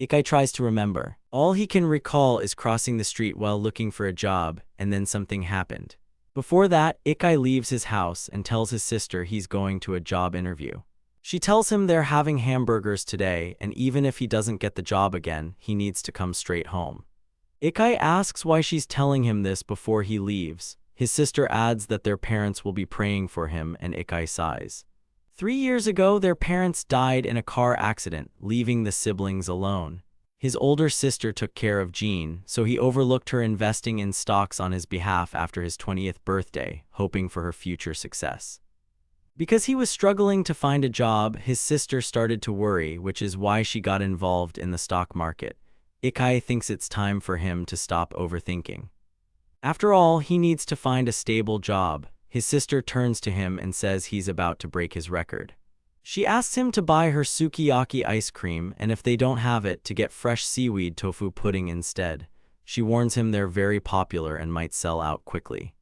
Ikai tries to remember. All he can recall is crossing the street while looking for a job, and then something happened. Before that, Ikai leaves his house and tells his sister he's going to a job interview. She tells him they're having hamburgers today, and even if he doesn't get the job again, he needs to come straight home. Ikai asks why she's telling him this before he leaves. His sister adds that their parents will be praying for him, and Ikai sighs. 3 years ago, their parents died in a car accident, leaving the siblings alone. His older sister took care of Jean, so he overlooked her investing in stocks on his behalf after his 20th birthday, hoping for her future success. Because he was struggling to find a job, his sister started to worry, which is why she got involved in the stock market. Ikai thinks it's time for him to stop overthinking. After all, he needs to find a stable job. His sister turns to him and says he's about to break his record. She asks him to buy her sukiyaki ice cream, and if they don't have it, to get fresh seaweed tofu pudding instead. She warns him they're very popular and might sell out quickly.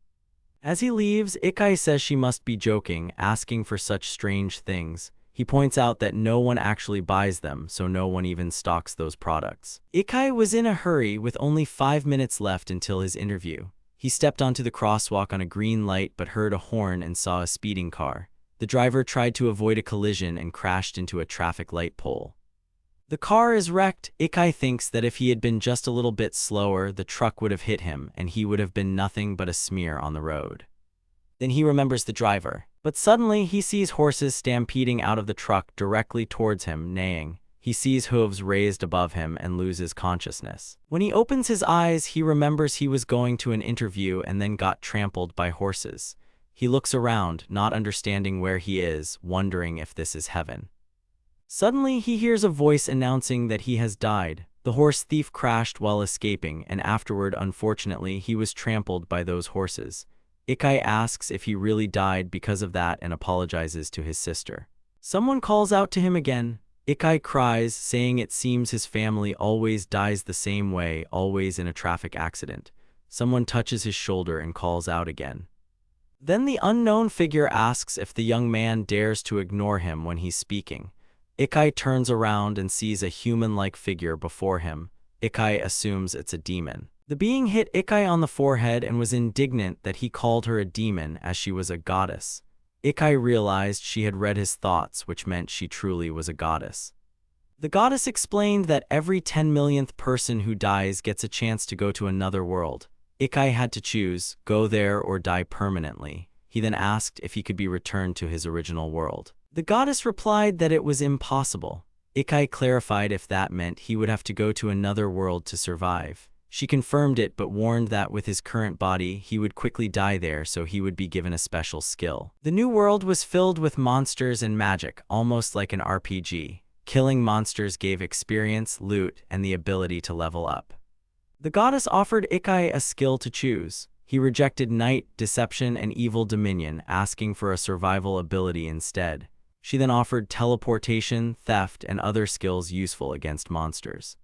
As he leaves, Ikai says she must be joking, asking for such strange things. He points out that no one actually buys them, so no one even stocks those products. Ikai was in a hurry with only 5 minutes left until his interview. He stepped onto the crosswalk on a green light but heard a horn and saw a speeding car. The driver tried to avoid a collision and crashed into a traffic light pole. The car is wrecked. Ikai thinks that if he had been just a little bit slower, the truck would have hit him and he would have been nothing but a smear on the road. Then he remembers the driver. But suddenly he sees horses stampeding out of the truck directly towards him, neighing. He sees hooves raised above him and loses consciousness. When he opens his eyes, he remembers he was going to an interview and then got trampled by horses. He looks around, not understanding where he is, wondering if this is heaven. Suddenly, he hears a voice announcing that he has died. The horse thief crashed while escaping, and afterward, unfortunately, he was trampled by those horses. Ikai asks if he really died because of that and apologizes to his sister. Someone calls out to him again. Ikai cries, saying it seems his family always dies the same way, always in a traffic accident. Someone touches his shoulder and calls out again. Then the unknown figure asks if the young man dares to ignore him when he's speaking. Ikai turns around and sees a human-like figure before him. Ikai assumes it's a demon. The being hit Ikai on the forehead and was indignant that he called her a demon as she was a goddess. Ikai realized she had read his thoughts, which meant she truly was a goddess. The goddess explained that every 10 millionth person who dies gets a chance to go to another world. Ikai had to choose, go there or die permanently. He then asked if he could be returned to his original world. The goddess replied that it was impossible. Ikai clarified if that meant he would have to go to another world to survive. She confirmed it but warned that with his current body, he would quickly die there, so he would be given a special skill. The new world was filled with monsters and magic, almost like an RPG. Killing monsters gave experience, loot, and the ability to level up. The goddess offered Ikai a skill to choose. He rejected night, deception, and evil dominion, asking for a survival ability instead. She then offered teleportation, theft, and other skills useful against monsters.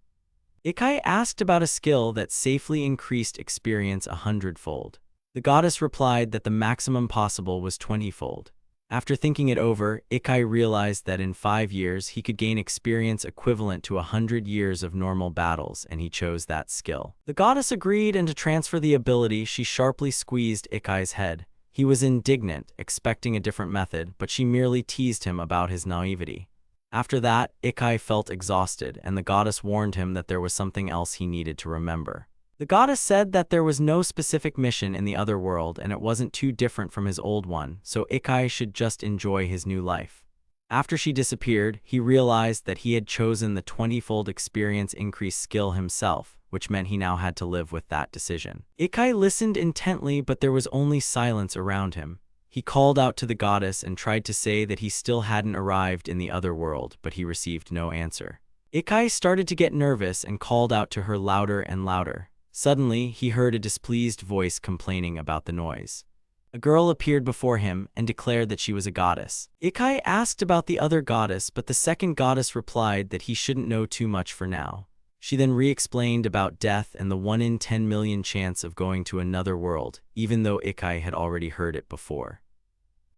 Ikai asked about a skill that safely increased experience 100-fold. The goddess replied that the maximum possible was 20-fold. After thinking it over, Ikai realized that in 5 years he could gain experience equivalent to 100 years of normal battles, and he chose that skill. The goddess agreed, and to transfer the ability, she sharply squeezed Ikai's head. He was indignant, expecting a different method, but she merely teased him about his naivety. After that, Ikai felt exhausted, and the goddess warned him that there was something else he needed to remember. The goddess said that there was no specific mission in the other world, and it wasn't too different from his old one, so Ikai should just enjoy his new life. After she disappeared, he realized that he had chosen the 20-fold experience increase skill himself, which meant he now had to live with that decision. Ikai listened intently, but there was only silence around him. He called out to the goddess and tried to say that he still hadn't arrived in the other world, but he received no answer. Ikai started to get nervous and called out to her louder and louder. Suddenly, he heard a displeased voice complaining about the noise. A girl appeared before him and declared that she was a goddess. Ikai asked about the other goddess, but the second goddess replied that he shouldn't know too much for now. She then re-explained about death and the 1 in 10 million chance of going to another world, even though Ikai had already heard it before.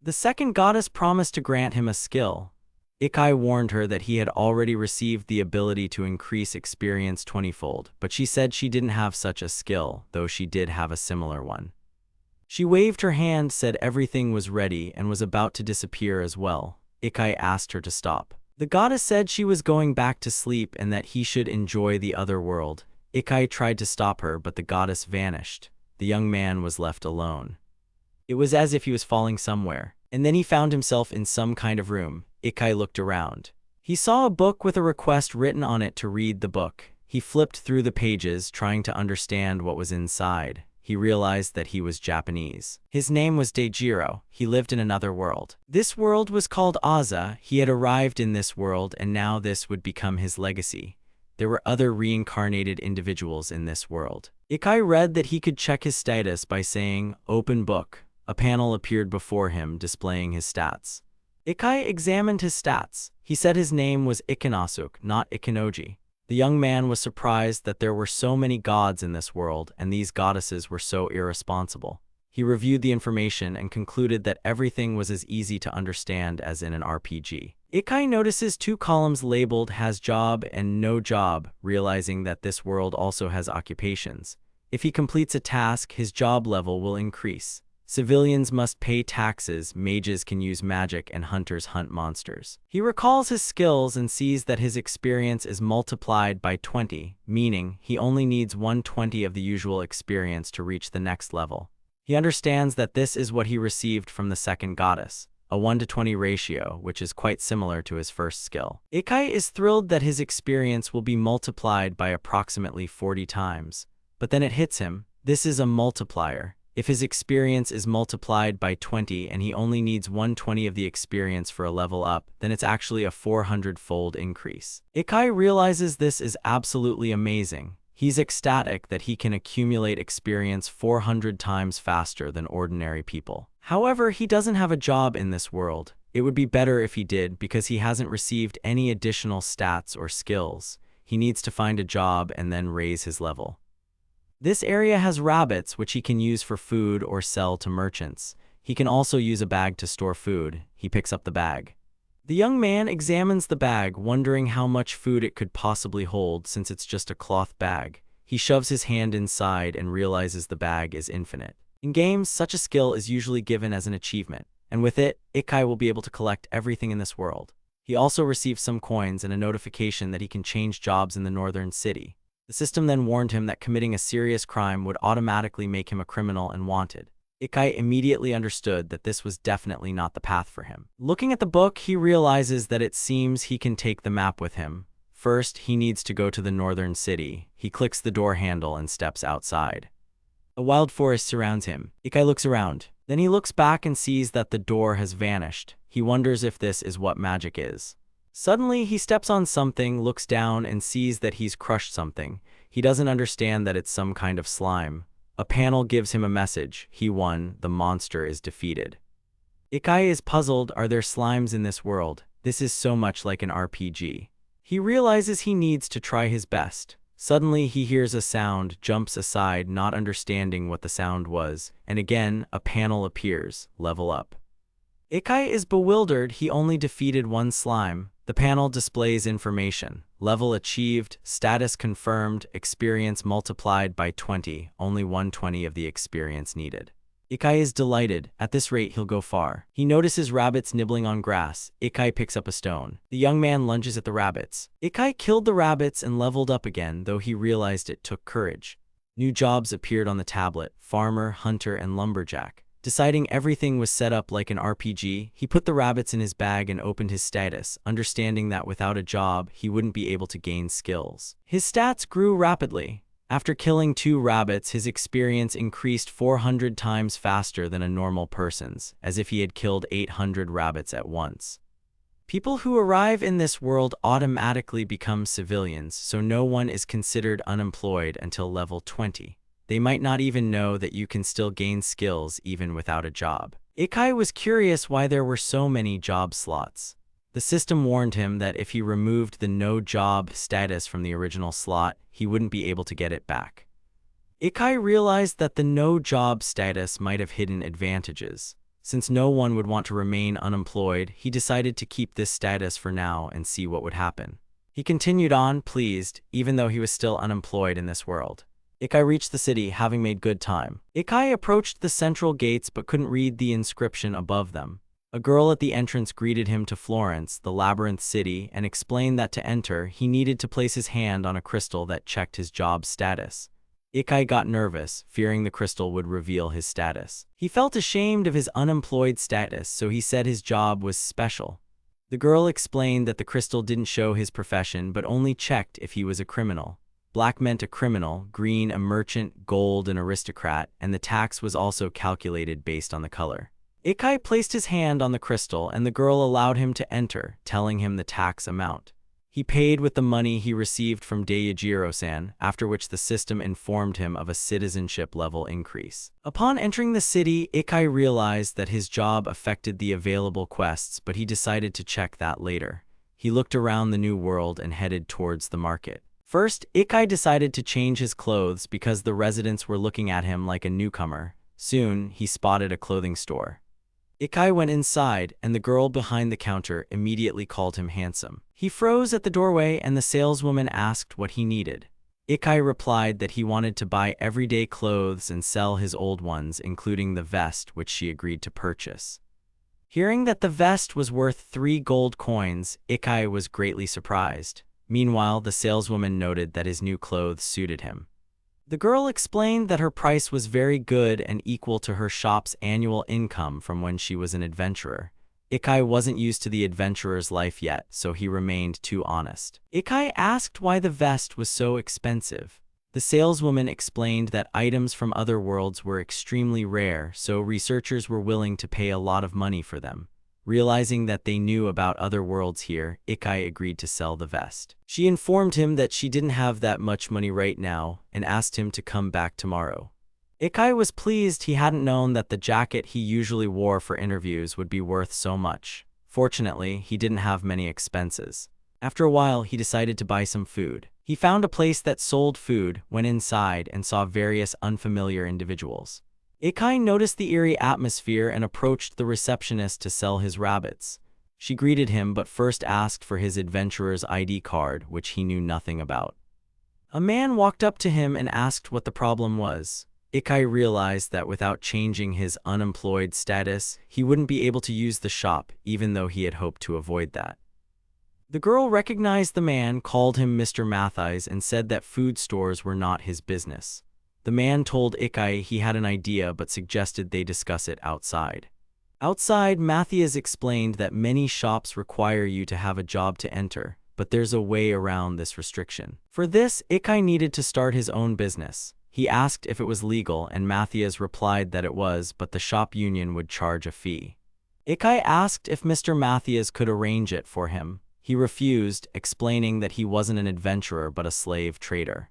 The second goddess promised to grant him a skill. Ikai warned her that he had already received the ability to increase experience 20-fold, but she said she didn't have such a skill, though she did have a similar one. She waved her hand, said everything was ready, and was about to disappear as well. Ikai asked her to stop. The goddess said she was going back to sleep and that he should enjoy the other world. Ikai tried to stop her, but the goddess vanished. The young man was left alone. It was as if he was falling somewhere, and then he found himself in some kind of room. Ikai looked around. He saw a book with a request written on it to read the book. He flipped through the pages, trying to understand what was inside. He realized that he was Japanese. His name was Dejiro. He lived in another world. This world was called Aza. He had arrived in this world, and now this would become his legacy. There were other reincarnated individuals in this world. Ikai read that he could check his status by saying, "Open book." A panel appeared before him, displaying his stats. Ikai examined his stats. He said his name was Ikinasuk, not Ikinoji. The young man was surprised that there were so many gods in this world, and these goddesses were so irresponsible. He reviewed the information and concluded that everything was as easy to understand as in an RPG. Ikai notices 2 columns labeled "has job" and "no job," realizing that this world also has occupations. If he completes a task, his job level will increase. Civilians must pay taxes, mages can use magic, and hunters hunt monsters. He recalls his skills and sees that his experience is multiplied by 20, meaning he only needs 1/20 of the usual experience to reach the next level. He understands that this is what he received from the second goddess, a 1:20 ratio, which is quite similar to his first skill. Ikai is thrilled that his experience will be multiplied by approximately 40 times. But then it hits him, this is a multiplier. If his experience is multiplied by 20 and he only needs 1/20 of the experience for a level up, then it's actually a 400-fold increase. Ikai realizes this is absolutely amazing. He's ecstatic that he can accumulate experience 400 times faster than ordinary people. However, he doesn't have a job in this world. It would be better if he did, because he hasn't received any additional stats or skills. He needs to find a job and then raise his level. This area has rabbits, which he can use for food or sell to merchants. He can also use a bag to store food. He picks up the bag. The young man examines the bag, wondering how much food it could possibly hold since it's just a cloth bag. He shoves his hand inside and realizes the bag is infinite. In games, such a skill is usually given as an achievement, and with it, Ikai will be able to collect everything in this world. He also receives some coins and a notification that he can change jobs in the northern city. The system then warned him that committing a serious crime would automatically make him a criminal and wanted. Ikai immediately understood that this was definitely not the path for him. Looking at the book, he realizes that it seems he can take the map with him. First, he needs to go to the northern city. He clicks the door handle and steps outside. A wild forest surrounds him. Ikai looks around. Then he looks back and sees that the door has vanished. He wonders if this is what magic is. Suddenly, he steps on something, looks down, and sees that he's crushed something. He doesn't understand that it's some kind of slime. A panel gives him a message. He won. The monster is defeated. Ikai is puzzled. Are there slimes in this world? This is so much like an RPG. He realizes he needs to try his best. Suddenly, he hears a sound, jumps aside, not understanding what the sound was, and again, a panel appears. Level up. Ikai is bewildered. He only defeated 1 slime. The panel displays information. Level achieved, status confirmed, experience multiplied by 20, only 1/20 of the experience needed. Ikai is delighted. At this rate, he'll go far. He notices rabbits nibbling on grass. Ikai picks up a stone. The young man lunges at the rabbits. Ikai killed the rabbits and leveled up again, though he realized it took courage. New jobs appeared on the tablet: farmer, hunter, and lumberjack. Deciding everything was set up like an RPG, he put the rabbits in his bag and opened his status, understanding that without a job, he wouldn't be able to gain skills. His stats grew rapidly. After killing 2 rabbits, his experience increased 400 times faster than a normal person's, as if he had killed 800 rabbits at once. People who arrive in this world automatically become civilians, so no one is considered unemployed until level 20. They might not even know that you can still gain skills even without a job. Ikai was curious why there were so many job slots. The system warned him that if he removed the no job status from the original slot, he wouldn't be able to get it back. Ikai realized that the no job status might have hidden advantages. Since no one would want to remain unemployed, he decided to keep this status for now and see what would happen. He continued on, pleased, even though he was still unemployed in this world. Ikai reached the city, having made good time. Ikai approached the central gates but couldn't read the inscription above them. A girl at the entrance greeted him to Florence, the labyrinth city, and explained that to enter, he needed to place his hand on a crystal that checked his job status. Ikai got nervous, fearing the crystal would reveal his status. He felt ashamed of his unemployed status, so he said his job was special. The girl explained that the crystal didn't show his profession but only checked if he was a criminal. Black meant a criminal, green a merchant, gold an aristocrat, and the tax was also calculated based on the color. Ikai placed his hand on the crystal and the girl allowed him to enter, telling him the tax amount. He paid with the money he received from Dayajiro-san, after which the system informed him of a citizenship level increase. Upon entering the city, Ikai realized that his job affected the available quests, but he decided to check that later. He looked around the new world and headed towards the market. First, Ikai decided to change his clothes because the residents were looking at him like a newcomer. Soon, he spotted a clothing store. Ikai went inside, and the girl behind the counter immediately called him handsome. He froze at the doorway, and the saleswoman asked what he needed. Ikai replied that he wanted to buy everyday clothes and sell his old ones, including the vest, which she agreed to purchase. Hearing that the vest was worth 3 gold coins, Ikai was greatly surprised. Meanwhile, the saleswoman noted that his new clothes suited him. The girl explained that her price was very good and equal to her shop's annual income from when she was an adventurer. Ikai wasn't used to the adventurer's life yet, so he remained too honest. Ikai asked why the vest was so expensive. The saleswoman explained that items from other worlds were extremely rare, so researchers were willing to pay a lot of money for them. Realizing that they knew about other worlds here, Ikai agreed to sell the vest. She informed him that she didn't have that much money right now and asked him to come back tomorrow. Ikai was pleased. He hadn't known that the jacket he usually wore for interviews would be worth so much. Fortunately, he didn't have many expenses. After a while, he decided to buy some food. He found a place that sold food, went inside, and saw various unfamiliar individuals. Ikai noticed the eerie atmosphere and approached the receptionist to sell his rabbits. She greeted him but first asked for his adventurer's ID card, which he knew nothing about. A man walked up to him and asked what the problem was. Ikai realized that without changing his unemployed status, he wouldn't be able to use the shop, even though he had hoped to avoid that. The girl recognized the man, called him Mr. Mathias, and said that food stores were not his business. The man told Ikai he had an idea but suggested they discuss it outside. Outside, Mathias explained that many shops require you to have a job to enter, but there's a way around this restriction. For this, Ikai needed to start his own business. He asked if it was legal, and Mathias replied that it was, but the shop union would charge a fee. Ikai asked if Mr. Mathias could arrange it for him. He refused, explaining that he wasn't an adventurer but a slave trader.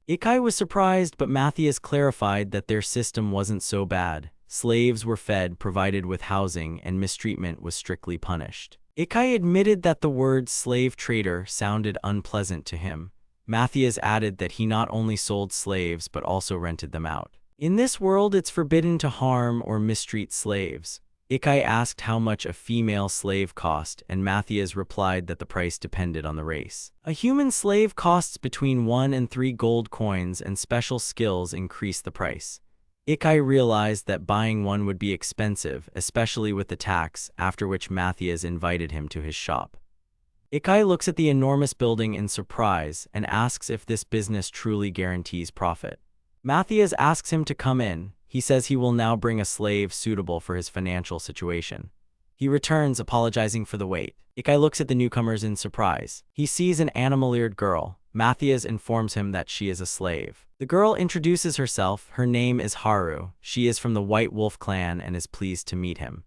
Ikai was surprised, but Mathias clarified that their system wasn't so bad. Slaves were fed, provided with housing, and mistreatment was strictly punished. Ikai admitted that the word slave trader sounded unpleasant to him. Mathias added that he not only sold slaves but also rented them out. In this world, it's forbidden to harm or mistreat slaves. Ikai asked how much a female slave cost, and Mathias replied that the price depended on the race. A human slave costs between 1 and 3 gold coins, and special skills increase the price. Ikai realized that buying one would be expensive, especially with the tax, after which Mathias invited him to his shop. Ikai looks at the enormous building in surprise and asks if this business truly guarantees profit. Mathias asks him to come in. He says he will now bring a slave suitable for his financial situation. He returns, apologizing for the wait. Ikai looks at the newcomers in surprise. He sees an animal-eared girl. Mathias informs him that she is a slave. The girl introduces herself. Her name is Haru. She is from the White Wolf clan and is pleased to meet him.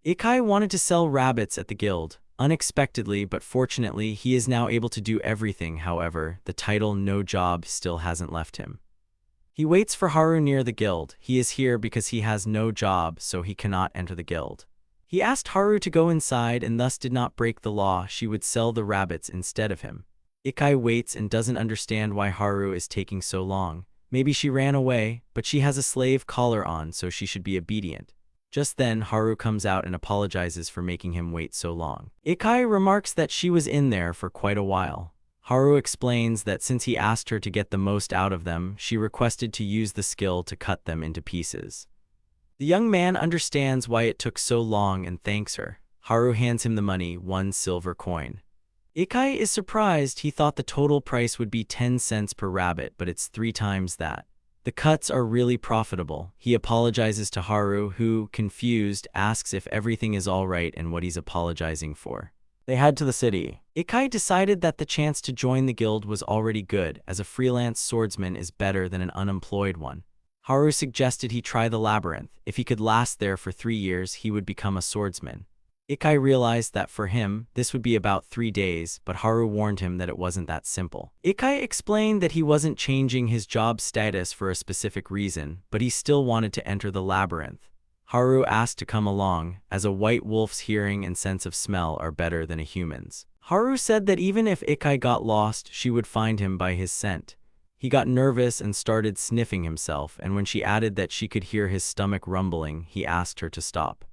Ikai wanted to sell rabbits at the guild. Unexpectedly, but fortunately, he is now able to do everything. However, the title "no job" still hasn't left him. He waits for Haru near the guild. He is here because he has no job, so he cannot enter the guild. He asked Haru to go inside and thus did not break the law. She would sell the rabbits instead of him. Ikai waits and doesn't understand why Haru is taking so long. Maybe she ran away, but she has a slave collar on, so she should be obedient. Just then, Haru comes out and apologizes for making him wait so long. Ikai remarks that she was in there for quite a while. Haru explains that since he asked her to get the most out of them, she requested to use the skill to cut them into pieces. The young man understands why it took so long and thanks her. Haru hands him the money, 1 silver coin. Ikai is surprised. He thought the total price would be 10 cents per rabbit, but it's 3 times that. The cuts are really profitable. He apologizes to Haru, who, confused, asks if everything is all right and what he's apologizing for. They head to the city. Ikai decided that the chance to join the guild was already good, as a freelance swordsman is better than an unemployed one. Haru suggested he try the labyrinth. If he could last there for 3 years, he would become a swordsman. Ikai realized that for him, this would be about 3 days, but Haru warned him that it wasn't that simple. Ikai explained that he wasn't changing his job status for a specific reason, but he still wanted to enter the labyrinth. Haru asked to come along, as a white wolf's hearing and sense of smell are better than a human's. Haru said that even if Ikai got lost, she would find him by his scent. He got nervous and started sniffing himself, and when she added that she could hear his stomach rumbling, he asked her to stop.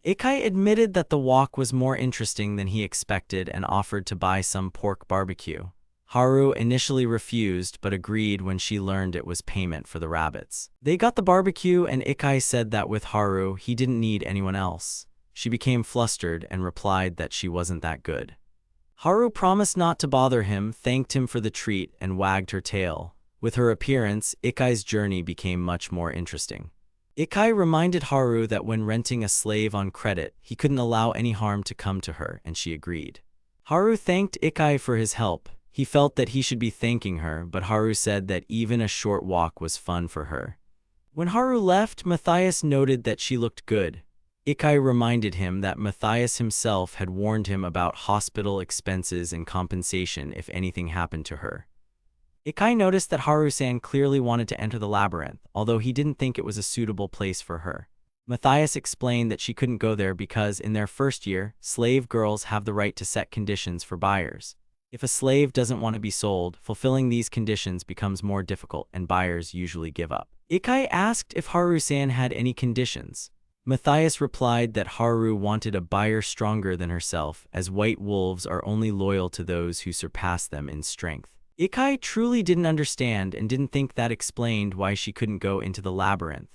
Ikai admitted that the walk was more interesting than he expected and offered to buy some pork barbecue. Haru initially refused but agreed when she learned it was payment for the rabbits. They got the barbecue and Ikai said that with Haru he didn't need anyone else. She became flustered and replied that she wasn't that good. Haru promised not to bother him, thanked him for the treat, and wagged her tail. With her appearance, Ikai's journey became much more interesting. Ikai reminded Haru that when renting a slave on credit, he couldn't allow any harm to come to her, and she agreed. Haru thanked Ikai for his help. He felt that he should be thanking her, but Haru said that even a short walk was fun for her. When Haru left, Matthias noted that she looked good. Ikai reminded him that Matthias himself had warned him about hospital expenses and compensation if anything happened to her. Ikai noticed that Haru-san clearly wanted to enter the labyrinth, although he didn't think it was a suitable place for her. Matthias explained that she couldn't go there because, in their first year, slave girls have the right to set conditions for buyers. If a slave doesn't want to be sold, fulfilling these conditions becomes more difficult and buyers usually give up. Ikai asked if Haru-san had any conditions. Matthias replied that Haru wanted a buyer stronger than herself, as white wolves are only loyal to those who surpass them in strength. Ikai truly didn't understand and didn't think that explained why she couldn't go into the labyrinth.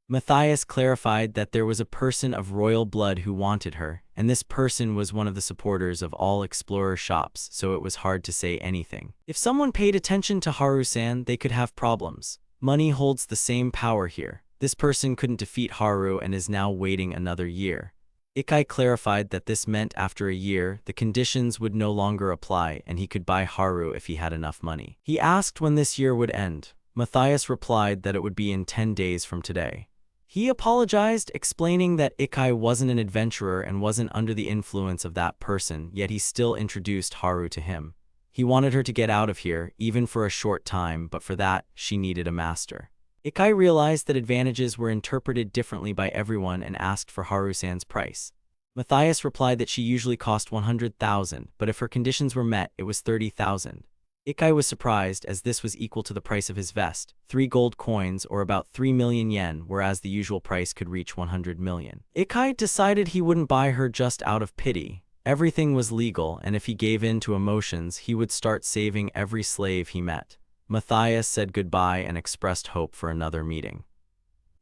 Matthias clarified that there was a person of royal blood who wanted her, and this person was one of the supporters of all explorer shops, so it was hard to say anything. If someone paid attention to Haru-san, they could have problems. Money holds the same power here. This person couldn't defeat Haru and is now waiting another year. Ikai clarified that this meant after a year, the conditions would no longer apply and he could buy Haru if he had enough money. He asked when this year would end. Matthias replied that it would be in 10 days from today. He apologized, explaining that Ikai wasn't an adventurer and wasn't under the influence of that person, yet he still introduced Haru to him. He wanted her to get out of here, even for a short time, but for that, she needed a master. Ikai realized that advantages were interpreted differently by everyone and asked for Haru-san's price. Matthias replied that she usually cost 100,000, but if her conditions were met, it was 30,000. Ikai was surprised as this was equal to the price of his vest, 3 gold coins or about 3 million yen, whereas the usual price could reach 100 million. Ikai decided he wouldn't buy her just out of pity. Everything was legal, and if he gave in to emotions, he would start saving every slave he met. Matthias said goodbye and expressed hope for another meeting.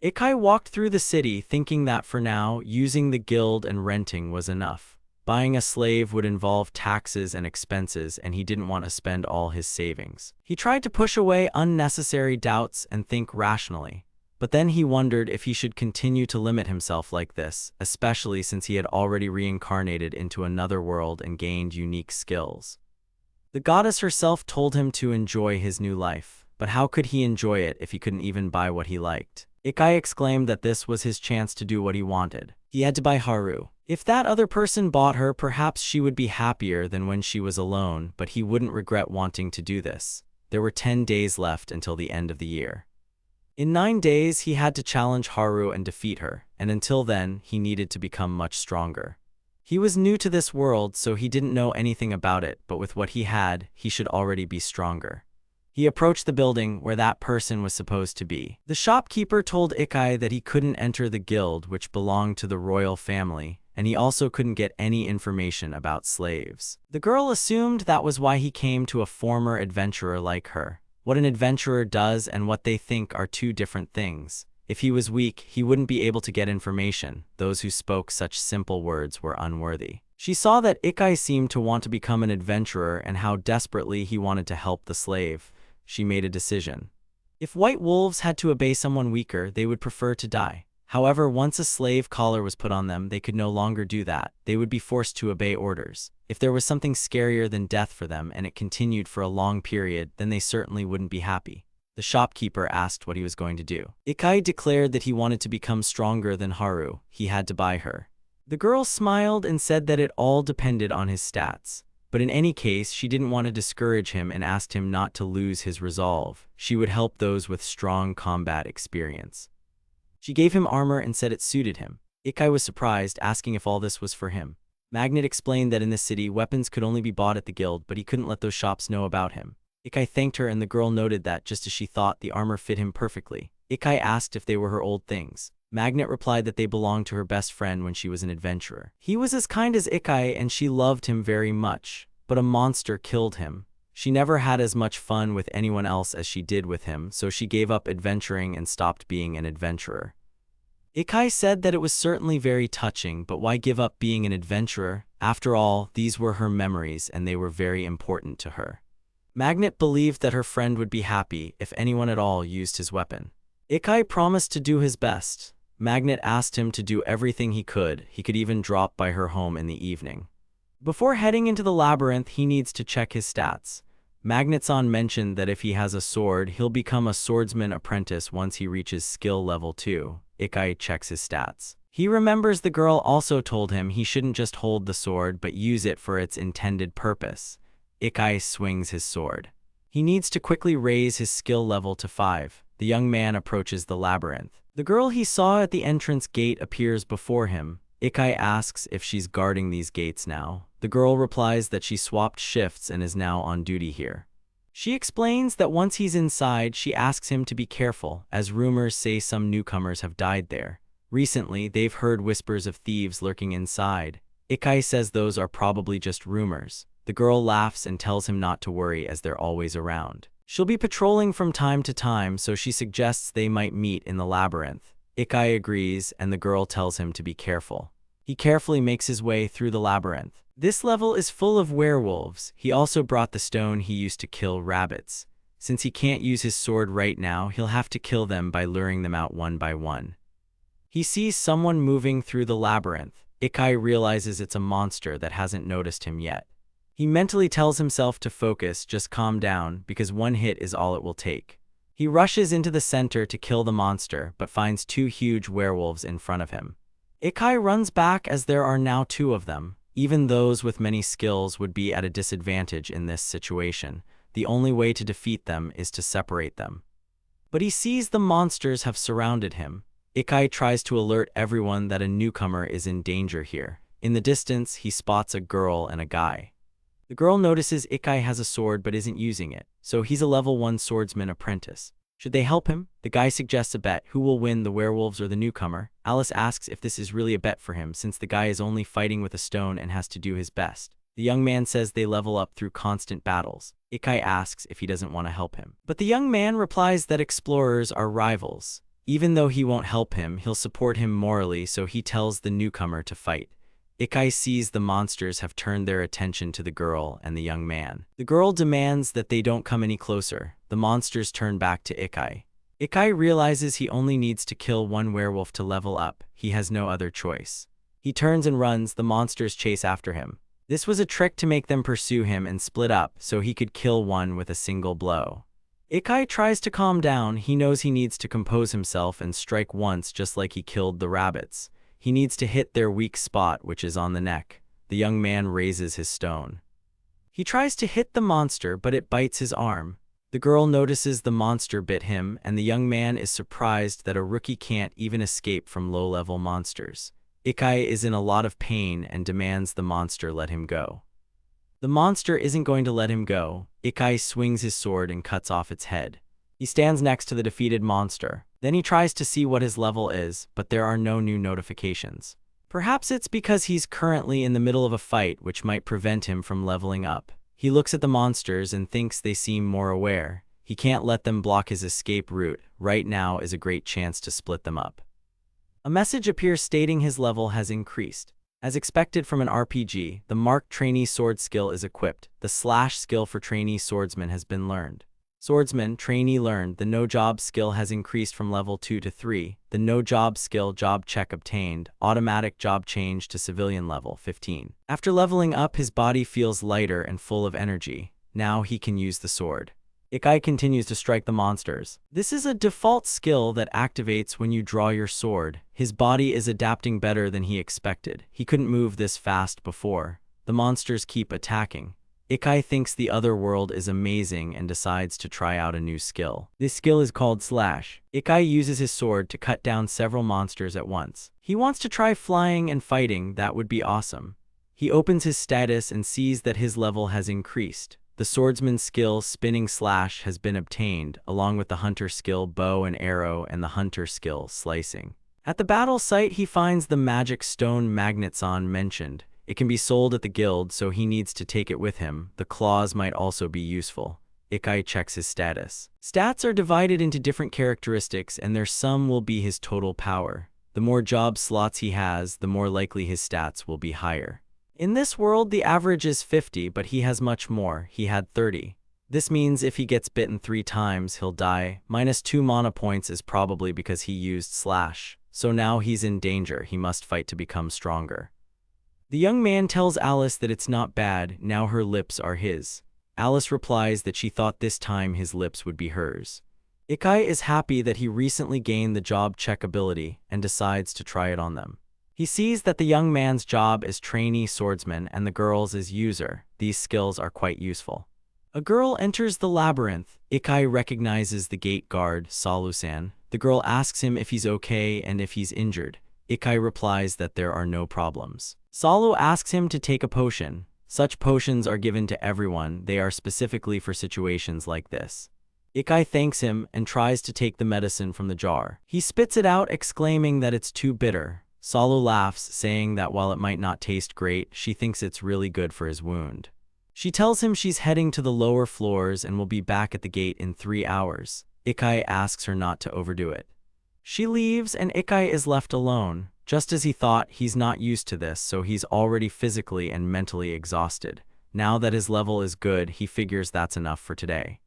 Ikai walked through the city thinking that for now, using the guild and renting was enough. Buying a slave would involve taxes and expenses, and he didn't want to spend all his savings. He tried to push away unnecessary doubts and think rationally. But then he wondered if he should continue to limit himself like this, especially since he had already reincarnated into another world and gained unique skills. The goddess herself told him to enjoy his new life, but how could he enjoy it if he couldn't even buy what he liked? Ikai exclaimed that this was his chance to do what he wanted. He had to buy Haru. If that other person bought her, perhaps she would be happier than when she was alone, but he wouldn't regret wanting to do this. There were 10 days left until the end of the year. In 9 days, he had to challenge Haru and defeat her, and until then, he needed to become much stronger. He was new to this world, so he didn't know anything about it, but with what he had, he should already be stronger. He approached the building where that person was supposed to be. The shopkeeper told Ikai that he couldn't enter the guild, which belonged to the royal family, and he also couldn't get any information about slaves. The girl assumed that was why he came to a former adventurer like her. What an adventurer does and what they think are two different things. If he was weak, he wouldn't be able to get information. Those who spoke such simple words were unworthy. She saw that Ikai seemed to want to become an adventurer and how desperately he wanted to help the slave. She made a decision. If white wolves had to obey someone weaker, they would prefer to die. However, once a slave collar was put on them, they could no longer do that. They would be forced to obey orders. If there was something scarier than death for them and it continued for a long period, then they certainly wouldn't be happy. The shopkeeper asked what he was going to do. Ikai declared that he wanted to become stronger than Haru. He had to buy her. The girl smiled and said that it all depended on his stats. But in any case, she didn't want to discourage him and asked him not to lose his resolve. She would help those with strong combat experience. She gave him armor and said it suited him. Ikai was surprised, asking if all this was for him. Magnet explained that in this city, weapons could only be bought at the guild, but he couldn't let those shops know about him. Ikai thanked her and the girl noted that, just as she thought, the armor fit him perfectly. Ikai asked if they were her old things. Magnet replied that they belonged to her best friend when she was an adventurer. He was as kind as Ikai and she loved him very much, but a monster killed him. She never had as much fun with anyone else as she did with him, so she gave up adventuring and stopped being an adventurer. Ikai said that it was certainly very touching, but why give up being an adventurer? After all, these were her memories and they were very important to her. Magnet believed that her friend would be happy if anyone at all used his weapon. Ikai promised to do his best. Magnet asked him to do everything he could even drop by her home in the evening. Before heading into the labyrinth, he needs to check his stats. Magnet-san mentioned that if he has a sword, he'll become a swordsman apprentice once he reaches skill level 2. Ikai checks his stats. He remembers the girl also told him he shouldn't just hold the sword but use it for its intended purpose. Ikai swings his sword. He needs to quickly raise his skill level to 5. The young man approaches the labyrinth. The girl he saw at the entrance gate appears before him. Ikai asks if she's guarding these gates now. The girl replies that she swapped shifts and is now on duty here. She explains that once he's inside, she asks him to be careful, as rumors say some newcomers have died there. Recently, they've heard whispers of thieves lurking inside. Ikai says those are probably just rumors. The girl laughs and tells him not to worry as they're always around. She'll be patrolling from time to time, so she suggests they might meet in the labyrinth. Ikai agrees, and the girl tells him to be careful. He carefully makes his way through the labyrinth. This level is full of werewolves. He also brought the stone he used to kill rabbits. Since he can't use his sword right now, he'll have to kill them by luring them out one by one. He sees someone moving through the labyrinth. Ikai realizes it's a monster that hasn't noticed him yet. He mentally tells himself to focus, just calm down, because one hit is all it will take. He rushes into the center to kill the monster, but finds 2 huge werewolves in front of him. Ikai runs back as there are now 2 of them. Even those with many skills would be at a disadvantage in this situation. The only way to defeat them is to separate them. But he sees the monsters have surrounded him. Ikai tries to alert everyone that a newcomer is in danger here. In the distance, he spots a girl and a guy. The girl notices Ikai has a sword but isn't using it, so he's a level 1 swordsman apprentice. Should they help him? The guy suggests a bet. Who will win, the werewolves or the newcomer? Alice asks if this is really a bet for him, since the guy is only fighting with a stone and has to do his best. The young man says they level up through constant battles. Ikai asks if he doesn't want to help him. But the young man replies that explorers are rivals. Even though he won't help him, he'll support him morally, so he tells the newcomer to fight. Ikai sees the monsters have turned their attention to the girl and the young man. The girl demands that they don't come any closer. The monsters turn back to Ikai. Ikai realizes he only needs to kill 1 werewolf to level up. He has no other choice. He turns and runs. The monsters chase after him. This was a trick to make them pursue him and split up so he could kill one with a single blow. Ikai tries to calm down. He knows he needs to compose himself and strike once, just like he killed the rabbits. He needs to hit their weak spot, which is on the neck. The young man raises his stone. He tries to hit the monster, but it bites his arm. The girl notices the monster bit him, and the young man is surprised that a rookie can't even escape from low-level monsters. Ikai is in a lot of pain and demands the monster let him go. The monster isn't going to let him go. Ikai swings his sword and cuts off its head. He stands next to the defeated monster. Then he tries to see what his level is, but there are no new notifications. Perhaps it's because he's currently in the middle of a fight, which might prevent him from leveling up. He looks at the monsters and thinks they seem more aware. He can't let them block his escape route. Right now is a great chance to split them up. A message appears stating his level has increased. As expected from an RPG, the marked trainee sword skill is equipped. The slash skill for trainee swordsman has been learned. Swordsman, trainee learned. The no job skill has increased from level 2 to 3. The no job skill job check obtained. Automatic job change to civilian level 15. After leveling up, his body feels lighter and full of energy. Now he can use the sword. Ikai continues to strike the monsters. This is a default skill that activates when you draw your sword. His body is adapting better than he expected. He couldn't move this fast before. The monsters keep attacking. Ikai thinks the other world is amazing and decides to try out a new skill. This skill is called Slash. Ikai uses his sword to cut down several monsters at once. He wants to try flying and fighting. That would be awesome. He opens his status and sees that his level has increased. The swordsman skill Spinning Slash has been obtained, along with the hunter skill Bow and Arrow and the hunter skill Slicing. At the battle site, he finds the magic stone Magnetson mentioned. It can be sold at the guild, so he needs to take it with him. The claws might also be useful. Ikai checks his status. Stats are divided into different characteristics, and their sum will be his total power. The more job slots he has, the more likely his stats will be higher. In this world, the average is 50, but he has much more. He had 30. This means if he gets bitten 3 times, he'll die. -2 mana points is probably because he used Slash. So now he's in danger. He must fight to become stronger. The young man tells Alice that it's not bad. Now her lips are his. Alice replies that she thought this time his lips would be hers. Ikai is happy that he recently gained the job check ability and decides to try it on them. He sees that the young man's job is trainee swordsman and the girl's is user. These skills are quite useful. A girl enters the labyrinth. Ikai recognizes the gate guard, Salu-san. The girl asks him if he's okay and if he's injured. Ikai replies that there are no problems. Salu asks him to take a potion. Such potions are given to everyone. They are specifically for situations like this. Ikai thanks him and tries to take the medicine from the jar. He spits it out, exclaiming that it's too bitter. Salu laughs, saying that while it might not taste great, she thinks it's really good for his wound. She tells him she's heading to the lower floors and will be back at the gate in 3 hours. Ikai asks her not to overdo it. She leaves and Ikai is left alone. Just as he thought, he's not used to this, so he's already physically and mentally exhausted. Now that his level is good, he figures that's enough for today.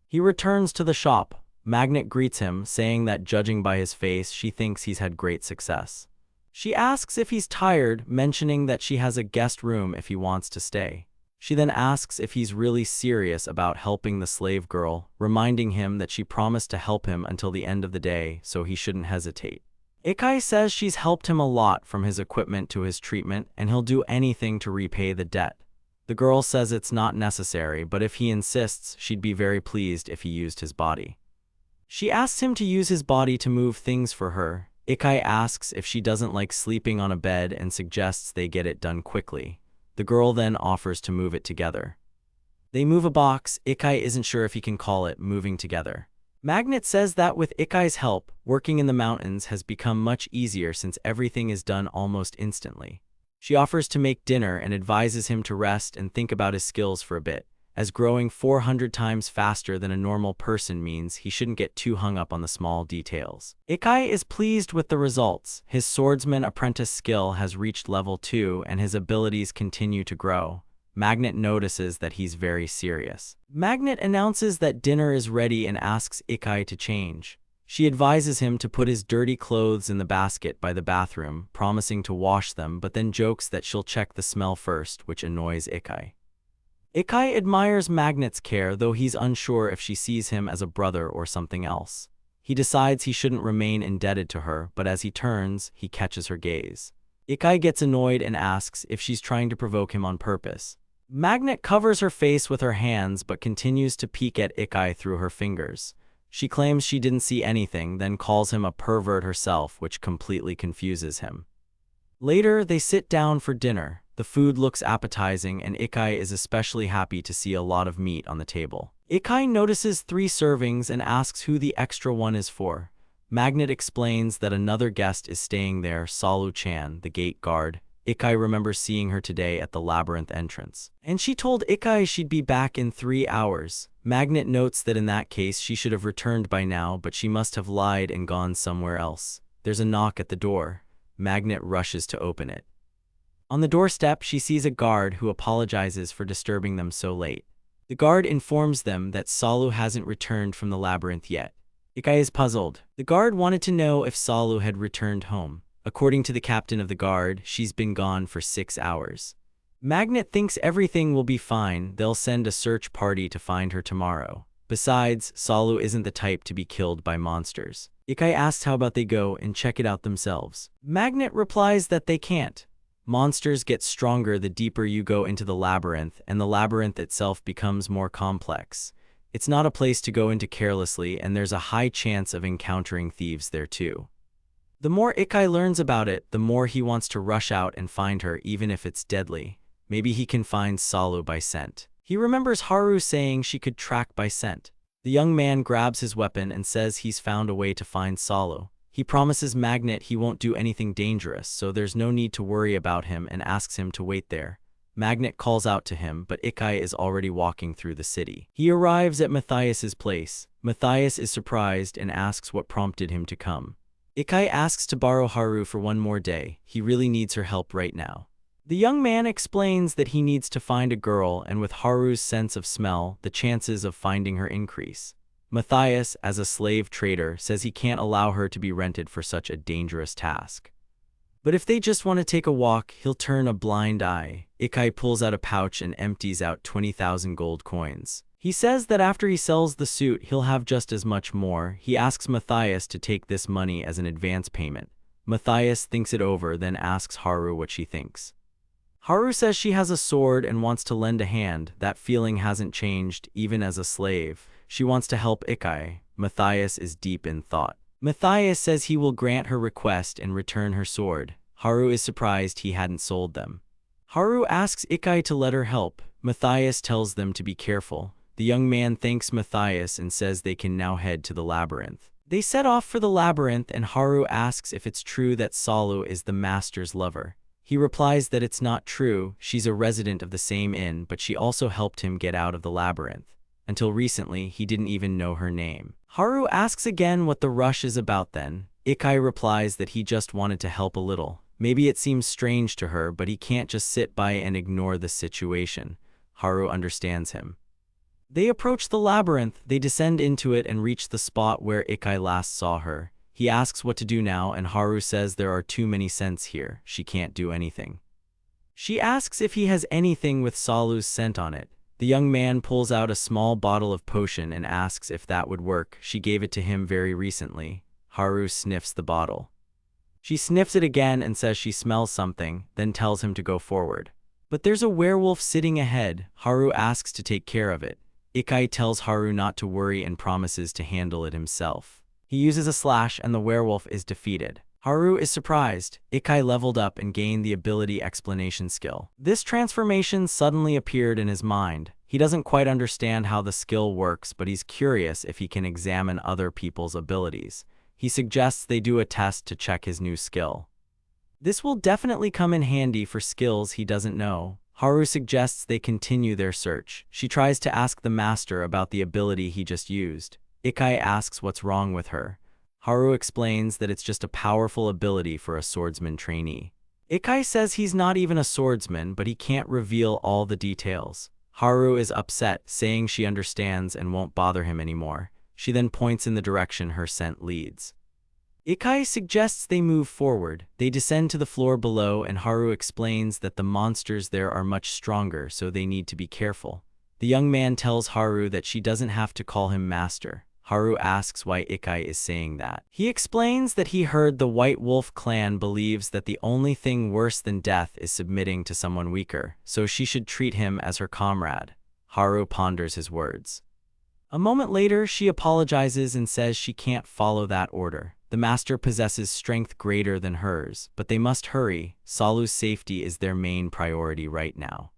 He returns to the shop. Magnet greets him, saying that judging by his face, she thinks he's had great success. She asks if he's tired, mentioning that she has a guest room if he wants to stay. She then asks if he's really serious about helping the slave girl, reminding him that she promised to help him until the end of the day, so he shouldn't hesitate. Ikai says she's helped him a lot, from his equipment to his treatment, and he'll do anything to repay the debt. The girl says it's not necessary, but if he insists, she'd be very pleased if he used his body. She asks him to use his body to move things for her. Ikai asks if she doesn't like sleeping on a bed and suggests they get it done quickly. The girl then offers to move it together. They move a box. Ikai isn't sure if he can call it moving together. Magnet says that with Ikai's help, working in the mountains has become much easier since everything is done almost instantly. She offers to make dinner and advises him to rest and think about his skills for a bit, as growing 400 times faster than a normal person means he shouldn't get too hung up on the small details. Ikai is pleased with the results. His swordsman apprentice skill has reached level 2 and his abilities continue to grow. Magnet notices that he's very serious. Magnet announces that dinner is ready and asks Ikai to change. She advises him to put his dirty clothes in the basket by the bathroom, promising to wash them, but then jokes that she'll check the smell first, which annoys Ikai. Ikai admires Magnet's care, though he's unsure if she sees him as a brother or something else. He decides he shouldn't remain indebted to her, but as he turns, he catches her gaze. Ikai gets annoyed and asks if she's trying to provoke him on purpose. Magnet covers her face with her hands but continues to peek at Ikai through her fingers. She claims she didn't see anything, then calls him a pervert herself, which completely confuses him. Later, they sit down for dinner. The food looks appetizing, and Ikai is especially happy to see a lot of meat on the table. Ikai notices 3 servings and asks who the extra one is for. Magnet explains that another guest is staying there, Salu-chan, the gate guard. Ikai remembers seeing her today at the labyrinth entrance, and she told Ikai she'd be back in 3 hours. Magnet notes that in that case she should have returned by now, but she must have lied and gone somewhere else. There's a knock at the door. Magnet rushes to open it. On the doorstep, she sees a guard who apologizes for disturbing them so late. The guard informs them that Salu hasn't returned from the labyrinth yet. Ikai is puzzled. The guard wanted to know if Salu had returned home. According to the captain of the guard, she's been gone for 6 hours. Magnet thinks everything will be fine. They'll send a search party to find her tomorrow. Besides, Salu isn't the type to be killed by monsters. Ikai asks how about they go and check it out themselves. Magnet replies that they can't. Monsters get stronger the deeper you go into the labyrinth, and the labyrinth itself becomes more complex. It's not a place to go into carelessly, and there's a high chance of encountering thieves there too. The more Ikai learns about it, the more he wants to rush out and find her, even if it's deadly. Maybe he can find Salu by scent. He remembers Haru saying she could track by scent. The young man grabs his weapon and says he's found a way to find Salu. He promises Magnet he won't do anything dangerous, so there's no need to worry about him, and asks him to wait there. Magnet calls out to him, but Ikai is already walking through the city. He arrives at Matthias's place. Matthias is surprised and asks what prompted him to come. Ikai asks to borrow Haru for one more day. He really needs her help right now. The young man explains that he needs to find a girl, and with Haru's sense of smell, the chances of finding her increase. Matthias, as a slave trader, says he can't allow her to be rented for such a dangerous task. But if they just want to take a walk, he'll turn a blind eye. Ikai pulls out a pouch and empties out 20,000 gold coins. He says that after he sells the suit, he'll have just as much more. He asks Matthias to take this money as an advance payment. Matthias thinks it over, then asks Haru what she thinks. Haru says she has a sword and wants to lend a hand. That feeling hasn't changed, even as a slave. She wants to help Ikai. Matthias is deep in thought. Matthias says he will grant her request and return her sword. Haru is surprised he hadn't sold them. Haru asks Ikai to let her help. Matthias tells them to be careful. The young man thanks Matthias and says they can now head to the labyrinth. They set off for the labyrinth, and Haru asks if it's true that Salu is the master's lover. He replies that it's not true. She's a resident of the same inn, but she also helped him get out of the labyrinth. Until recently, he didn't even know her name. Haru asks again what the rush is about then. Ikai replies that he just wanted to help a little. Maybe it seems strange to her, but he can't just sit by and ignore the situation. Haru understands him. They approach the labyrinth. They descend into it and reach the spot where Ikai last saw her. He asks what to do now, and Haru says there are too many scents here. She can't do anything. She asks if he has anything with Salu's scent on it. The young man pulls out a small bottle of potion and asks if that would work. She gave it to him very recently. Haru sniffs the bottle. She sniffs it again and says she smells something, then tells him to go forward. But there's a werewolf sitting ahead. Haru asks to take care of it. Ikai tells Haru not to worry and promises to handle it himself. He uses a slash and the werewolf is defeated. Haru is surprised. Ikai leveled up and gained the ability explanation skill. This transformation suddenly appeared in his mind. He doesn't quite understand how the skill works, but he's curious if he can examine other people's abilities. He suggests they do a test to check his new skill. This will definitely come in handy for skills he doesn't know. Haru suggests they continue their search. She tries to ask the master about the ability he just used. Ikai asks what's wrong with her. Haru explains that it's just a powerful ability for a swordsman trainee. Ikai says he's not even a swordsman, but he can't reveal all the details. Haru is upset, saying she understands and won't bother him anymore. She then points in the direction her scent leads. Ikai suggests they move forward. They descend to the floor below, and Haru explains that the monsters there are much stronger, so they need to be careful. The young man tells Haru that she doesn't have to call him master. Haru asks why Ikai is saying that. He explains that he heard the White Wolf clan believes that the only thing worse than death is submitting to someone weaker, so she should treat him as her comrade. Haru ponders his words. A moment later, she apologizes and says she can't follow that order. The master possesses strength greater than hers, but they must hurry. Salu's safety is their main priority right now.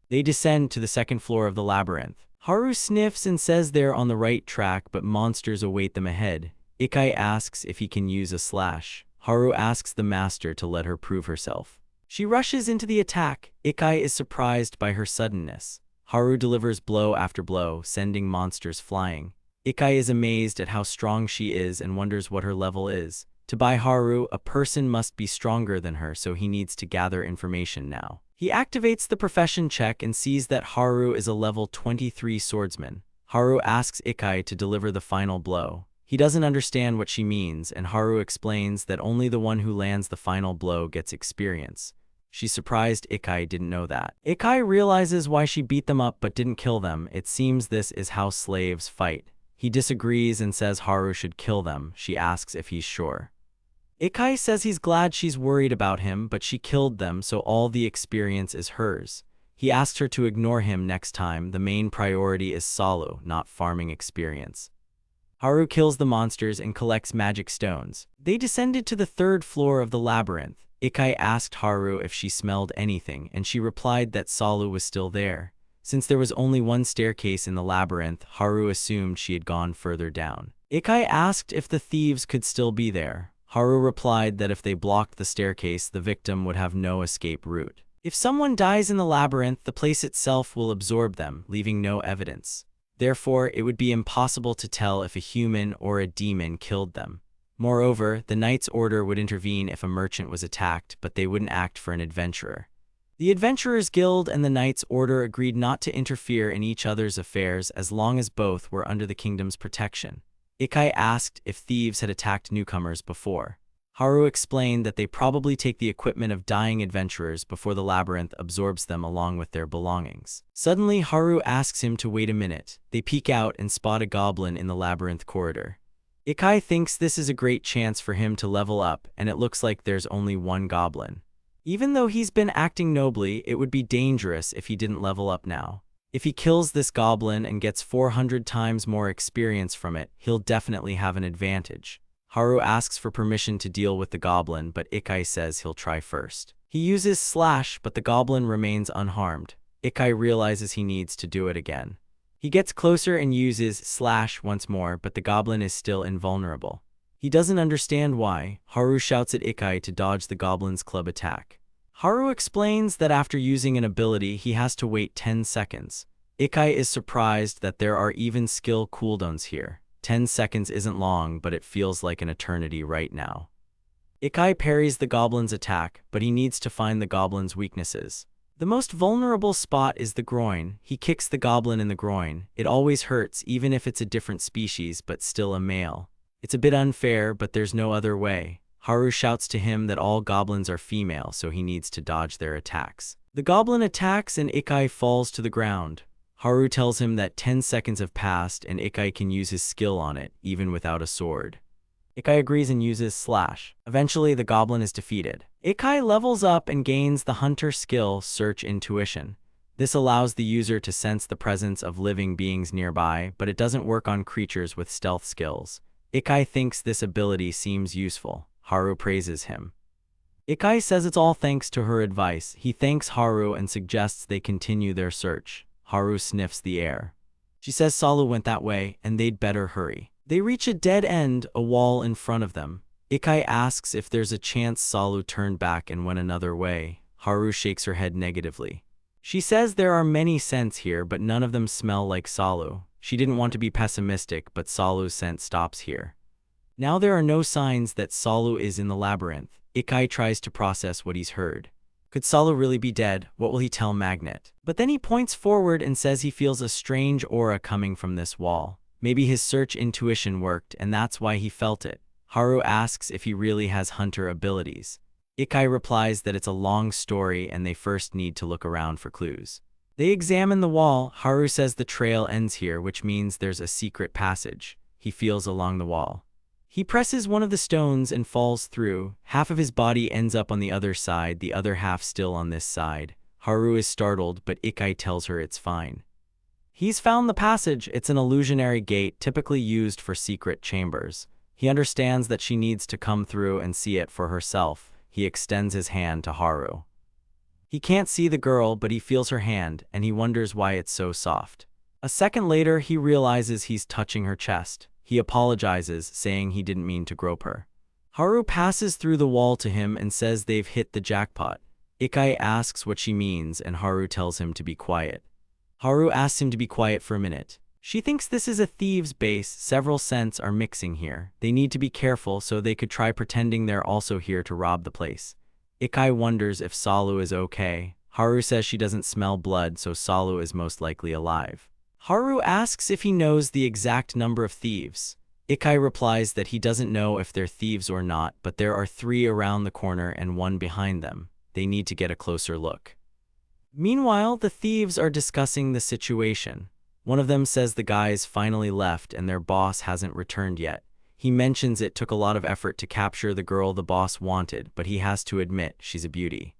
They descend to the second floor of the labyrinth. Haru sniffs and says they're on the right track, but monsters await them ahead. Ikai asks if he can use a slash. Haru asks the master to let her prove herself. She rushes into the attack. Ikai is surprised by her suddenness. Haru delivers blow after blow, sending monsters flying. Ikai is amazed at how strong she is and wonders what her level is. To buy Haru, a person must be stronger than her, so he needs to gather information now. He activates the profession check and sees that Haru is a level 23 swordsman. Haru asks Ikai to deliver the final blow. He doesn't understand what she means, and Haru explains that only the one who lands the final blow gets experience. She's surprised Ikai didn't know that. Ikai realizes why she beat them up but didn't kill them. It seems this is how slaves fight. He disagrees and says Haru should kill them. She asks if he's sure. Ikai says he's glad she's worried about him, but she killed them, so all the experience is hers. He asks her to ignore him next time. The main priority is Salu, not farming experience. Haru kills the monsters and collects magic stones. They descended to the third floor of the labyrinth. Ikai asked Haru if she smelled anything, and she replied that Salu was still there. Since there was only one staircase in the labyrinth, Haru assumed she had gone further down. Ikai asked if the thieves could still be there. Haru replied that if they blocked the staircase, the victim would have no escape route. If someone dies in the labyrinth, the place itself will absorb them, leaving no evidence. Therefore, it would be impossible to tell if a human or a demon killed them. Moreover, the Knight's Order would intervene if a merchant was attacked, but they wouldn't act for an adventurer. The Adventurers Guild and the Knight's Order agreed not to interfere in each other's affairs as long as both were under the kingdom's protection. Ikai asked if thieves had attacked newcomers before. Haru explained that they probably take the equipment of dying adventurers before the labyrinth absorbs them along with their belongings. Suddenly, Haru asks him to wait a minute. They peek out and spot a goblin in the labyrinth corridor. Ikai thinks this is a great chance for him to level up, and it looks like there's only one goblin. Even though he's been acting nobly, it would be dangerous if he didn't level up now. If he kills this goblin and gets 400 times more experience from it, he'll definitely have an advantage. Haru asks for permission to deal with the goblin, but Ikai says he'll try first. He uses slash, but the goblin remains unharmed. Ikai realizes he needs to do it again. He gets closer and uses slash once more, but the goblin is still invulnerable. He doesn't understand why. Haru shouts at Ikai to dodge the goblin's club attack. Haru explains that after using an ability, he has to wait 10 seconds. Ikai is surprised that there are even skill cooldowns here. 10 seconds isn't long, but it feels like an eternity right now. Ikai parries the goblin's attack, but he needs to find the goblin's weaknesses. The most vulnerable spot is the groin. He kicks the goblin in the groin. It always hurts, even if it's a different species, but still a male. It's a bit unfair, but there's no other way. Haru shouts to him that all goblins are female, so he needs to dodge their attacks. The goblin attacks and Ikai falls to the ground. Haru tells him that 10 seconds have passed and Ikai can use his skill on it, even without a sword. Ikai agrees and uses slash. Eventually, the goblin is defeated. Ikai levels up and gains the hunter skill, Search Intuition. This allows the user to sense the presence of living beings nearby, but it doesn't work on creatures with stealth skills. Ikai thinks this ability seems useful. Haru praises him. Ikai says it's all thanks to her advice. He thanks Haru and suggests they continue their search. Haru sniffs the air. She says Salu went that way and they'd better hurry. They reach a dead end, a wall in front of them. Ikai asks if there's a chance Salu turned back and went another way. Haru shakes her head negatively. She says there are many scents here, but none of them smell like Salu. She didn't want to be pessimistic, but Salu's scent stops here. Now there are no signs that Salu is in the labyrinth. Ikai tries to process what he's heard. Could Salu really be dead? What will he tell Magnet? But then he points forward and says he feels a strange aura coming from this wall. Maybe his search intuition worked, and that's why he felt it. Haru asks if he really has hunter abilities. Ikai replies that it's a long story and they first need to look around for clues. They examine the wall. Haru says the trail ends here, which means there's a secret passage. He feels along the wall. He presses one of the stones and falls through. Half of his body ends up on the other side, the other half still on this side. Haru is startled, but Ikai tells her it's fine. He's found the passage. It's an illusionary gate typically used for secret chambers. He understands that she needs to come through and see it for herself. He extends his hand to Haru. He can't see the girl, but he feels her hand, and he wonders why it's so soft. A second later, he realizes he's touching her chest. He apologizes, saying he didn't mean to grope her. Haru passes through the wall to him and says they've hit the jackpot. Ikai asks what she means, and Haru tells him to be quiet. Haru asks him to be quiet for a minute. She thinks this is a thieves' base. Several scents are mixing here. They need to be careful, so they could try pretending they're also here to rob the place. Ikai wonders if Salu is okay. Haru says she doesn't smell blood, so Salu is most likely alive. Haru asks if he knows the exact number of thieves. Ikai replies that he doesn't know if they're thieves or not, but there are 3 around the corner and 1 behind them. They need to get a closer look. Meanwhile, the thieves are discussing the situation. One of them says the guys finally left and their boss hasn't returned yet. He mentions it took a lot of effort to capture the girl the boss wanted, but he has to admit she's a beauty.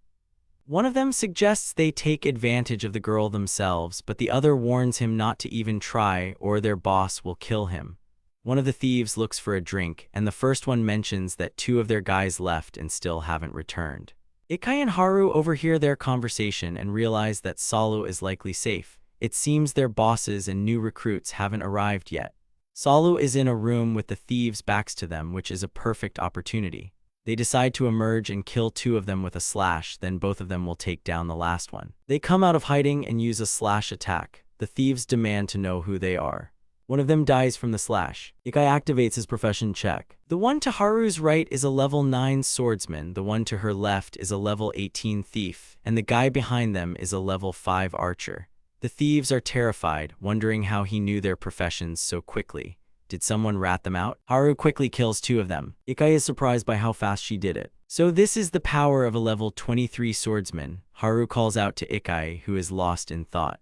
One of them suggests they take advantage of the girl themselves, but the other warns him not to even try or their boss will kill him. One of the thieves looks for a drink, and the first one mentions that 2 of their guys left and still haven't returned. Ikai and Haru overhear their conversation and realize that Salu is likely safe. It seems their bosses and new recruits haven't arrived yet. Salu is in a room with the thieves' backs to them, which is a perfect opportunity. They decide to emerge and kill 2 of them with a slash, then both of them will take down the last one. They come out of hiding and use a slash attack. The thieves demand to know who they are. One of them dies from the slash. Ikai activates his profession check. The one to Haru's right is a level 9 swordsman, the one to her left is a level 18 thief, and the guy behind them is a level 5 archer. The thieves are terrified, wondering how he knew their professions so quickly. Did someone rat them out? Haru quickly kills 2 of them. Ikai is surprised by how fast she did it. So this is the power of a level 23 swordsman. Haru calls out to Ikai, who is lost in thought.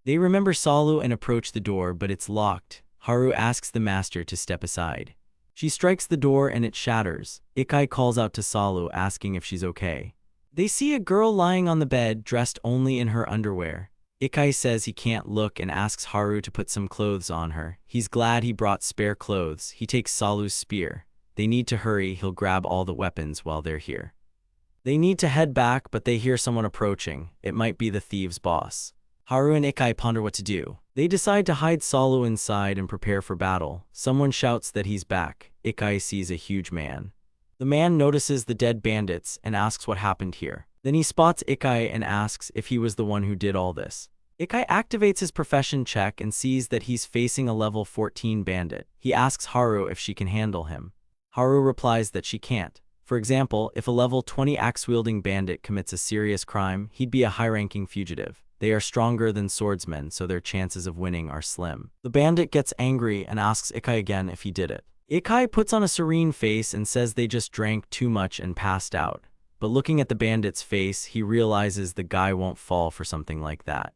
They remember Salu and approach the door, but it's locked. Haru asks the master to step aside. She strikes the door and it shatters. Ikai calls out to Salu, asking if she's okay. They see a girl lying on the bed, dressed only in her underwear. Ikai says he can't look and asks Haru to put some clothes on her. He's glad he brought spare clothes. He takes Salu's spear. They need to hurry. He'll grab all the weapons while they're here. They need to head back, but they hear someone approaching. It might be the thieves' boss. Haru and Ikai ponder what to do. They decide to hide Salu inside and prepare for battle. Someone shouts that he's back. Ikai sees a huge man. The man notices the dead bandits and asks what happened here. Then he spots Ikai and asks if he was the one who did all this. Ikai activates his profession check and sees that he's facing a level 14 bandit. He asks Haru if she can handle him. Haru replies that she can't. For example, if a level 20 axe-wielding bandit commits a serious crime, he'd be a high-ranking fugitive. They are stronger than swordsmen, so their chances of winning are slim. The bandit gets angry and asks Ikai again if he did it. Ikai puts on a serene face and says they just drank too much and passed out. But looking at the bandit's face, he realizes the guy won't fall for something like that.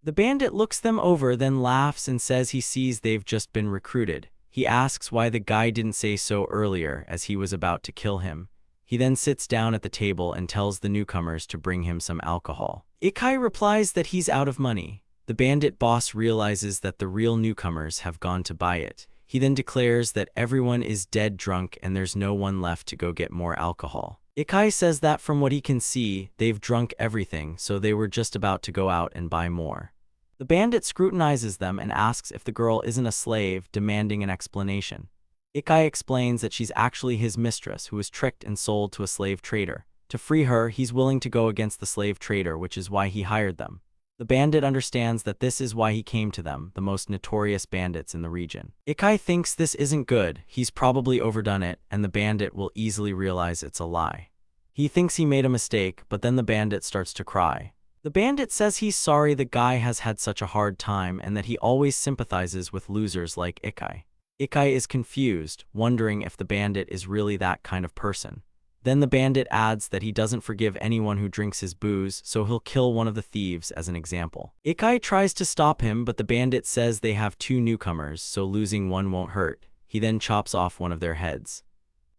The bandit looks them over, then laughs and says he sees they've just been recruited. He asks why the guy didn't say so earlier, as he was about to kill him. He then sits down at the table and tells the newcomers to bring him some alcohol. Ikai replies that he's out of money. The bandit boss realizes that the real newcomers have gone to buy it. He then declares that everyone is dead drunk and there's no one left to go get more alcohol. Ikai says that from what he can see, they've drunk everything, so they were just about to go out and buy more. The bandit scrutinizes them and asks if the girl isn't a slave, demanding an explanation. Ikai explains that she's actually his mistress, who was tricked and sold to a slave trader. To free her, he's willing to go against the slave trader, which is why he hired them. The bandit understands that this is why he came to them, the most notorious bandits in the region. Ikai thinks this isn't good. He's probably overdone it, and the bandit will easily realize it's a lie. He thinks he made a mistake, but then the bandit starts to cry. The bandit says he's sorry the guy has had such a hard time and that he always sympathizes with losers like Ikai. Ikai is confused, wondering if the bandit is really that kind of person. Then the bandit adds that he doesn't forgive anyone who drinks his booze, so he'll kill one of the thieves as an example. Ikai tries to stop him, but the bandit says they have 2 newcomers, so losing one won't hurt. He then chops off one of their heads.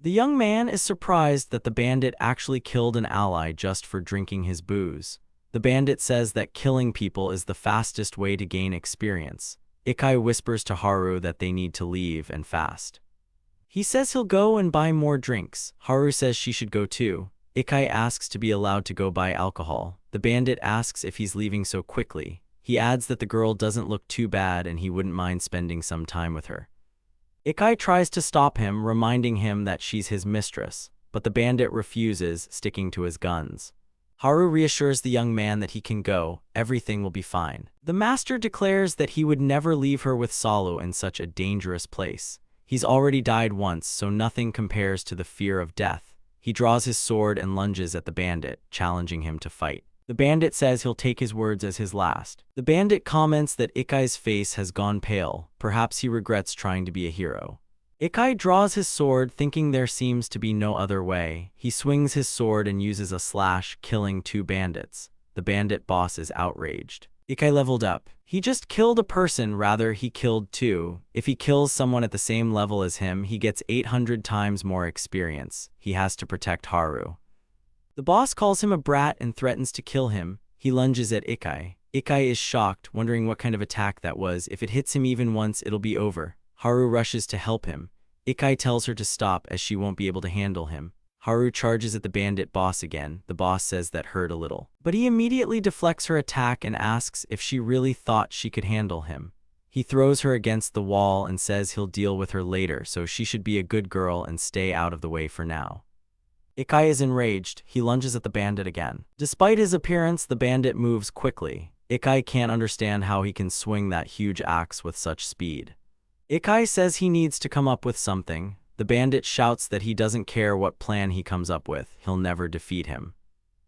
The young man is surprised that the bandit actually killed an ally just for drinking his booze. The bandit says that killing people is the fastest way to gain experience. Ikai whispers to Haru that they need to leave and fast. He says he'll go and buy more drinks. Haru says she should go too. Ikai asks to be allowed to go buy alcohol. The bandit asks if he's leaving so quickly. He adds that the girl doesn't look too bad and he wouldn't mind spending some time with her. Ikai tries to stop him, reminding him that she's his mistress, but the bandit refuses, sticking to his guns. Haru reassures the young man that he can go, everything will be fine. The master declares that he would never leave her with Salu in such a dangerous place. He's already died once, so nothing compares to the fear of death. He draws his sword and lunges at the bandit, challenging him to fight. The bandit says he'll take his words as his last. The bandit comments that Ikai's face has gone pale. Perhaps he regrets trying to be a hero. Ikai draws his sword, thinking there seems to be no other way. He swings his sword and uses a slash, killing 2 bandits. The bandit boss is outraged. Ikai leveled up. He just killed a person, rather he killed 2. If he kills someone at the same level as him, he gets 800 times more experience. He has to protect Haru. The boss calls him a brat and threatens to kill him. He lunges at Ikai. Ikai is shocked, wondering what kind of attack that was. If it hits him even once, it'll be over. Haru rushes to help him. Ikai tells her to stop as she won't be able to handle him. Haru charges at the bandit boss again. The boss says that hurt a little, but he immediately deflects her attack and asks if she really thought she could handle him. He throws her against the wall and says he'll deal with her later, so she should be a good girl and stay out of the way for now. Ikai is enraged. He lunges at the bandit again. Despite his appearance, the bandit moves quickly. Ikai can't understand how he can swing that huge axe with such speed. Ikai says he needs to come up with something. The bandit shouts that he doesn't care what plan he comes up with, he'll never defeat him.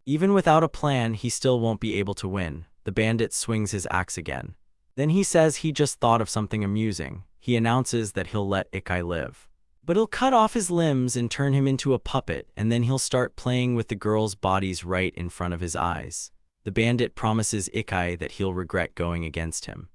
Even without a plan, he still won't be able to win. The bandit swings his axe again. Then he says he just thought of something amusing. He announces that he'll let Ikai live. But he'll cut off his limbs and turn him into a puppet, and then he'll start playing with the girls' bodies right in front of his eyes. The bandit promises Ikai that he'll regret going against him.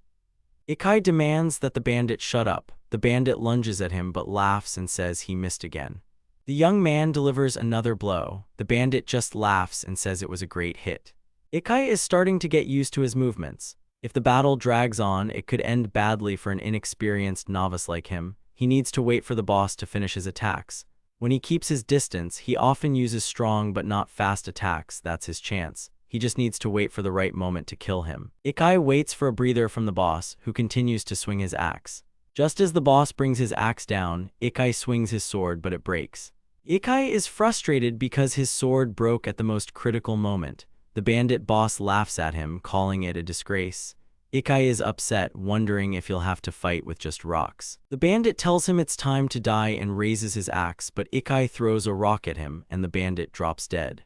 Ikai demands that the bandit shut up. The bandit lunges at him but laughs and says he missed again. The young man delivers another blow. The bandit just laughs and says it was a great hit. Ikai is starting to get used to his movements. If the battle drags on, it could end badly for an inexperienced novice like him. He needs to wait for the boss to finish his attacks. When he keeps his distance, he often uses strong but not fast attacks. That's his chance. He just needs to wait for the right moment to kill him. Ikai waits for a breather from the boss, who continues to swing his axe. Just as the boss brings his axe down, Ikai swings his sword, but it breaks. Ikai is frustrated because his sword broke at the most critical moment. The bandit boss laughs at him, calling it a disgrace. Ikai is upset, wondering if he'll have to fight with just rocks. The bandit tells him it's time to die and raises his axe, but Ikai throws a rock at him, and the bandit drops dead.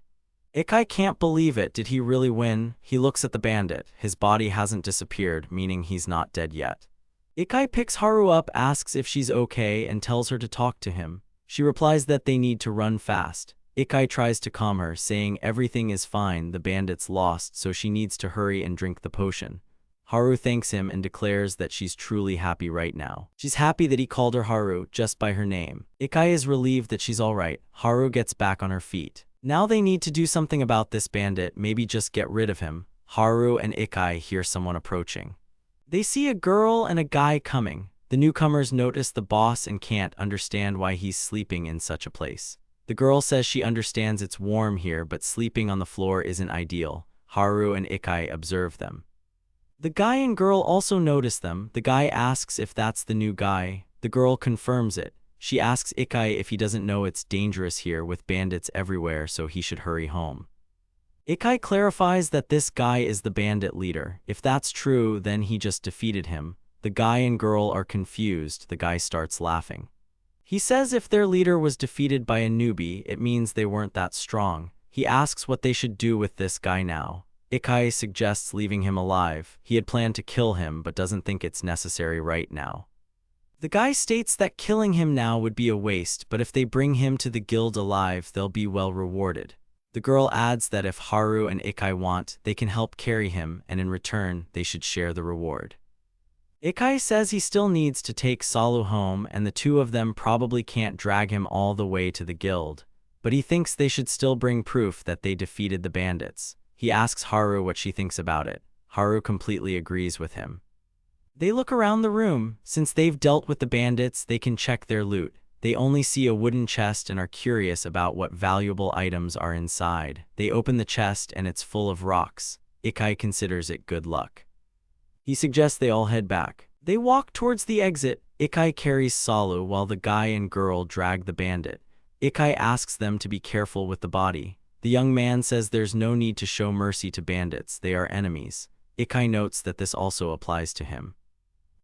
Ikai can't believe it. Did he really win? He looks at the bandit. His body hasn't disappeared, meaning he's not dead yet. Ikai picks Haru up, asks if she's okay, and tells her to talk to him. She replies that they need to run fast. Ikai tries to calm her, saying everything is fine, the bandit's lost, so she needs to hurry and drink the potion. Haru thanks him and declares that she's truly happy right now. She's happy that he called her Haru just by her name. Ikai is relieved that she's alright. Haru gets back on her feet. Now they need to do something about this bandit, maybe just get rid of him. Haru and Ikai hear someone approaching. They see a girl and a guy coming. The newcomers notice the boss and can't understand why he's sleeping in such a place. The girl says she understands it's warm here, but sleeping on the floor isn't ideal. Haru and Ikai observe them. The guy and girl also notice them. The guy asks if that's the new guy. The girl confirms it. She asks Ikai if he doesn't know it's dangerous here with bandits everywhere, so he should hurry home. Ikai clarifies that this guy is the bandit leader. If that's true, then he just defeated him. The guy and girl are confused. The guy starts laughing. He says if their leader was defeated by a newbie, it means they weren't that strong. He asks what they should do with this guy now. Ikai suggests leaving him alive. He had planned to kill him, but doesn't think it's necessary right now. The guy states that killing him now would be a waste, but if they bring him to the guild alive, they'll be well rewarded. The girl adds that if Haru and Ikai want, they can help carry him, and in return, they should share the reward. Ikai says he still needs to take Salu home, and the two of them probably can't drag him all the way to the guild, but he thinks they should still bring proof that they defeated the bandits. He asks Haru what she thinks about it. Haru completely agrees with him. They look around the room. Since they've dealt with the bandits, they can check their loot. They only see a wooden chest and are curious about what valuable items are inside. They open the chest and it's full of rocks. Ikai considers it good luck. He suggests they all head back. They walk towards the exit. Ikai carries Salu while the guy and girl drag the bandit. Ikai asks them to be careful with the body. The young man says there's no need to show mercy to bandits, they are enemies. Ikai notes that this also applies to him.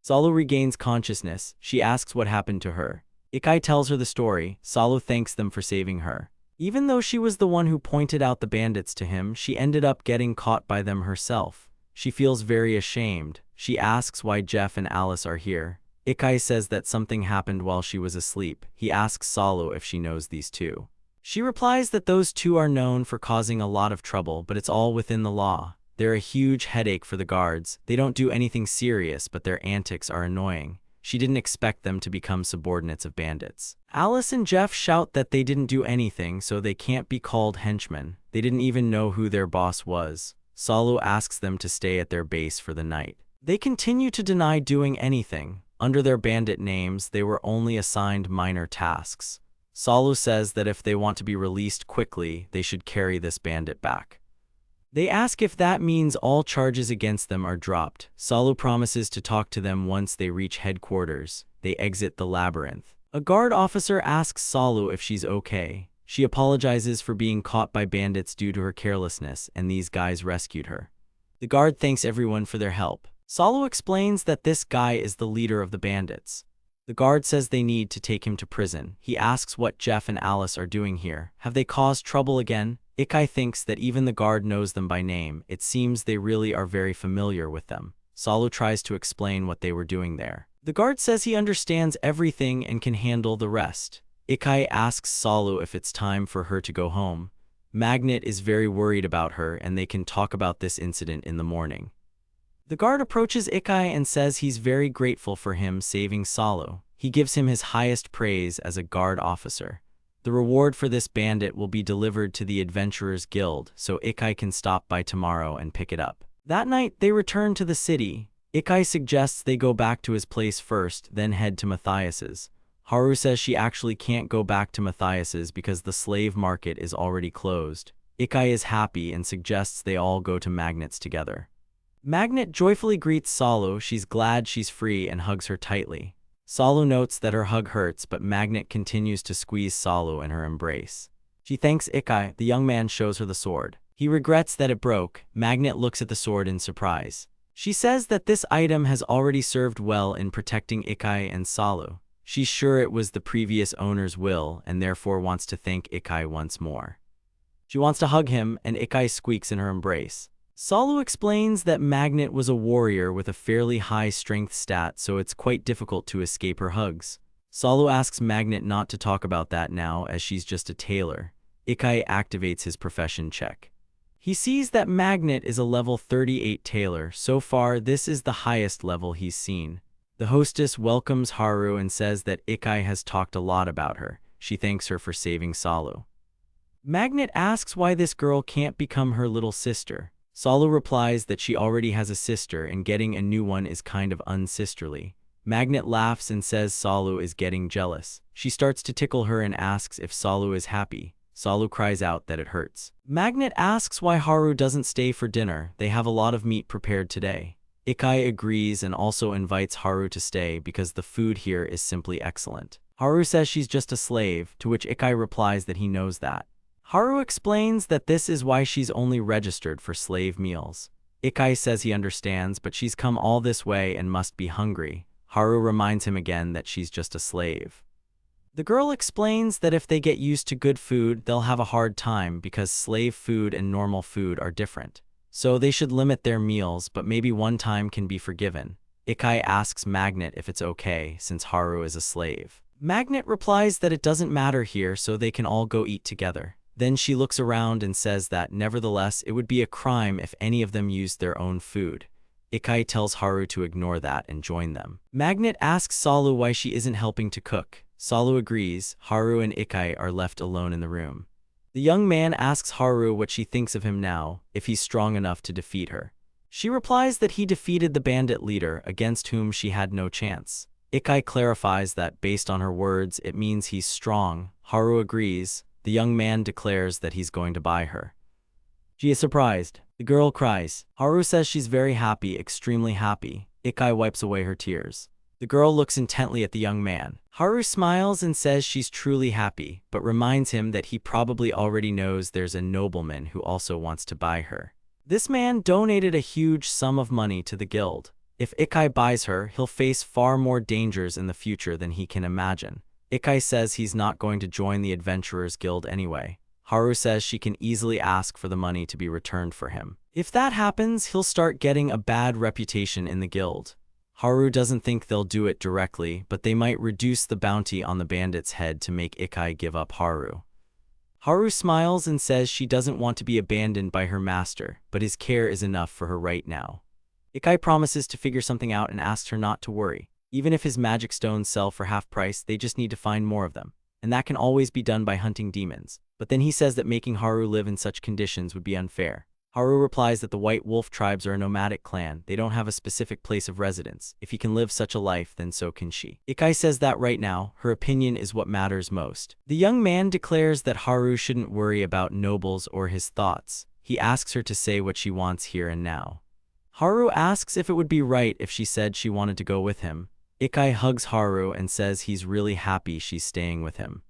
Salu regains consciousness. She asks what happened to her. Ikai tells her the story. Salu thanks them for saving her. Even though she was the one who pointed out the bandits to him, she ended up getting caught by them herself. She feels very ashamed. She asks why Jeff and Alice are here. Ikai says that something happened while she was asleep. He asks Salu if she knows these two. She replies that those two are known for causing a lot of trouble, but it's all within the law. They're a huge headache for the guards. They don't do anything serious, but their antics are annoying. She didn't expect them to become subordinates of bandits. Alice and Jeff shout that they didn't do anything, so they can't be called henchmen. They didn't even know who their boss was. Salu asks them to stay at their base for the night. They continue to deny doing anything. Under their bandit names, they were only assigned minor tasks. Salu says that if they want to be released quickly, they should carry this bandit back. They ask if that means all charges against them are dropped. Salu promises to talk to them once they reach headquarters. They exit the labyrinth. A guard officer asks Salu if she's okay. She apologizes for being caught by bandits due to her carelessness, and these guys rescued her. The guard thanks everyone for their help. Salu explains that this guy is the leader of the bandits. The guard says they need to take him to prison. He asks what Jeff and Alice are doing here. Have they caused trouble again? Ikai thinks that even the guard knows them by name. It seems they really are very familiar with them. Salu tries to explain what they were doing there. The guard says he understands everything and can handle the rest. Ikai asks Salu if it's time for her to go home. Magnet is very worried about her, and they can talk about this incident in the morning. The guard approaches Ikai and says he's very grateful for him saving Salu. He gives him his highest praise as a guard officer. The reward for this bandit will be delivered to the Adventurers Guild, so Ikai can stop by tomorrow and pick it up. That night, they return to the city. Ikai suggests they go back to his place first, then head to Matthias's. Haru says she actually can't go back to Matthias's because the slave market is already closed. Ikai is happy and suggests they all go to Magnet's together. Magnet joyfully greets Salu. She's glad she's free and hugs her tightly. Salu notes that her hug hurts, but Magnet continues to squeeze Salu in her embrace. She thanks Ikai. The young man shows her the sword. He regrets that it broke. Magnet looks at the sword in surprise. She says that this item has already served well in protecting Ikai and Salu. She's sure it was the previous owner's will and therefore wants to thank Ikai once more. She wants to hug him, and Ikai squeaks in her embrace. Salu explains that Magnet was a warrior with a fairly high strength stat, so it's quite difficult to escape her hugs. Salu asks Magnet not to talk about that now, as she's just a tailor. Ikai activates his profession check. He sees that Magnet is a level 38 tailor. So far, this is the highest level he's seen. The hostess welcomes Haru and says that Ikai has talked a lot about her. She thanks her for saving Salu. Magnet asks why this girl can't become her little sister. Salu replies that she already has a sister and getting a new one is kind of unsisterly. Magnet laughs and says Salu is getting jealous. She starts to tickle her and asks if Salu is happy. Salu cries out that it hurts. Magnet asks why Haru doesn't stay for dinner. They have a lot of meat prepared today. Ikai agrees and also invites Haru to stay because the food here is simply excellent. Haru says she's just a slave, to which Ikai replies that he knows that. Haru explains that this is why she's only registered for slave meals. Ikai says he understands, but she's come all this way and must be hungry. Haru reminds him again that she's just a slave. The girl explains that if they get used to good food, they'll have a hard time because slave food and normal food are different. So they should limit their meals, but maybe one time can be forgiven. Ikai asks Magnet if it's okay since Haru is a slave. Magnet replies that it doesn't matter here, so they can all go eat together. Then she looks around and says that, nevertheless, it would be a crime if any of them used their own food. Ikai tells Haru to ignore that and join them. Magnet asks Salu why she isn't helping to cook. Salu agrees. Haru and Ikai are left alone in the room. The young man asks Haru what she thinks of him now, if he's strong enough to defeat her. She replies that he defeated the bandit leader against whom she had no chance. Ikai clarifies that based on her words, it means he's strong. Haru agrees. The young man declares that he's going to buy her. She is surprised. The girl cries. Haru says she's very happy, extremely happy. Ikai wipes away her tears. The girl looks intently at the young man. Haru smiles and says she's truly happy, but reminds him that he probably already knows there's a nobleman who also wants to buy her. This man donated a huge sum of money to the guild. If Ikai buys her, he'll face far more dangers in the future than he can imagine. Ikai says he's not going to join the Adventurers Guild anyway. Haru says she can easily ask for the money to be returned for him. If that happens, he'll start getting a bad reputation in the guild. Haru doesn't think they'll do it directly, but they might reduce the bounty on the bandit's head to make Ikai give up Haru. Haru smiles and says she doesn't want to be abandoned by her master, but his care is enough for her right now. Ikai promises to figure something out and asks her not to worry. Even if his magic stones sell for half price, they just need to find more of them. And that can always be done by hunting demons. But then he says that making Haru live in such conditions would be unfair. Haru replies that the White Wolf tribes are a nomadic clan. They don't have a specific place of residence. If he can live such a life, then so can she. Ikai says that right now, her opinion is what matters most. The young man declares that Haru shouldn't worry about nobles or his thoughts. He asks her to say what she wants here and now. Haru asks if it would be right if she said she wanted to go with him. Ikai hugs Haru and says he's really happy she's staying with him.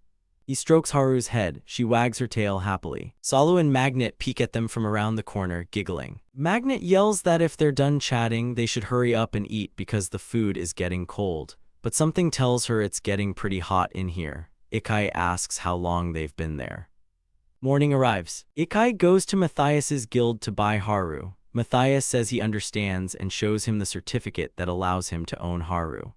He strokes Haru's head. She wags her tail happily. Salu and Magnet peek at them from around the corner, giggling. Magnet yells that if they're done chatting, they should hurry up and eat because the food is getting cold. But something tells her it's getting pretty hot in here. Ikai asks how long they've been there. Morning arrives. Ikai goes to Matthias's guild to buy Haru. Matthias says he understands and shows him the certificate that allows him to own Haru.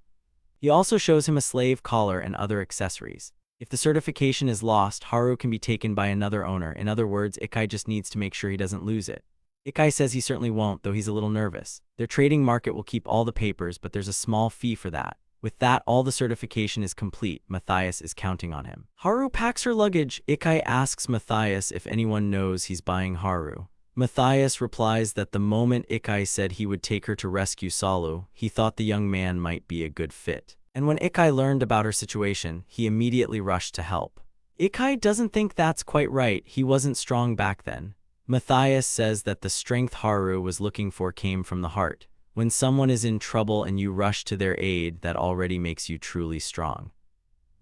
He also shows him a slave collar and other accessories. If the certification is lost, Haru can be taken by another owner. In other words, Ikai just needs to make sure he doesn't lose it. Ikai says he certainly won't, though he's a little nervous. Their trading market will keep all the papers, but there's a small fee for that. With that, all the certification is complete. Matthias is counting on him. Haru packs her luggage. Ikai asks Matthias if anyone knows he's buying Haru. Matthias replies that the moment Ikai said he would take her to rescue Salu, he thought the young man might be a good fit. And when Ikai learned about her situation, he immediately rushed to help. Ikai doesn't think that's quite right. He wasn't strong back then. Matthias says that the strength Haru was looking for came from the heart. When someone is in trouble and you rush to their aid, that already makes you truly strong.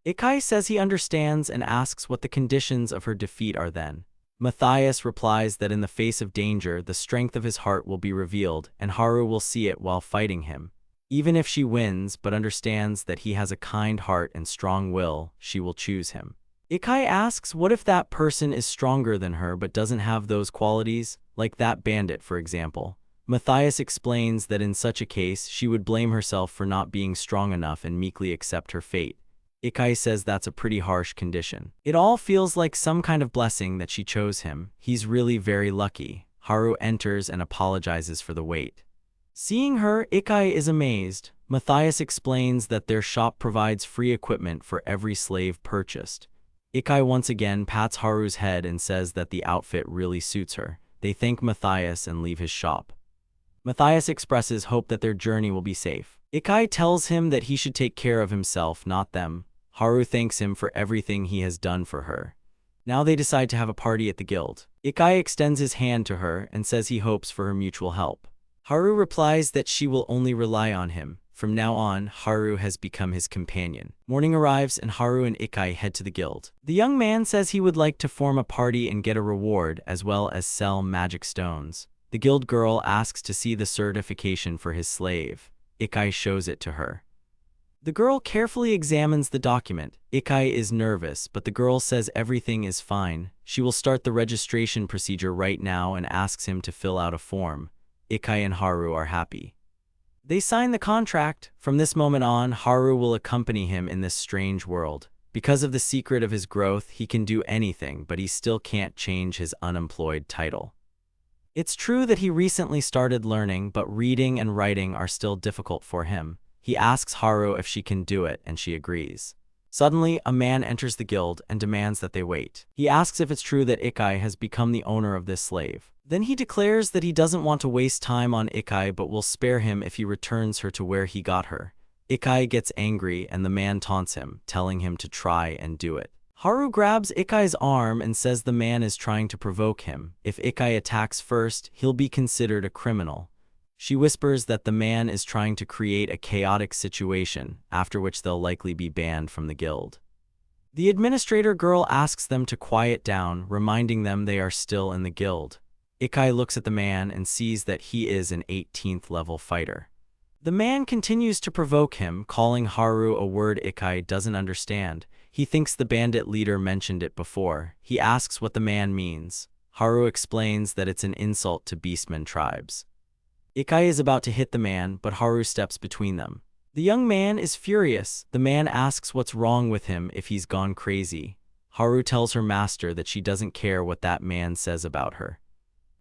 Ikai says he understands and asks what the conditions of her defeat are then. Matthias replies that in the face of danger, the strength of his heart will be revealed, and Haru will see it while fighting him. Even if she wins, but understands that he has a kind heart and strong will, she will choose him. Ikai asks what if that person is stronger than her but doesn't have those qualities, like that bandit, for example. Matthias explains that in such a case, she would blame herself for not being strong enough and meekly accept her fate. Ikai says that's a pretty harsh condition. It all feels like some kind of blessing that she chose him. He's really very lucky. Haru enters and apologizes for the wait. Seeing her, Ikai is amazed. Matthias explains that their shop provides free equipment for every slave purchased. Ikai once again pats Haru's head and says that the outfit really suits her. They thank Matthias and leave his shop. Matthias expresses hope that their journey will be safe. Ikai tells him that he should take care of himself, not them. Haru thanks him for everything he has done for her. Now they decide to have a party at the guild. Ikai extends his hand to her and says he hopes for her mutual help. Haru replies that she will only rely on him. From now on, Haru has become his companion. Morning arrives and Haru and Ikai head to the guild. The young man says he would like to form a party and get a reward, as well as sell magic stones. The guild girl asks to see the certification for his slave. Ikai shows it to her. The girl carefully examines the document. Ikai is nervous, but the girl says everything is fine. She will start the registration procedure right now and asks him to fill out a form. Ikai and Haru are happy. They sign the contract. From this moment on, Haru will accompany him in this strange world. Because of the secret of his growth, he can do anything, but he still can't change his unemployed title. It's true that he recently started learning, but reading and writing are still difficult for him. He asks Haru if she can do it, and she agrees. Suddenly, a man enters the guild and demands that they wait. He asks if it's true that Ikai has become the owner of this slave. Then he declares that he doesn't want to waste time on Ikai but will spare him if he returns her to where he got her. Ikai gets angry and the man taunts him, telling him to try and do it. Haru grabs Ikai's arm and says the man is trying to provoke him. If Ikai attacks first, he'll be considered a criminal. She whispers that the man is trying to create a chaotic situation, after which they'll likely be banned from the guild. The administrator girl asks them to quiet down, reminding them they are still in the guild. Ikai looks at the man and sees that he is an 18th level fighter. The man continues to provoke him, calling Haru a word Ikai doesn't understand. He thinks the bandit leader mentioned it before. He asks what the man means. Haru explains that it's an insult to beastmen tribes. Ikai is about to hit the man, but Haru steps between them. The young man is furious. The man asks what's wrong with him, if he's gone crazy. Haru tells her master that she doesn't care what that man says about her.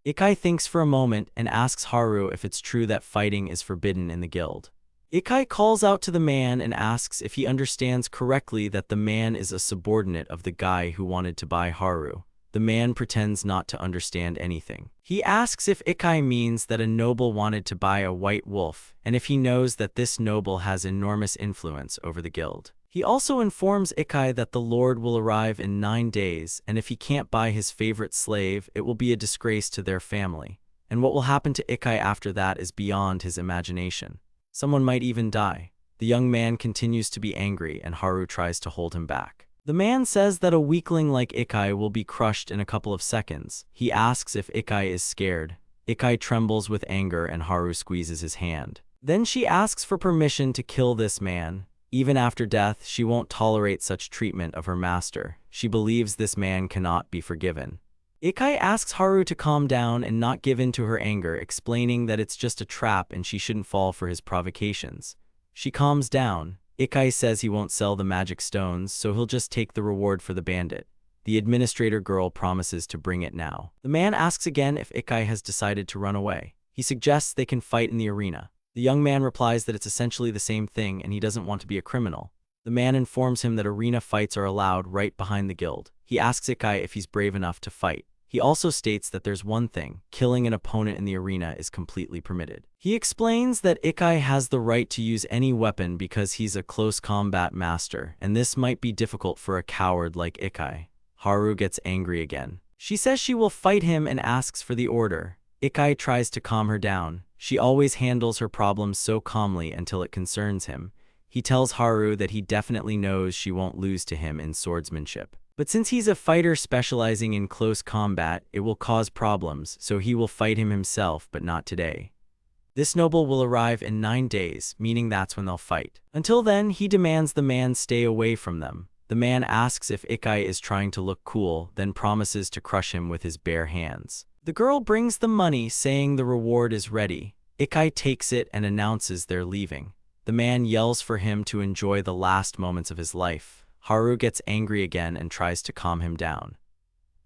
Ikai thinks for a moment and asks Haru if it's true that fighting is forbidden in the guild. Ikai calls out to the man and asks if he understands correctly that the man is a subordinate of the guy who wanted to buy Haru. The man pretends not to understand anything. He asks if Ikai means that a noble wanted to buy a white wolf, and if he knows that this noble has enormous influence over the guild. He also informs Ikai that the Lord will arrive in 9 days, and if he can't buy his favorite slave, it will be a disgrace to their family. And what will happen to Ikai after that is beyond his imagination. Someone might even die. The young man continues to be angry, and Haru tries to hold him back. The man says that a weakling like Ikai will be crushed in a couple of seconds. He asks if Ikai is scared. Ikai trembles with anger and Haru squeezes his hand. Then she asks for permission to kill this man. Even after death, she won't tolerate such treatment of her master. She believes this man cannot be forgiven. Ikai asks Haru to calm down and not give in to her anger, explaining that it's just a trap and she shouldn't fall for his provocations. She calms down. Ikai says he won't sell the magic stones, so he'll just take the reward for the bandit. The administrator girl promises to bring it now. The man asks again if Ikai has decided to run away. He suggests they can fight in the arena. The young man replies that it's essentially the same thing and he doesn't want to be a criminal. The man informs him that arena fights are allowed right behind the guild. He asks Ikai if he's brave enough to fight. He also states that there's one thing: killing an opponent in the arena is completely permitted. He explains that Ikai has the right to use any weapon because he's a close combat master, and this might be difficult for a coward like Ikai. Haru gets angry again. She says she will fight him and asks for the order. Ikai tries to calm her down. She always handles her problems so calmly until it concerns him. He tells Haru that he definitely knows she won't lose to him in swordsmanship. But since he's a fighter specializing in close combat, it will cause problems, so he will fight him himself, but not today. This noble will arrive in 9 days, meaning that's when they'll fight. Until then, he demands the man stay away from them. The man asks if Ikai is trying to look cool, then promises to crush him with his bare hands. The girl brings the money, saying the reward is ready. Ikai takes it and announces they're leaving. The man yells for him to enjoy the last moments of his life. Haru gets angry again and tries to calm him down.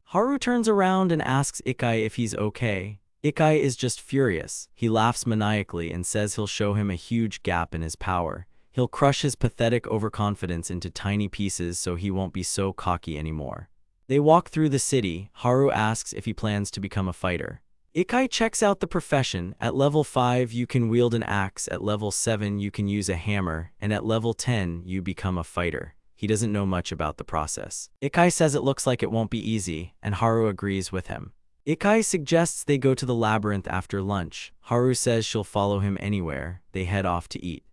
Haru turns around and asks Ikai if he's okay. Ikai is just furious. He laughs maniacally and says he'll show him a huge gap in his power. He'll crush his pathetic overconfidence into tiny pieces so he won't be so cocky anymore. They walk through the city. Haru asks if he plans to become a fighter. Ikai checks out the profession. At level 5, you can wield an axe. At level 7, you can use a hammer. And at level 10, you become a fighter. He doesn't know much about the process. Ikai says it looks like it won't be easy, and Haru agrees with him. Ikai suggests they go to the labyrinth after lunch. Haru says she'll follow him anywhere. They head off to eat.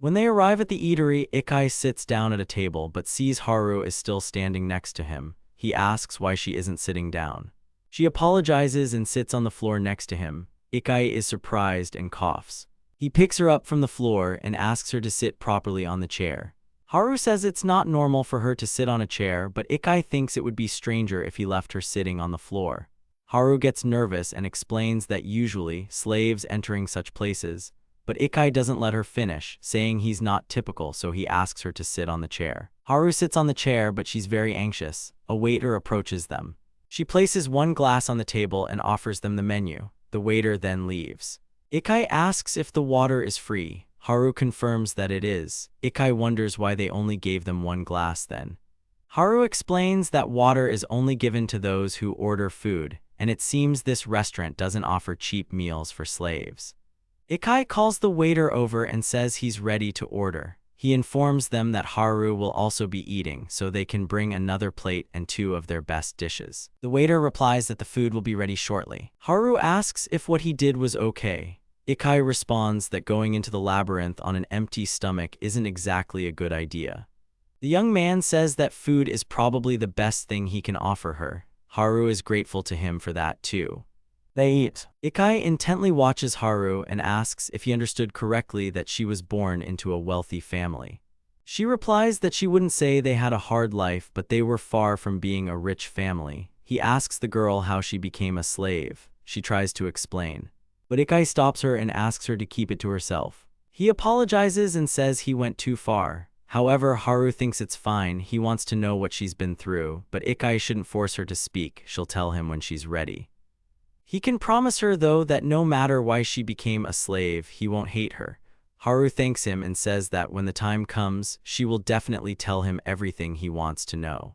When they arrive at the eatery, Ikai sits down at a table but sees Haru is still standing next to him. He asks why she isn't sitting down. She apologizes and sits on the floor next to him. Ikai is surprised and coughs. He picks her up from the floor and asks her to sit properly on the chair. Haru says it's not normal for her to sit on a chair, but Ikai thinks it would be stranger if he left her sitting on the floor. Haru gets nervous and explains that usually slaves entering such places, but Ikai doesn't let her finish, saying he's not typical, so he asks her to sit on the chair. Haru sits on the chair, but she's very anxious. A waiter approaches them. She places one glass on the table and offers them the menu. The waiter then leaves. Ikai asks if the water is free. Haru confirms that it is. Ikai wonders why they only gave them one glass then. Haru explains that water is only given to those who order food, and it seems this restaurant doesn't offer cheap meals for slaves. Ikai calls the waiter over and says he's ready to order. He informs them that Haru will also be eating, so they can bring another plate and 2 of their best dishes. The waiter replies that the food will be ready shortly. Haru asks if what he did was okay. Ikai responds that going into the labyrinth on an empty stomach isn't exactly a good idea. The young man says that food is probably the best thing he can offer her. Haru is grateful to him for that too. They eat. Ikai intently watches Haru and asks if he understood correctly that she was born into a wealthy family. She replies that she wouldn't say they had a hard life, but they were far from being a rich family. He asks the girl how she became a slave. She tries to explain, but Ikai stops her and asks her to keep it to herself. He apologizes and says he went too far. However, Haru thinks it's fine. He wants to know what she's been through, but Ikai shouldn't force her to speak. She'll tell him when she's ready. He can promise her, though, that no matter why she became a slave, he won't hate her. Haru thanks him and says that when the time comes, she will definitely tell him everything he wants to know.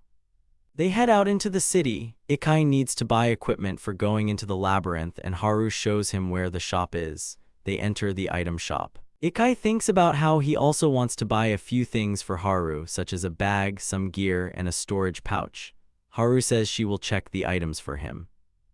They head out into the city. Ikai needs to buy equipment for going into the labyrinth, and Haru shows him where the shop is. They enter the item shop. Ikai thinks about how he also wants to buy a few things for Haru, such as a bag, some gear, and a storage pouch. Haru says she will check the items for him.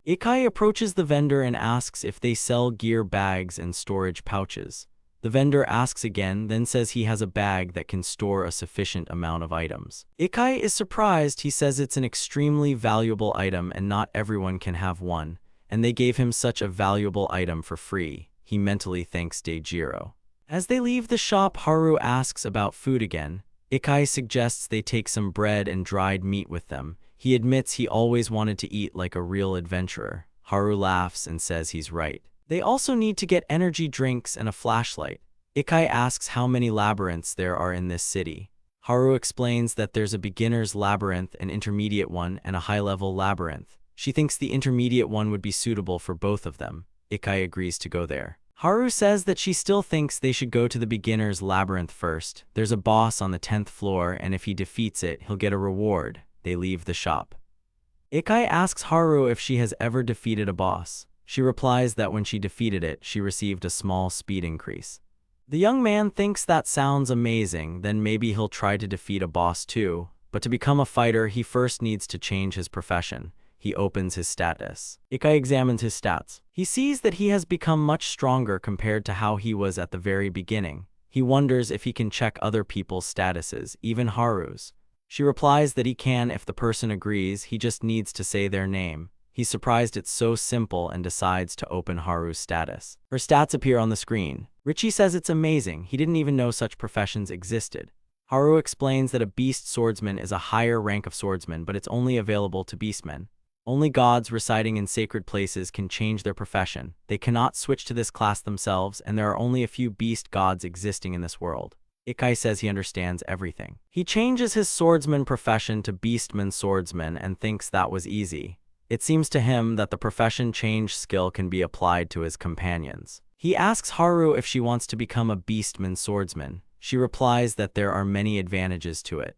Ikai approaches the vendor and asks if they sell gear bags and storage pouches. The vendor asks again, then says he has a bag that can store a sufficient amount of items. Ikai is surprised. He says it's an extremely valuable item and not everyone can have one, and they gave him such a valuable item for free. He mentally thanks Dejiro. As they leave the shop, Haru asks about food again. Ikai suggests they take some bread and dried meat with them. He admits he always wanted to eat like a real adventurer. Haru laughs and says he's right. They also need to get energy drinks and a flashlight. Ikai asks how many labyrinths there are in this city. Haru explains that there's a beginner's labyrinth, an intermediate one, and a high-level labyrinth. She thinks the intermediate one would be suitable for both of them. Ikai agrees to go there. Haru says that she still thinks they should go to the beginner's labyrinth first. There's a boss on the 10th floor, and if he defeats it, he'll get a reward. They leave the shop. Ikai asks Haru if she has ever defeated a boss. She replies that when she defeated it, she received a small speed increase. The young man thinks that sounds amazing, then maybe he'll try to defeat a boss too. But to become a fighter, he first needs to change his profession. He opens his status. Ikai examines his stats. He sees that he has become much stronger compared to how he was at the very beginning. He wonders if he can check other people's statuses, even Haru's. She replies that he can if the person agrees. He just needs to say their name. He's surprised it's so simple and decides to open Haru's status. Her stats appear on the screen. Richie says it's amazing. He didn't even know such professions existed. Haru explains that a beast swordsman is a higher rank of swordsman, but it's only available to beastmen. Only gods residing in sacred places can change their profession. They cannot switch to this class themselves, and there are only a few beast gods existing in this world. Ikai says he understands everything. He changes his swordsman profession to beastman swordsman and thinks that was easy. It seems to him that the profession change skill can be applied to his companions. He asks Haru if she wants to become a beastman swordsman. She replies that there are many advantages to it.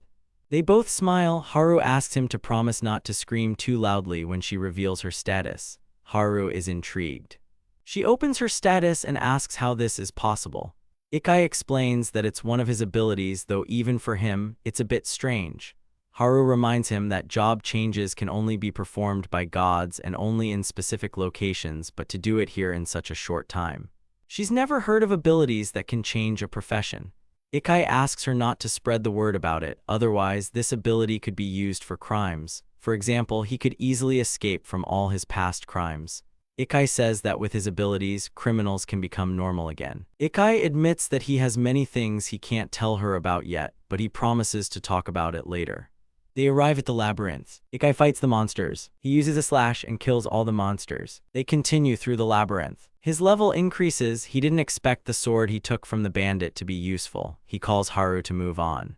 They both smile. Haru asks him to promise not to scream too loudly when she reveals her status. Haru is intrigued. She opens her status and asks how this is possible. Ikai explains that it's one of his abilities, though even for him, it's a bit strange. Haru reminds him that job changes can only be performed by gods and only in specific locations, but to do it here in such a short time. She's never heard of abilities that can change a profession. Ikai asks her not to spread the word about it, otherwise this ability could be used for crimes. For example, he could easily escape from all his past crimes. Ikai says that with his abilities, criminals can become normal again. Ikai admits that he has many things he can't tell her about yet, but he promises to talk about it later. They arrive at the labyrinth. Ikai fights the monsters. He uses a slash and kills all the monsters. They continue through the labyrinth. His level increases. He didn't expect the sword he took from the bandit to be useful. He calls Haru to move on.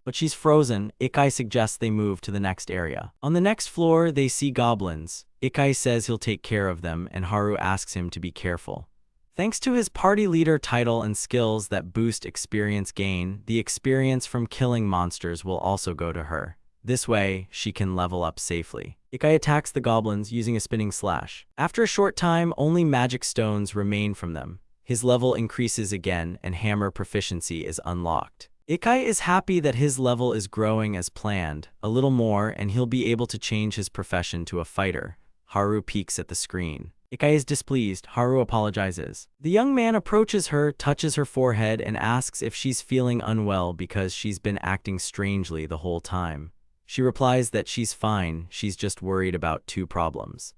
But she's frozen. Ikai suggests they move to the next area. On the next floor, they see goblins. Ikai says he'll take care of them, and Haru asks him to be careful. Thanks to his party leader title and skills that boost experience gain, the experience from killing monsters will also go to her. This way, she can level up safely. Ikai attacks the goblins using a spinning slash. After a short time, only magic stones remain from them. His level increases again, and hammer proficiency is unlocked. Ikai is happy that his level is growing as planned, a little more and he'll be able to change his profession to a fighter. Haru peeks at the screen. Ikai is displeased. Haru apologizes. The young man approaches her, touches her forehead, and asks if she's feeling unwell because she's been acting strangely the whole time. She replies that she's fine, she's just worried about two problems.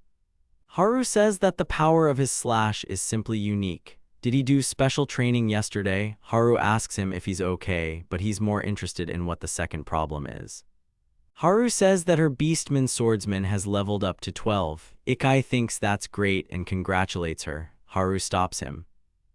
Haru says that the power of his slash is simply unique. Did he do special training yesterday? Haru asks him if he's okay, but he's more interested in what the second problem is. Haru says that her Beastman swordsman has leveled up to 12. Ikai thinks that's great and congratulates her. Haru stops him.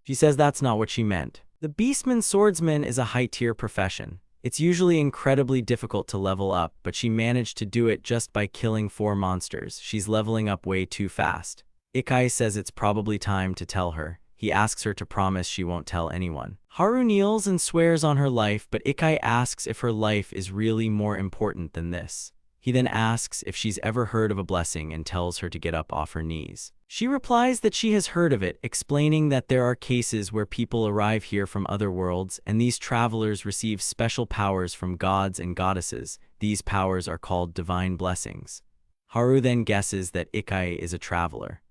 She says that's not what she meant. The Beastman swordsman is a high-tier profession. It's usually incredibly difficult to level up, but she managed to do it just by killing 4 monsters. She's leveling up way too fast. Ikai says it's probably time to tell her. He asks her to promise she won't tell anyone. Haru kneels and swears on her life, but Ikai asks if her life is really more important than this. He then asks if she's ever heard of a blessing and tells her to get up off her knees. She replies that she has heard of it, explaining that there are cases where people arrive here from other worlds, and these travelers receive special powers from gods and goddesses. These powers are called divine blessings. Haru then guesses that Ikai is a traveler.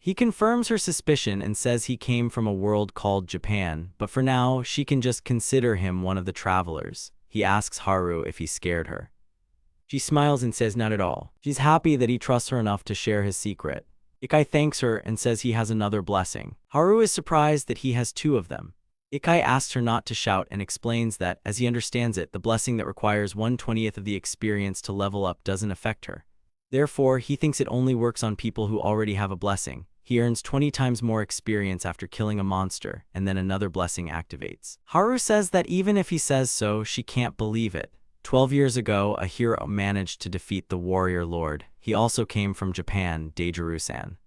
He confirms her suspicion and says he came from a world called Japan, but for now, she can just consider him one of the travelers. He asks Haru if he scared her. She smiles and says not at all. She's happy that he trusts her enough to share his secret. Ikai thanks her and says he has another blessing. Haru is surprised that he has 2 of them. Ikai asks her not to shout and explains that, as he understands it, the blessing that requires 1/20th of the experience to level up doesn't affect her. Therefore, he thinks it only works on people who already have a blessing. He earns 20 times more experience after killing a monster, and then another blessing activates. Haru says that even if he says so, she can't believe it. 12 years ago, a hero managed to defeat the warrior lord. He also came from Japan, Deijiru-san.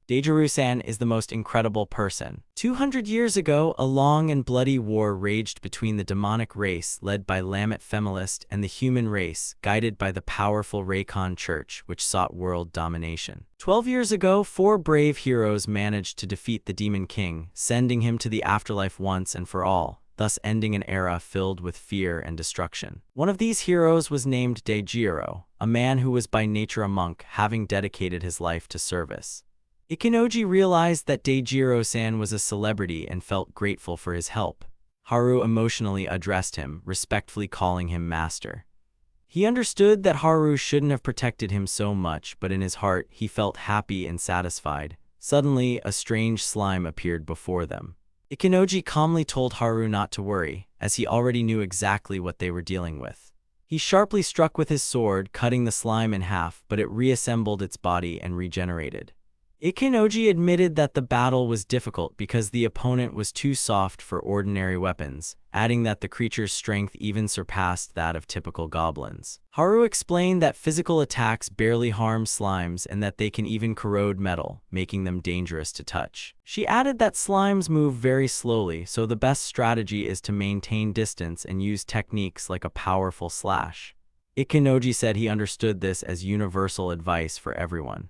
Deijiru-san is the most incredible person. 200 years ago, a long and bloody war raged between the demonic race, led by Lamet Femalist, and the human race, guided by the powerful Reikon Church, which sought world domination. 12 years ago, 4 brave heroes managed to defeat the Demon King, sending him to the afterlife once and for all, thus ending an era filled with fear and destruction. One of these heroes was named Deijiru, a man who was by nature a monk, having dedicated his life to service. Ikenoji realized that Deijiru-san was a celebrity and felt grateful for his help. Haru emotionally addressed him, respectfully calling him master. He understood that Haru shouldn't have protected him so much, but in his heart, he felt happy and satisfied. Suddenly, a strange slime appeared before them. Ikenoji calmly told Haru not to worry, as he already knew exactly what they were dealing with. He sharply struck with his sword, cutting the slime in half, but it reassembled its body and regenerated. Ikenoji admitted that the battle was difficult because the opponent was too soft for ordinary weapons, adding that the creature's strength even surpassed that of typical goblins. Haru explained that physical attacks barely harm slimes and that they can even corrode metal, making them dangerous to touch. She added that slimes move very slowly, so the best strategy is to maintain distance and use techniques like a powerful slash. Ikenoji said he understood this as universal advice for everyone.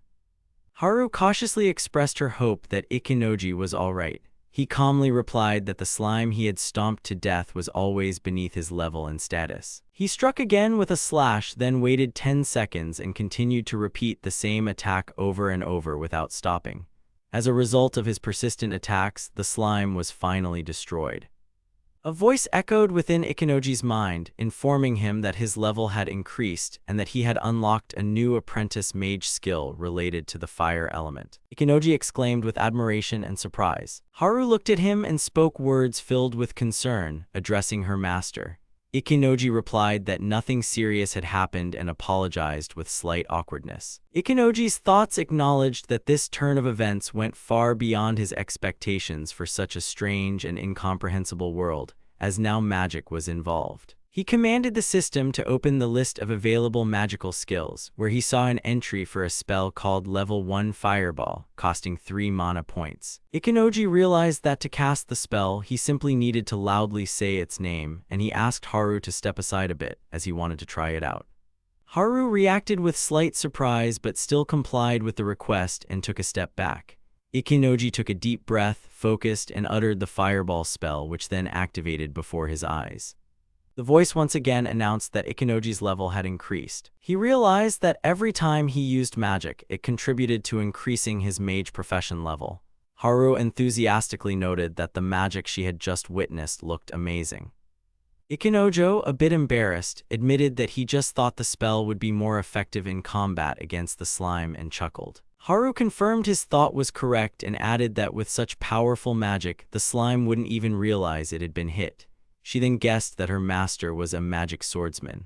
Haru cautiously expressed her hope that Ikenoji was alright. He calmly replied that the slime he had stomped to death was always beneath his level and status. He struck again with a slash, then waited 10 seconds and continued to repeat the same attack over and over without stopping. As a result of his persistent attacks, the slime was finally destroyed. A voice echoed within Ikenoji's mind, informing him that his level had increased and that he had unlocked a new apprentice mage skill related to the fire element. Ikenoji exclaimed with admiration and surprise. Haru looked at him and spoke words filled with concern, addressing her master. Ikenoji replied that nothing serious had happened and apologized with slight awkwardness. Ikenoji's thoughts acknowledged that this turn of events went far beyond his expectations for such a strange and incomprehensible world, as now magic was involved. He commanded the system to open the list of available magical skills, where he saw an entry for a spell called Level 1 Fireball, costing 3 mana points. Ikenoji realized that to cast the spell, he simply needed to loudly say its name, and he asked Haru to step aside a bit, as he wanted to try it out. Haru reacted with slight surprise but still complied with the request and took a step back. Ikenoji took a deep breath, focused, and uttered the Fireball spell, which then activated before his eyes. The voice once again announced that Ikenoji's level had increased. He realized that every time he used magic, it contributed to increasing his mage profession level. Haru enthusiastically noted that the magic she had just witnessed looked amazing. Ikenojo, a bit embarrassed, admitted that he just thought the spell would be more effective in combat against the slime and chuckled. Haru confirmed his thought was correct and added that with such powerful magic, the slime wouldn't even realize it had been hit. She then guessed that her master was a magic swordsman.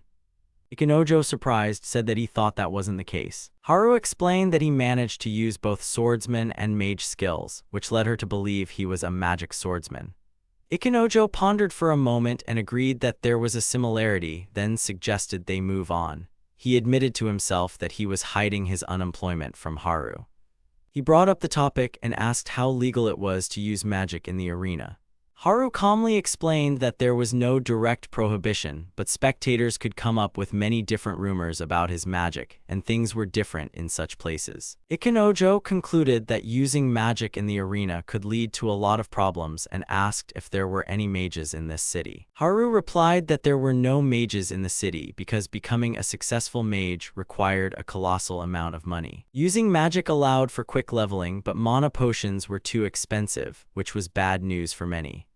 Ikenojo, surprised, said that he thought that wasn't the case. Haru explained that he managed to use both swordsman and mage skills, which led her to believe he was a magic swordsman. Ikenojo pondered for a moment and agreed that there was a similarity, then suggested they move on. He admitted to himself that he was hiding his unemployment from Haru. He brought up the topic and asked how legal it was to use magic in the arena. Haru calmly explained that there was no direct prohibition, but spectators could come up with many different rumors about his magic, and things were different in such places. Ikenojo concluded that using magic in the arena could lead to a lot of problems and asked if there were any mages in this city. Haru replied that there were no mages in the city because becoming a successful mage required a colossal amount of money. Using magic allowed for quick leveling, but mana potions were too expensive, which was bad news for many.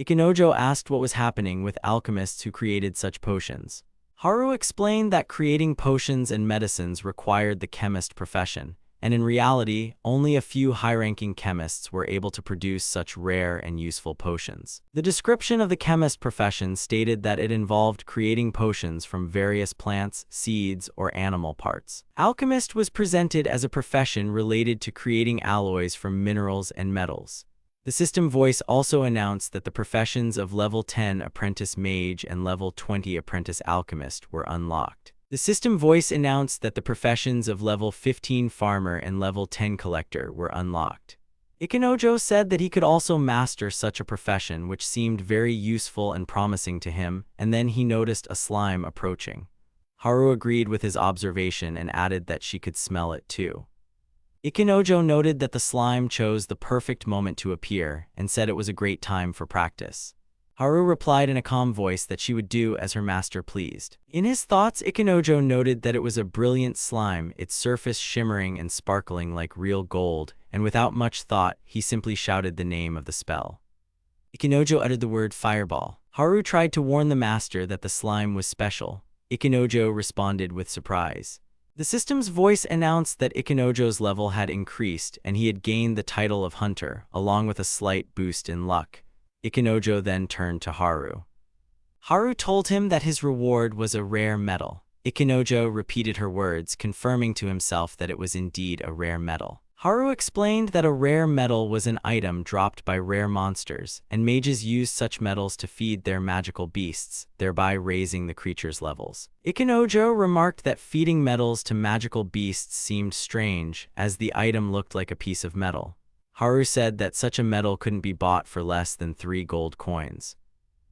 Ikenojo asked what was happening with alchemists who created such potions. Haru explained that creating potions and medicines required the chemist profession, and in reality, only a few high-ranking chemists were able to produce such rare and useful potions. The description of the chemist profession stated that it involved creating potions from various plants, seeds, or animal parts. Alchemist was presented as a profession related to creating alloys from minerals and metals. The system voice also announced that the professions of level 10 apprentice mage and level 20 apprentice alchemist were unlocked. The system voice announced that the professions of level 15 farmer and level 10 collector were unlocked. Ikenojo said that he could also master such a profession, which seemed very useful and promising to him, and then he noticed a slime approaching. Haru agreed with his observation and added that she could smell it too. Ikenojo noted that the slime chose the perfect moment to appear and said it was a great time for practice. Haru replied in a calm voice that she would do as her master pleased. In his thoughts, Ikenojo noted that it was a brilliant slime, its surface shimmering and sparkling like real gold, and without much thought, he simply shouted the name of the spell. Ikenojo uttered the word fireball. Haru tried to warn the master that the slime was special. Ikenojo responded with surprise. The system's voice announced that Ikenojo's level had increased and he had gained the title of Hunter, along with a slight boost in luck. Ikenojo then turned to Haru. Haru told him that his reward was a rare metal. Ikenojo repeated her words, confirming to himself that it was indeed a rare metal. Haru explained that a rare metal was an item dropped by rare monsters, and mages used such metals to feed their magical beasts, thereby raising the creature's levels. Ikenojo remarked that feeding metals to magical beasts seemed strange, as the item looked like a piece of metal. Haru said that such a metal couldn't be bought for less than 3 gold coins.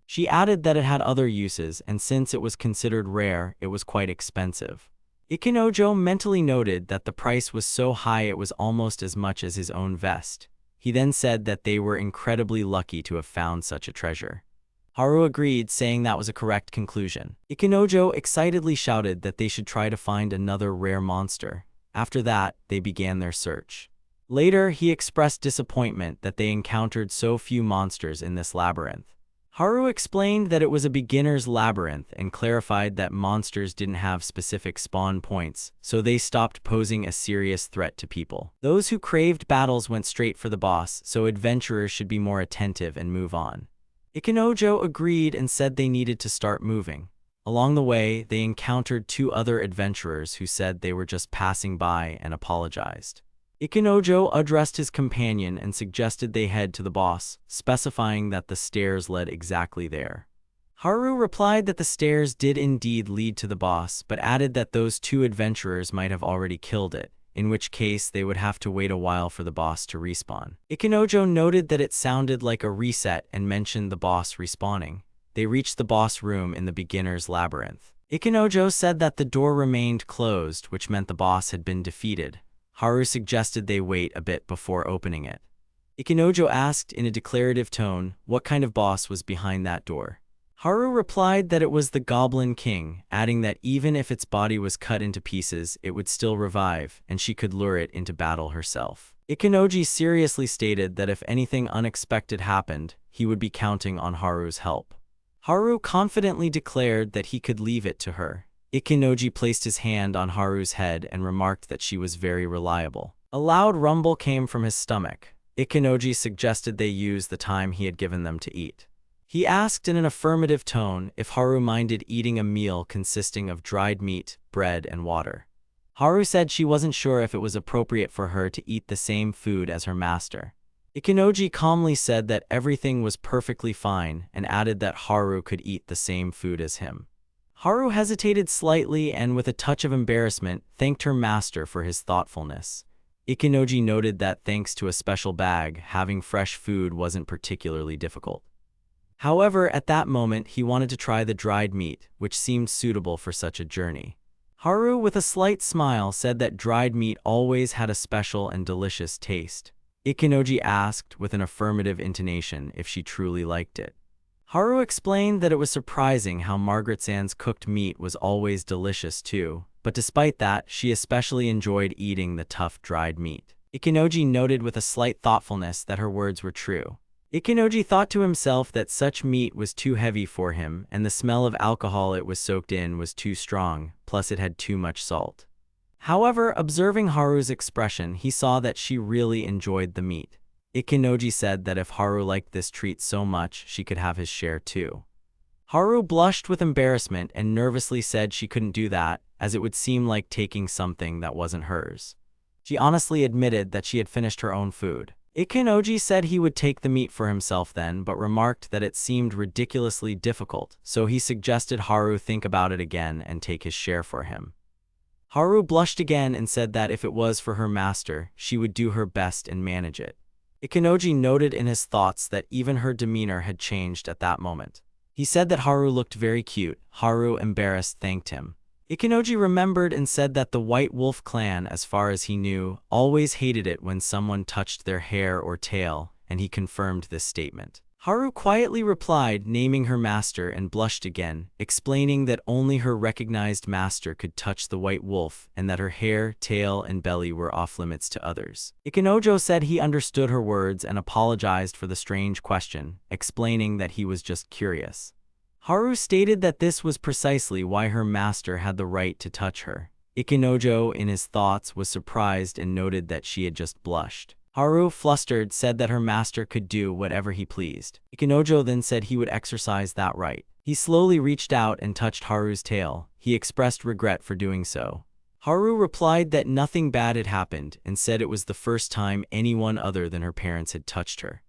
She added that it had other uses, and since it was considered rare, it was quite expensive. Ikenojo mentally noted that the price was so high it was almost as much as his own vest. He then said that they were incredibly lucky to have found such a treasure. Haru agreed, saying that was a correct conclusion. Ikenojo excitedly shouted that they should try to find another rare monster. After that, they began their search. Later, he expressed disappointment that they encountered so few monsters in this labyrinth. Haru explained that it was a beginner's labyrinth and clarified that monsters didn't have specific spawn points, so they stopped posing a serious threat to people. Those who craved battles went straight for the boss, so adventurers should be more attentive and move on. Ikenojo agreed and said they needed to start moving. Along the way, they encountered 2 other adventurers who said they were just passing by and apologized. Ikenojo addressed his companion and suggested they head to the boss, specifying that the stairs led exactly there. Haru replied that the stairs did indeed lead to the boss, but added that those 2 adventurers might have already killed it, in which case they would have to wait a while for the boss to respawn. Ikenojo noted that it sounded like a reset and mentioned the boss respawning. They reached the boss room in the beginner's labyrinth. Ikenojo said that the door remained closed, which meant the boss had been defeated. Haru suggested they wait a bit before opening it. Ikenojo asked in a declarative tone what kind of boss was behind that door. Haru replied that it was the Goblin King, adding that even if its body was cut into pieces, it would still revive, and she could lure it into battle herself. Ikenoji seriously stated that if anything unexpected happened, he would be counting on Haru's help. Haru confidently declared that he could leave it to her. Ikenoji placed his hand on Haru's head and remarked that she was very reliable. A loud rumble came from his stomach. Ikenoji suggested they use the time he had given them to eat. He asked in an affirmative tone if Haru minded eating a meal consisting of dried meat, bread, and water. Haru said she wasn't sure if it was appropriate for her to eat the same food as her master. Ikenoji calmly said that everything was perfectly fine and added that Haru could eat the same food as him. Haru hesitated slightly and, with a touch of embarrassment, thanked her master for his thoughtfulness. Ikenoji noted that thanks to a special bag, having fresh food wasn't particularly difficult. However, at that moment, he wanted to try the dried meat, which seemed suitable for such a journey. Haru, with a slight smile, said that dried meat always had a special and delicious taste. Ikenoji asked, with an affirmative intonation, if she truly liked it. Haru explained that it was surprising how Margaret-san's cooked meat was always delicious too, but despite that, she especially enjoyed eating the tough dried meat. Ikenoji noted with a slight thoughtfulness that her words were true. Ikenoji thought to himself that such meat was too heavy for him, and the smell of alcohol it was soaked in was too strong, plus it had too much salt. However, observing Haru's expression, he saw that she really enjoyed the meat. Ikenoji said that if Haru liked this treat so much, she could have his share too. Haru blushed with embarrassment and nervously said she couldn't do that, as it would seem like taking something that wasn't hers. She honestly admitted that she had finished her own food. Ikenoji said he would take the meat for himself then, but remarked that it seemed ridiculously difficult, so he suggested Haru think about it again and take his share for him. Haru blushed again and said that if it was for her master, she would do her best and manage it. Ikenoji noted in his thoughts that even her demeanor had changed at that moment. He said that Haru looked very cute. Haru, embarrassed, thanked him. Ikenoji remembered and said that the White Wolf clan, as far as he knew, always hated it when someone touched their hair or tail, and he confirmed this statement. Haru quietly replied, naming her master, and blushed again, explaining that only her recognized master could touch the White Wolf and that her hair, tail, and belly were off-limits to others. Ikenojo said he understood her words and apologized for the strange question, explaining that he was just curious. Haru stated that this was precisely why her master had the right to touch her. Ikenojo, in his thoughts, was surprised and noted that she had just blushed. Haru, flustered, said that her master could do whatever he pleased. Ikenojo then said he would exercise that right. He slowly reached out and touched Haru's tail. He expressed regret for doing so. Haru replied that nothing bad had happened and said it was the first time anyone other than her parents had touched her.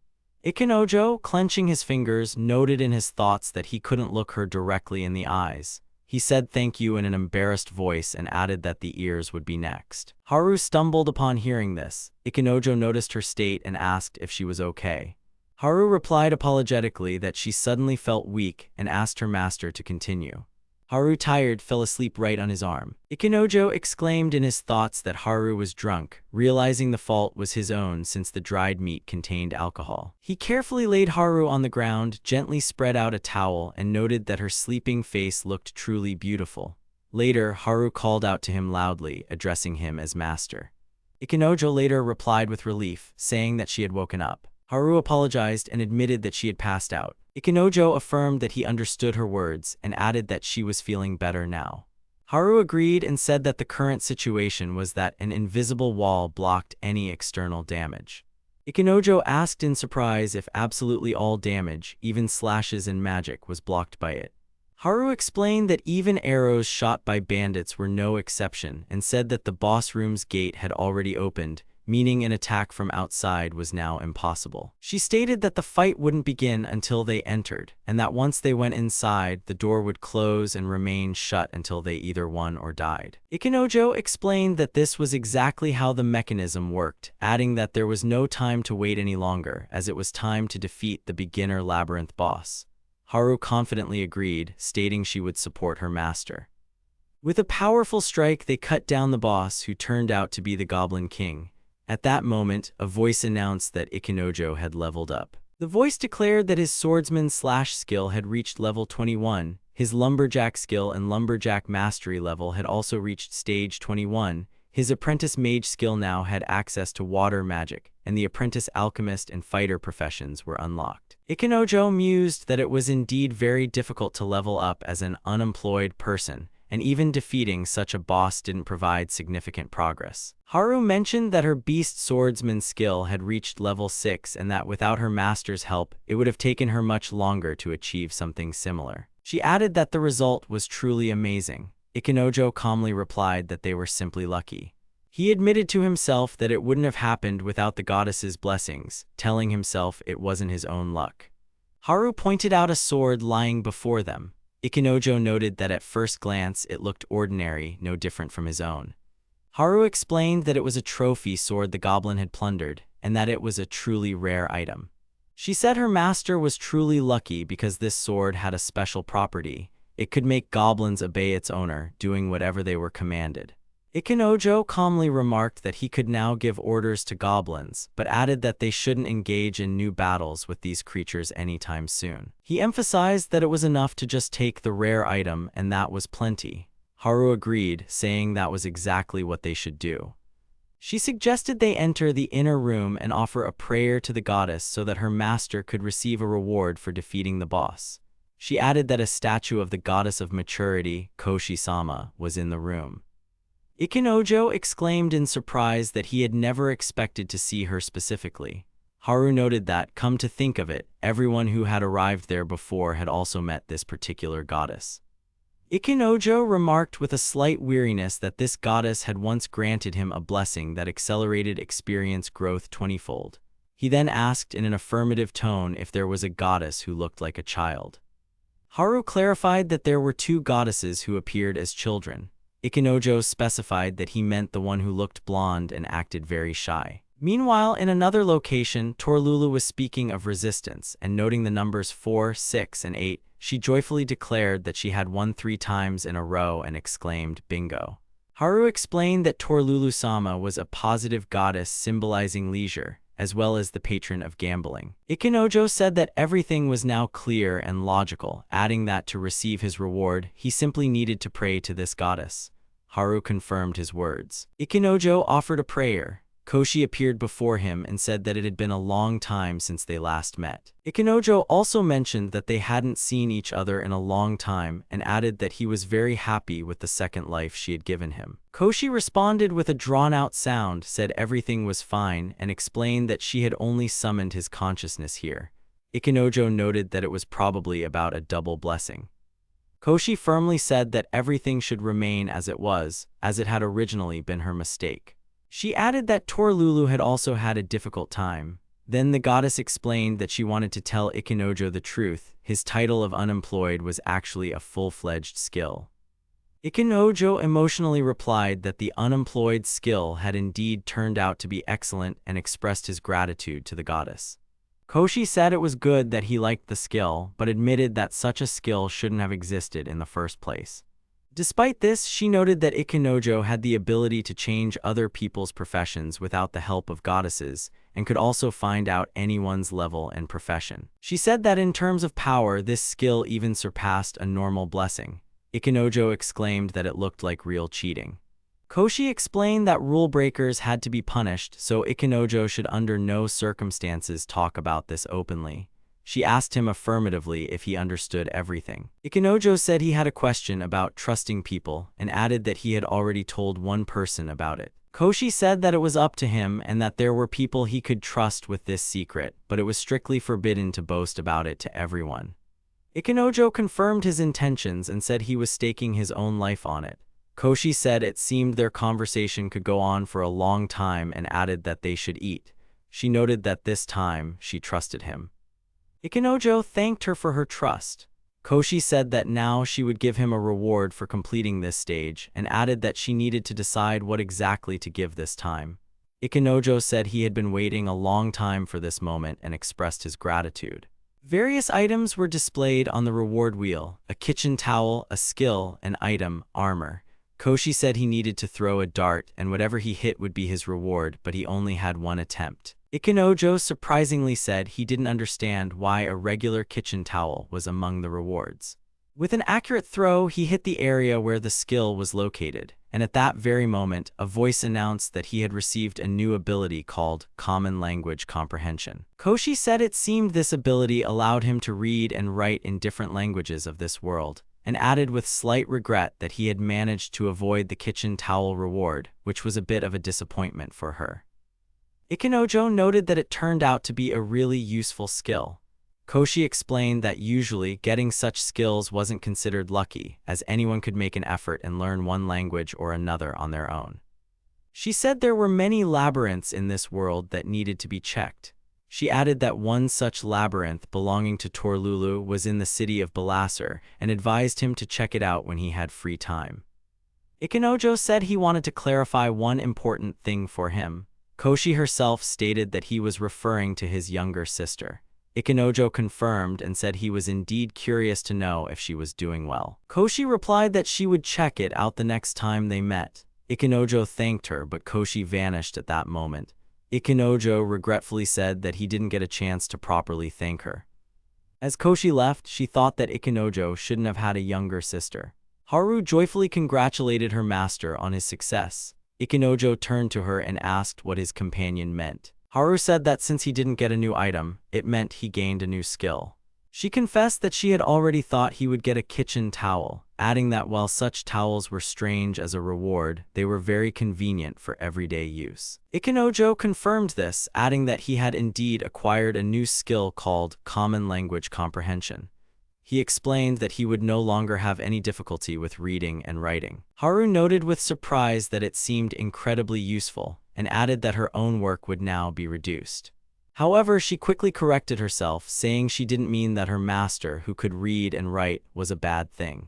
Ikenojo, clenching his fingers, noted in his thoughts that he couldn't look her directly in the eyes. He said thank you in an embarrassed voice and added that the ears would be next. Haru stumbled upon hearing this. Ikenojo noticed her state and asked if she was okay. Haru replied apologetically that she suddenly felt weak and asked her master to continue. Haru, tired, fell asleep right on his arm. Ikenojo exclaimed in his thoughts that Haru was drunk, realizing the fault was his own since the dried meat contained alcohol. He carefully laid Haru on the ground, gently spread out a towel, and noted that her sleeping face looked truly beautiful. Later, Haru called out to him loudly, addressing him as master. Ikenojo later replied with relief, saying that she had woken up. Haru apologized and admitted that she had passed out. Ikenojo affirmed that he understood her words and added that she was feeling better now. Haru agreed and said that the current situation was that an invisible wall blocked any external damage. Ikenojo asked in surprise if absolutely all damage, even slashes and magic, was blocked by it. Haru explained that even arrows shot by bandits were no exception and said that the boss room's gate had already opened, meaning an attack from outside was now impossible. She stated that the fight wouldn't begin until they entered, and that once they went inside, the door would close and remain shut until they either won or died. Ikenojo explained that this was exactly how the mechanism worked, adding that there was no time to wait any longer, as it was time to defeat the beginner labyrinth boss. Haru confidently agreed, stating she would support her master. With a powerful strike, they cut down the boss, who turned out to be the Goblin King. At that moment, a voice announced that Ikenojo had leveled up. The voice declared that his swordsman/skill had reached level 21, his lumberjack skill and lumberjack mastery level had also reached stage 21, his apprentice mage skill now had access to water magic, and the apprentice alchemist and fighter professions were unlocked. Ikenojo mused that it was indeed very difficult to level up as an unemployed person, and even defeating such a boss didn't provide significant progress. Haru mentioned that her beast swordsman skill had reached level 6 and that without her master's help, it would have taken her much longer to achieve something similar. She added that the result was truly amazing. Ikenojo calmly replied that they were simply lucky. He admitted to himself that it wouldn't have happened without the goddess's blessings, telling himself it wasn't his own luck. Haru pointed out a sword lying before them. Ikenojo noted that at first glance it looked ordinary, no different from his own. Haru explained that it was a trophy sword the goblin had plundered, and that it was a truly rare item. She said her master was truly lucky because this sword had a special property. It could make goblins obey its owner, doing whatever they were commanded. Ikenojo calmly remarked that he could now give orders to goblins, but added that they shouldn't engage in new battles with these creatures anytime soon. He emphasized that it was enough to just take the rare item and that was plenty. Haru agreed, saying that was exactly what they should do. She suggested they enter the inner room and offer a prayer to the goddess so that her master could receive a reward for defeating the boss. She added that a statue of the goddess of maturity, Koshi-sama, was in the room. Ikenojo exclaimed in surprise that he had never expected to see her specifically. Haru noted that, come to think of it, everyone who had arrived there before had also met this particular goddess. Ikenojo remarked with a slight weariness that this goddess had once granted him a blessing that accelerated experience growth 20-fold. He then asked in an affirmative tone if there was a goddess who looked like a child. Haru clarified that there were two goddesses who appeared as children. Ikenojo specified that he meant the one who looked blonde and acted very shy. Meanwhile, in another location, Torlulu was speaking of resistance, and noting the numbers 4, 6, and 8, she joyfully declared that she had won 3 times in a row and exclaimed, "Bingo." Haru explained that Torlulu-sama was a positive goddess symbolizing leisure, as well as the patron of gambling. Ikenojo said that everything was now clear and logical, adding that to receive his reward, he simply needed to pray to this goddess. Haru confirmed his words. Ikenojo offered a prayer. Koshi appeared before him and said that it had been a long time since they last met. Ikenojo also mentioned that they hadn't seen each other in a long time and added that he was very happy with the second life she had given him. Koshi responded with a drawn-out sound, said everything was fine, and explained that she had only summoned his consciousness here. Ikenojo noted that it was probably about a double blessing. Koshi firmly said that everything should remain as it was, as it had originally been her mistake. She added that Torlulu had also had a difficult time. Then the goddess explained that she wanted to tell Ikenojo the truth. His title of unemployed was actually a full-fledged skill. Ikenojo emotionally replied that the unemployed skill had indeed turned out to be excellent and expressed his gratitude to the goddess. Koshi said it was good that he liked the skill, but admitted that such a skill shouldn't have existed in the first place. Despite this, she noted that Ikenojo had the ability to change other people's professions without the help of goddesses, and could also find out anyone's level and profession. She said that in terms of power, this skill even surpassed a normal blessing. Ikenojo exclaimed that it looked like real cheating. Koshi explained that rule breakers had to be punished, so Ikenojo should under no circumstances talk about this openly. She asked him affirmatively if he understood everything. Ikenojo said he had a question about trusting people and added that he had already told one person about it. Koshi said that it was up to him and that there were people he could trust with this secret, but it was strictly forbidden to boast about it to everyone. Ikenojo confirmed his intentions and said he was staking his own life on it. Koshi said it seemed their conversation could go on for a long time and added that they should eat. She noted that this time she trusted him. Ikenojo thanked her for her trust. Koshi said that now she would give him a reward for completing this stage and added that she needed to decide what exactly to give this time. Ikenojo said he had been waiting a long time for this moment and expressed his gratitude. Various items were displayed on the reward wheel: a kitchen towel, a skill, an item, armor. Koshi said he needed to throw a dart and whatever he hit would be his reward, but he only had one attempt. Ikenojo surprisingly said he didn't understand why a regular kitchen towel was among the rewards. With an accurate throw, he hit the area where the skill was located, and at that very moment, a voice announced that he had received a new ability called Common Language Comprehension. Koshi said it seemed this ability allowed him to read and write in different languages of this world, and added with slight regret that he had managed to avoid the kitchen towel reward, which was a bit of a disappointment for her. Ikenojo noted that it turned out to be a really useful skill. Koshi explained that usually getting such skills wasn't considered lucky, as anyone could make an effort and learn one language or another on their own. She said there were many labyrinths in this world that needed to be checked. She added that one such labyrinth belonging to Torlulu was in the city of Balasar and advised him to check it out when he had free time. Ikenojo said he wanted to clarify one important thing for him. Koshi herself stated that he was referring to his younger sister. Ikenojo confirmed and said he was indeed curious to know if she was doing well. Koshi replied that she would check it out the next time they met. Ikenojo thanked her, but Koshi vanished at that moment. Ikenojo regretfully said that he didn't get a chance to properly thank her. As Koshi left, she thought that Ikenojo shouldn't have had a younger sister. Haru joyfully congratulated her master on his success. Ikenojo turned to her and asked what his companion meant. Haru said that since he didn't get a new item, it meant he gained a new skill. She confessed that she had already thought he would get a kitchen towel, adding that while such towels were strange as a reward, they were very convenient for everyday use. Ikenojo confirmed this, adding that he had indeed acquired a new skill called Common Language Comprehension. He explained that he would no longer have any difficulty with reading and writing. Haru noted with surprise that it seemed incredibly useful, and added that her own work would now be reduced. However, she quickly corrected herself, saying she didn't mean that her master, who could read and write, was a bad thing.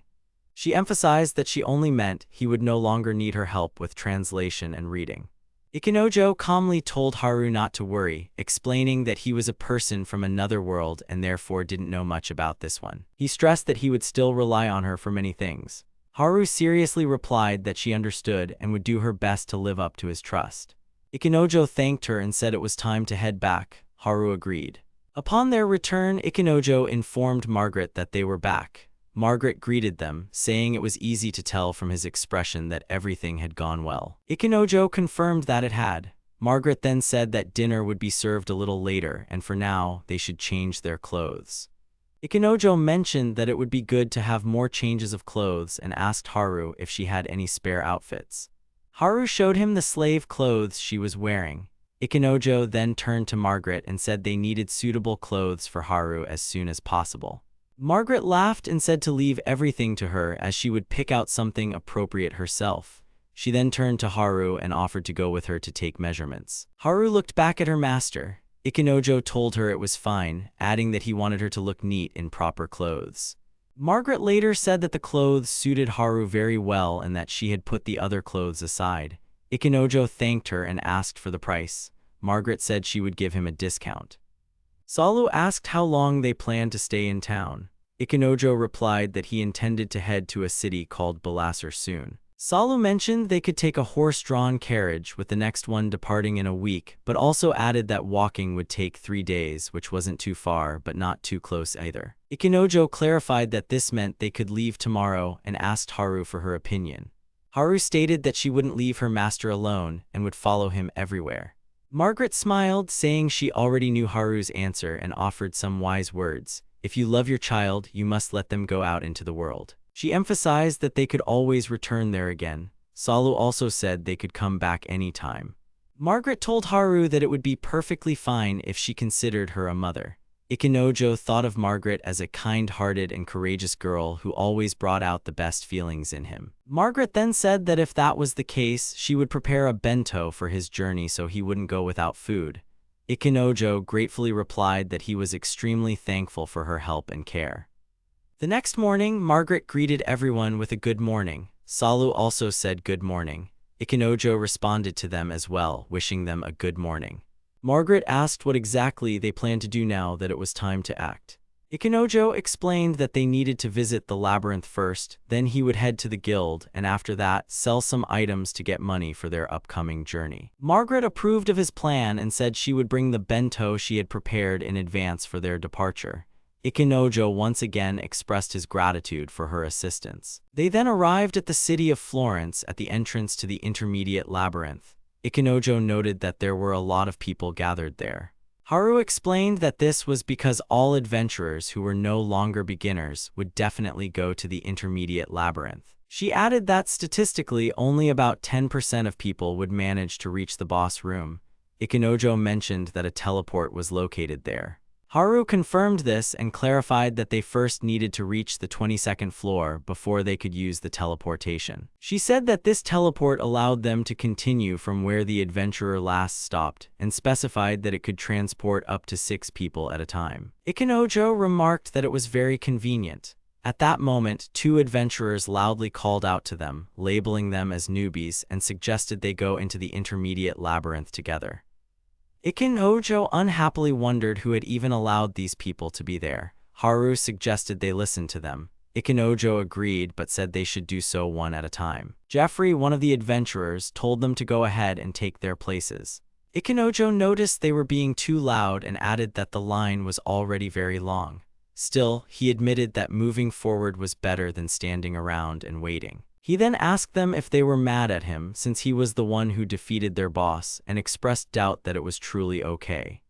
She emphasized that she only meant he would no longer need her help with translation and reading. Ikenojo calmly told Haru not to worry, explaining that he was a person from another world and therefore didn't know much about this one. He stressed that he would still rely on her for many things. Haru seriously replied that she understood and would do her best to live up to his trust. Ikenojo thanked her and said it was time to head back. Haru agreed. Upon their return, Ikenojo informed Margaret that they were back. Margaret greeted them, saying it was easy to tell from his expression that everything had gone well. Ikenojo confirmed that it had. Margaret then said that dinner would be served a little later, and for now, they should change their clothes. Ikenojo mentioned that it would be good to have more changes of clothes and asked Haru if she had any spare outfits. Haru showed him the slave clothes she was wearing. Ikenojo then turned to Margaret and said they needed suitable clothes for Haru as soon as possible. Margaret laughed and said to leave everything to her as she would pick out something appropriate herself. She then turned to Haru and offered to go with her to take measurements. Haru looked back at her master. Ikenojo told her it was fine, adding that he wanted her to look neat in proper clothes. Margaret later said that the clothes suited Haru very well and that she had put the other clothes aside. Ikenojo thanked her and asked for the price. Margaret said she would give him a discount. Salu asked how long they planned to stay in town. Ikenojo replied that he intended to head to a city called Balasar soon. Salu mentioned they could take a horse-drawn carriage, with the next one departing in a week, but also added that walking would take 3 days, which wasn't too far but not too close either. Ikenojo clarified that this meant they could leave tomorrow and asked Haru for her opinion. Haru stated that she wouldn't leave her master alone and would follow him everywhere. Margaret smiled, saying she already knew Haru's answer and offered some wise words. If you love your child, you must let them go out into the world. She emphasized that they could always return there again. Salu also said they could come back anytime. Margaret told Haru that it would be perfectly fine if she considered her a mother. Ikenojo thought of Margaret as a kind-hearted and courageous girl who always brought out the best feelings in him. Margaret then said that if that was the case, she would prepare a bento for his journey so he wouldn't go without food. Ikenojo gratefully replied that he was extremely thankful for her help and care. The next morning, Margaret greeted everyone with a good morning. Salu also said good morning. Ikenojo responded to them as well, wishing them a good morning. Margaret asked what exactly they planned to do now that it was time to act. Ikenojo explained that they needed to visit the labyrinth first, then he would head to the guild, and after that, sell some items to get money for their upcoming journey. Margaret approved of his plan and said she would bring the bento she had prepared in advance for their departure. Ikenojo once again expressed his gratitude for her assistance. They then arrived at the city of Florence at the entrance to the intermediate labyrinth. Ikenojo noted that there were a lot of people gathered there. Haru explained that this was because all adventurers who were no longer beginners would definitely go to the intermediate labyrinth. She added that statistically only about 10% of people would manage to reach the boss room. Ikenojo mentioned that a teleport was located there. Haru confirmed this and clarified that they first needed to reach the 22nd floor before they could use the teleportation. She said that this teleport allowed them to continue from where the adventurer last stopped, and specified that it could transport up to 6 people at a time. Ikenojo remarked that it was very convenient. At that moment, 2 adventurers loudly called out to them, labeling them as newbies, and suggested they go into the intermediate labyrinth together. Ikenojo unhappily wondered who had even allowed these people to be there. Haru suggested they listen to them. Ikenojo agreed but said they should do so one at a time. Jeffrey, one of the adventurers, told them to go ahead and take their places. Ikenojo noticed they were being too loud and added that the line was already very long. Still, he admitted that moving forward was better than standing around and waiting. He then asked them if they were mad at him since he was the one who defeated their boss, and expressed doubt that it was truly okay.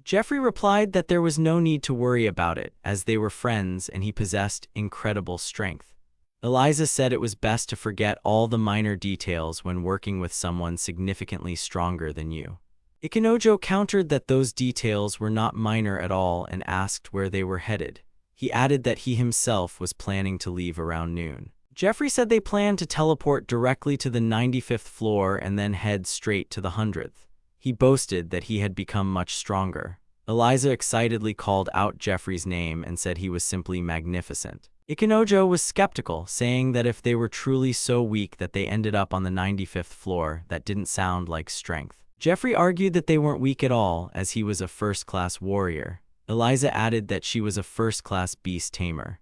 Jeffrey replied that there was no need to worry about it, as they were friends and he possessed incredible strength. Eliza said it was best to forget all the minor details when working with someone significantly stronger than you. Ikenojo countered that those details were not minor at all and asked where they were headed. He added that he himself was planning to leave around noon. Jeffrey said they planned to teleport directly to the 95th floor and then head straight to the 100th. He boasted that he had become much stronger. Eliza excitedly called out Jeffrey's name and said he was simply magnificent. Ikenojo was skeptical, saying that if they were truly so weak that they ended up on the 95th floor, that didn't sound like strength. Jeffrey argued that they weren't weak at all, as he was a first-class warrior. Eliza added that she was a first-class beast tamer.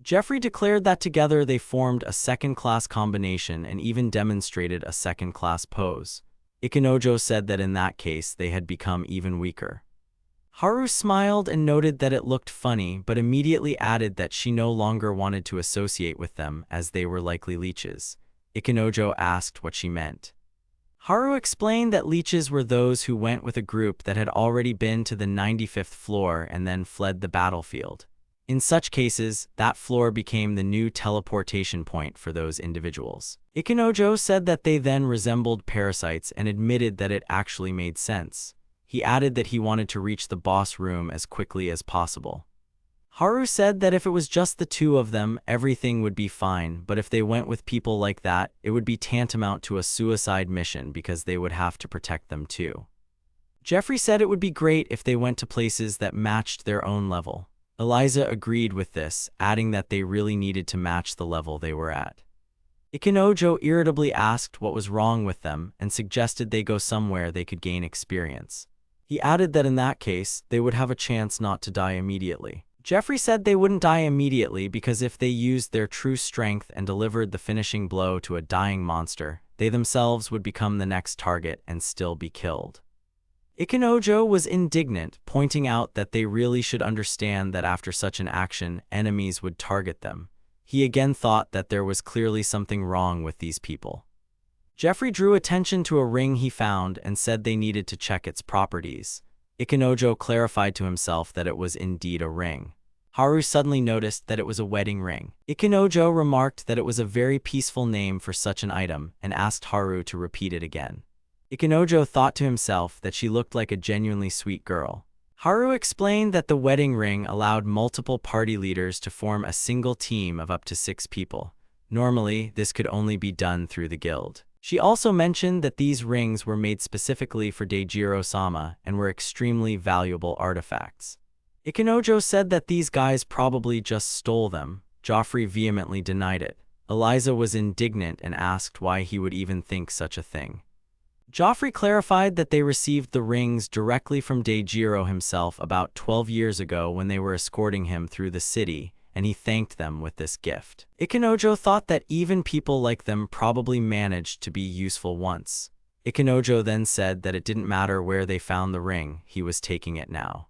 Jeffrey declared that together they formed a second-class combination and even demonstrated a second-class pose. Ikenojo said that in that case they had become even weaker. Haru smiled and noted that it looked funny, but immediately added that she no longer wanted to associate with them as they were likely leeches. Ikenojo asked what she meant. Haru explained that leeches were those who went with a group that had already been to the 95th floor and then fled the battlefield. In such cases, that floor became the new teleportation point for those individuals. Ikenojo said that they then resembled parasites and admitted that it actually made sense. He added that he wanted to reach the boss room as quickly as possible. Haru said that if it was just the 2 of them, everything would be fine, but if they went with people like that, it would be tantamount to a suicide mission because they would have to protect them too. Jeffrey said it would be great if they went to places that matched their own level. Eliza agreed with this, adding that they really needed to match the level they were at. Ikenojo irritably asked what was wrong with them and suggested they go somewhere they could gain experience. He added that in that case, they would have a chance not to die immediately. Jeffrey said they wouldn't die immediately because if they used their true strength and delivered the finishing blow to a dying monster, they themselves would become the next target and still be killed. Ikenojo was indignant, pointing out that they really should understand that after such an action, enemies would target them. He again thought that there was clearly something wrong with these people. Jeffrey drew attention to a ring he found and said they needed to check its properties. Ikenojo clarified to himself that it was indeed a ring. Haru suddenly noticed that it was a wedding ring. Ikenojo remarked that it was a very peaceful name for such an item and asked Haru to repeat it again. Ikenojo thought to himself that she looked like a genuinely sweet girl. Haru explained that the wedding ring allowed multiple party leaders to form a single team of up to 6 people. Normally, this could only be done through the guild. She also mentioned that these rings were made specifically for Deijiro-sama and were extremely valuable artifacts. Ikenojo said that these guys probably just stole them. Joffrey vehemently denied it. Eliza was indignant and asked why he would even think such a thing. Joffrey clarified that they received the rings directly from Daijiro himself about 12 years ago when they were escorting him through the city, and he thanked them with this gift. Ikenojo thought that even people like them probably managed to be useful once. Ikenojo then said that it didn't matter where they found the ring, he was taking it now.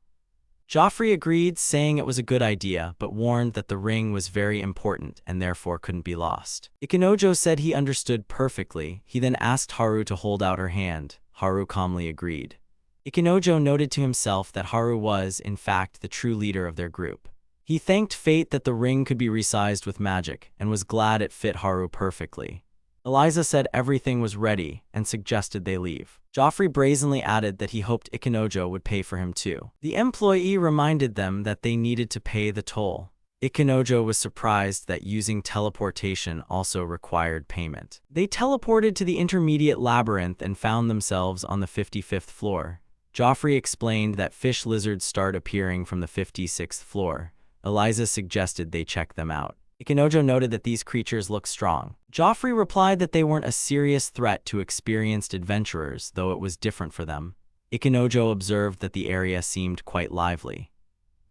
Joffrey agreed, saying it was a good idea, but warned that the ring was very important and therefore couldn't be lost. Ikenojo said he understood perfectly. He then asked Haru to hold out her hand. Haru calmly agreed. Ikenojo noted to himself that Haru was, in fact, the true leader of their group. He thanked fate that the ring could be resized with magic, and was glad it fit Haru perfectly. Eliza said everything was ready, and suggested they leave. Joffrey brazenly added that he hoped Ikenojo would pay for him too. The employee reminded them that they needed to pay the toll. Ikenojo was surprised that using teleportation also required payment. They teleported to the intermediate labyrinth and found themselves on the 55th floor. Joffrey explained that fish lizards start appearing from the 56th floor. Eliza suggested they check them out. Ikenojo noted that these creatures looked strong. Joffrey replied that they weren't a serious threat to experienced adventurers, though it was different for them. Ikenojo observed that the area seemed quite lively.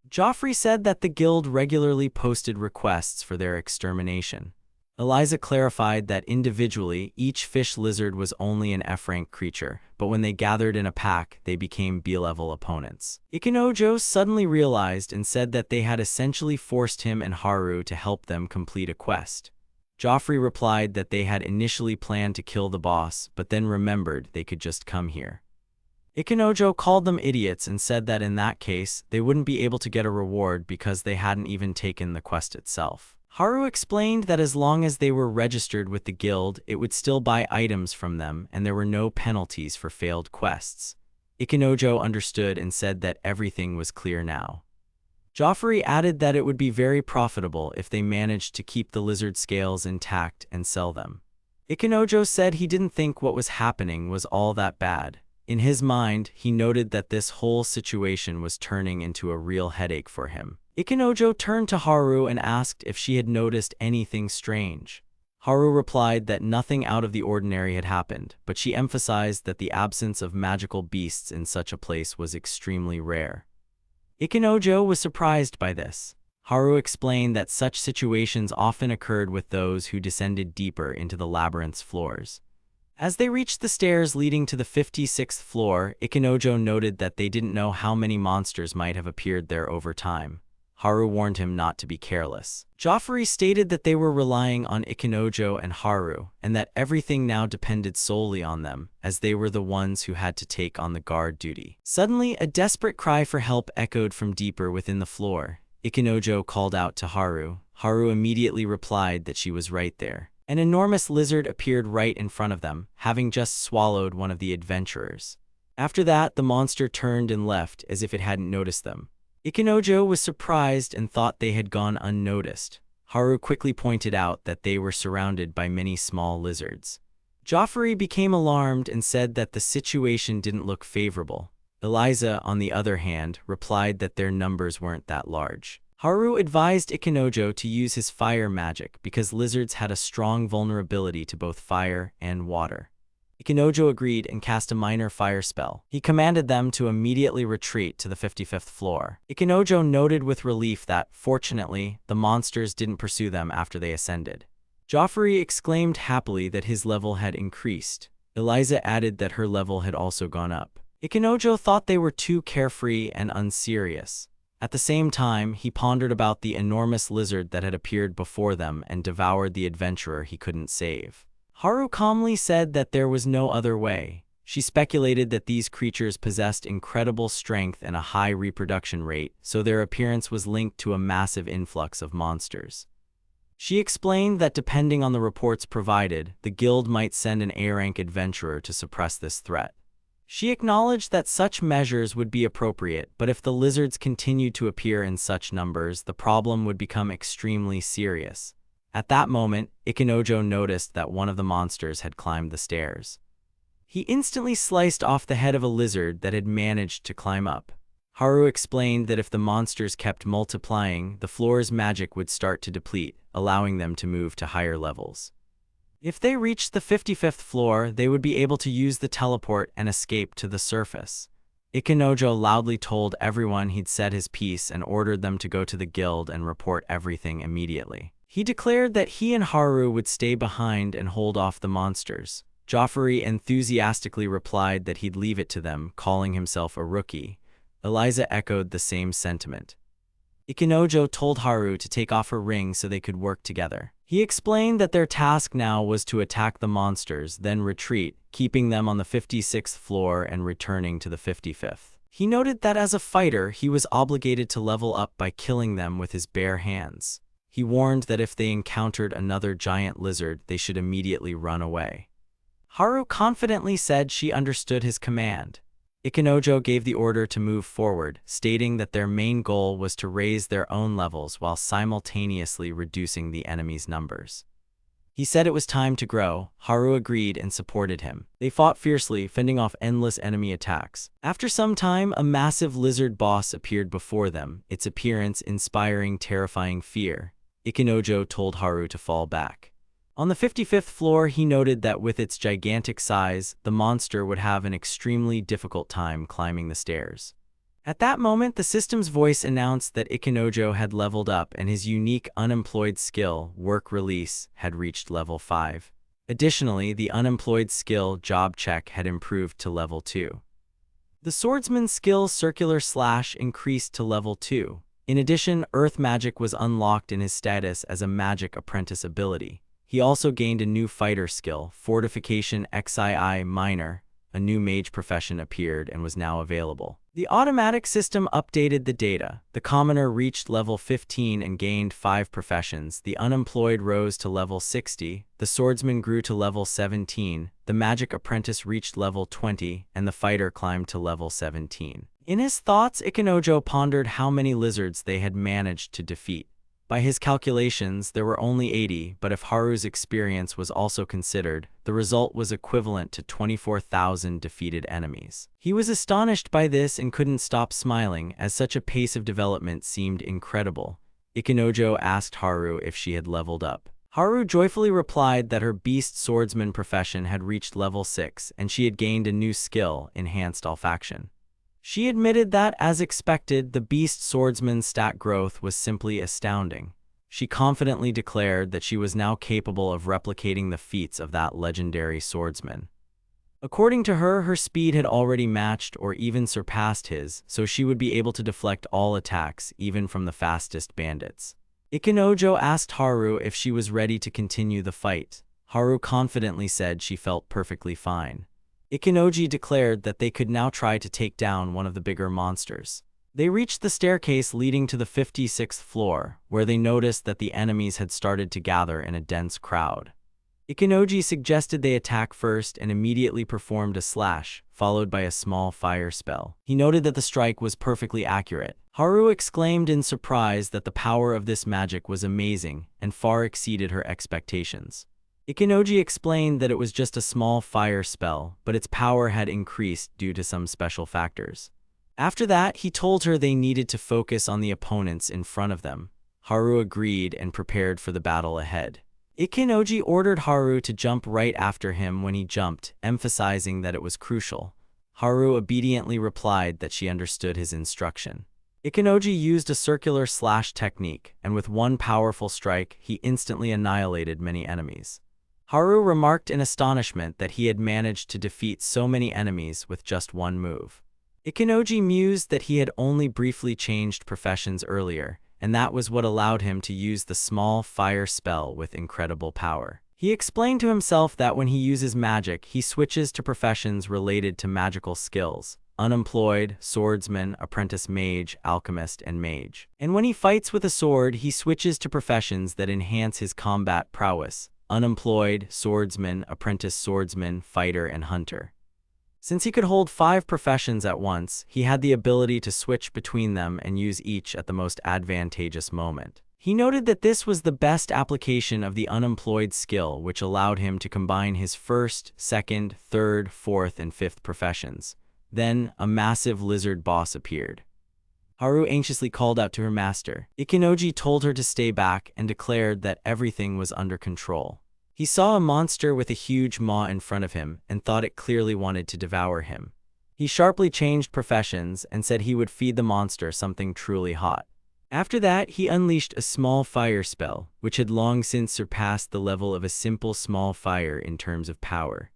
Joffrey said that the guild regularly posted requests for their extermination. Eliza clarified that individually, each fish lizard was only an F-rank creature, but when they gathered in a pack, they became B-level opponents. Ikenojo suddenly realized and said that they had essentially forced him and Haru to help them complete a quest. Joffrey replied that they had initially planned to kill the boss, but then remembered they could just come here. Ikenojo called them idiots and said that in that case, they wouldn't be able to get a reward because they hadn't even taken the quest itself. Haru explained that as long as they were registered with the guild, it would still buy items from them and there were no penalties for failed quests. Ikenojo understood and said that everything was clear now. Joffrey added that it would be very profitable if they managed to keep the lizard scales intact and sell them. Ikenojo said he didn't think what was happening was all that bad. In his mind, he noted that this whole situation was turning into a real headache for him. Ikenojo turned to Haru and asked if she had noticed anything strange. Haru replied that nothing out of the ordinary had happened, but she emphasized that the absence of magical beasts in such a place was extremely rare. Ikenojo was surprised by this. Haru explained that such situations often occurred with those who descended deeper into the labyrinth's floors. As they reached the stairs leading to the 56th floor, Ikenojo noted that they didn't know how many monsters might have appeared there over time. Haru warned him not to be careless. Joffrey stated that they were relying on Ikenojo and Haru, and that everything now depended solely on them, as they were the ones who had to take on the guard duty. Suddenly, a desperate cry for help echoed from deeper within the floor. Ikenojo called out to Haru. Haru immediately replied that she was right there. An enormous lizard appeared right in front of them, having just swallowed one of the adventurers. After that, the monster turned and left as if it hadn't noticed them. Ikenojo was surprised and thought they had gone unnoticed. Haru quickly pointed out that they were surrounded by many small lizards. Joffrey became alarmed and said that the situation didn't look favorable. Eliza, on the other hand, replied that their numbers weren't that large. Haru advised Ikenojo to use his fire magic because lizards had a strong vulnerability to both fire and water. Ikenojo agreed and cast a minor fire spell. He commanded them to immediately retreat to the 55th floor. Ikenojo noted with relief that, fortunately, the monsters didn't pursue them after they ascended. Joffrey exclaimed happily that his level had increased. Eliza added that her level had also gone up. Ikenojo thought they were too carefree and unserious. At the same time, he pondered about the enormous lizard that had appeared before them and devoured the adventurer he couldn't save. Haru calmly said that there was no other way. She speculated that these creatures possessed incredible strength and a high reproduction rate, so their appearance was linked to a massive influx of monsters. She explained that depending on the reports provided, the guild might send an A-rank adventurer to suppress this threat. She acknowledged that such measures would be appropriate, but if the lizards continued to appear in such numbers, the problem would become extremely serious. At that moment, Ikenojo noticed that one of the monsters had climbed the stairs. He instantly sliced off the head of a lizard that had managed to climb up. Haru explained that if the monsters kept multiplying, the floor's magic would start to deplete, allowing them to move to higher levels. If they reached the 55th floor, they would be able to use the teleport and escape to the surface. Ikenojo loudly told everyone he'd said his piece and ordered them to go to the guild and report everything immediately. He declared that he and Haru would stay behind and hold off the monsters. Joffrey enthusiastically replied that he'd leave it to them, calling himself a rookie. Eliza echoed the same sentiment. Ikenojo told Haru to take off her ring so they could work together. He explained that their task now was to attack the monsters, then retreat, keeping them on the 56th floor and returning to the 55th. He noted that as a fighter, he was obligated to level up by killing them with his bare hands. He warned that if they encountered another giant lizard, they should immediately run away. Haru confidently said she understood his command. Ikenojo gave the order to move forward, stating that their main goal was to raise their own levels while simultaneously reducing the enemy's numbers. He said it was time to grow. Haru agreed and supported him. They fought fiercely, fending off endless enemy attacks. After some time, a massive lizard boss appeared before them, its appearance inspiring terrifying fear. Ikenojo told Haru to fall back. On the 55th floor, he noted that with its gigantic size, the monster would have an extremely difficult time climbing the stairs. At that moment, the system's voice announced that Ikenojo had leveled up and his unique unemployed skill, Work Release, had reached level 5. Additionally, the unemployed skill, Job Check, had improved to level 2. The swordsman's skill, Circular Slash, increased to level 2. In addition, Earth Magic was unlocked in his status as a Magic Apprentice ability. He also gained a new fighter skill, Fortification XII Minor. A new mage profession appeared and was now available. The automatic system updated the data. The commoner reached level 15 and gained 5 professions. The unemployed rose to level 60. The swordsman grew to level 17. The magic apprentice reached level 20, and the fighter climbed to level 17. In his thoughts, Ikenojo pondered how many lizards they had managed to defeat. By his calculations, there were only 80, but if Haru's experience was also considered, the result was equivalent to 24,000 defeated enemies. He was astonished by this and couldn't stop smiling, as such a pace of development seemed incredible. Ikenojo asked Haru if she had leveled up. Haru joyfully replied that her beast swordsman profession had reached level 6 and she had gained a new skill, Enhanced Olfaction. She admitted that, as expected, the beast swordsman's stat growth was simply astounding. She confidently declared that she was now capable of replicating the feats of that legendary swordsman. According to her, her speed had already matched or even surpassed his, so she would be able to deflect all attacks, even from the fastest bandits. Ikenojo asked Haru if she was ready to continue the fight. Haru confidently said she felt perfectly fine. Ikenoji declared that they could now try to take down one of the bigger monsters. They reached the staircase leading to the 56th floor, where they noticed that the enemies had started to gather in a dense crowd. Ikenoji suggested they attack first and immediately performed a slash, followed by a small fire spell. He noted that the strike was perfectly accurate. Haru exclaimed in surprise that the power of this magic was amazing and far exceeded her expectations. Ikenoji explained that it was just a small fire spell, but its power had increased due to some special factors. After that, he told her they needed to focus on the opponents in front of them. Haru agreed and prepared for the battle ahead. Ikenoji ordered Haru to jump right after him when he jumped, emphasizing that it was crucial. Haru obediently replied that she understood his instruction. Ikenoji used a circular slash technique, and with one powerful strike, he instantly annihilated many enemies. Haru remarked in astonishment that he had managed to defeat so many enemies with just one move. Ikenoji mused that he had only briefly changed professions earlier, and that was what allowed him to use the small fire spell with incredible power. He explained to himself that when he uses magic, he switches to professions related to magical skills: unemployed, swordsman, apprentice mage, alchemist, and mage. And when he fights with a sword, he switches to professions that enhance his combat prowess: unemployed, swordsman, apprentice swordsman, fighter, and hunter. Since he could hold 5 professions at once, he had the ability to switch between them and use each at the most advantageous moment. He noted that this was the best application of the unemployed skill, which allowed him to combine his first, second, third, fourth, and fifth professions. Then, a massive lizard boss appeared. Haru anxiously called out to her master. Ikenoji told her to stay back and declared that everything was under control. He saw a monster with a huge maw in front of him and thought it clearly wanted to devour him. He sharply changed professions and said he would feed the monster something truly hot. After that, he unleashed a small fire spell, which had long since surpassed the level of a simple small fire in terms of power.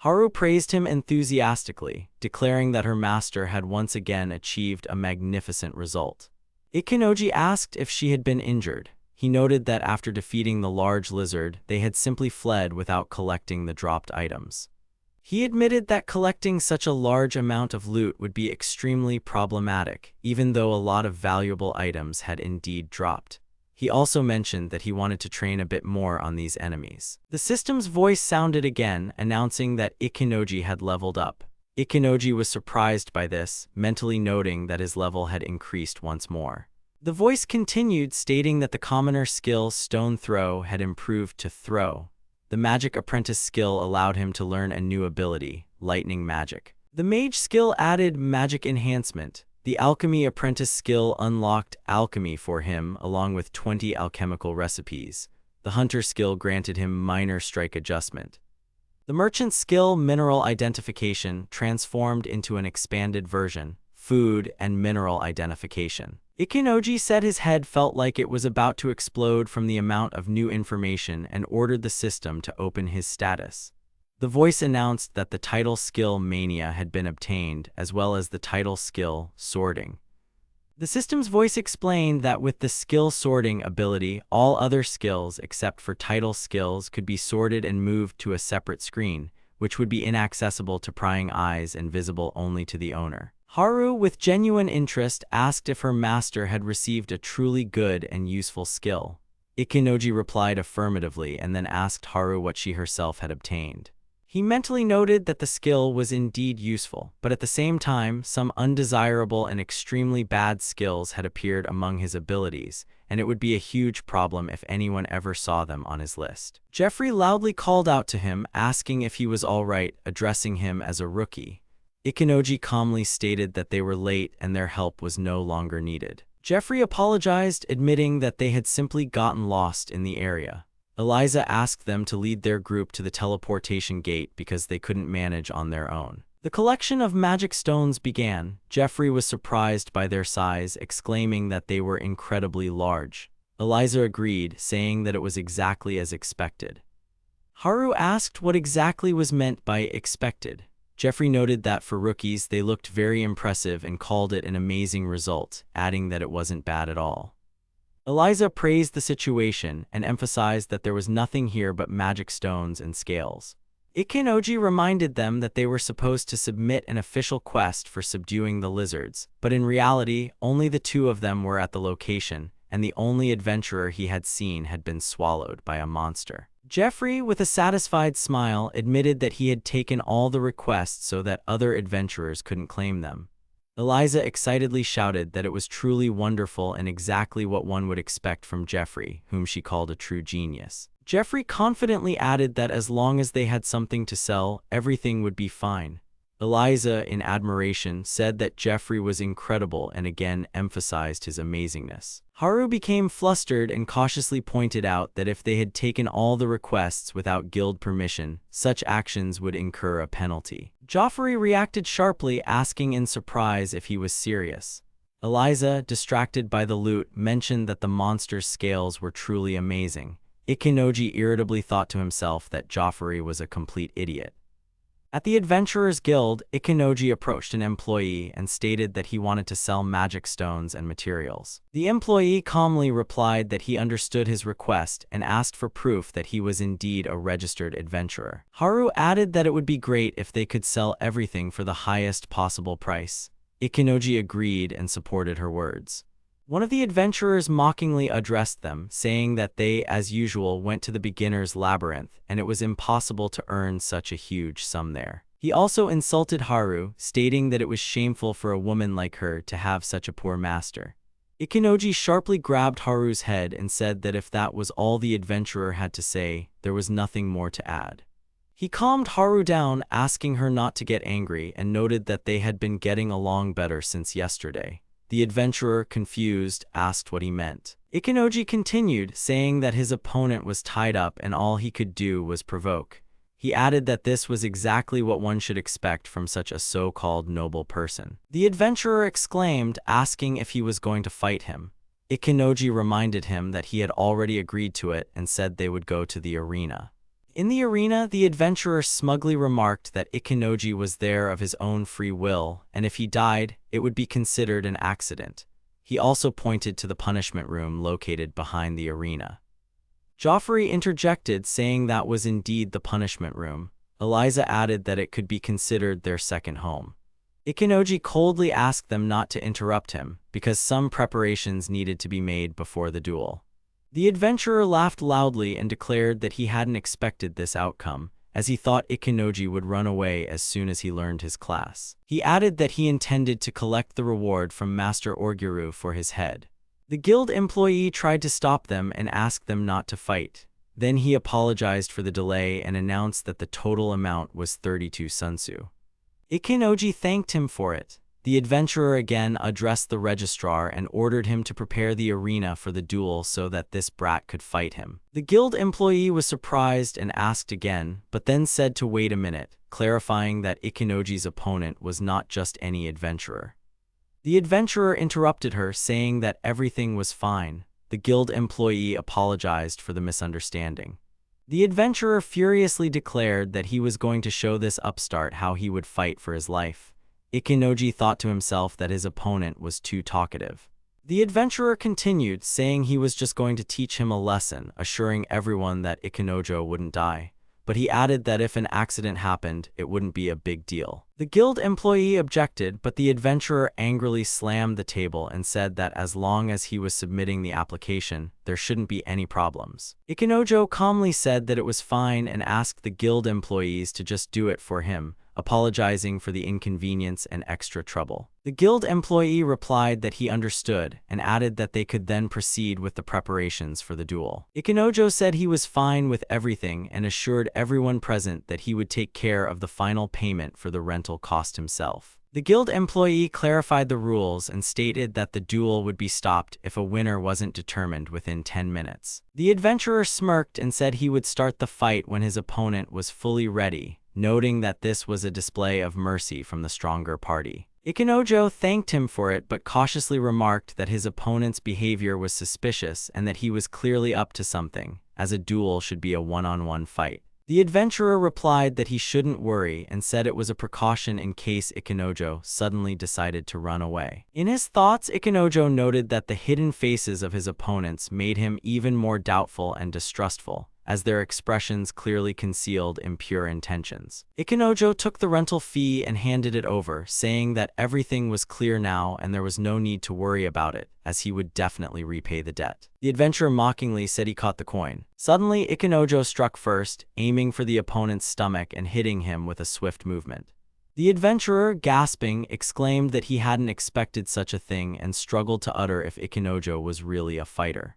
Haru praised him enthusiastically, declaring that her master had once again achieved a magnificent result. Ikenoji asked if she had been injured. He noted that after defeating the large lizard, they had simply fled without collecting the dropped items. He admitted that collecting such a large amount of loot would be extremely problematic, even though a lot of valuable items had indeed dropped. He also mentioned that he wanted to train a bit more on these enemies. The system's voice sounded again, announcing that Ikenoji had leveled up. Ikenoji was surprised by this, mentally noting that his level had increased once more. The voice continued, stating that the commoner skill Stone Throw had improved to Throw. The Magic Apprentice skill allowed him to learn a new ability, Lightning Magic. The Mage skill added Magic Enhancement. The Alchemy Apprentice skill unlocked Alchemy for him, along with 20 alchemical recipes. The Hunter skill granted him Minor Strike Adjustment. The Merchant skill, Mineral Identification, transformed into an expanded version, Food and Mineral Identification. Ikenoji said his head felt like it was about to explode from the amount of new information and ordered the system to open his status. The voice announced that the title skill Mania had been obtained, as well as the title skill Sorting. The system's voice explained that with the skill sorting ability, all other skills except for title skills could be sorted and moved to a separate screen, which would be inaccessible to prying eyes and visible only to the owner. Haru, with genuine interest, asked if her master had received a truly good and useful skill. Ikenoji replied affirmatively and then asked Haru what she herself had obtained. He mentally noted that the skill was indeed useful, but at the same time, some undesirable and extremely bad skills had appeared among his abilities, and it would be a huge problem if anyone ever saw them on his list. Jeffrey loudly called out to him, asking if he was all right, addressing him as a rookie. Ikenoji calmly stated that they were late and their help was no longer needed. Jeffrey apologized, admitting that they had simply gotten lost in the area. Eliza asked them to lead their group to the teleportation gate because they couldn't manage on their own. The collection of magic stones began. Jeffrey was surprised by their size, exclaiming that they were incredibly large. Eliza agreed, saying that it was exactly as expected. Haru asked what exactly was meant by expected. Jeffrey noted that for rookies, they looked very impressive and called it an amazing result, adding that it wasn't bad at all. Eliza praised the situation and emphasized that there was nothing here but magic stones and scales. Ikenoji reminded them that they were supposed to submit an official quest for subduing the lizards, but in reality, only the two of them were at the location, and the only adventurer he had seen had been swallowed by a monster. Jeffrey, with a satisfied smile, admitted that he had taken all the requests so that other adventurers couldn't claim them. Eliza excitedly shouted that it was truly wonderful and exactly what one would expect from Jeffrey, whom she called a true genius. Jeffrey confidently added that as long as they had something to sell, everything would be fine. Eliza, in admiration, said that Jeffrey was incredible and again emphasized his amazingness. Haru became flustered and cautiously pointed out that if they had taken all the requests without guild permission, such actions would incur a penalty. Joffrey reacted sharply, asking in surprise if he was serious. Eliza, distracted by the loot, mentioned that the monster's scales were truly amazing. Ikenoji irritably thought to himself that Joffrey was a complete idiot. At the Adventurers Guild, Ikenoji approached an employee and stated that he wanted to sell magic stones and materials. The employee calmly replied that he understood his request and asked for proof that he was indeed a registered adventurer. Haru added that it would be great if they could sell everything for the highest possible price. Ikenoji agreed and supported her words. One of the adventurers mockingly addressed them, saying that they, as usual, went to the beginner's labyrinth, and it was impossible to earn such a huge sum there. He also insulted Haru, stating that it was shameful for a woman like her to have such a poor master. Ikenoji sharply grabbed Haru's head and said that if that was all the adventurer had to say, there was nothing more to add. He calmed Haru down, asking her not to get angry, and noted that they had been getting along better since yesterday. The adventurer, confused, asked what he meant. Ikenoji continued, saying that his opponent was tied up and all he could do was provoke. He added that this was exactly what one should expect from such a so-called noble person. The adventurer exclaimed, asking if he was going to fight him. Ikenoji reminded him that he had already agreed to it and said they would go to the arena. In the arena, the adventurer smugly remarked that Ikenoji was there of his own free will, and if he died, it would be considered an accident. He also pointed to the punishment room located behind the arena. Joffrey interjected, saying that was indeed the punishment room. Eliza added that it could be considered their second home. Ikenoji coldly asked them not to interrupt him, because some preparations needed to be made before the duel. The adventurer laughed loudly and declared that he hadn't expected this outcome, as he thought Ikenoji would run away as soon as he learned his class. He added that he intended to collect the reward from Master Orguru for his head. The guild employee tried to stop them and asked them not to fight. Then he apologized for the delay and announced that the total amount was 32 sunsu. Ikenoji thanked him for it. The adventurer again addressed the registrar and ordered him to prepare the arena for the duel so that this brat could fight him. The guild employee was surprised and asked again, but then said to wait a minute, clarifying that Ikenoji's opponent was not just any adventurer. The adventurer interrupted her, saying that everything was fine. The guild employee apologized for the misunderstanding. The adventurer furiously declared that he was going to show this upstart how he would fight for his life. Ikenoji thought to himself that his opponent was too talkative. The adventurer continued, saying he was just going to teach him a lesson, assuring everyone that Ikenojo wouldn't die. But he added that if an accident happened, it wouldn't be a big deal. The guild employee objected, but the adventurer angrily slammed the table and said that as long as he was submitting the application, there shouldn't be any problems. Ikenojo calmly said that it was fine and asked the guild employees to just do it for him, apologizing for the inconvenience and extra trouble. The guild employee replied that he understood and added that they could then proceed with the preparations for the duel. Ikenojo said he was fine with everything and assured everyone present that he would take care of the final payment for the rental cost himself. The guild employee clarified the rules and stated that the duel would be stopped if a winner wasn't determined within 10 minutes. The adventurer smirked and said he would start the fight when his opponent was fully ready, noting that this was a display of mercy from the stronger party. Ikenojo thanked him for it but cautiously remarked that his opponent's behavior was suspicious and that he was clearly up to something, as a duel should be a one-on-one fight. The adventurer replied that he shouldn't worry and said it was a precaution in case Ikenojo suddenly decided to run away. In his thoughts, Ikenojo noted that the hidden faces of his opponents made him even more doubtful and distrustful, as their expressions clearly concealed impure intentions. Ikenojo took the rental fee and handed it over, saying that everything was clear now and there was no need to worry about it, as he would definitely repay the debt. The adventurer mockingly said he caught the coin. Suddenly, Ikenojo struck first, aiming for the opponent's stomach and hitting him with a swift movement. The adventurer, gasping, exclaimed that he hadn't expected such a thing and struggled to utter if Ikenojo was really a fighter.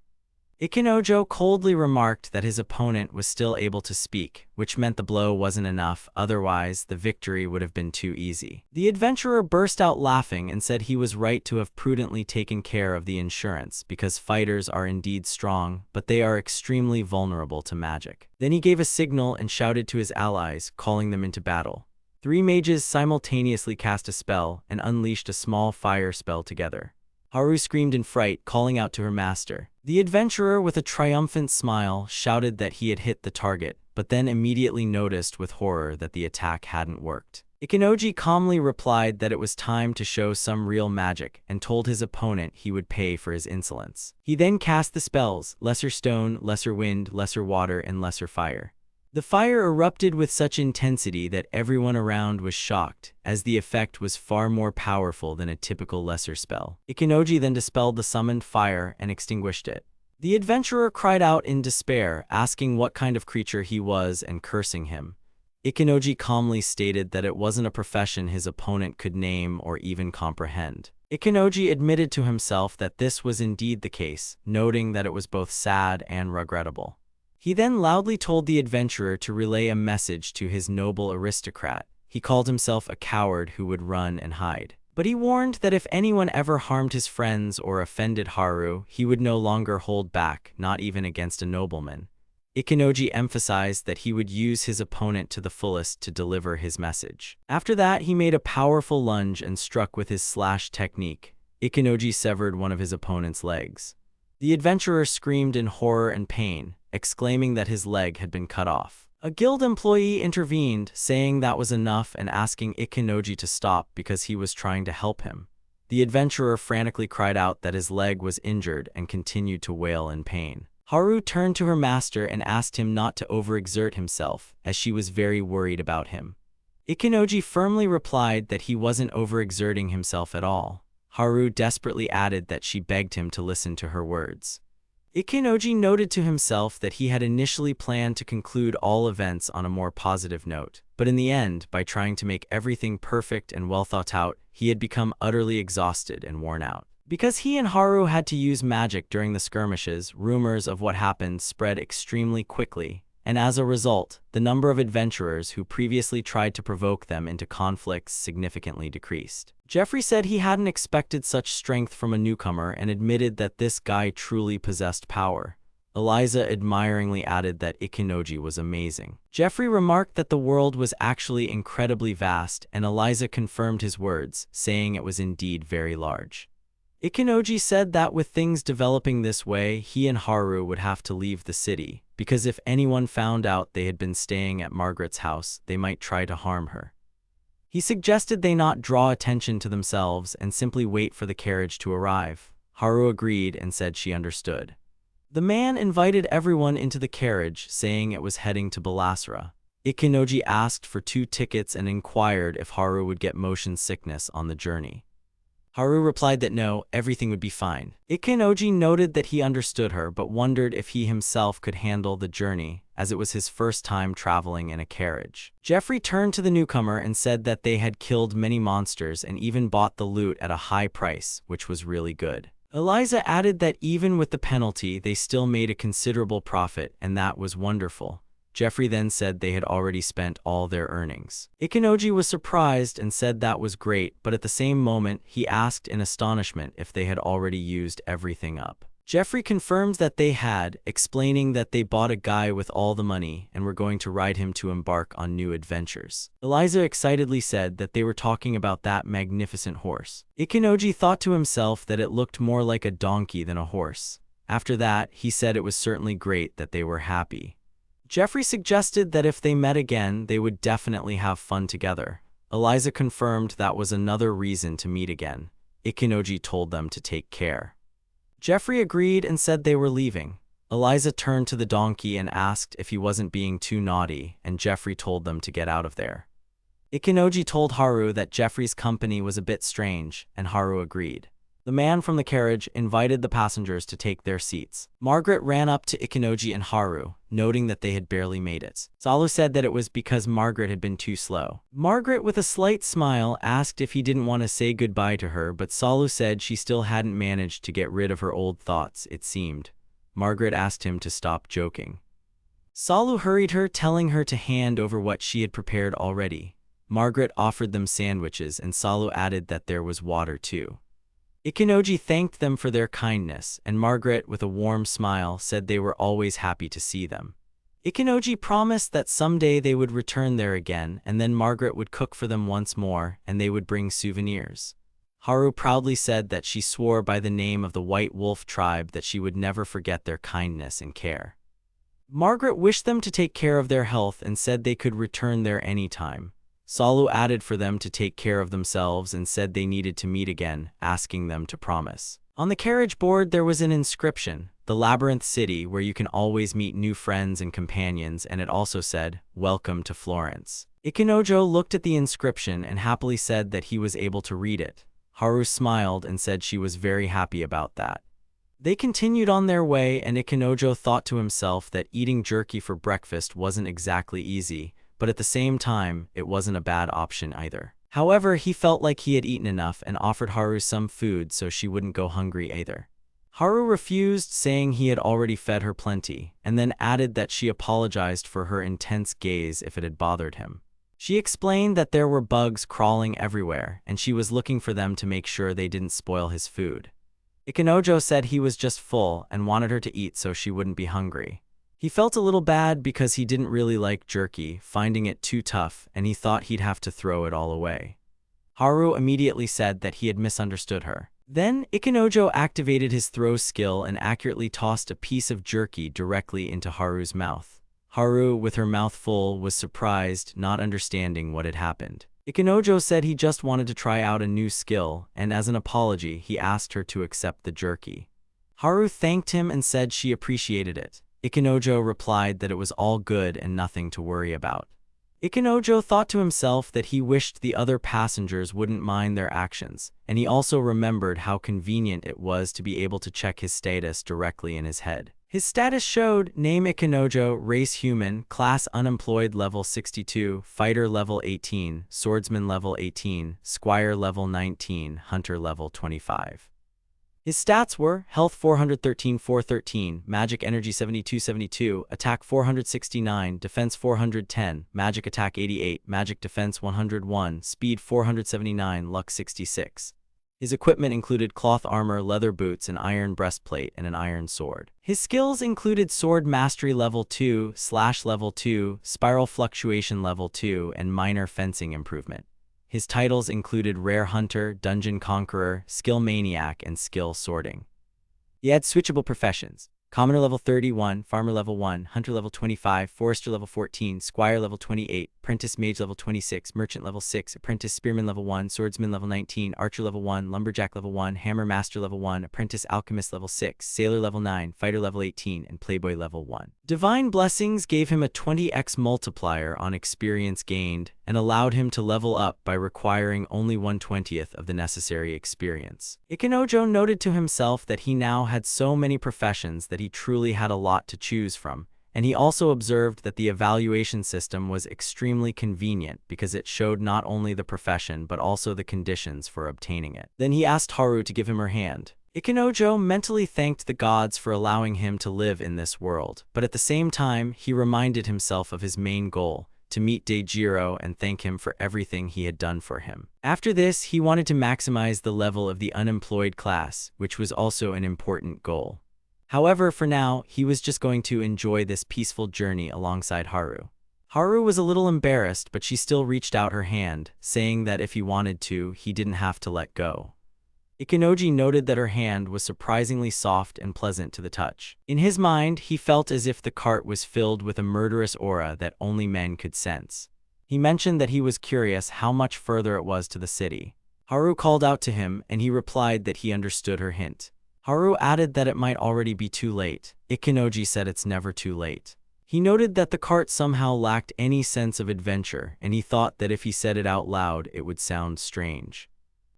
Ikenojo coldly remarked that his opponent was still able to speak, which meant the blow wasn't enough, otherwise the victory would have been too easy. The adventurer burst out laughing and said he was right to have prudently taken care of the insurance because fighters are indeed strong, but they are extremely vulnerable to magic. Then he gave a signal and shouted to his allies, calling them into battle. 3 mages simultaneously cast a spell and unleashed a small fire spell together. Haru screamed in fright, calling out to her master. The adventurer, with a triumphant smile, shouted that he had hit the target, but then immediately noticed with horror that the attack hadn't worked. Ikenoji calmly replied that it was time to show some real magic and told his opponent he would pay for his insolence. He then cast the spells, Lesser Stone, Lesser Wind, Lesser Water, and Lesser Fire. The fire erupted with such intensity that everyone around was shocked, as the effect was far more powerful than a typical lesser spell. Ikenoji then dispelled the summoned fire and extinguished it. The adventurer cried out in despair, asking what kind of creature he was and cursing him. Ikenoji calmly stated that it wasn't a profession his opponent could name or even comprehend. Ikenoji admitted to himself that this was indeed the case, noting that it was both sad and regrettable. He then loudly told the adventurer to relay a message to his noble aristocrat. He called himself a coward who would run and hide. But he warned that if anyone ever harmed his friends or offended Haru, he would no longer hold back, not even against a nobleman. Ikenoji emphasized that he would use his opponent to the fullest to deliver his message. After that, he made a powerful lunge and struck with his slash technique. Ikenoji severed one of his opponent's legs. The adventurer screamed in horror and pain, exclaiming that his leg had been cut off. A guild employee intervened, saying that was enough and asking Ikenoji to stop because he was trying to help him. The adventurer frantically cried out that his leg was injured and continued to wail in pain. Haru turned to her master and asked him not to overexert himself, as she was very worried about him. Ikenoji firmly replied that he wasn't overexerting himself at all. Haru desperately added that she begged him to listen to her words. Ikenoji noted to himself that he had initially planned to conclude all events on a more positive note, but in the end, by trying to make everything perfect and well thought out, he had become utterly exhausted and worn out. Because he and Haru had to use magic during the skirmishes, rumors of what happened spread extremely quickly, and as a result, the number of adventurers who previously tried to provoke them into conflicts significantly decreased. Jeffrey said he hadn't expected such strength from a newcomer and admitted that this guy truly possessed power. Eliza admiringly added that Ikenoji was amazing. Jeffrey remarked that the world was actually incredibly vast, and Eliza confirmed his words, saying it was indeed very large. Ikenoji said that with things developing this way, he and Haru would have to leave the city, because if anyone found out they had been staying at Margaret's house, they might try to harm her. He suggested they not draw attention to themselves and simply wait for the carriage to arrive. Haru agreed and said she understood. The man invited everyone into the carriage, saying it was heading to Balasra. Ikenoji asked for 2 tickets and inquired if Haru would get motion sickness on the journey. Haru replied that no, everything would be fine. Ikenoji noted that he understood her but wondered if he himself could handle the journey, as it was his first time traveling in a carriage. Jeffrey turned to the newcomer and said that they had killed many monsters and even bought the loot at a high price, which was really good. Eliza added that even with the penalty, they still made a considerable profit, and that was wonderful. Jeffrey then said they had already spent all their earnings. Ikenoji was surprised and said that was great, but at the same moment, he asked in astonishment if they had already used everything up. Jeffrey confirmed that they had, explaining that they bought a guy with all the money and were going to ride him to embark on new adventures. Eliza excitedly said that they were talking about that magnificent horse. Ikenoji thought to himself that it looked more like a donkey than a horse. After that, he said it was certainly great that they were happy. Jeffrey suggested that if they met again, they would definitely have fun together. Eliza confirmed that was another reason to meet again. Ikenoji told them to take care. Jeffrey agreed and said they were leaving. Eliza turned to the donkey and asked if he wasn't being too naughty, and Jeffrey told them to get out of there. Ikenoji told Haru that Jeffrey's company was a bit strange, and Haru agreed. The man from the carriage invited the passengers to take their seats. Margaret ran up to Ikenoji and Haru, noting that they had barely made it. Salu said that it was because Margaret had been too slow. Margaret, with a slight smile, asked if he didn't want to say goodbye to her, but Salu said she still hadn't managed to get rid of her old thoughts, it seemed. Margaret asked him to stop joking. Salu hurried her, telling her to hand over what she had prepared already. Margaret offered them sandwiches, and Salu added that there was water too. Ikenoji thanked them for their kindness, and Margaret, with a warm smile, said they were always happy to see them. Ikenoji promised that someday they would return there again, and then Margaret would cook for them once more, and they would bring souvenirs. Haru proudly said that she swore by the name of the White Wolf tribe that she would never forget their kindness and care. Margaret wished them to take care of their health and said they could return there anytime. Salu added for them to take care of themselves and said they needed to meet again, asking them to promise. On the carriage board there was an inscription, "The Labyrinth City, where you can always meet new friends and companions," and it also said, "Welcome to Florence." Ikenojo looked at the inscription and happily said that he was able to read it. Haru smiled and said she was very happy about that. They continued on their way, and Ikenojo thought to himself that eating jerky for breakfast wasn't exactly easy, but at the same time, it wasn't a bad option either. However, he felt like he had eaten enough and offered Haru some food so she wouldn't go hungry either. Haru refused, saying he had already fed her plenty, and then added that she apologized for her intense gaze if it had bothered him. She explained that there were bugs crawling everywhere, and she was looking for them to make sure they didn't spoil his food. Ikenojo said he was just full and wanted her to eat so she wouldn't be hungry. He felt a little bad because he didn't really like jerky, finding it too tough, and he thought he'd have to throw it all away. Haru immediately said that he had misunderstood her. Then, Ikenojo activated his throw skill and accurately tossed a piece of jerky directly into Haru's mouth. Haru, with her mouth full, was surprised, not understanding what had happened. Ikenojo said he just wanted to try out a new skill, and as an apology, he asked her to accept the jerky. Haru thanked him and said she appreciated it. Ikenojo replied that it was all good and nothing to worry about. Ikenojo thought to himself that he wished the other passengers wouldn't mind their actions, and he also remembered how convenient it was to be able to check his status directly in his head. His status showed name Ikenojo, race human, class unemployed level 62, fighter level 18, swordsman level 18, squire level 19, hunter level 25. His stats were health 413, magic energy 72, attack 469, defense 410, magic attack 88, magic defense 101, speed 479, luck 66. His equipment included cloth armor, leather boots, an iron breastplate, and an iron sword. His skills included sword mastery level 2, slash level 2, spiral fluctuation level 2, and minor fencing improvement. His titles included Rare Hunter, Dungeon Conqueror, Skill Maniac, and Skill Sorting. He had switchable professions: Commoner level 31, Farmer level 1, Hunter level 25, Forester level 14, Squire level 28, Apprentice Mage level 26, Merchant level 6, Apprentice Spearman level 1, Swordsman level 19, Archer level 1, Lumberjack level 1, Hammer Master level 1, Apprentice Alchemist level 6, Sailor level 9, Fighter level 18, and Playboy level 1. Divine Blessings gave him a 20x multiplier on experience gained and allowed him to level up by requiring only 1/20th of the necessary experience. Ikenojo noted to himself that he now had so many professions that he truly had a lot to choose from, and he also observed that the evaluation system was extremely convenient because it showed not only the profession but also the conditions for obtaining it. Then he asked Haru to give him her hand. Ikenojo mentally thanked the gods for allowing him to live in this world, but at the same time, he reminded himself of his main goal: to meet Dejiro and thank him for everything he had done for him. After this, he wanted to maximize the level of the unemployed class, which was also an important goal. However, for now, he was just going to enjoy this peaceful journey alongside Haru. Haru was a little embarrassed, but she still reached out her hand, saying that if he wanted to, he didn't have to let go. Ikenoji noted that her hand was surprisingly soft and pleasant to the touch. In his mind, he felt as if the cart was filled with a murderous aura that only men could sense. He mentioned that he was curious how much further it was to the city. Haru called out to him, and he replied that he understood her hint. Haru added that it might already be too late. Ikenoji said it's never too late. He noted that the cart somehow lacked any sense of adventure, and he thought that if he said it out loud, it would sound strange.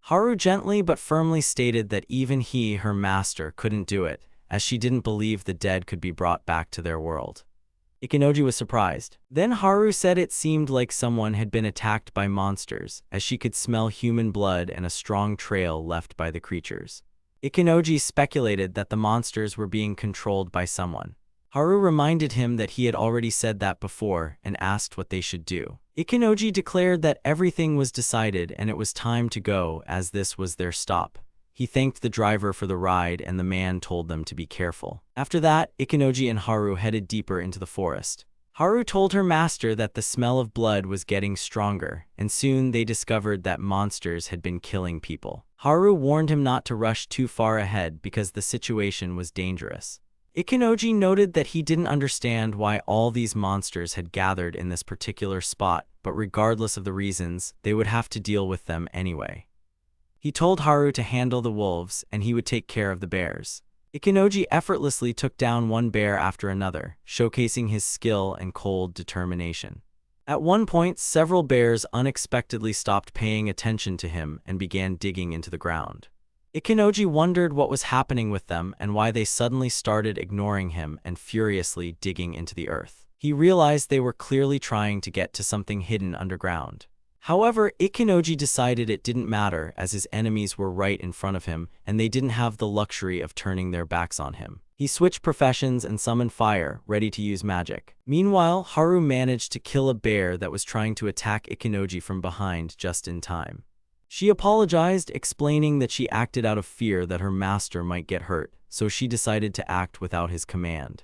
Haru gently but firmly stated that even he, her master, couldn't do it, as she didn't believe the dead could be brought back to their world. Ikenoji was surprised. Then Haru said it seemed like someone had been attacked by monsters, as she could smell human blood and a strong trail left by the creatures. Ikenoji speculated that the monsters were being controlled by someone. Haru reminded him that he had already said that before and asked what they should do. Ikenoji declared that everything was decided and it was time to go, as this was their stop. He thanked the driver for the ride and the man told them to be careful. After that, Ikenoji and Haru headed deeper into the forest. Haru told her master that the smell of blood was getting stronger, and soon they discovered that monsters had been killing people. Haru warned him not to rush too far ahead because the situation was dangerous. Ikenoji noted that he didn't understand why all these monsters had gathered in this particular spot, but regardless of the reasons, they would have to deal with them anyway. He told Haru to handle the wolves and he would take care of the bears. Ikenoji effortlessly took down one bear after another, showcasing his skill and cold determination. At one point, several bears unexpectedly stopped paying attention to him and began digging into the ground. Ikenoji wondered what was happening with them and why they suddenly started ignoring him and furiously digging into the earth. He realized they were clearly trying to get to something hidden underground. However, Ikenoji decided it didn't matter as his enemies were right in front of him and they didn't have the luxury of turning their backs on him. He switched professions and summoned fire, ready to use magic. Meanwhile, Haru managed to kill a bear that was trying to attack Ikenoji from behind just in time. She apologized, explaining that she acted out of fear that her master might get hurt, so she decided to act without his command.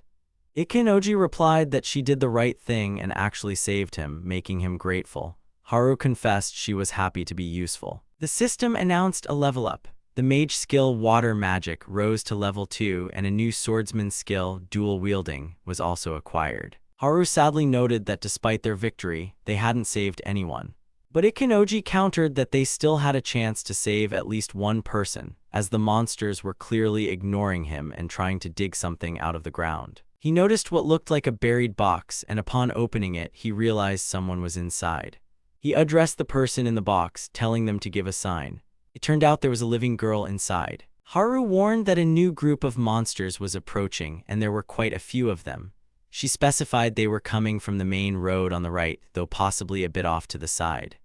Ikenoji replied that she did the right thing and actually saved him, making him grateful. Haru confessed she was happy to be useful. The system announced a level up. The mage skill Water Magic rose to level 2 and a new swordsman skill Dual Wielding was also acquired. Haru sadly noted that despite their victory, they hadn't saved anyone. But Ikenoji countered that they still had a chance to save at least one person, as the monsters were clearly ignoring him and trying to dig something out of the ground. He noticed what looked like a buried box, and upon opening it, he realized someone was inside. He addressed the person in the box, telling them to give a sign. It turned out there was a living girl inside. Haru warned that a new group of monsters was approaching, and there were quite a few of them. She specified they were coming from the main road on the right, though possibly a bit off to the side.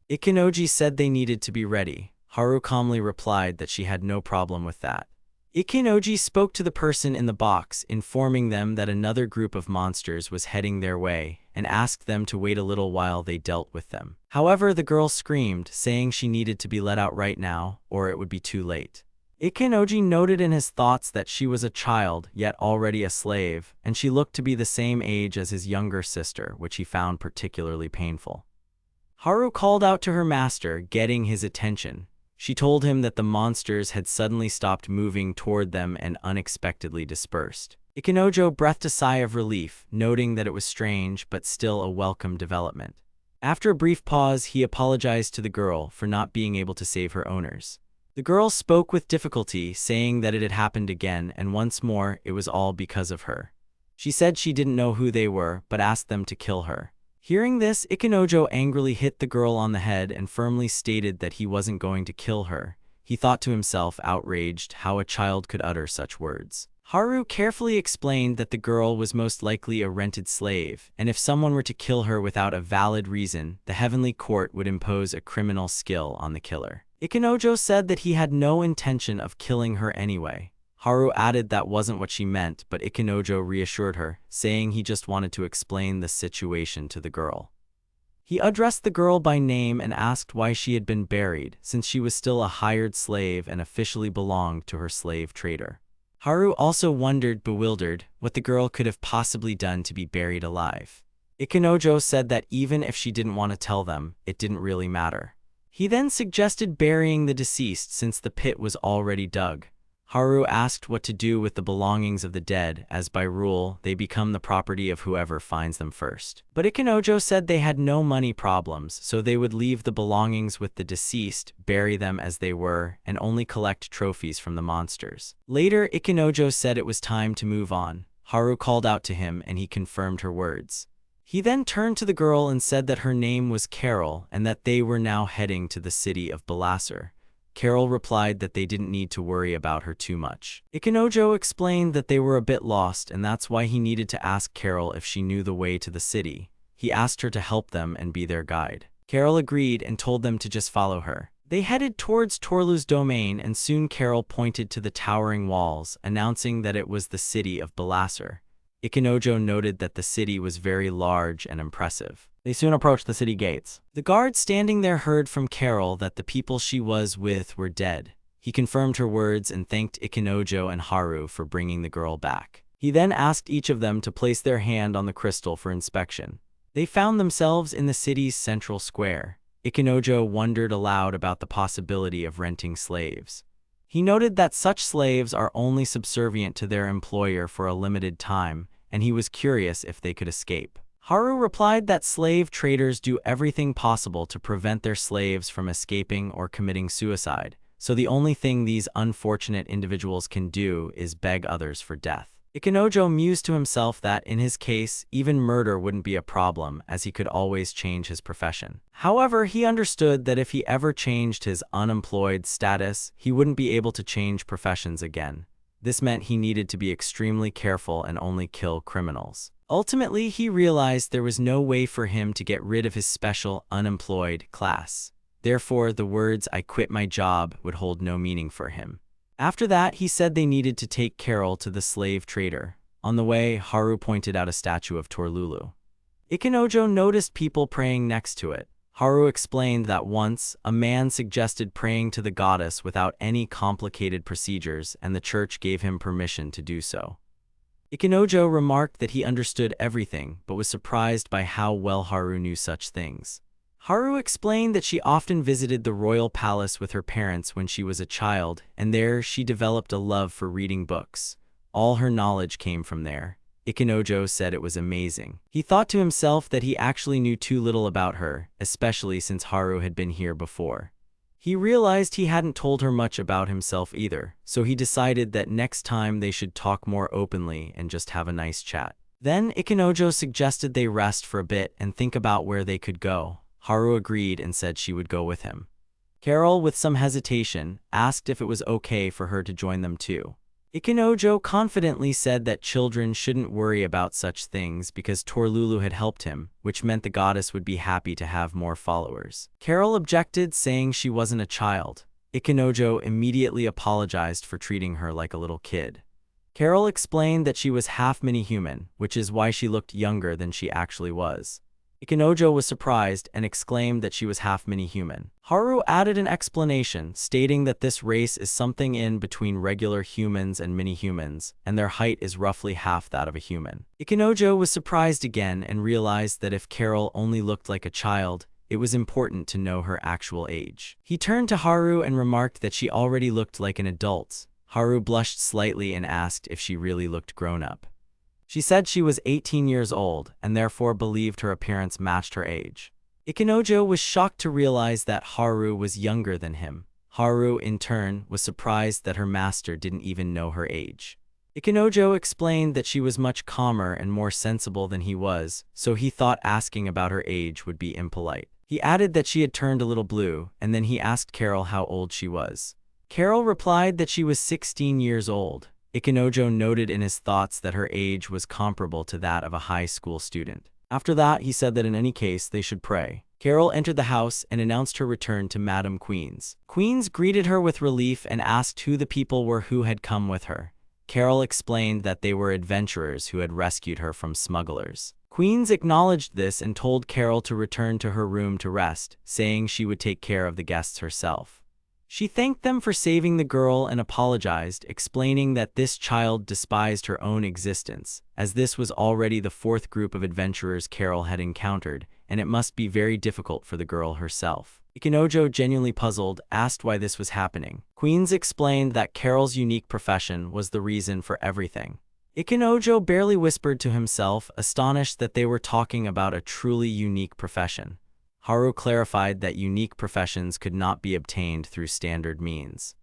Ikenoji said they needed to be ready. Haru calmly replied that she had no problem with that. Ikenoji spoke to the person in the box, informing them that another group of monsters was heading their way, and asked them to wait a little while they dealt with them. However, the girl screamed, saying she needed to be let out right now, or it would be too late. Ikenoji noted in his thoughts that she was a child, yet already a slave, and she looked to be the same age as his younger sister, which he found particularly painful. Haru called out to her master, getting his attention. She told him that the monsters had suddenly stopped moving toward them and unexpectedly dispersed. Ikenojo breathed a sigh of relief, noting that it was strange but still a welcome development. After a brief pause, he apologized to the girl for not being able to save her owners. The girl spoke with difficulty, saying that it had happened again, and once more, it was all because of her. She said she didn't know who they were, but asked them to kill her. Hearing this, Ikenojo angrily hit the girl on the head and firmly stated that he wasn't going to kill her. He thought to himself, outraged, how a child could utter such words. Haru carefully explained that the girl was most likely a rented slave, and if someone were to kill her without a valid reason, the heavenly court would impose a criminal skill on the killer. Ikenojo said that he had no intention of killing her anyway. Haru added that wasn't what she meant, but Ikenojo reassured her, saying he just wanted to explain the situation to the girl. He addressed the girl by name and asked why she had been buried, since she was still a hired slave and officially belonged to her slave trader. Haru also wondered, bewildered, what the girl could have possibly done to be buried alive. Ikenojo said that even if she didn't want to tell them, it didn't really matter. He then suggested burying the deceased since the pit was already dug. Haru asked what to do with the belongings of the dead, as by rule, they become the property of whoever finds them first. But Ikenojo said they had no money problems, so they would leave the belongings with the deceased, bury them as they were, and only collect trophies from the monsters. Later, Ikenojo said it was time to move on. Haru called out to him, and he confirmed her words. He then turned to the girl and said that her name was Carol, and that they were now heading to the city of Balasar. Carol replied that they didn't need to worry about her too much. Ikenojo explained that they were a bit lost, and that's why he needed to ask Carol if she knew the way to the city. He asked her to help them and be their guide. Carol agreed and told them to just follow her. They headed towards Torlu's domain, and soon Carol pointed to the towering walls, announcing that it was the city of Balasar. Ikenojo noted that the city was very large and impressive. They soon approached the city gates. The guard standing there heard from Carol that the people she was with were dead. He confirmed her words and thanked Ikenojo and Haru for bringing the girl back. He then asked each of them to place their hand on the crystal for inspection. They found themselves in the city's central square. Ikenojo wondered aloud about the possibility of renting slaves. He noted that such slaves are only subservient to their employer for a limited time, and he was curious if they could escape. Haru replied that slave traders do everything possible to prevent their slaves from escaping or committing suicide, so the only thing these unfortunate individuals can do is beg others for death. Ikenojo mused to himself that, in his case, even murder wouldn't be a problem, as he could always change his profession. However, he understood that if he ever changed his unemployed status, he wouldn't be able to change professions again. This meant he needed to be extremely careful and only kill criminals. Ultimately, he realized there was no way for him to get rid of his special, unemployed class. Therefore, the words "I quit my job" would hold no meaning for him. After that, he said they needed to take Carol to the slave trader. On the way, Haru pointed out a statue of Torlulu. Ikenojo noticed people praying next to it. Haru explained that once, a man suggested praying to the goddess without any complicated procedures, and the church gave him permission to do so. Ikenojo remarked that he understood everything, but was surprised by how well Haru knew such things. Haru explained that she often visited the royal palace with her parents when she was a child, and there she developed a love for reading books. All her knowledge came from there. Ikenojo said it was amazing. He thought to himself that he actually knew too little about her, especially since Haru had been here before. He realized he hadn't told her much about himself either, so he decided that next time they should talk more openly and just have a nice chat. Then Ikenojo suggested they rest for a bit and think about where they could go. Haru agreed and said she would go with him. Carol, with some hesitation, asked if it was okay for her to join them too. Ikenojo confidently said that children shouldn't worry about such things because Torlulu had helped him, which meant the goddess would be happy to have more followers. Carol objected, saying she wasn't a child. Ikenojo immediately apologized for treating her like a little kid. Carol explained that she was half mini-human, which is why she looked younger than she actually was. Ikenojo was surprised and exclaimed that she was half mini-human. Haru added an explanation, stating that this race is something in between regular humans and mini-humans, and their height is roughly half that of a human. Ikenojo was surprised again and realized that if Carol only looked like a child, it was important to know her actual age. He turned to Haru and remarked that she already looked like an adult. Haru blushed slightly and asked if she really looked grown up. She said she was 18 years old and therefore believed her appearance matched her age. Ikenojo was shocked to realize that Haru was younger than him. Haru, in turn, was surprised that her master didn't even know her age. Ikenojo explained that she was much calmer and more sensible than he was, so he thought asking about her age would be impolite. He added that she had turned a little blue, and then he asked Carol how old she was. Carol replied that she was 16 years old. Ikenojo noted in his thoughts that her age was comparable to that of a high school student. After that, he said that in any case, they should pray. Carol entered the house and announced her return to Madame Queen's. Queen's greeted her with relief and asked who the people were who had come with her. Carol explained that they were adventurers who had rescued her from smugglers. Queen's acknowledged this and told Carol to return to her room to rest, saying she would take care of the guests herself. She thanked them for saving the girl and apologized, explaining that this child despised her own existence, as this was already the fourth group of adventurers Carol had encountered, and it must be very difficult for the girl herself. Ikenojo, genuinely puzzled, asked why this was happening. Queens explained that Carol's unique profession was the reason for everything. Ikenojo barely whispered to himself, astonished that they were talking about a truly unique profession. Haru clarified that unique professions could not be obtained through standard means.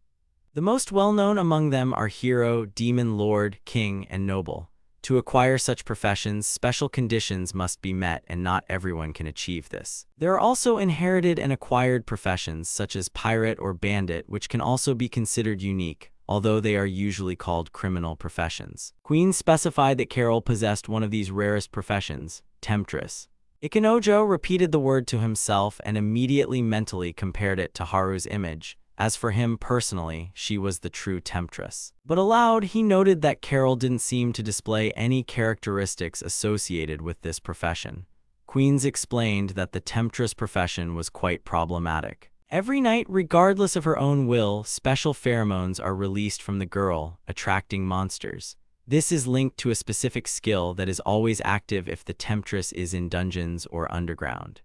The most well-known among them are hero, demon lord, king, and noble. To acquire such professions, special conditions must be met, and not everyone can achieve this. There are also inherited and acquired professions such as pirate or bandit, which can also be considered unique, although they are usually called criminal professions. Queen specified that Carol possessed one of these rarest professions, temptress. Ikenojo repeated the word to himself and immediately mentally compared it to Haru's image. As for him personally, she was the true temptress. But aloud, he noted that Carol didn't seem to display any characteristics associated with this profession. Queens explained that the temptress profession was quite problematic. Every night, regardless of her own will, special pheromones are released from the girl, attracting monsters. This is linked to a specific skill that is always active if the temptress is in dungeons or underground.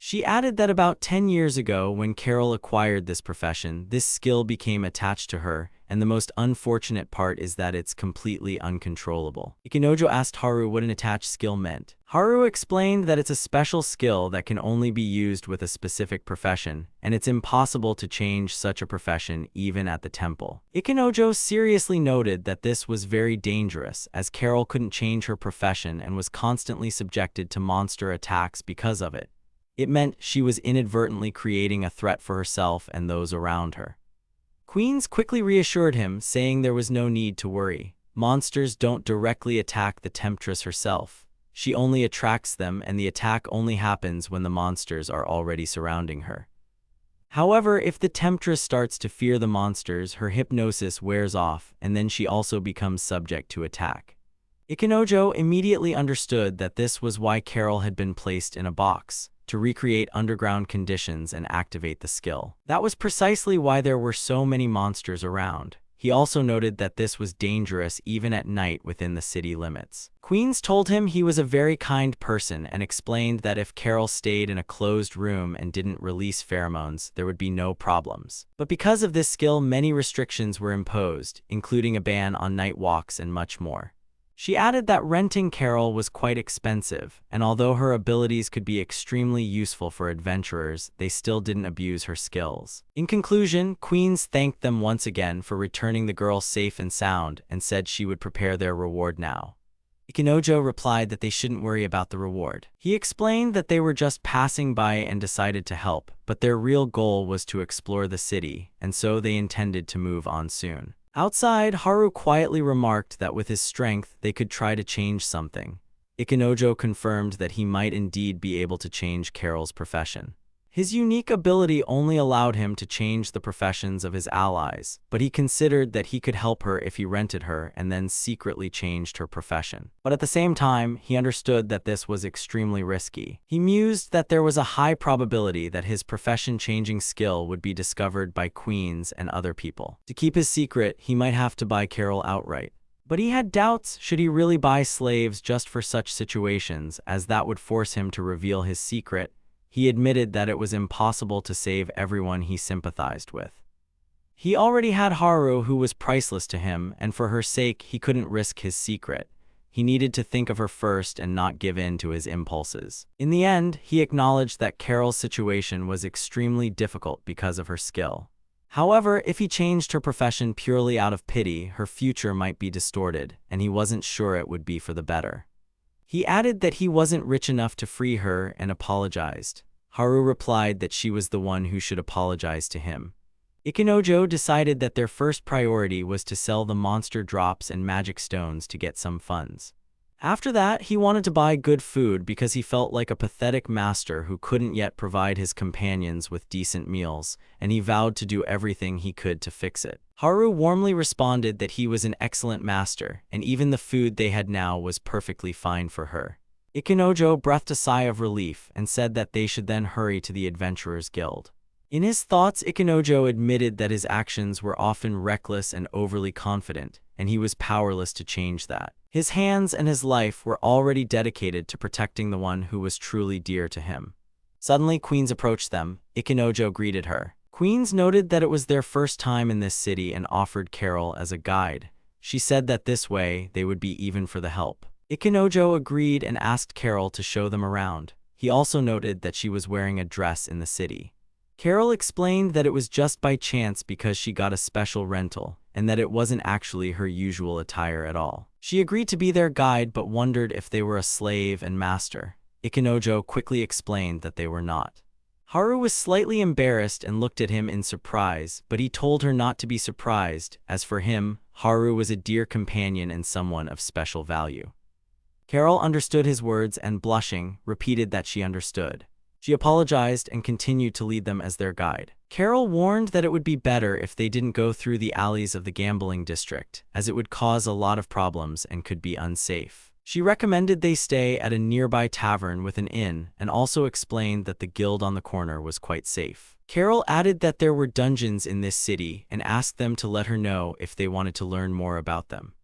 She added that about 10 years ago, when Carol acquired this profession, this skill became attached to her, and the most unfortunate part is that it's completely uncontrollable. Ikenojo asked Haru what an attached skill meant. Haru explained that it's a special skill that can only be used with a specific profession, and it's impossible to change such a profession even at the temple. Ikenojo seriously noted that this was very dangerous, as Carol couldn't change her profession and was constantly subjected to monster attacks because of it. It meant she was inadvertently creating a threat for herself and those around her. Queens quickly reassured him, saying there was no need to worry. Monsters don't directly attack the temptress herself. She only attracts them, and the attack only happens when the monsters are already surrounding her. However, if the temptress starts to fear the monsters, her hypnosis wears off, and then she also becomes subject to attack. Ikenojo immediately understood that this was why Carol had been placed in a box, to recreate underground conditions and activate the skill. That was precisely why there were so many monsters around. He also noted that this was dangerous even at night within the city limits. Queens told him he was a very kind person and explained that if Carol stayed in a closed room and didn't release pheromones, there would be no problems. But because of this skill, many restrictions were imposed, including a ban on night walks and much more. She added that renting Carol was quite expensive, and although her abilities could be extremely useful for adventurers, they still didn't abuse her skills. In conclusion, Queens thanked them once again for returning the girl safe and sound and said she would prepare their reward now. Ikenojo replied that they shouldn't worry about the reward. He explained that they were just passing by and decided to help, but their real goal was to explore the city, and so they intended to move on soon. Outside, Haru quietly remarked that with his strength, they could try to change something. Ikenojo confirmed that he might indeed be able to change Carol's profession. His unique ability only allowed him to change the professions of his allies, but he considered that he could help her if he rented her and then secretly changed her profession. But at the same time, he understood that this was extremely risky. He mused that there was a high probability that his profession-changing skill would be discovered by Queens and other people. To keep his secret, he might have to buy Carol outright. But he had doubts should he really buy slaves just for such situations, as that would force him to reveal his secret. He admitted that it was impossible to save everyone he sympathized with. He already had Haru, who was priceless to him, and for her sake he couldn't risk his secret. He needed to think of her first and not give in to his impulses. In the end, he acknowledged that Carol's situation was extremely difficult because of her skill. However, if he changed her profession purely out of pity, her future might be distorted, and he wasn't sure it would be for the better. He added that he wasn't rich enough to free her and apologized. Haru replied that she was the one who should apologize to him. Ikenojo decided that their first priority was to sell the monster drops and magic stones to get some funds. After that, he wanted to buy good food because he felt like a pathetic master who couldn't yet provide his companions with decent meals, and he vowed to do everything he could to fix it. Haru warmly responded that he was an excellent master, and even the food they had now was perfectly fine for her. Ikenojo breathed a sigh of relief and said that they should then hurry to the Adventurers Guild. In his thoughts, Ikenojo admitted that his actions were often reckless and overly confident, and he was powerless to change that. His hands and his life were already dedicated to protecting the one who was truly dear to him. Suddenly, Queens approached them. Ikenojo greeted her. Queens noted that it was their first time in this city and offered Carol as a guide. She said that this way, they would be even for the help. Ikenojo agreed and asked Carol to show them around. He also noted that she was wearing a dress in the city. Carol explained that it was just by chance because she got a special rental, and that it wasn't actually her usual attire at all. She agreed to be their guide but wondered if they were a slave and master. Ikenojo quickly explained that they were not. Haru was slightly embarrassed and looked at him in surprise, but he told her not to be surprised, as for him, Haru was a dear companion and someone of special value. Carol understood his words and, blushing, repeated that she understood. She apologized and continued to lead them as their guide. Carol warned that it would be better if they didn't go through the alleys of the gambling district, as it would cause a lot of problems and could be unsafe. She recommended they stay at a nearby tavern with an inn, and also explained that the guild on the corner was quite safe. Carol added that there were dungeons in this city and asked them to let her know if they wanted to learn more about them.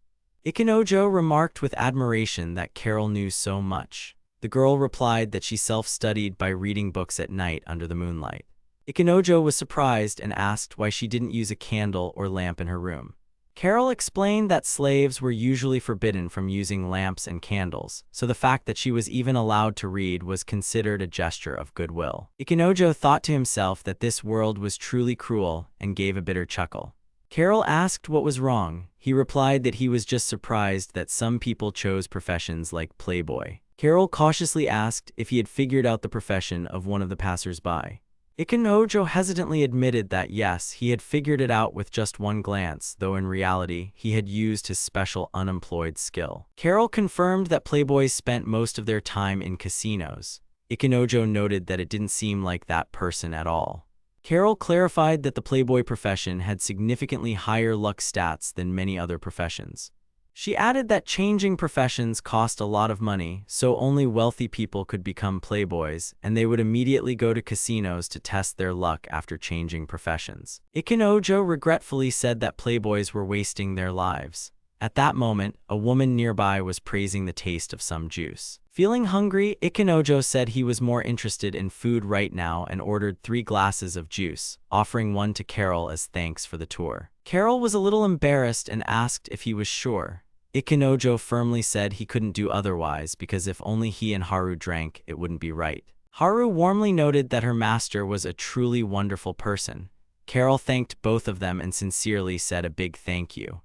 Ikenojo remarked with admiration that Carol knew so much. The girl replied that she self-studied by reading books at night under the moonlight. Ikenojo was surprised and asked why she didn't use a candle or lamp in her room. Carol explained that slaves were usually forbidden from using lamps and candles, so the fact that she was even allowed to read was considered a gesture of goodwill. Ikenojo thought to himself that this world was truly cruel and gave a bitter chuckle. Carol asked what was wrong. He replied that he was just surprised that some people chose professions like playboy. Carol cautiously asked if he had figured out the profession of one of the passers-by. Ikenojo hesitantly admitted that yes, he had figured it out with just one glance, though in reality, he had used his special unemployed skill. Carol confirmed that playboys spent most of their time in casinos. Ikenojo noted that it didn't seem like that person at all. Carol clarified that the playboy profession had significantly higher luck stats than many other professions. She added that changing professions cost a lot of money, so only wealthy people could become playboys, and they would immediately go to casinos to test their luck after changing professions. Ikenojo regretfully said that playboys were wasting their lives. At that moment, a woman nearby was praising the taste of some juice. Feeling hungry, Ikenojo said he was more interested in food right now and ordered 3 glasses of juice, offering one to Carol as thanks for the tour. Carol was a little embarrassed and asked if he was sure. Ikenojo firmly said he couldn't do otherwise because if only he and Haru drank, it wouldn't be right. Haru warmly noted that her master was a truly wonderful person. Carol thanked both of them and sincerely said a big thank you.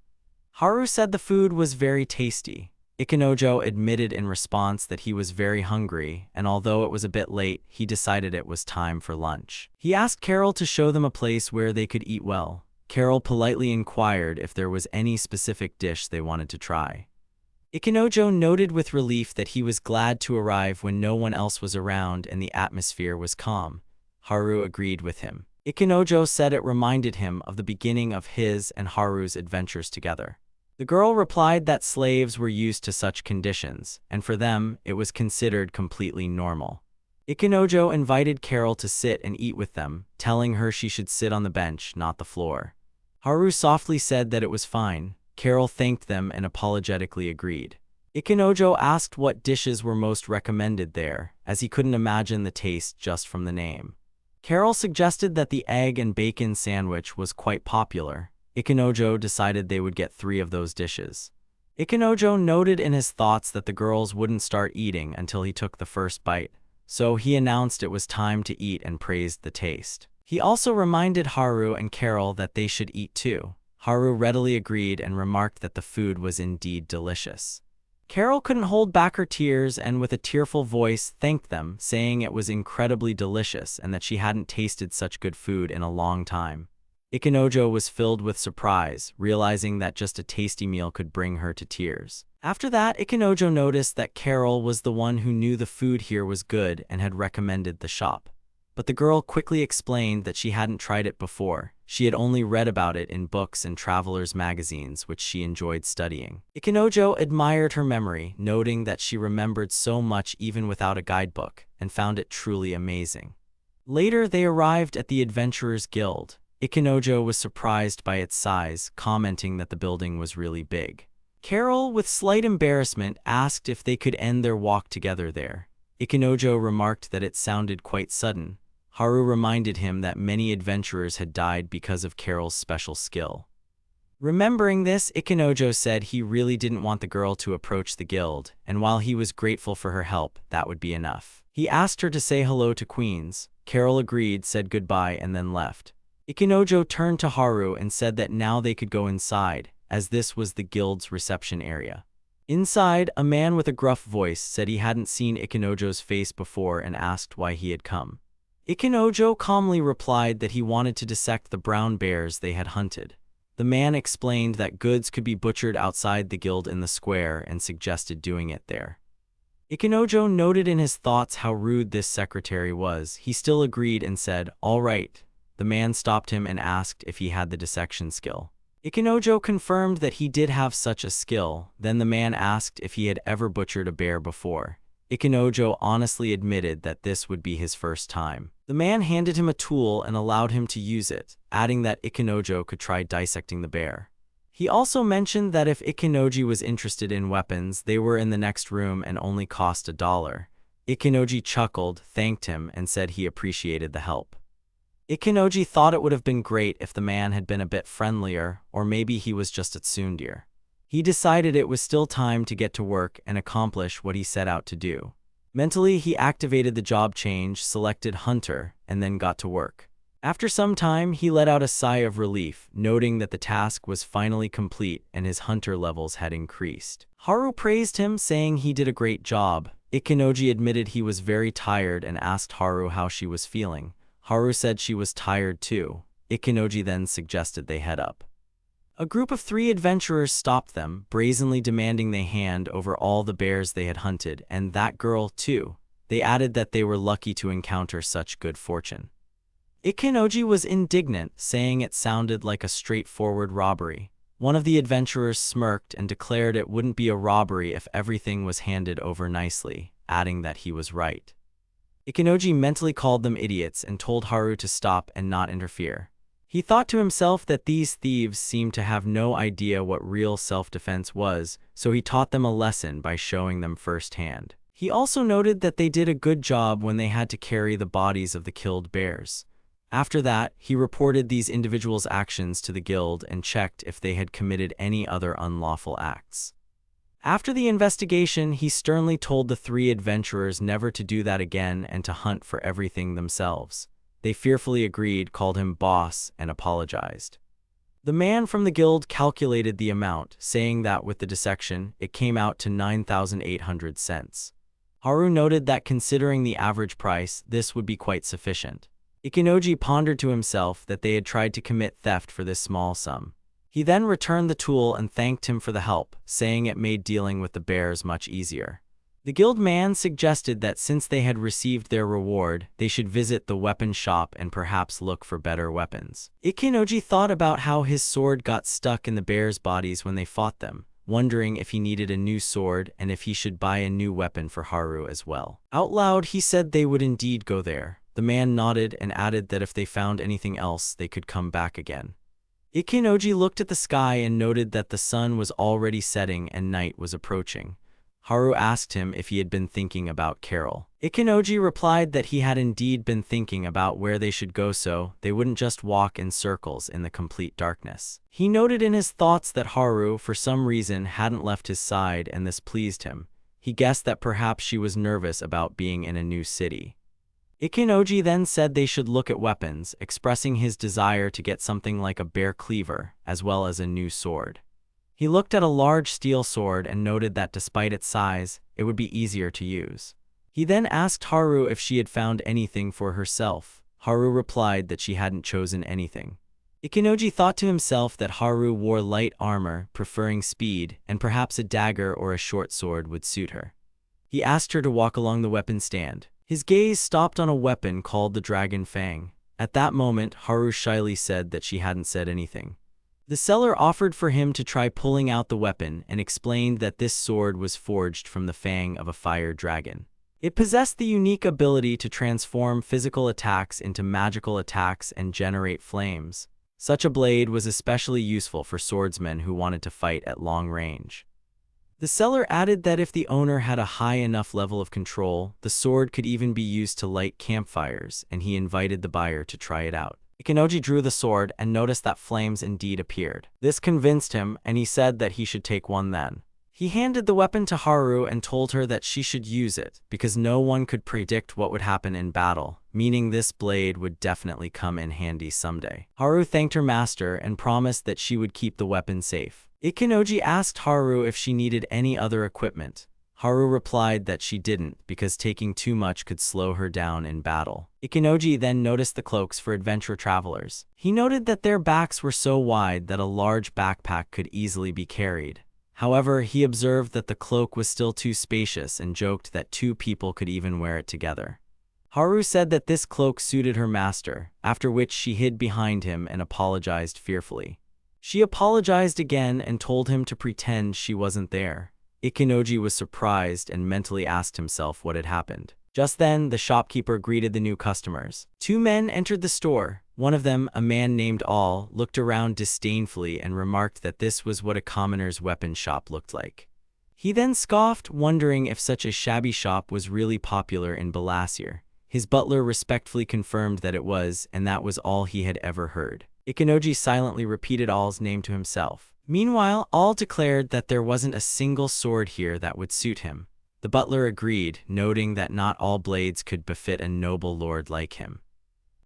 Haru said the food was very tasty. Ikenojo admitted in response that he was very hungry, and although it was a bit late, he decided it was time for lunch. He asked Carol to show them a place where they could eat well. Carol politely inquired if there was any specific dish they wanted to try. Ikenojo noted with relief that he was glad to arrive when no one else was around and the atmosphere was calm. Haru agreed with him. Ikenojo said it reminded him of the beginning of his and Haru's adventures together. The girl replied that slaves were used to such conditions, and for them, it was considered completely normal. Ikenojo invited Carol to sit and eat with them, telling her she should sit on the bench, not the floor. Haru softly said that it was fine. Carol thanked them and apologetically agreed. Ikenojo asked what dishes were most recommended there, as he couldn't imagine the taste just from the name. Carol suggested that the egg and bacon sandwich was quite popular. Ikenojo decided they would get 3 of those dishes. Ikenojo noted in his thoughts that the girls wouldn't start eating until he took the first bite, so he announced it was time to eat and praised the taste. He also reminded Haru and Carol that they should eat too. Haru readily agreed and remarked that the food was indeed delicious. Carol couldn't hold back her tears and with a tearful voice thanked them, saying it was incredibly delicious and that she hadn't tasted such good food in a long time. Ikenojo was filled with surprise, realizing that just a tasty meal could bring her to tears. After that, Ikenojo noticed that Carol was the one who knew the food here was good and had recommended the shop. But the girl quickly explained that she hadn't tried it before. She had only read about it in books and travelers' magazines, which she enjoyed studying. Ikenojo admired her memory, noting that she remembered so much even without a guidebook, and found it truly amazing. Later, they arrived at the Adventurers Guild. Ikenojo was surprised by its size, commenting that the building was really big. Carol, with slight embarrassment, asked if they could end their walk together there. Ikenojo remarked that it sounded quite sudden. Haru reminded him that many adventurers had died because of Carol's special skill. Remembering this, Ikenojo said he really didn't want the girl to approach the guild, and while he was grateful for her help, that would be enough. He asked her to say hello to Queens. Carol agreed, said goodbye, and then left. Ikenojo turned to Haru and said that now they could go inside, as this was the guild's reception area. Inside, a man with a gruff voice said he hadn't seen Ikenojo's face before and asked why he had come. Ikenojo calmly replied that he wanted to dissect the brown bears they had hunted. The man explained that goods could be butchered outside the guild in the square and suggested doing it there. Ikenojo noted in his thoughts how rude this secretary was. He still agreed and said, "All right." The man stopped him and asked if he had the dissection skill. Ikenojo confirmed that he did have such a skill. Then the man asked if he had ever butchered a bear before. Ikenojo honestly admitted that this would be his first time. The man handed him a tool and allowed him to use it, adding that Ikenojo could try dissecting the bear. He also mentioned that if Ikenoji was interested in weapons, they were in the next room and only cost $1. Ikenoji chuckled, thanked him, and said he appreciated the help. Ikenoji thought it would have been great if the man had been a bit friendlier, or maybe he was just a tsundere. He decided it was still time to get to work and accomplish what he set out to do. Mentally, he activated the job change, selected Hunter, and then got to work. After some time, he let out a sigh of relief, noting that the task was finally complete and his Hunter levels had increased. Haru praised him, saying he did a great job. Ikenoji admitted he was very tired and asked Haru how she was feeling. Haru said she was tired too. Ikenoji then suggested they head up. A group of 3 adventurers stopped them, brazenly demanding they hand over all the bears they had hunted, and that girl too. They added that they were lucky to encounter such good fortune. Ikenoji was indignant, saying it sounded like a straightforward robbery. One of the adventurers smirked and declared it wouldn't be a robbery if everything was handed over nicely, adding that he was right. Ikenoji mentally called them idiots and told Haru to stop and not interfere. He thought to himself that these thieves seemed to have no idea what real self-defense was, so he taught them a lesson by showing them firsthand. He also noted that they did a good job when they had to carry the bodies of the killed bears. After that, he reported these individuals' actions to the guild and checked if they had committed any other unlawful acts. After the investigation, he sternly told the three adventurers never to do that again and to hunt for everything themselves. They fearfully agreed, called him boss, and apologized. The man from the guild calculated the amount, saying that with the dissection, it came out to 9,800 cents. Haru noted that considering the average price, this would be quite sufficient. Ikenoji pondered to himself that they had tried to commit theft for this small sum. He then returned the tool and thanked him for the help, saying it made dealing with the bears much easier. The guild man suggested that since they had received their reward, they should visit the weapon shop and perhaps look for better weapons. Ikenoji thought about how his sword got stuck in the bears' bodies when they fought them, wondering if he needed a new sword and if he should buy a new weapon for Haru as well. Out loud, he said they would indeed go there. The man nodded and added that if they found anything else, they could come back again. Ikenoji looked at the sky and noted that the sun was already setting and night was approaching. Haru asked him if he had been thinking about Carol. Ikenoji replied that he had indeed been thinking about where they should go so they wouldn't just walk in circles in the complete darkness. He noted in his thoughts that Haru, for some reason, hadn't left his side and this pleased him. He guessed that perhaps she was nervous about being in a new city. Ikenoji then said they should look at weapons, expressing his desire to get something like a bear cleaver, as well as a new sword. He looked at a large steel sword and noted that despite its size, it would be easier to use. He then asked Haru if she had found anything for herself. Haru replied that she hadn't chosen anything. Ikenoji thought to himself that Haru wore light armor, preferring speed, and perhaps a dagger or a short sword would suit her. He asked her to walk along the weapon stand. His gaze stopped on a weapon called the Dragon Fang. At that moment, Haru shyly said that she hadn't said anything. The seller offered for him to try pulling out the weapon and explained that this sword was forged from the fang of a fire dragon. It possessed the unique ability to transform physical attacks into magical attacks and generate flames. Such a blade was especially useful for swordsmen who wanted to fight at long range. The seller added that if the owner had a high enough level of control, the sword could even be used to light campfires, and he invited the buyer to try it out. Ikenoji drew the sword and noticed that flames indeed appeared. This convinced him, and he said that he should take one then. He handed the weapon to Haru and told her that she should use it, because no one could predict what would happen in battle, meaning this blade would definitely come in handy someday. Haru thanked her master and promised that she would keep the weapon safe. Ikenoji asked Haru if she needed any other equipment. Haru replied that she didn't, because taking too much could slow her down in battle. Ikenoji then noticed the cloaks for adventure travelers. He noted that their backs were so wide that a large backpack could easily be carried. However, he observed that the cloak was still too spacious and joked that two people could even wear it together. Haru said that this cloak suited her master, after which she hid behind him and apologized fearfully. She apologized again and told him to pretend she wasn't there. Ikenoji was surprised and mentally asked himself what had happened. Just then, the shopkeeper greeted the new customers. Two men entered the store. One of them, a man named All, looked around disdainfully and remarked that this was what a commoner's weapon shop looked like. He then scoffed, wondering if such a shabby shop was really popular in Balasir. His butler respectfully confirmed that it was, and that was all he had ever heard. Ikenoji silently repeated All's name to himself. Meanwhile, All declared that there wasn't a single sword here that would suit him. The butler agreed, noting that not all blades could befit a noble lord like him.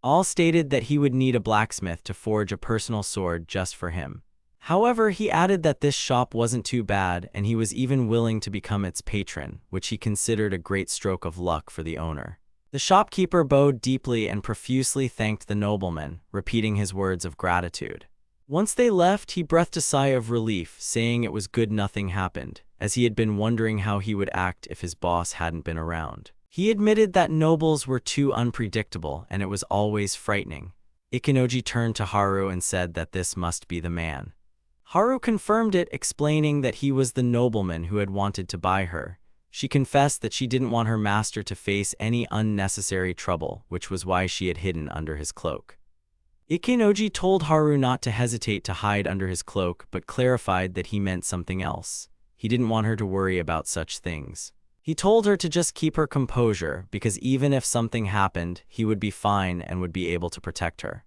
All stated that he would need a blacksmith to forge a personal sword just for him. However, he added that this shop wasn't too bad, and he was even willing to become its patron, which he considered a great stroke of luck for the owner. The shopkeeper bowed deeply and profusely thanked the nobleman, repeating his words of gratitude. Once they left, he breathed a sigh of relief, saying it was good nothing happened, as he had been wondering how he would act if his boss hadn't been around. He admitted that nobles were too unpredictable and it was always frightening. Ikenoji turned to Haru and said that this must be the man. Haru confirmed it, explaining that he was the nobleman who had wanted to buy her. She confessed that she didn't want her master to face any unnecessary trouble, which was why she had hidden under his cloak. Ikenoji told Haru not to hesitate to hide under his cloak, but clarified that he meant something else. He didn't want her to worry about such things. He told her to just keep her composure, because even if something happened, he would be fine and would be able to protect her.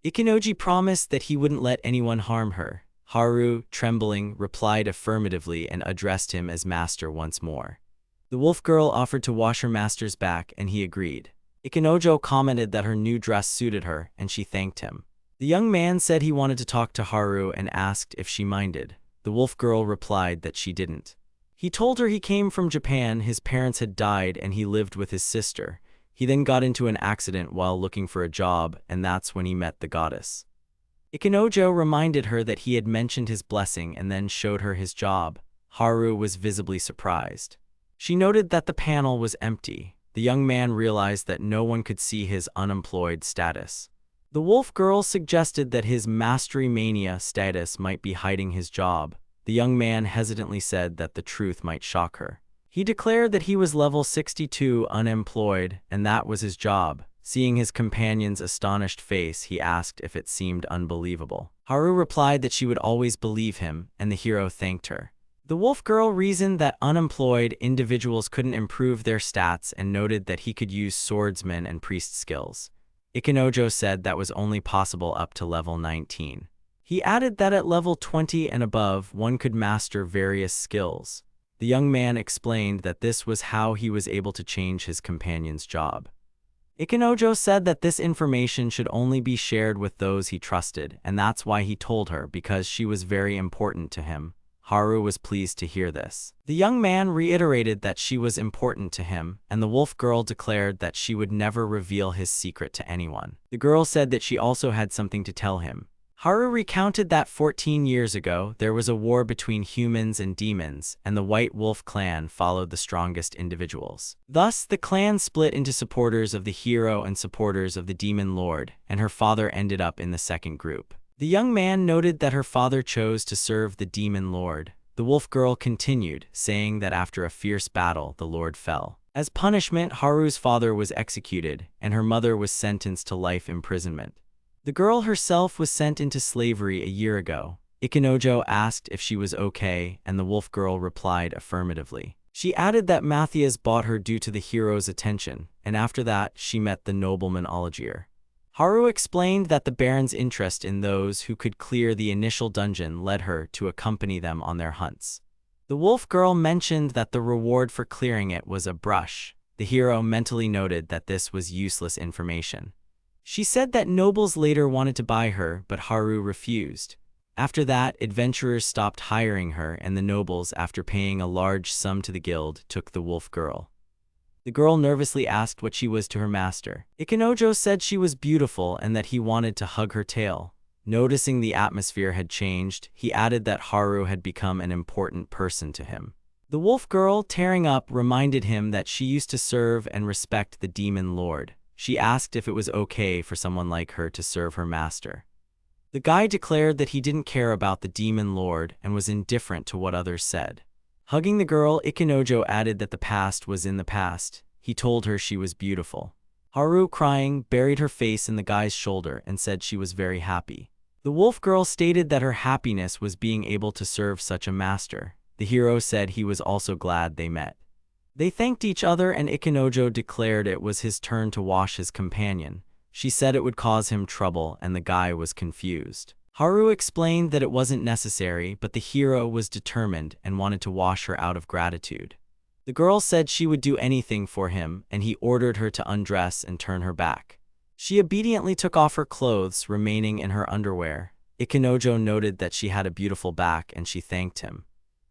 Ikenoji promised that he wouldn't let anyone harm her. Haru, trembling, replied affirmatively and addressed him as master once more. The wolf girl offered to wash her master's back, and he agreed. Ikenojo commented that her new dress suited her, and she thanked him. The young man said he wanted to talk to Haru and asked if she minded. The wolf girl replied that she didn't. He told her he came from Japan, his parents had died, and he lived with his sister. He then got into an accident while looking for a job, and that's when he met the goddess. Ikenojo reminded her that he had mentioned his blessing and then showed her his job. Haru was visibly surprised. She noted that the panel was empty. The young man realized that no one could see his unemployed status. The wolf girl suggested that his mastery mania status might be hiding his job. The young man hesitantly said that the truth might shock her. He declared that he was level 62 unemployed, and that was his job. Seeing his companion's astonished face, he asked if it seemed unbelievable. Haru replied that she would always believe him, and the hero thanked her. The wolf girl reasoned that unemployed individuals couldn't improve their stats and noted that he could use swordsman and priest skills. Ikenojo said that was only possible up to level 19. He added that at level 20 and above, one could master various skills. The young man explained that this was how he was able to change his companion's job. Ikenojo said that this information should only be shared with those he trusted, and that's why he told her, because she was very important to him. Haru was pleased to hear this. The young man reiterated that she was important to him, and the wolf girl declared that she would never reveal his secret to anyone. The girl said that she also had something to tell him. Haru recounted that 14 years ago, there was a war between humans and demons, and the White Wolf clan followed the strongest individuals. Thus, the clan split into supporters of the hero and supporters of the demon lord, and her father ended up in the second group. The young man noted that her father chose to serve the demon lord. The wolf girl continued, saying that after a fierce battle, the lord fell. As punishment, Haru's father was executed, and her mother was sentenced to life imprisonment. The girl herself was sent into slavery a year ago. Ikenojo asked if she was okay, and the wolf girl replied affirmatively. She added that Matthias bought her due to the hero's attention, and after that, she met the nobleman Algier. Haru explained that the Baron's interest in those who could clear the initial dungeon led her to accompany them on their hunts. The wolf girl mentioned that the reward for clearing it was a brush. The hero mentally noted that this was useless information. She said that nobles later wanted to buy her, but Haru refused. After that, adventurers stopped hiring her, and the nobles, after paying a large sum to the guild, took the wolf girl. The girl nervously asked what she was to her master. Ikenojo said she was beautiful and that he wanted to hug her tail. Noticing the atmosphere had changed, he added that Haru had become an important person to him. The wolf girl, tearing up, reminded him that she used to serve and respect the demon lord. She asked if it was okay for someone like her to serve her master. The guy declared that he didn't care about the demon lord and was indifferent to what others said. Hugging the girl, Ikenojo added that the past was in the past. He told her she was beautiful. Haru, crying, buried her face in the guy's shoulder and said she was very happy. The wolf girl stated that her happiness was being able to serve such a master. The hero said he was also glad they met. They thanked each other, and Ikenojo declared it was his turn to wash his companion. She said it would cause him trouble, and the guy was confused. Haru explained that it wasn't necessary, but the hero was determined and wanted to wash her out of gratitude. The girl said she would do anything for him, and he ordered her to undress and turn her back. She obediently took off her clothes, remaining in her underwear. Ikenojo noted that she had a beautiful back, and she thanked him.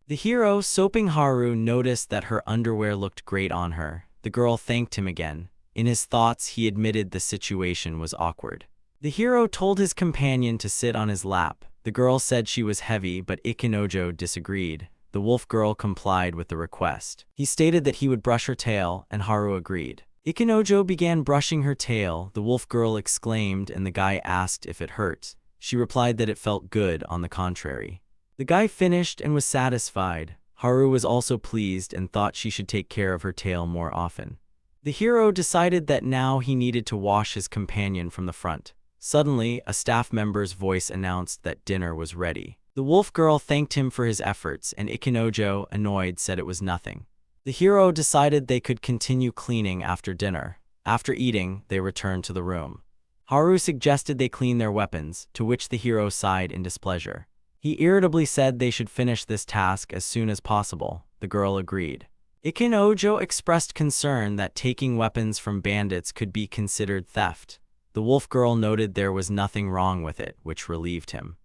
The hero, soaping Haru, noticed that her underwear looked great on her. The girl thanked him again. In his thoughts, he admitted the situation was awkward. The hero told his companion to sit on his lap. The girl said she was heavy, but Ikenojo disagreed. The wolf girl complied with the request. He stated that he would brush her tail, and Haru agreed. Ikinojo began brushing her tail, the wolf girl exclaimed, and the guy asked if it hurt. She replied that it felt good, on the contrary. The guy finished and was satisfied. Haru was also pleased and thought she should take care of her tail more often. The hero decided that now he needed to wash his companion from the front. Suddenly, a staff member's voice announced that dinner was ready. The wolf girl thanked him for his efforts, and Ikinojo, annoyed, said it was nothing. The hero decided they could continue cleaning after dinner. After eating, they returned to the room. Haru suggested they clean their weapons, to which the hero sighed in displeasure. He irritably said they should finish this task as soon as possible. The girl agreed. Ikinojo expressed concern that taking weapons from bandits could be considered theft. The wolf girl noted there was nothing wrong with it, which relieved him.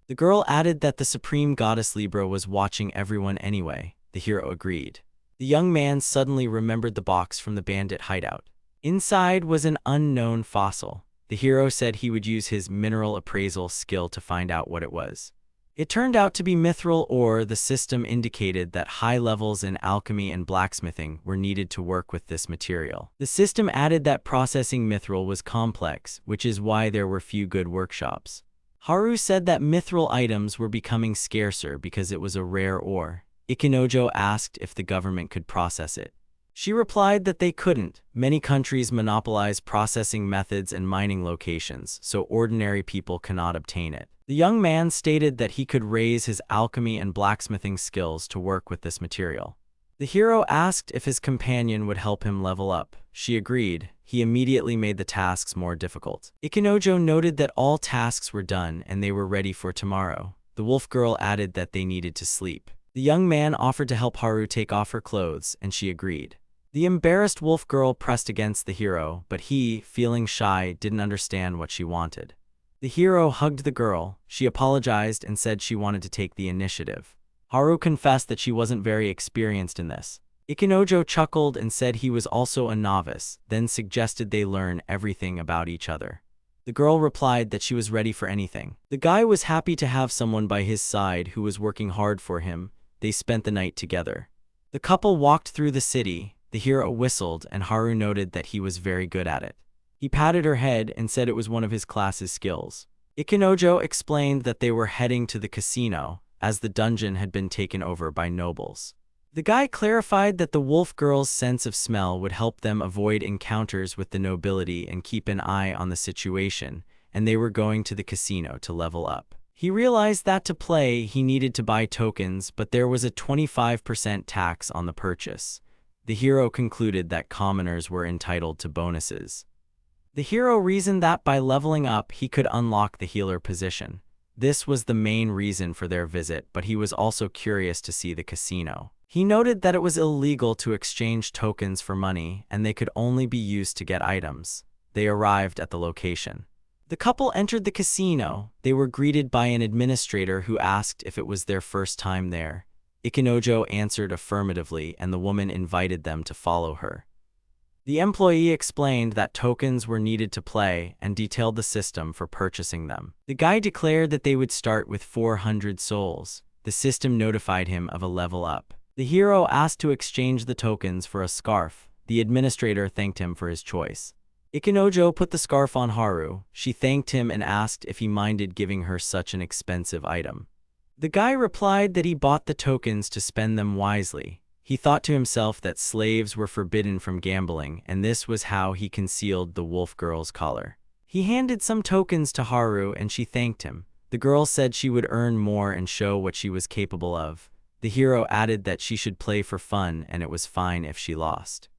The girl added that the supreme goddess Libra was watching everyone anyway. The hero agreed. The young man suddenly remembered the box from the bandit hideout. Inside was an unknown fossil. The hero said he would use his mineral appraisal skill to find out what it was. It turned out to be mithril ore. The system indicated that high levels in alchemy and blacksmithing were needed to work with this material. The system added that processing mithril was complex, which is why there were few good workshops. Haru said that mithril items were becoming scarcer because it was a rare ore. Ikinojo asked if the government could process it. She replied that they couldn't. Many countries monopolize processing methods and mining locations, so ordinary people cannot obtain it. The young man stated that he could raise his alchemy and blacksmithing skills to work with this material. The hero asked if his companion would help him level up. She agreed. He immediately made the tasks more difficult. Ikinojo noted that all tasks were done and they were ready for tomorrow. The wolf girl added that they needed to sleep. The young man offered to help Haru take off her clothes, and she agreed. The embarrassed wolf girl pressed against the hero, but he, feeling shy, didn't understand what she wanted. The hero hugged the girl. She apologized and said she wanted to take the initiative. Haru confessed that she wasn't very experienced in this. Ikinojo chuckled and said he was also a novice, then suggested they learn everything about each other. The girl replied that she was ready for anything. The guy was happy to have someone by his side who was working hard for him. They spent the night together. The couple walked through the city. The hero whistled, and Haru noted that he was very good at it. He patted her head and said it was one of his class's skills. Ikinojo explained that they were heading to the casino, as the dungeon had been taken over by nobles. The guy clarified that the wolf girl's sense of smell would help them avoid encounters with the nobility and keep an eye on the situation, and they were going to the casino to level up. He realized that to play, he needed to buy tokens, but there was a 25% tax on the purchase. The hero concluded that commoners were entitled to bonuses. The hero reasoned that by leveling up, he could unlock the healer position. This was the main reason for their visit, but he was also curious to see the casino. He noted that it was illegal to exchange tokens for money, and they could only be used to get items. They arrived at the location. The couple entered the casino. They were greeted by an administrator who asked if it was their first time there. Ikinojo answered affirmatively, and the woman invited them to follow her. The employee explained that tokens were needed to play and detailed the system for purchasing them. The guy declared that they would start with 400 souls. The system notified him of a level up. The hero asked to exchange the tokens for a scarf. The administrator thanked him for his choice. Ikinojo put the scarf on Haru. She thanked him and asked if he minded giving her such an expensive item. The guy replied that he bought the tokens to spend them wisely. He thought to himself that slaves were forbidden from gambling, and this was how he concealed the wolf girl's collar. He handed some tokens to Haru, and she thanked him. The girl said she would earn more and show what she was capable of. The hero added that she should play for fun, and it was fine if she lost.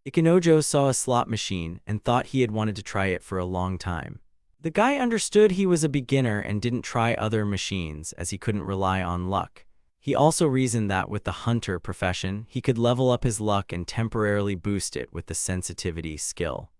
Ikinojo saw a slot machine and thought he had wanted to try it for a long time. The guy understood he was a beginner and didn't try other machines as he couldn't rely on luck. He also reasoned that with the hunter profession, he could level up his luck and temporarily boost it with the sensitivity skill.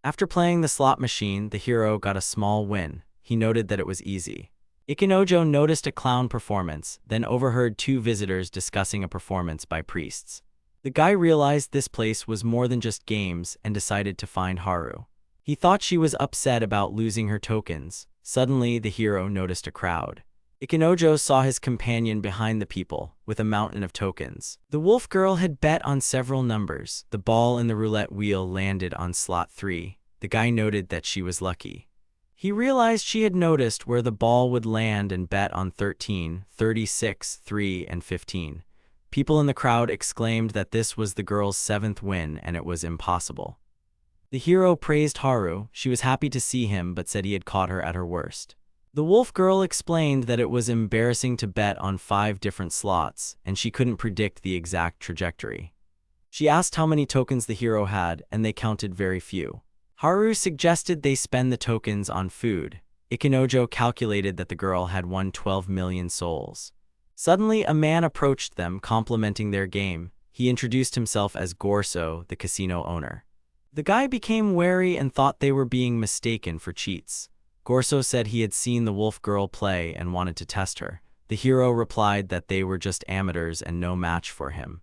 After playing the slot machine, the hero got a small win. He noted that it was easy. Ikinojo noticed a clown performance, then overheard two visitors discussing a performance by priests. The guy realized this place was more than just games and decided to find Haru. He thought she was upset about losing her tokens. Suddenly, the hero noticed a crowd. Ikenojo saw his companion behind the people, with a mountain of tokens. The wolf girl had bet on several numbers. The ball in the roulette wheel landed on slot 3. The guy noted that she was lucky. He realized she had noticed where the ball would land and bet on 13, 36, 3, and 15. People in the crowd exclaimed that this was the girl's 7th win and it was impossible. The hero praised Haru. She was happy to see him but said he had caught her at her worst. The wolf girl explained that it was embarrassing to bet on 5 different slots, and she couldn't predict the exact trajectory. She asked how many tokens the hero had, and they counted very few. Haru suggested they spend the tokens on food. Ikenojo calculated that the girl had won 12 million souls. Suddenly, a man approached them, complimenting their game. He introduced himself as Gorso, the casino owner. The guy became wary and thought they were being mistaken for cheats. Gorso said he had seen the wolf girl play and wanted to test her. The hero replied that they were just amateurs and no match for him.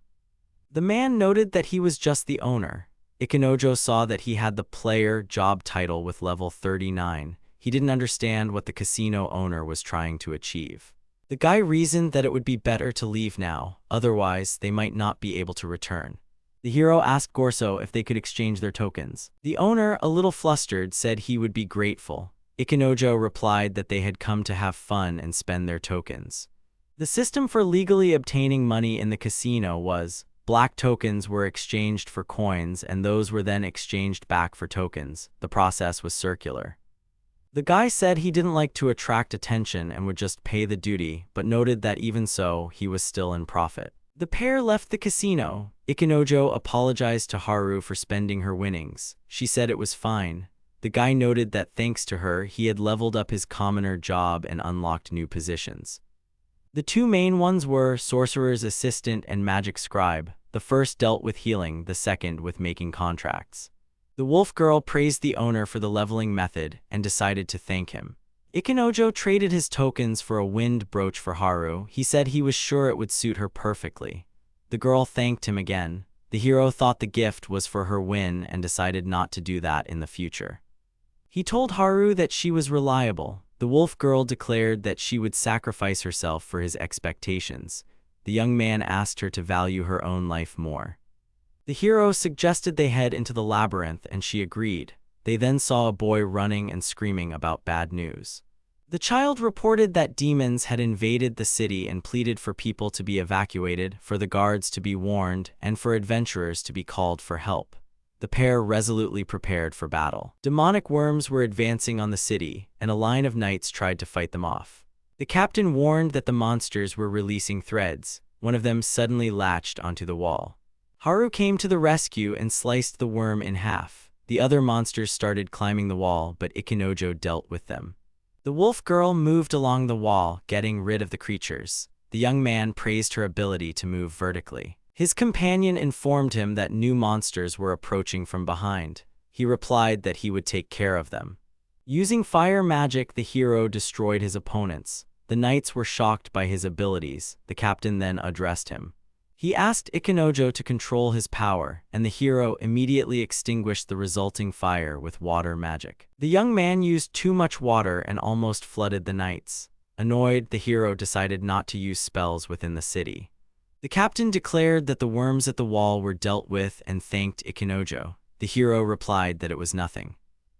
The man noted that he was just the owner. Ikenojo saw that he had the player job title with level 39. He didn't understand what the casino owner was trying to achieve. The guy reasoned that it would be better to leave now, otherwise they might not be able to return. The hero asked Gorso if they could exchange their tokens. The owner, a little flustered, said he would be grateful. Ikenojo replied that they had come to have fun and spend their tokens. The system for legally obtaining money in the casino was: black tokens were exchanged for coins and those were then exchanged back for tokens. The process was circular. The guy said he didn't like to attract attention and would just pay the duty, but noted that even so, he was still in profit. The pair left the casino. Ikenojo apologized to Haru for spending her winnings. She said it was fine. The guy noted that thanks to her, he had leveled up his commoner job and unlocked new positions. The 2 main ones were sorcerer's assistant and magic scribe. The first dealt with healing, the second with making contracts. The wolf girl praised the owner for the leveling method and decided to thank him. Ikenojo traded his tokens for a wind brooch for Haru. He said he was sure it would suit her perfectly. The girl thanked him again. The hero thought the gift was for her win and decided not to do that in the future. He told Haru that she was reliable. The wolf girl declared that she would sacrifice herself for his expectations. The young man asked her to value her own life more. The hero suggested they head into the labyrinth and she agreed. They then saw a boy running and screaming about bad news. The child reported that demons had invaded the city and pleaded for people to be evacuated, for the guards to be warned, and for adventurers to be called for help. The pair resolutely prepared for battle. Demonic worms were advancing on the city, and a line of knights tried to fight them off. The captain warned that the monsters were releasing threads. One of them suddenly latched onto the wall. Haru came to the rescue and sliced the worm in half. The other monsters started climbing the wall, but Ikenojo dealt with them. The wolf girl moved along the wall, getting rid of the creatures. The young man praised her ability to move vertically. His companion informed him that new monsters were approaching from behind. He replied that he would take care of them. Using fire magic, the hero destroyed his opponents. The knights were shocked by his abilities. The captain then addressed him. He asked Ikenojo to control his power, and the hero immediately extinguished the resulting fire with water magic. The young man used too much water and almost flooded the knights. Annoyed, the hero decided not to use spells within the city. The captain declared that the worms at the wall were dealt with and thanked Ikenojo. The hero replied that it was nothing.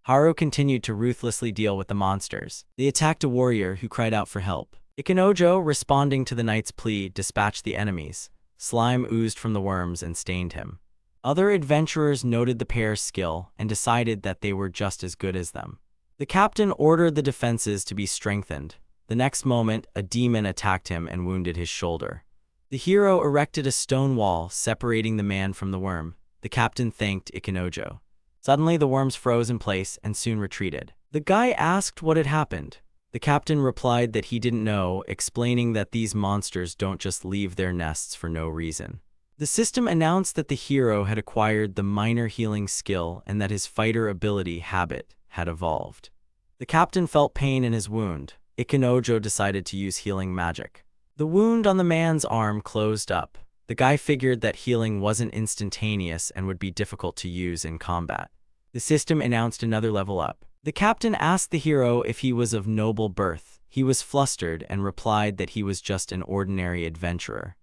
Haru continued to ruthlessly deal with the monsters. They attacked a warrior who cried out for help. Ikenojo, responding to the knight's plea, dispatched the enemies. Slime oozed from the worms and stained him. Other adventurers noted the pair's skill and decided that they were just as good as them. The captain ordered the defenses to be strengthened. The next moment, a demon attacked him and wounded his shoulder. The hero erected a stone wall separating the man from the worm. The captain thanked Ikenojo. Suddenly, the worms froze in place and soon retreated. The guy asked what had happened. The captain replied that he didn't know, explaining that these monsters don't just leave their nests for no reason. The system announced that the hero had acquired the minor healing skill and that his fighter ability habit had evolved. The captain felt pain in his wound. Ikenojo decided to use healing magic. The wound on the man's arm closed up. The guy figured that healing wasn't instantaneous and would be difficult to use in combat. The system announced another level up. The captain asked the hero if he was of noble birth. He was flustered and replied that he was just an ordinary adventurer.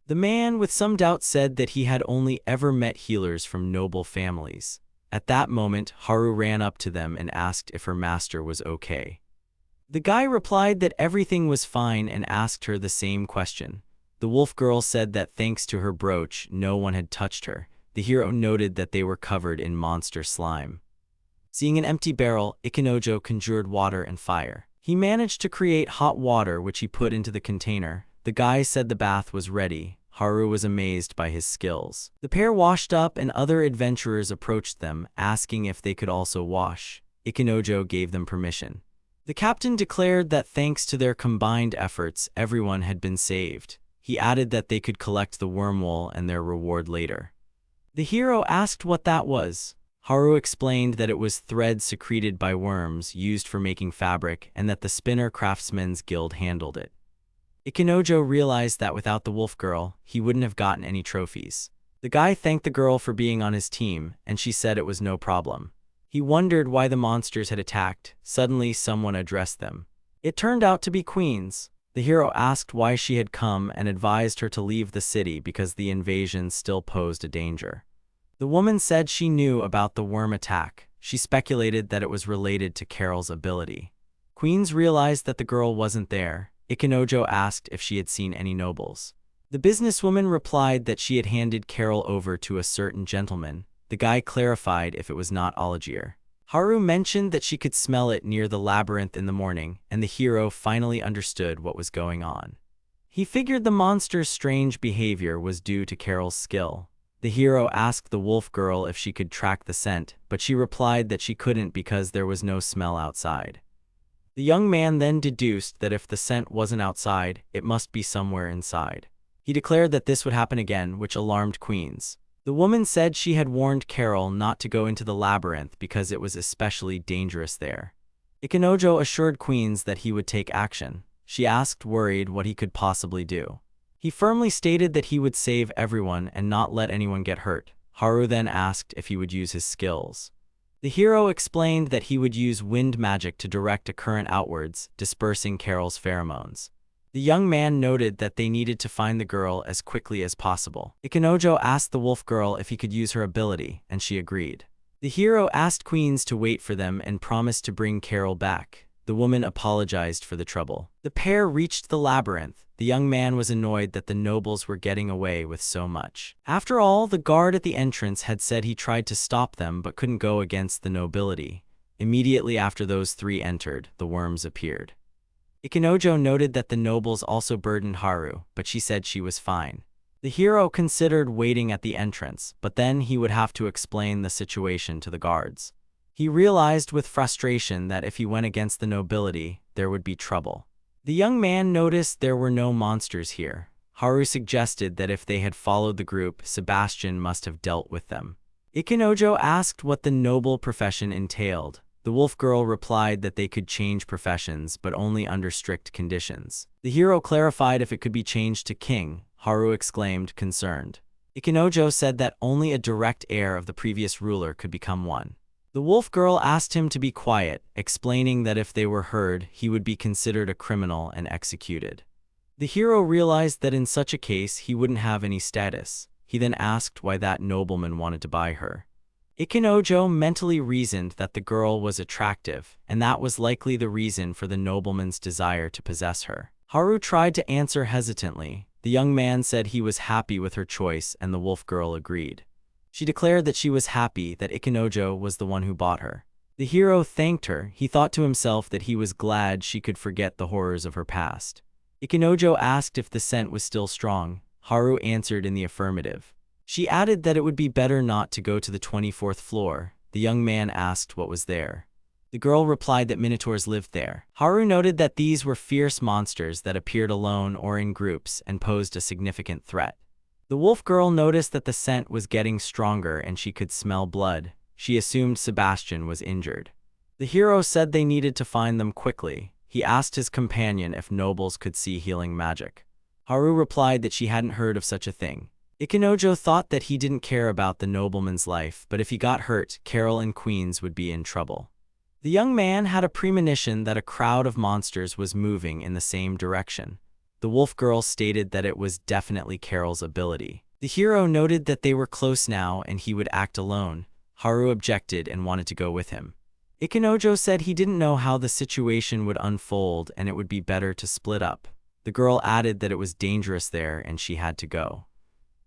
The man with some doubt said that he had only ever met healers from noble families. At that moment, Haru ran up to them and asked if her master was okay. The guy replied that everything was fine and asked her the same question. The wolf girl said that thanks to her brooch, no one had touched her. The hero noted that they were covered in monster slime. Seeing an empty barrel, Ikenojo conjured water and fire. He managed to create hot water which he put into the container. The guy said the bath was ready. Haru was amazed by his skills. The pair washed up and other adventurers approached them, asking if they could also wash. Ikenojo gave them permission. The captain declared that thanks to their combined efforts, everyone had been saved. He added that they could collect the wormwool and their reward later. The hero asked what that was. Haru explained that it was thread secreted by worms used for making fabric and that the Spinner Craftsmen's Guild handled it. Ikenojo realized that without the wolf girl, he wouldn't have gotten any trophies. The guy thanked the girl for being on his team, and she said it was no problem. He wondered why the monsters had attacked. Suddenly, someone addressed them. It turned out to be Queens. The hero asked why she had come and advised her to leave the city because the invasion still posed a danger. The woman said she knew about the worm attack. She speculated that it was related to Carol's ability. Queens realized that the girl wasn't there. Ikenojo asked if she had seen any nobles. The businesswoman replied that she had handed Carol over to a certain gentleman. The guy clarified if it was not Algier. Haru mentioned that she could smell it near the labyrinth in the morning, and the hero finally understood what was going on. He figured the monster's strange behavior was due to Carol's skill. The hero asked the wolf girl if she could track the scent, but she replied that she couldn't because there was no smell outside. The young man then deduced that if the scent wasn't outside, it must be somewhere inside. He declared that this would happen again, which alarmed Queens. The woman said she had warned Carol not to go into the labyrinth because it was especially dangerous there. Ikenojo assured Queens that he would take action. She asked, worried, what he could possibly do. He firmly stated that he would save everyone and not let anyone get hurt. Haru then asked if he would use his skills. The hero explained that he would use wind magic to direct a current outwards, dispersing Carol's pheromones. The young man noted that they needed to find the girl as quickly as possible. Ikenojo asked the wolf girl if he could use her ability, and she agreed. The hero asked Queens to wait for them and promised to bring Carol back. The woman apologized for the trouble. The pair reached the labyrinth. The young man was annoyed that the nobles were getting away with so much. After all, the guard at the entrance had said he tried to stop them but couldn't go against the nobility. Immediately after those three entered, the worms appeared. Ikenojo noted that the nobles also burdened Haru, but she said she was fine. The hero considered waiting at the entrance, but then he would have to explain the situation to the guards. He realized with frustration that if he went against the nobility, there would be trouble. The young man noticed there were no monsters here. Haru suggested that if they had followed the group, Sebastian must have dealt with them. Ikenojo asked what the noble profession entailed. The wolf girl replied that they could change professions, but only under strict conditions. The hero clarified if it could be changed to king. Haru exclaimed, concerned. Ikenojo said that only a direct heir of the previous ruler could become one. The wolf girl asked him to be quiet, explaining that if they were heard, he would be considered a criminal and executed. The hero realized that in such a case he wouldn't have any status. He then asked why that nobleman wanted to buy her. Ikenojo mentally reasoned that the girl was attractive, and that was likely the reason for the nobleman's desire to possess her. Haru tried to answer hesitantly. The young man said he was happy with her choice, and the wolf girl agreed. She declared that she was happy that Ikenojo was the one who bought her. The hero thanked her. He thought to himself that he was glad she could forget the horrors of her past. Ikenojo asked if the scent was still strong. Haru answered in the affirmative. She added that it would be better not to go to the 24th floor. The young man asked what was there. The girl replied that minotaurs lived there. Haru noted that these were fierce monsters that appeared alone or in groups and posed a significant threat. The wolf girl noticed that the scent was getting stronger and she could smell blood. She assumed Sebastian was injured. The hero said they needed to find them quickly. He asked his companion if nobles could see healing magic. Haru replied that she hadn't heard of such a thing. Ikenojo thought that he didn't care about the nobleman's life, but if he got hurt, Carol and Queens would be in trouble. The young man had a premonition that a crowd of monsters was moving in the same direction. The wolf girl stated that it was definitely Carol's ability. The hero noted that they were close now and he would act alone. Haru objected and wanted to go with him. Ikenojo said he didn't know how the situation would unfold and it would be better to split up. The girl added that it was dangerous there and she had to go.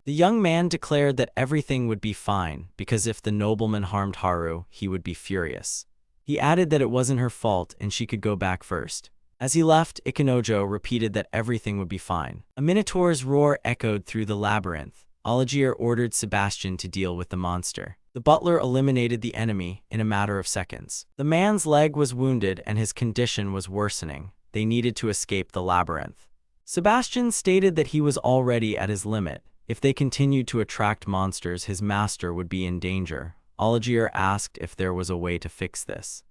The young man declared that everything would be fine because if the nobleman harmed Haru, he would be furious. He added that it wasn't her fault and she could go back first. As he left, Ikenojo repeated that everything would be fine. A minotaur's roar echoed through the labyrinth. Oligier ordered Sebastian to deal with the monster. The butler eliminated the enemy in a matter of seconds. The man's leg was wounded and his condition was worsening. They needed to escape the labyrinth. Sebastian stated that he was already at his limit. If they continued to attract monsters, his master would be in danger. Oligier asked if there was a way to fix this.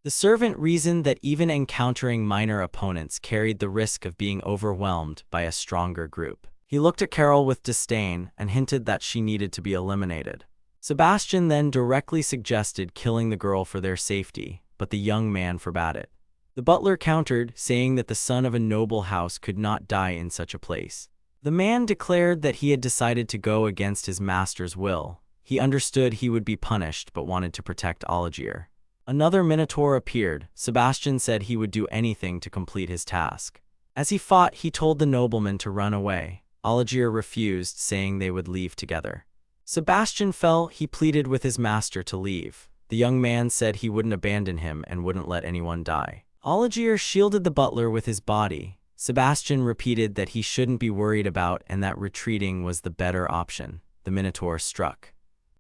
The servant reasoned that even encountering minor opponents carried the risk of being overwhelmed by a stronger group. He looked at Carol with disdain and hinted that she needed to be eliminated. Sebastian then directly suggested killing the girl for their safety, but the young man forbade it. The butler countered, saying that the son of a noble house could not die in such a place. The man declared that he had decided to go against his master's will. He understood he would be punished but wanted to protect Oligier. Another minotaur appeared. Sebastian said he would do anything to complete his task. As he fought, he told the nobleman to run away. Oligier refused, saying they would leave together. Sebastian fell. He pleaded with his master to leave. The young man said he wouldn't abandon him and wouldn't let anyone die. Oligier shielded the butler with his body. Sebastian repeated that he shouldn't be worried about and that retreating was the better option. The minotaur struck.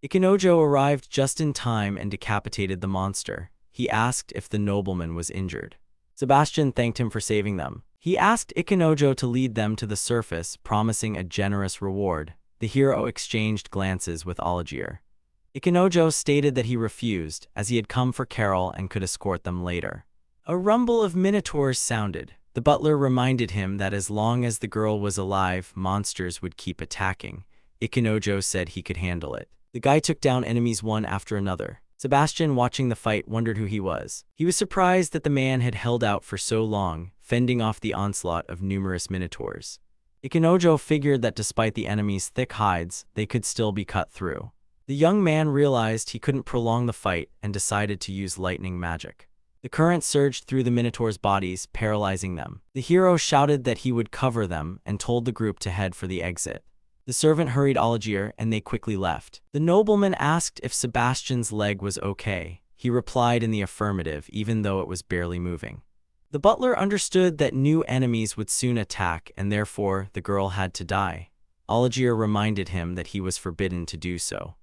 Ikenojo arrived just in time and decapitated the monster. He asked if the nobleman was injured. Sebastian thanked him for saving them. He asked Ikenojo to lead them to the surface, promising a generous reward. The hero exchanged glances with Oligier. Ikenojo stated that he refused, as he had come for Carol and could escort them later. A rumble of minotaurs sounded. The butler reminded him that as long as the girl was alive, monsters would keep attacking. Ikenojo said he could handle it. The guy took down enemies one after another. Sebastian, watching the fight, wondered who he was. He was surprised that the man had held out for so long, fending off the onslaught of numerous minotaurs. Ikenojo figured that despite the enemy's thick hides, they could still be cut through. The young man realized he couldn't prolong the fight and decided to use lightning magic. The current surged through the minotaurs' bodies, paralyzing them. The hero shouted that he would cover them and told the group to head for the exit. The servant hurried Oligier and they quickly left. The nobleman asked if Sebastian's leg was okay. He replied in the affirmative, even though it was barely moving. The butler understood that new enemies would soon attack and therefore the girl had to die. Oligier reminded him that he was forbidden to do so.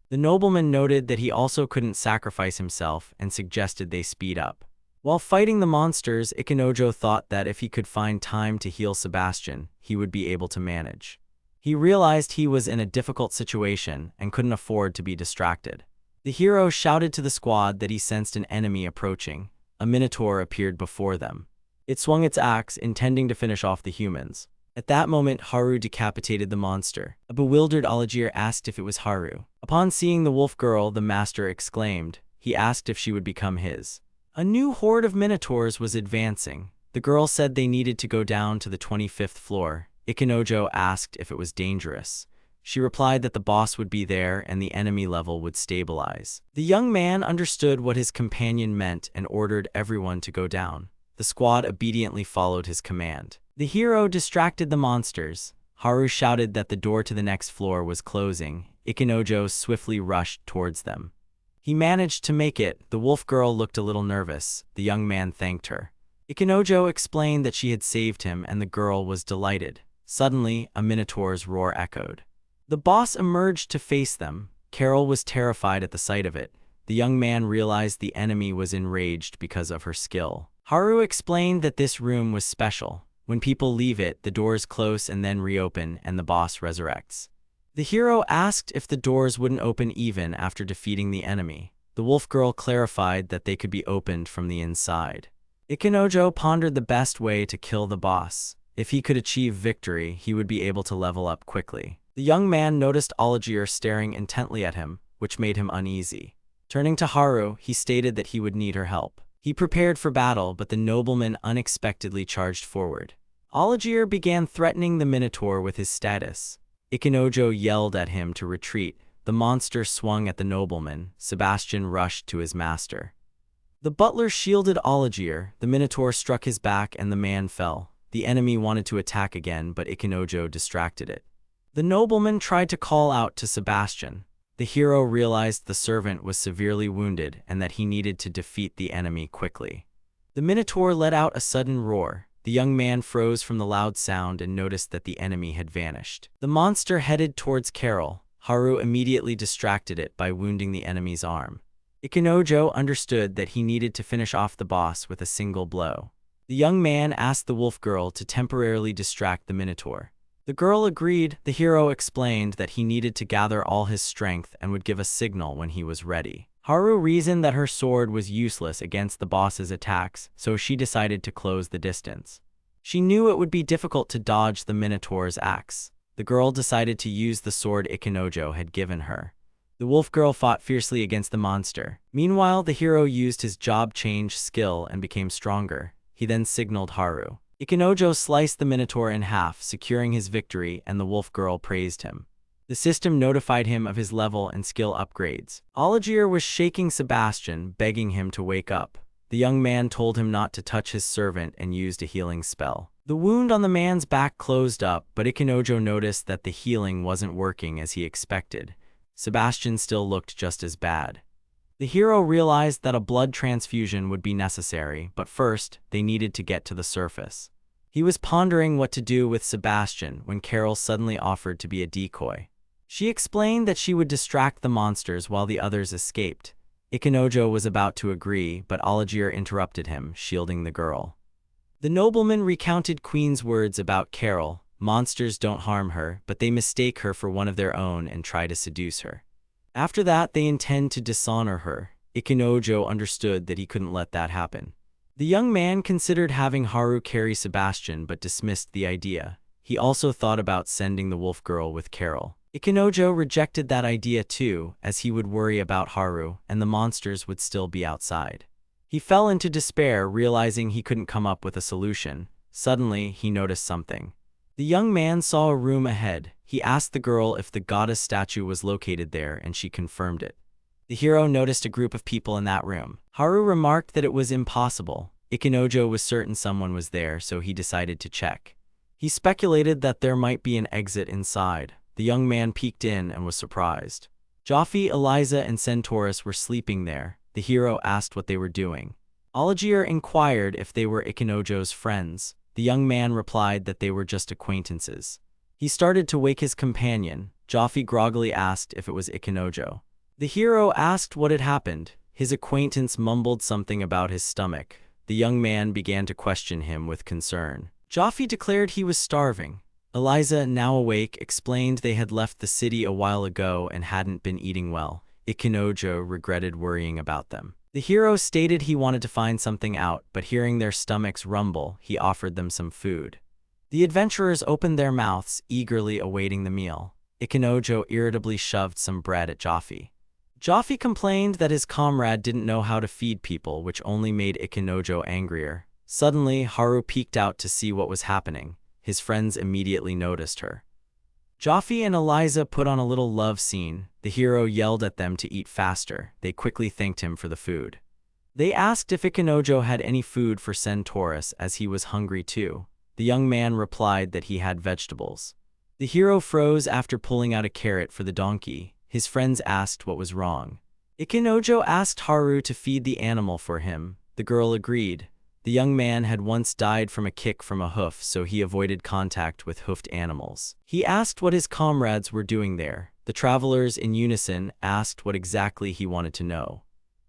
The nobleman noted that he also couldn't sacrifice himself and suggested they speed up. While fighting the monsters, Ikenojo thought that if he could find time to heal Sebastian, he would be able to manage. He realized he was in a difficult situation and couldn't afford to be distracted. The hero shouted to the squad that he sensed an enemy approaching. A minotaur appeared before them. It swung its axe, intending to finish off the humans. At that moment, Haru decapitated the monster. A bewildered Oligier asked if it was Haru. Upon seeing the wolf girl, the master exclaimed. He asked if she would become his. A new horde of minotaurs was advancing. The girl said they needed to go down to the 25th floor. Ikenojo asked if it was dangerous. She replied that the boss would be there and the enemy level would stabilize. The young man understood what his companion meant and ordered everyone to go down. The squad obediently followed his command. The hero distracted the monsters. Haru shouted that the door to the next floor was closing. Ikenojo swiftly rushed towards them. He managed to make it. The wolf girl looked a little nervous. The young man thanked her. Ikenojo explained that she had saved him and the girl was delighted. Suddenly, a minotaur's roar echoed. The boss emerged to face them. Carol was terrified at the sight of it. The young man realized the enemy was enraged because of her skill. Haru explained that this room was special. When people leave it, the doors close and then reopen and the boss resurrects. The hero asked if the doors wouldn't open even after defeating the enemy. The wolf girl clarified that they could be opened from the inside. Ikenojo pondered the best way to kill the boss. If he could achieve victory, he would be able to level up quickly. The young man noticed Oligier staring intently at him, which made him uneasy. Turning to Haru, he stated that he would need her help. He prepared for battle, but the nobleman unexpectedly charged forward. Oligier began threatening the Minotaur with his status. Ikenojo yelled at him to retreat. The monster swung at the nobleman. Sebastian rushed to his master. The butler shielded Oligier. The Minotaur struck his back and the man fell. The enemy wanted to attack again, but Ikenojo distracted it. The nobleman tried to call out to Sebastian. The hero realized the servant was severely wounded and that he needed to defeat the enemy quickly. The Minotaur let out a sudden roar. The young man froze from the loud sound and noticed that the enemy had vanished. The monster headed towards Carol. Haru immediately distracted it by wounding the enemy's arm. Ikenojo understood that he needed to finish off the boss with a single blow. The young man asked the wolf girl to temporarily distract the Minotaur. The girl agreed. The hero explained that he needed to gather all his strength and would give a signal when he was ready. Haru reasoned that her sword was useless against the boss's attacks, so she decided to close the distance. She knew it would be difficult to dodge the Minotaur's axe. The girl decided to use the sword Ikenojo had given her. The wolf girl fought fiercely against the monster. Meanwhile, the hero used his job change skill and became stronger. He then signaled Haru. Ikenojo sliced the Minotaur in half, securing his victory, and the wolf girl praised him. The system notified him of his level and skill upgrades. Oligier was shaking Sebastian, begging him to wake up. The young man told him not to touch his servant and used a healing spell. The wound on the man's back closed up, but Ikenojo noticed that the healing wasn't working as he expected. Sebastian still looked just as bad. The hero realized that a blood transfusion would be necessary, but first, they needed to get to the surface. He was pondering what to do with Sebastian when Carol suddenly offered to be a decoy. She explained that she would distract the monsters while the others escaped. Ikenojo was about to agree, but Oligier interrupted him, shielding the girl. The nobleman recounted Queen's words about Carol. Monsters don't harm her, but they mistake her for one of their own and try to seduce her. After that, they intend to dishonor her. Ikenojo understood that he couldn't let that happen. The young man considered having Haru carry Sebastian but dismissed the idea. He also thought about sending the wolf girl with Carol. Ikenojo rejected that idea too, as he would worry about Haru and the monsters would still be outside. He fell into despair, realizing he couldn't come up with a solution. Suddenly, he noticed something. The young man saw a room ahead. He asked the girl if the goddess statue was located there, and she confirmed it. The hero noticed a group of people in that room. Haru remarked that it was impossible. Ikenojo was certain someone was there, so he decided to check. He speculated that there might be an exit inside. The young man peeked in and was surprised. Joffe, Eliza, and Centaurus were sleeping there. The hero asked what they were doing. Oligier inquired if they were Ikenojo's friends. The young man replied that they were just acquaintances. He started to wake his companion. Joffe groggily asked if it was Ikenojo. The hero asked what had happened. His acquaintance mumbled something about his stomach. The young man began to question him with concern. Joffe declared he was starving. Eliza, now awake, explained they had left the city a while ago and hadn't been eating well. Ikenojo regretted worrying about them. The hero stated he wanted to find something out, but hearing their stomachs rumble, he offered them some food. The adventurers opened their mouths, eagerly awaiting the meal. Ikenojo irritably shoved some bread at Joffe. Joffe complained that his comrade didn't know how to feed people, which only made Ikenojo angrier. Suddenly, Haru peeked out to see what was happening. His friends immediately noticed her. Joffe and Eliza put on a little love scene. The hero yelled at them to eat faster. They quickly thanked him for the food. They asked if Ikenojo had any food for Centaurus, as he was hungry too. The young man replied that he had vegetables. The hero froze after pulling out a carrot for the donkey. His friends asked what was wrong. Ikenojo asked Haru to feed the animal for him. The girl agreed. The young man had once died from a kick from a hoof, so he avoided contact with hoofed animals. He asked what his comrades were doing there. The travelers, in unison, asked what exactly he wanted to know.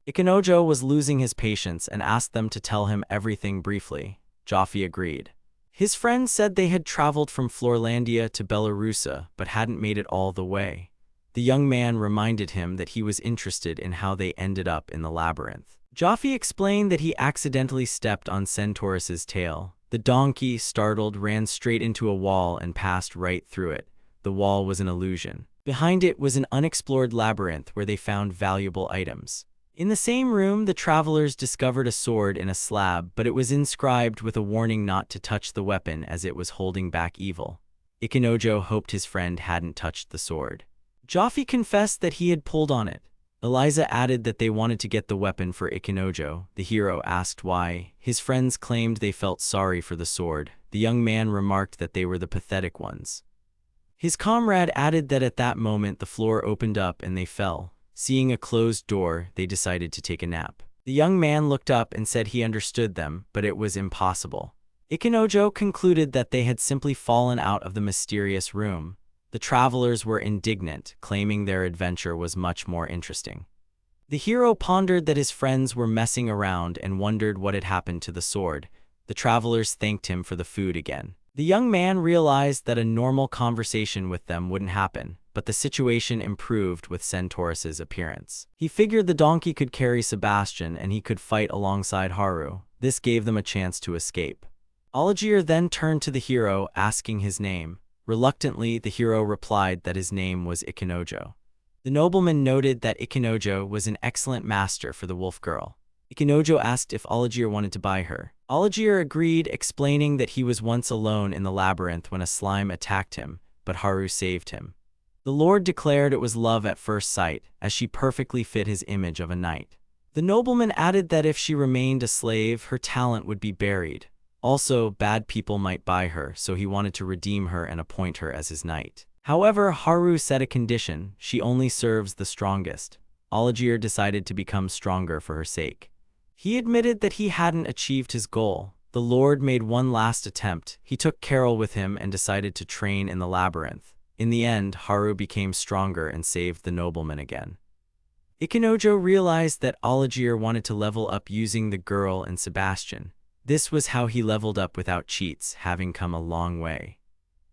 Ikenojo was losing his patience and asked them to tell him everything briefly. Joffe agreed. His friends said they had traveled from Floorlandia to Belarusa, but hadn't made it all the way. The young man reminded him that he was interested in how they ended up in the labyrinth. Joffe explained that he accidentally stepped on Centaurus's tail. The donkey, startled, ran straight into a wall and passed right through it. The wall was an illusion. Behind it was an unexplored labyrinth where they found valuable items. In the same room, the travelers discovered a sword in a slab, but it was inscribed with a warning not to touch the weapon as it was holding back evil. Ikenojo hoped his friend hadn't touched the sword. Joffy confessed that he had pulled on it. Eliza added that they wanted to get the weapon for Ikenojo. The hero asked why. His friends claimed they felt sorry for the sword. The young man remarked that they were the pathetic ones. His comrade added that at that moment the floor opened up and they fell. Seeing a closed door, they decided to take a nap. The young man looked up and said he understood them, but it was impossible. Ikenojo concluded that they had simply fallen out of the mysterious room. The travelers were indignant, claiming their adventure was much more interesting. The hero pondered that his friends were messing around and wondered what had happened to the sword. The travelers thanked him for the food again. The young man realized that a normal conversation with them wouldn't happen, but the situation improved with Centaurus's appearance. He figured the donkey could carry Sebastian and he could fight alongside Haru. This gave them a chance to escape. Oligier then turned to the hero, asking his name. Reluctantly, the hero replied that his name was Ikenojo. The nobleman noted that Ikenojo was an excellent master for the wolf girl. Ikenojo asked if Oligier wanted to buy her. Oligier agreed, explaining that he was once alone in the labyrinth when a slime attacked him, but Haru saved him. The Lord declared it was love at first sight, as she perfectly fit his image of a knight. The nobleman added that if she remained a slave, her talent would be buried. Also, bad people might buy her, so he wanted to redeem her and appoint her as his knight. However, Haru set a condition: she only serves the strongest. Oligier decided to become stronger for her sake. He admitted that he hadn't achieved his goal. The Lord made one last attempt. He took Carol with him and decided to train in the labyrinth. In the end, Haru became stronger and saved the nobleman again. Ikenojo realized that Oligier wanted to level up using the girl and Sebastian. This was how he leveled up without cheats, having come a long way.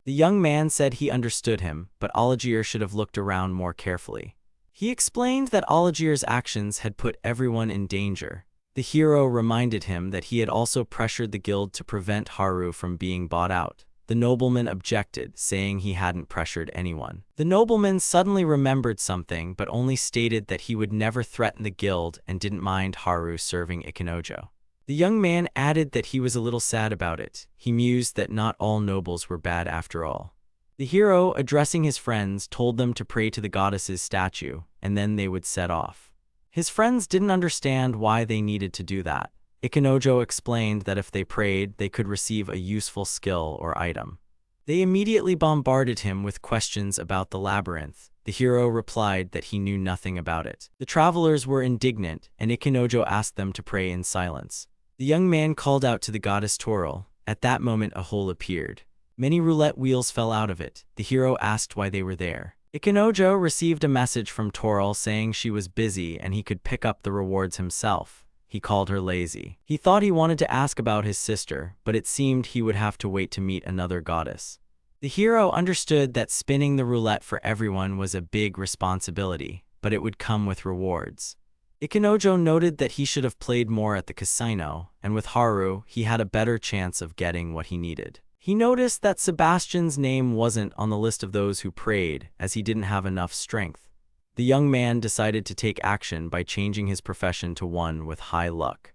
The young man said he understood him, but Oligier should have looked around more carefully. He explained that Oligier's actions had put everyone in danger. The hero reminded him that he had also pressured the guild to prevent Haru from being bought out. The nobleman objected, saying he hadn't pressured anyone. The nobleman suddenly remembered something, but only stated that he would never threaten the guild and didn't mind Haru serving Ikenojo. The young man added that he was a little sad about it. He mused that not all nobles were bad after all. The hero, addressing his friends, told them to pray to the goddess's statue, and then they would set off. His friends didn't understand why they needed to do that. Ikenojo explained that if they prayed, they could receive a useful skill or item. They immediately bombarded him with questions about the labyrinth. The hero replied that he knew nothing about it. The travelers were indignant, and Ikenojo asked them to pray in silence. The young man called out to the goddess Toril. At that moment, a hole appeared. Many roulette wheels fell out of it. The hero asked why they were there. Ikenojo received a message from Toril saying she was busy and he could pick up the rewards himself. He called her lazy. He thought he wanted to ask about his sister, but it seemed he would have to wait to meet another goddess. The hero understood that spinning the roulette for everyone was a big responsibility, but it would come with rewards. Ikenojo noted that he should have played more at the casino, and with Haru, he had a better chance of getting what he needed. He noticed that Sebastian's name wasn't on the list of those who prayed, as he didn't have enough strength. The young man decided to take action by changing his profession to one with high luck.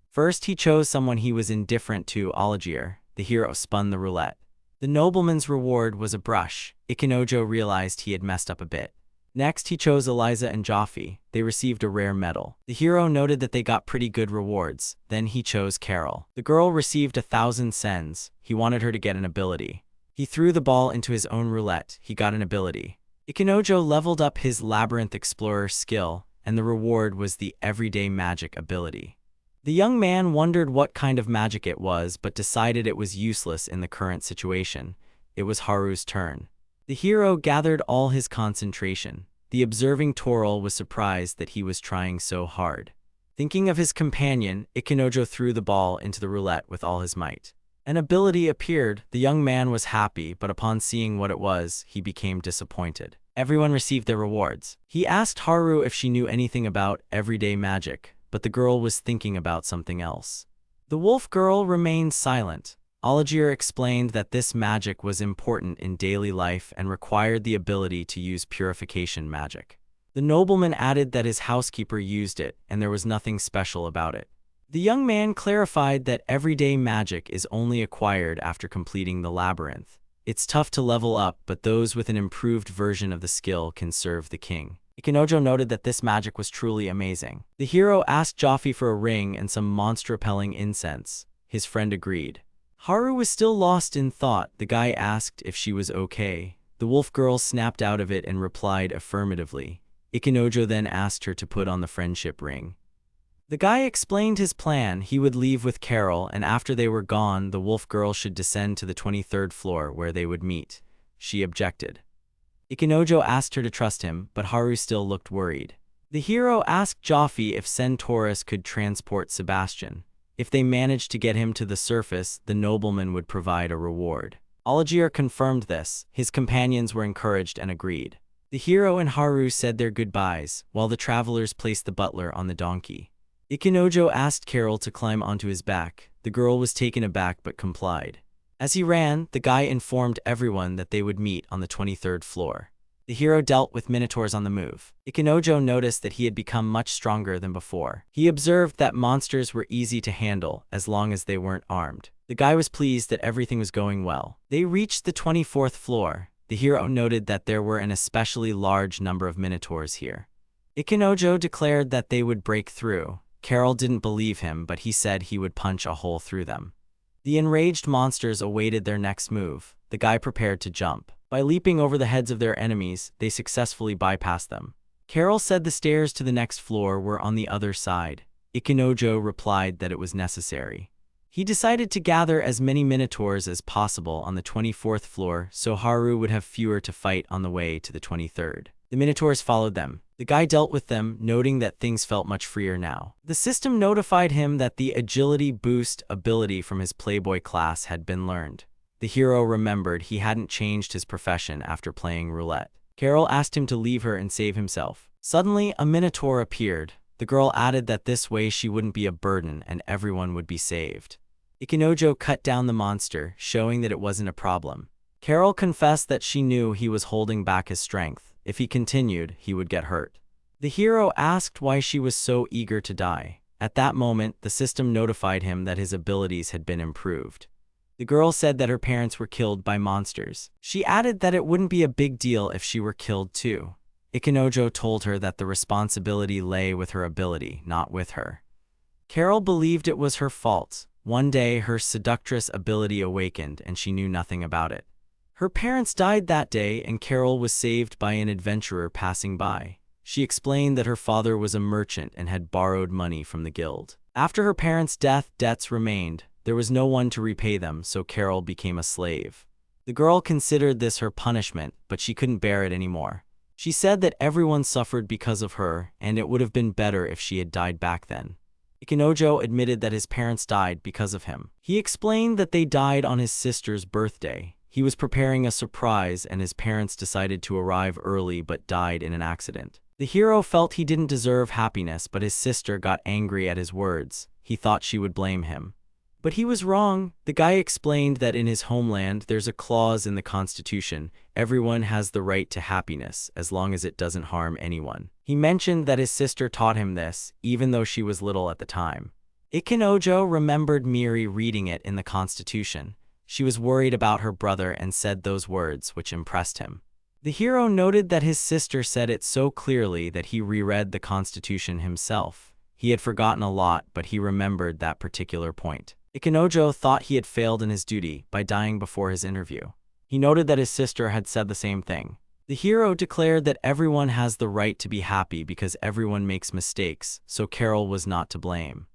First, he chose someone he was indifferent to, Oligier. The hero spun the roulette. The nobleman's reward was a brush. Ikenojo realized he had messed up a bit. Next, he chose Eliza and Joffy. They received a rare medal. The hero noted that they got pretty good rewards. Then he chose Carol. The girl received 1,000 sens. He wanted her to get an ability. He threw the ball into his own roulette. He got an ability. Ikenojo leveled up his Labyrinth Explorer skill, and the reward was the Everyday Magic ability. The young man wondered what kind of magic it was, but decided it was useless in the current situation. It was Haru's turn. The hero gathered all his concentration. The observing Toril was surprised that he was trying so hard. Thinking of his companion, Ikenojo threw the ball into the roulette with all his might. An ability appeared. The young man was happy, but upon seeing what it was, he became disappointed. Everyone received their rewards. He asked Haru if she knew anything about everyday magic, but the girl was thinking about something else. The wolf girl remained silent. Oligier explained that this magic was important in daily life and required the ability to use purification magic. The nobleman added that his housekeeper used it, and there was nothing special about it. The young man clarified that everyday magic is only acquired after completing the labyrinth. It's tough to level up, but those with an improved version of the skill can serve the king. Ikenojo noted that this magic was truly amazing. The hero asked Joffrey for a ring and some monster-repelling incense. His friend agreed. Haru was still lost in thought. The guy asked if she was okay. The wolf girl snapped out of it and replied affirmatively. Ikenojo then asked her to put on the friendship ring. The guy explained his plan. He would leave with Carol, and after they were gone, the wolf girl should descend to the 23rd floor where they would meet. She objected. Ikenojo asked her to trust him, but Haru still looked worried. The hero asked Joffrey if Centaurus could transport Sebastian. If they managed to get him to the surface, the nobleman would provide a reward. Algier confirmed this. His companions were encouraged and agreed. The hero and Haru said their goodbyes, while the travelers placed the butler on the donkey. Ikenojo asked Carol to climb onto his back. The girl was taken aback but complied. As he ran, the guy informed everyone that they would meet on the 23rd floor. The hero dealt with minotaurs on the move. Ikenojo noticed that he had become much stronger than before. He observed that monsters were easy to handle as long as they weren't armed. The guy was pleased that everything was going well. They reached the 24th floor. The hero noted that there were an especially large number of minotaurs here. Ikenojo declared that they would break through. Carol didn't believe him, but he said he would punch a hole through them. The enraged monsters awaited their next move. The guy prepared to jump. By leaping over the heads of their enemies, they successfully bypassed them. Carol said the stairs to the next floor were on the other side. Ikenojo replied that it was necessary. He decided to gather as many minotaurs as possible on the 24th floor so Haru would have fewer to fight on the way to the 23rd. The minotaurs followed them. The guy dealt with them, noting that things felt much freer now. The system notified him that the agility boost ability from his Playboy class had been learned. The hero remembered he hadn't changed his profession after playing roulette. Carol asked him to leave her and save himself. Suddenly, a minotaur appeared. The girl added that this way she wouldn't be a burden and everyone would be saved. Ikenojo cut down the monster, showing that it wasn't a problem. Carol confessed that she knew he was holding back his strength. If he continued, he would get hurt. The hero asked why she was so eager to die. At that moment, the system notified him that his abilities had been improved. The girl said that her parents were killed by monsters. She added that it wouldn't be a big deal if she were killed too. Ikenojo told her that the responsibility lay with her ability, not with her. Carol believed it was her fault. One day, her seductress ability awakened and she knew nothing about it. Her parents died that day and Carol was saved by an adventurer passing by. She explained that her father was a merchant and had borrowed money from the guild. After her parents' death, debts remained. There was no one to repay them, so Carol became a slave. The girl considered this her punishment, but she couldn't bear it anymore. She said that everyone suffered because of her, and it would have been better if she had died back then. Ikenojo admitted that his parents died because of him. He explained that they died on his sister's birthday. He was preparing a surprise and his parents decided to arrive early but died in an accident. The hero felt he didn't deserve happiness, but his sister got angry at his words. He thought she would blame him. But he was wrong. The guy explained that in his homeland there's a clause in the constitution. Everyone has the right to happiness as long as it doesn't harm anyone. He mentioned that his sister taught him this, even though she was little at the time. Ikenojo remembered Miri reading it in the constitution. She was worried about her brother and said those words, which impressed him. The hero noted that his sister said it so clearly that he reread the Constitution himself. He had forgotten a lot, but he remembered that particular point. Ikenojo thought he had failed in his duty by dying before his interview. He noted that his sister had said the same thing. The hero declared that everyone has the right to be happy because everyone makes mistakes, so Carol was not to blame.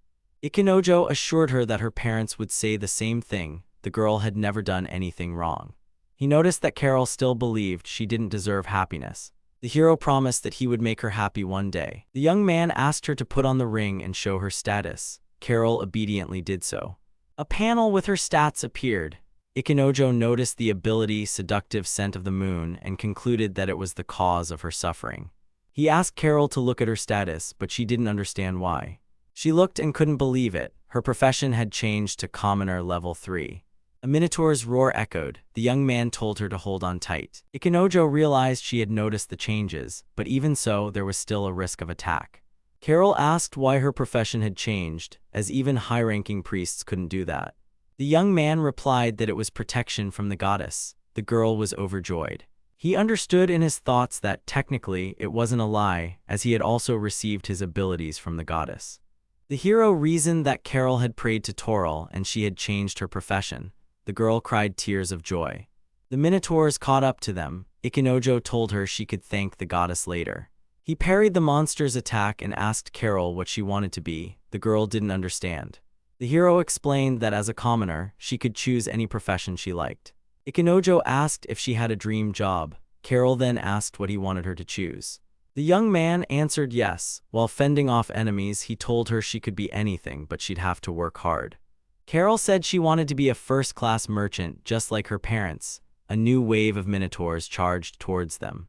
Ikenojo assured her that her parents would say the same thing. The girl had never done anything wrong. He noticed that Carol still believed she didn't deserve happiness. The hero promised that he would make her happy one day. The young man asked her to put on the ring and show her status. Carol obediently did so. A panel with her stats appeared. Ikenojo noticed the ability seductive scent of the moon and concluded that it was the cause of her suffering. He asked Carol to look at her status, but she didn't understand why. She looked and couldn't believe it. Her profession had changed to commoner level 3. A minotaur's roar echoed. The young man told her to hold on tight. Ikenojo realized she had noticed the changes, but even so, there was still a risk of attack. Carol asked why her profession had changed, as even high-ranking priests couldn't do that. The young man replied that it was protection from the goddess. The girl was overjoyed. He understood in his thoughts that, technically, it wasn't a lie, as he had also received his abilities from the goddess. The hero reasoned that Carol had prayed to Toril and she had changed her profession. The girl cried tears of joy. The minotaurs caught up to them. Ikenojo told her she could thank the goddess later. He parried the monster's attack and asked Carol what she wanted to be. The girl didn't understand. The hero explained that as a commoner, she could choose any profession she liked. Ikenojo asked if she had a dream job. Carol then asked what he wanted her to choose. The young man answered yes. While fending off enemies, he told her she could be anything, but she'd have to work hard. Carol said she wanted to be a first-class merchant, just like her parents. A new wave of minotaurs charged towards them.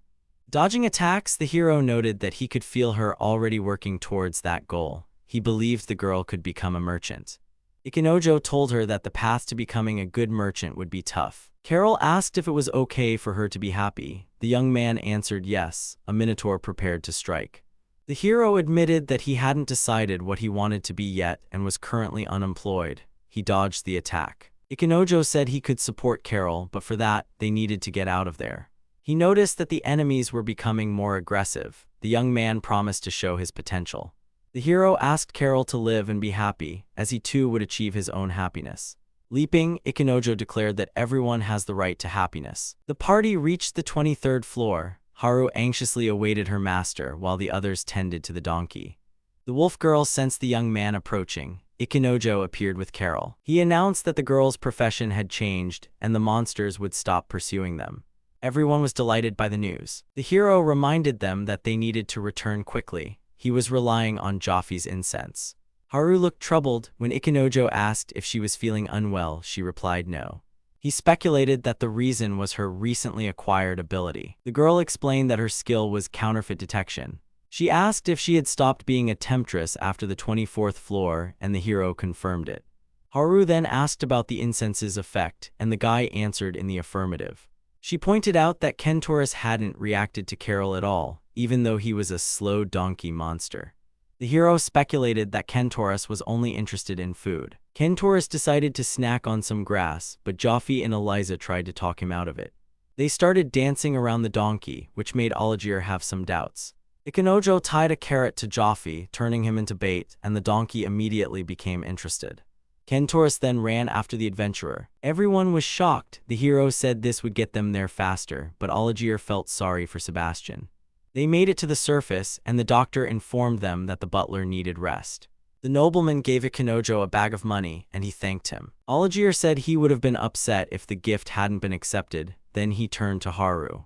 Dodging attacks, the hero noted that he could feel her already working towards that goal. He believed the girl could become a merchant. Ikenojo told her that the path to becoming a good merchant would be tough. Carol asked if it was okay for her to be happy. The young man answered yes, a minotaur prepared to strike. The hero admitted that he hadn't decided what he wanted to be yet and was currently unemployed. He dodged the attack. Ikenojo said he could support Carol, but for that, they needed to get out of there. He noticed that the enemies were becoming more aggressive. The young man promised to show his potential. The hero asked Carol to live and be happy, as he too would achieve his own happiness. Leaping, Ikenojo declared that everyone has the right to happiness. The party reached the 23rd floor. Haru anxiously awaited her master while the others tended to the donkey. The wolf girl sensed the young man approaching. Ikenojo appeared with Carol. He announced that the girl's profession had changed and the monsters would stop pursuing them. Everyone was delighted by the news. The hero reminded them that they needed to return quickly. He was relying on Joffy's incense. Haru looked troubled. When Ikenojo asked if she was feeling unwell, she replied no. He speculated that the reason was her recently acquired ability. The girl explained that her skill was counterfeit detection. She asked if she had stopped being a temptress after the 24th floor, and the hero confirmed it. Haru then asked about the incense's effect, and the guy answered in the affirmative. She pointed out that Kentoris hadn't reacted to Carol at all, even though he was a slow donkey monster. The hero speculated that Kentoris was only interested in food. Kentoris decided to snack on some grass, but Joffy and Eliza tried to talk him out of it. They started dancing around the donkey, which made Olgier have some doubts. Ikenojo tied a carrot to Joffy, turning him into bait, and the donkey immediately became interested. Kentoris then ran after the adventurer. Everyone was shocked. The hero said this would get them there faster, but Olgier felt sorry for Sebastian. They made it to the surface, and the doctor informed them that the butler needed rest. The nobleman gave Ikenojo a bag of money, and he thanked him. Olgier said he would have been upset if the gift hadn't been accepted. Then he turned to Haru.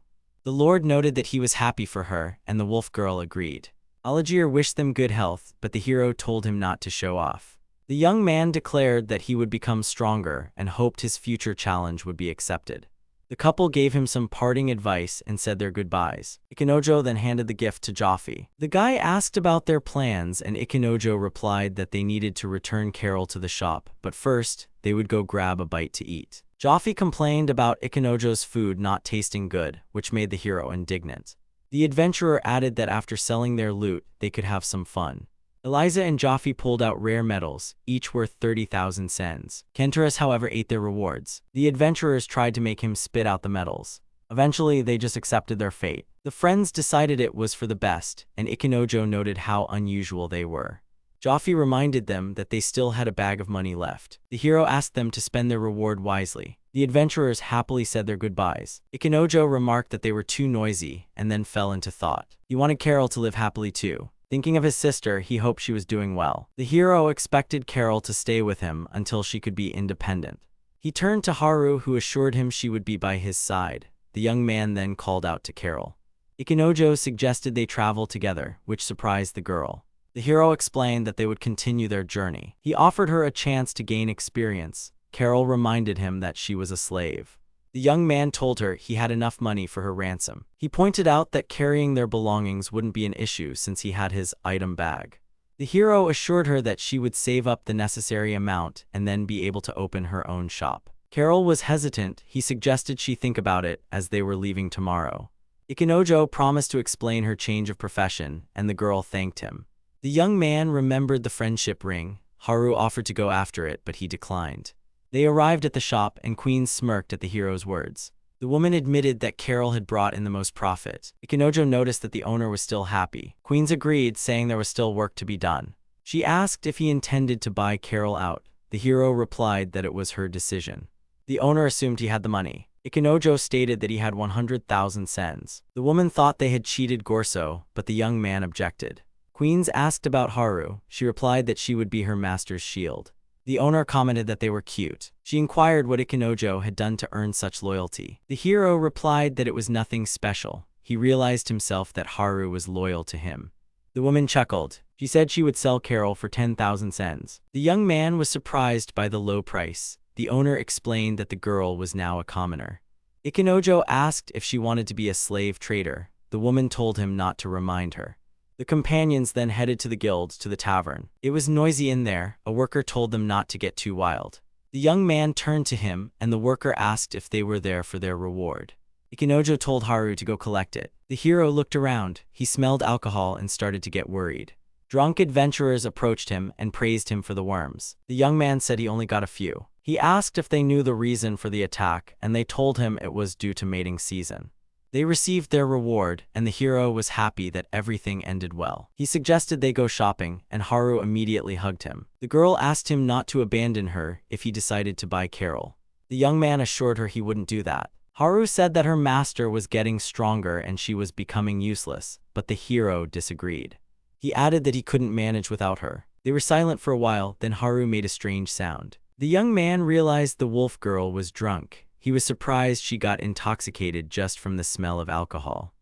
The lord noted that he was happy for her, and the wolf girl agreed. Olgier wished them good health, but the hero told him not to show off. The young man declared that he would become stronger and hoped his future challenge would be accepted. The couple gave him some parting advice and said their goodbyes. Ikenojo then handed the gift to Joffy. The guy asked about their plans, and Ikenojo replied that they needed to return Carol to the shop, but first, they would go grab a bite to eat. Joffy complained about Ikenojo's food not tasting good, which made the hero indignant. The adventurer added that after selling their loot, they could have some fun. Eliza and Joffy pulled out rare metals, each worth 30,000 cens. Kentoris, however, ate their rewards. The adventurers tried to make him spit out the metals. Eventually, they just accepted their fate. The friends decided it was for the best, and Ikenojo noted how unusual they were. Joffy reminded them that they still had a bag of money left. The hero asked them to spend their reward wisely. The adventurers happily said their goodbyes. Ikenojo remarked that they were too noisy, and then fell into thought. He wanted Carol to live happily too. Thinking of his sister, he hoped she was doing well. The hero expected Carol to stay with him until she could be independent. He turned to Haru, who assured him she would be by his side. The young man then called out to Carol. Ikenojo suggested they travel together, which surprised the girl. The hero explained that they would continue their journey. He offered her a chance to gain experience. Carol reminded him that she was a slave. The young man told her he had enough money for her ransom. He pointed out that carrying their belongings wouldn't be an issue since he had his item bag. The hero assured her that she would save up the necessary amount and then be able to open her own shop. Carol was hesitant. He suggested she think about it as they were leaving tomorrow. Ikenojo promised to explain her change of profession, and the girl thanked him. The young man remembered the friendship ring. Haru offered to go after it, but he declined. They arrived at the shop, and Queen smirked at the hero's words. The woman admitted that Carol had brought in the most profit. Ikenojo noticed that the owner was still happy. Queen agreed, saying there was still work to be done. She asked if he intended to buy Carol out. The hero replied that it was her decision. The owner assumed he had the money. Ikenojo stated that he had 100,000 cents. The woman thought they had cheated Gorso, but the young man objected. Queens asked about Haru. She replied that she would be her master's shield. The owner commented that they were cute. She inquired what Ikenojo had done to earn such loyalty. The hero replied that it was nothing special. He realized himself that Haru was loyal to him. The woman chuckled. She said she would sell Carol for 10,000 cents. The young man was surprised by the low price. The owner explained that the girl was now a commoner. Ikenojo asked if she wanted to be a slave trader. The woman told him not to remind her. The companions then headed to the guild, to the tavern. It was noisy in there. A worker told them not to get too wild. The young man turned to him, and the worker asked if they were there for their reward. Ikenojo told Haru to go collect it. The hero looked around. He smelled alcohol and started to get worried. Drunk adventurers approached him and praised him for the worms. The young man said he only got a few. He asked if they knew the reason for the attack, and they told him it was due to mating season. They received their reward, and the hero was happy that everything ended well. He suggested they go shopping, and Haru immediately hugged him. The girl asked him not to abandon her if he decided to buy Carol. The young man assured her he wouldn't do that. Haru said that her master was getting stronger and she was becoming useless, but the hero disagreed. He added that he couldn't manage without her. They were silent for a while, then Haru made a strange sound. The young man realized the wolf girl was drunk. He was surprised she got intoxicated just from the smell of alcohol.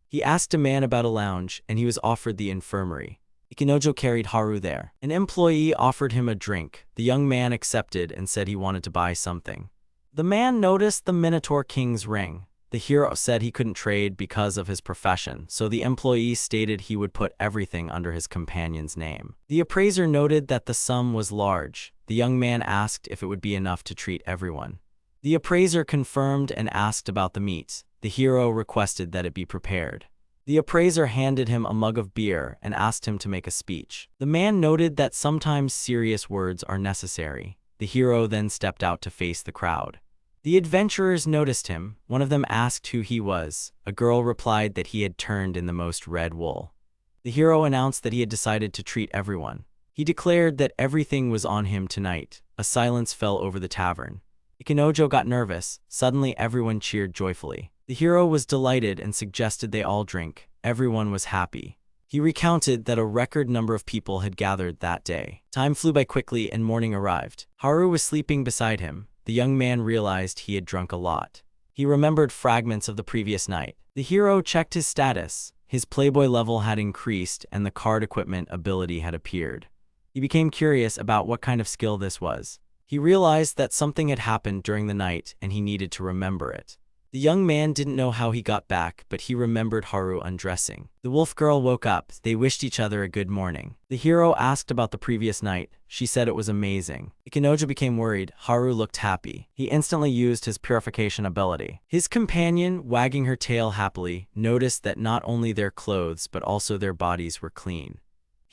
He asked a man about a lounge, and he was offered the infirmary. Ikenojo carried Haru there. An employee offered him a drink. The young man accepted and said he wanted to buy something. The man noticed the Minotaur King's ring. The hero said he couldn't trade because of his profession, so the employee stated he would put everything under his companion's name. The appraiser noted that the sum was large. The young man asked if it would be enough to treat everyone. The appraiser confirmed and asked about the meat. The hero requested that it be prepared. The appraiser handed him a mug of beer and asked him to make a speech. The man noted that sometimes serious words are necessary. The hero then stepped out to face the crowd. The adventurers noticed him. One of them asked who he was. A girl replied that he had turned in the most red wool. The hero announced that he had decided to treat everyone. He declared that everything was on him tonight. A silence fell over the tavern. Ikenojo got nervous. Suddenly everyone cheered joyfully. The hero was delighted and suggested they all drink. Everyone was happy. He recounted that a record number of people had gathered that day. Time flew by quickly and morning arrived. Haru was sleeping beside him. The young man realized he had drunk a lot. He remembered fragments of the previous night. The hero checked his status. His Playboy level had increased and the card equipment ability had appeared. He became curious about what kind of skill this was. He realized that something had happened during the night and he needed to remember it. The young man didn't know how he got back, but he remembered Haru undressing. The wolf girl woke up. They wished each other a good morning. The hero asked about the previous night. She said it was amazing. Ikenojo became worried. Haru looked happy. He instantly used his purification ability. His companion, wagging her tail happily, noticed that not only their clothes but also their bodies were clean.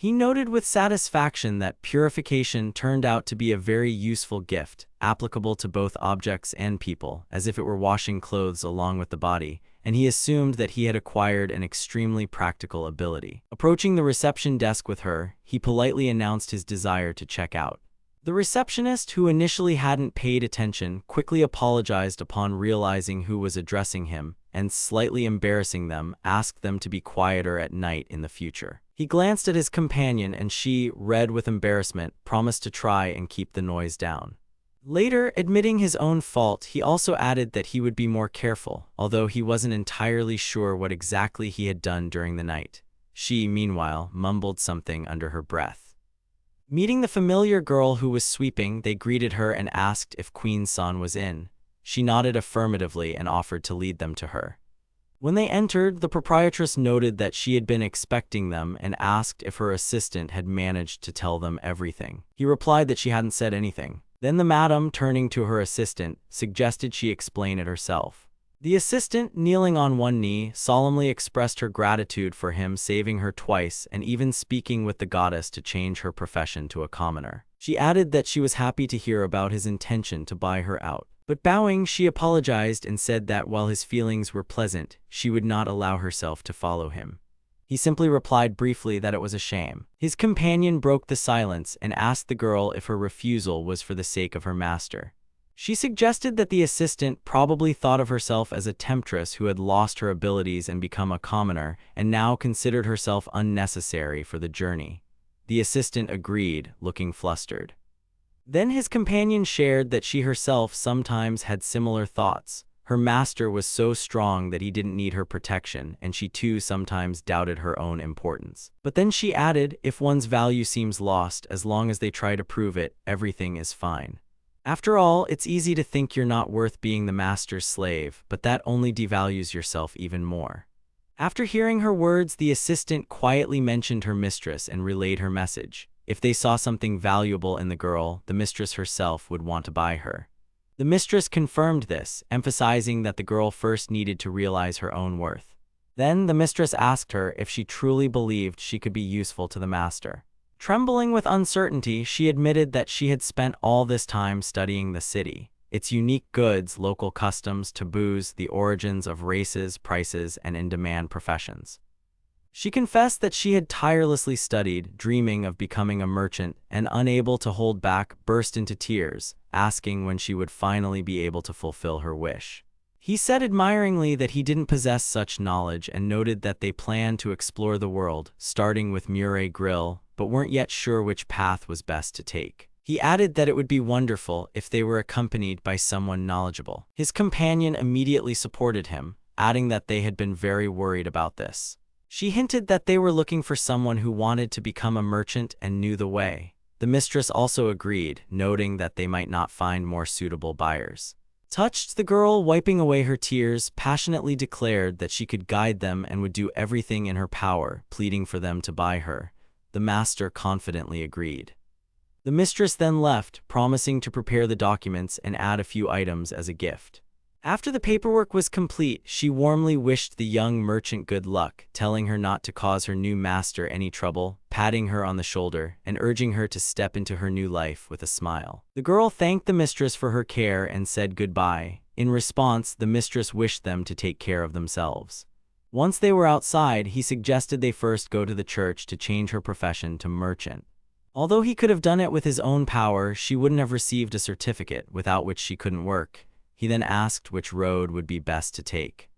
He noted with satisfaction that purification turned out to be a very useful gift, applicable to both objects and people, as if it were washing clothes along with the body, and he assumed that he had acquired an extremely practical ability. Approaching the reception desk with her, he politely announced his desire to check out. The receptionist, who initially hadn't paid attention, quickly apologized upon realizing who was addressing him, and slightly embarrassing them, asked them to be quieter at night in the future. He glanced at his companion and she, red with embarrassment, promised to try and keep the noise down. Later, admitting his own fault, he also added that he would be more careful, although he wasn't entirely sure what exactly he had done during the night. She, meanwhile, mumbled something under her breath. Meeting the familiar girl who was sweeping, they greeted her and asked if Queen San was in. She nodded affirmatively and offered to lead them to her. When they entered, the proprietress noted that she had been expecting them and asked if her assistant had managed to tell them everything. He replied that she hadn't said anything. Then the madam, turning to her assistant, suggested she explain it herself. The assistant, kneeling on one knee, solemnly expressed her gratitude for him saving her twice and even speaking with the goddess to change her profession to a commoner. She added that she was happy to hear about his intention to buy her out. But bowing, she apologized and said that while his feelings were pleasant, she would not allow herself to follow him. He simply replied briefly that it was a shame. His companion broke the silence and asked the girl if her refusal was for the sake of her master. She suggested that the assistant probably thought of herself as a temptress who had lost her abilities and become a commoner and now considered herself unnecessary for the journey. The assistant agreed, looking flustered. Then his companion shared that she herself sometimes had similar thoughts. Her master was so strong that he didn't need her protection, and she too sometimes doubted her own importance. But then she added, if one's value seems lost, as long as they try to prove it, everything is fine. After all, it's easy to think you're not worth being the master's slave, but that only devalues yourself even more. After hearing her words, the assistant quietly mentioned her mistress and relayed her message. If they saw something valuable in the girl, the mistress herself would want to buy her. The mistress confirmed this, emphasizing that the girl first needed to realize her own worth. Then the mistress asked her if she truly believed she could be useful to the master. Trembling with uncertainty, she admitted that she had spent all this time studying the city, its unique goods, local customs, taboos, the origins of races, prices, and in-demand professions. She confessed that she had tirelessly studied, dreaming of becoming a merchant, and unable to hold back, burst into tears, asking when she would finally be able to fulfill her wish. He said admiringly that he didn't possess such knowledge and noted that they planned to explore the world, starting with Murray Grill, but weren't yet sure which path was best to take. He added that it would be wonderful if they were accompanied by someone knowledgeable. His companion immediately supported him, adding that they had been very worried about this. She hinted that they were looking for someone who wanted to become a merchant and knew the way. The mistress also agreed, noting that they might not find more suitable buyers. Touched, the girl, wiping away her tears, passionately declared that she could guide them and would do everything in her power, pleading for them to buy her. The master confidently agreed. The mistress then left, promising to prepare the documents and add a few items as a gift. After the paperwork was complete, she warmly wished the young merchant good luck, telling her not to cause her new master any trouble, patting her on the shoulder, and urging her to step into her new life with a smile. The girl thanked the mistress for her care and said goodbye. In response, the mistress wished them to take care of themselves. Once they were outside, he suggested they first go to the church to change her profession to merchant. Although he could have done it with his own power, she wouldn't have received a certificate, without which she couldn't work. He then asked which road would be best to take.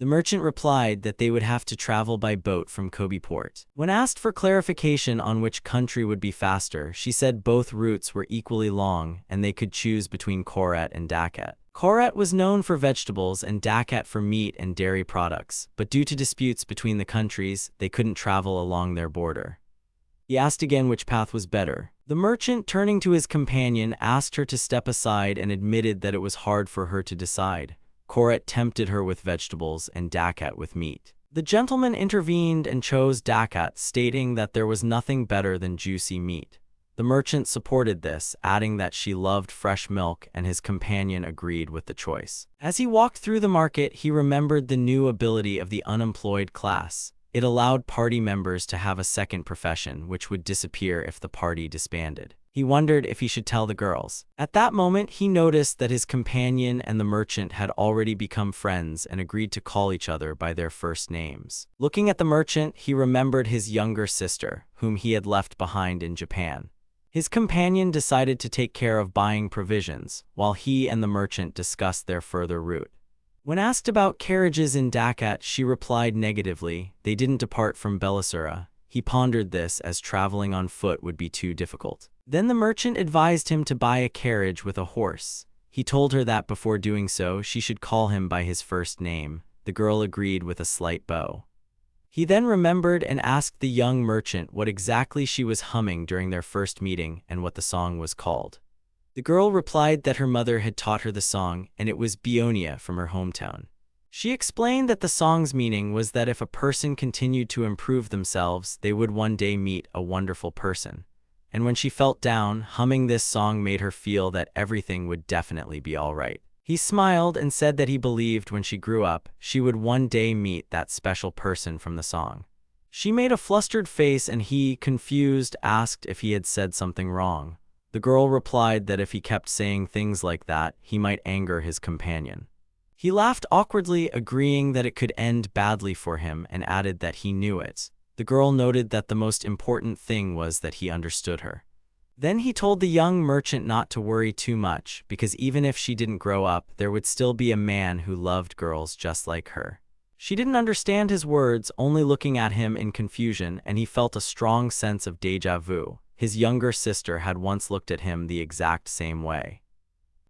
The merchant replied that they would have to travel by boat from Kobe port. When asked for clarification on which country would be faster, she said both routes were equally long and they could choose between Korat and Dakat. Korat was known for vegetables and Dakat for meat and dairy products, but due to disputes between the countries, they couldn't travel along their border. He asked again which path was better. The merchant, turning to his companion, asked her to step aside and admitted that it was hard for her to decide. Korat tempted her with vegetables and Dakat with meat. The gentleman intervened and chose Dakat, stating that there was nothing better than juicy meat. The merchant supported this, adding that she loved fresh milk, and his companion agreed with the choice. As he walked through the market, he remembered the new ability of the unemployed class. It allowed party members to have a second profession, which would disappear if the party disbanded. He wondered if he should tell the girls. At that moment, he noticed that his companion and the merchant had already become friends and agreed to call each other by their first names. Looking at the merchant, he remembered his younger sister, whom he had left behind in Japan. His companion decided to take care of buying provisions, while he and the merchant discussed their further route. When asked about carriages in Dakat, she replied negatively. They didn't depart from Belisura. He pondered this, as traveling on foot would be too difficult. Then the merchant advised him to buy a carriage with a horse. He told her that before doing so, she should call him by his first name. The girl agreed with a slight bow. He then remembered and asked the young merchant what exactly she was humming during their first meeting and what the song was called. The girl replied that her mother had taught her the song, and it was Bionia from her hometown. She explained that the song's meaning was that if a person continued to improve themselves, they would one day meet a wonderful person. and when she felt down, humming this song made her feel that everything would definitely be all right. He smiled and said that he believed when she grew up, she would one day meet that special person from the song. She made a flustered face and he, confused, asked if he had said something wrong. The girl replied that if he kept saying things like that, he might anger his companion. He laughed awkwardly, agreeing that it could end badly for him, and added that he knew it. The girl noted that the most important thing was that he understood her. Then he told the young merchant not to worry too much, because even if she didn't grow up, there would still be a man who loved girls just like her. She didn't understand his words, only looking at him in confusion, and he felt a strong sense of déjà vu. His younger sister had once looked at him the exact same way.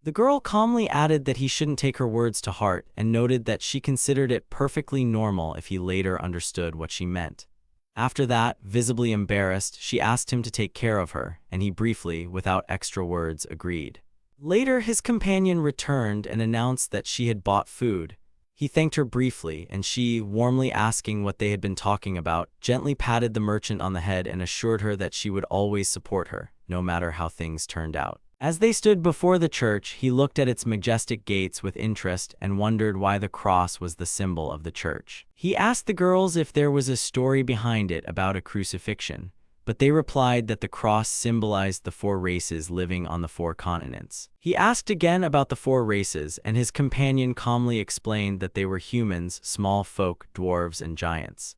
The girl calmly added that he shouldn't take her words to heart, and noted that she considered it perfectly normal if he later understood what she meant. After that, visibly embarrassed, she asked him to take care of her, and he briefly, without extra words, agreed. Later, his companion returned and announced that she had bought food. He thanked her briefly, and she, warmly asking what they had been talking about, gently patted the merchant on the head and assured her that she would always support her, no matter how things turned out. As they stood before the church, he looked at its majestic gates with interest and wondered why the cross was the symbol of the church. He asked the girls if there was a story behind it about a crucifixion, but they replied that the cross symbolized the 4 races living on the 4 continents. He asked again about the 4 races, and his companion calmly explained that they were humans, small folk, dwarves, and giants.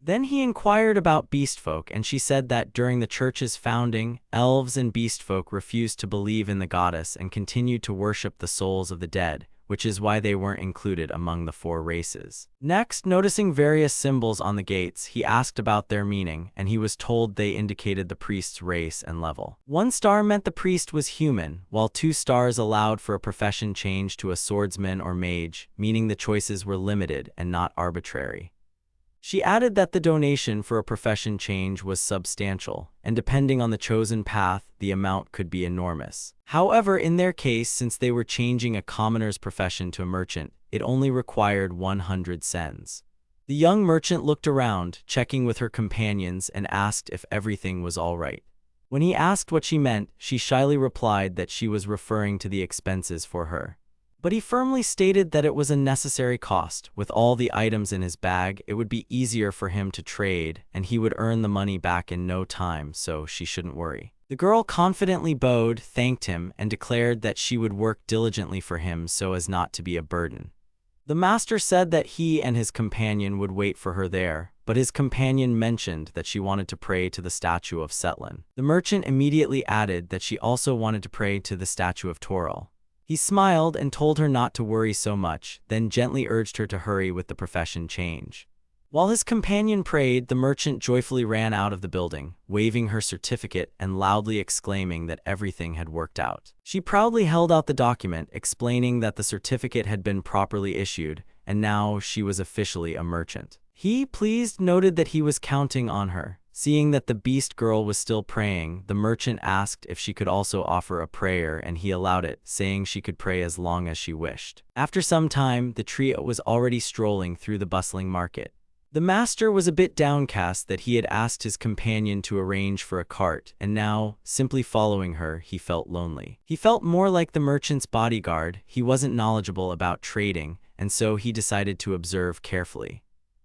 Then he inquired about beastfolk, and she said that during the church's founding, elves and beastfolk refused to believe in the goddess and continued to worship the souls of the dead, which is why they weren't included among the 4 races. Next, noticing various symbols on the gates, he asked about their meaning, and he was told they indicated the priest's race and level. 1 star meant the priest was human, while 2 stars allowed for a profession change to a swordsman or mage, meaning the choices were limited and not arbitrary. She added that the donation for a profession change was substantial, and depending on the chosen path, the amount could be enormous. However, in their case, since they were changing a commoner's profession to a merchant, it only required 100 cents. The young merchant looked around, checking with her companions, and asked if everything was all right. When he asked what she meant, she shyly replied that she was referring to the expenses for her. But he firmly stated that it was a necessary cost. With all the items in his bag, it would be easier for him to trade, and he would earn the money back in no time, so she shouldn't worry. The girl confidently bowed, thanked him, and declared that she would work diligently for him so as not to be a burden. The master said that he and his companion would wait for her there, but his companion mentioned that she wanted to pray to the statue of Setlin. The merchant immediately added that she also wanted to pray to the statue of Toril. He smiled and told her not to worry so much, then gently urged her to hurry with the profession change. While his companion prayed, the merchant joyfully ran out of the building, waving her certificate and loudly exclaiming that everything had worked out. She proudly held out the document, explaining that the certificate had been properly issued, and now she was officially a merchant. He, pleased, noted that he was counting on her. Seeing that the beast girl was still praying, the merchant asked if she could also offer a prayer, and he allowed it, saying she could pray as long as she wished. After some time, the trio was already strolling through the bustling market. The master was a bit downcast that he had asked his companion to arrange for a cart, and now, simply following her, he felt lonely. He felt more like the merchant's bodyguard. He wasn't knowledgeable about trading, and so he decided to observe carefully.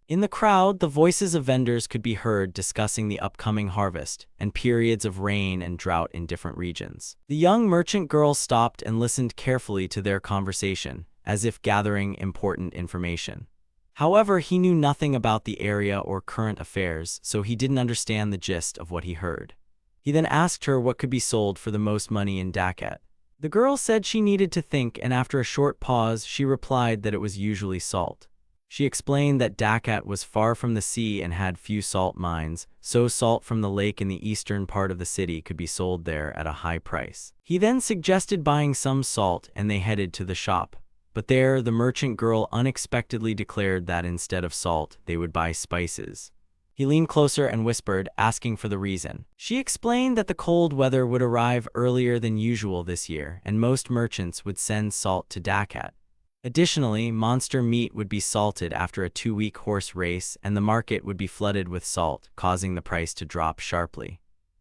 In the crowd, the voices of vendors could be heard discussing the upcoming harvest and periods of rain and drought in different regions. The young merchant girl stopped and listened carefully to their conversation, as if gathering important information. However, he knew nothing about the area or current affairs, so he didn't understand the gist of what he heard. He then asked her what could be sold for the most money in Dakat. The girl said she needed to think, and after a short pause, she replied that it was usually salt. She explained that Dakat was far from the sea and had few salt mines, so salt from the lake in the eastern part of the city could be sold there at a high price. He then suggested buying some salt, and they headed to the shop. But there, the merchant girl unexpectedly declared that instead of salt, they would buy spices. He leaned closer and whispered, asking for the reason. She explained that the cold weather would arrive earlier than usual this year, and most merchants would send salt to Dakat. Additionally, monster meat would be salted after a 2-week horse race, and the market would be flooded with salt, causing the price to drop sharply.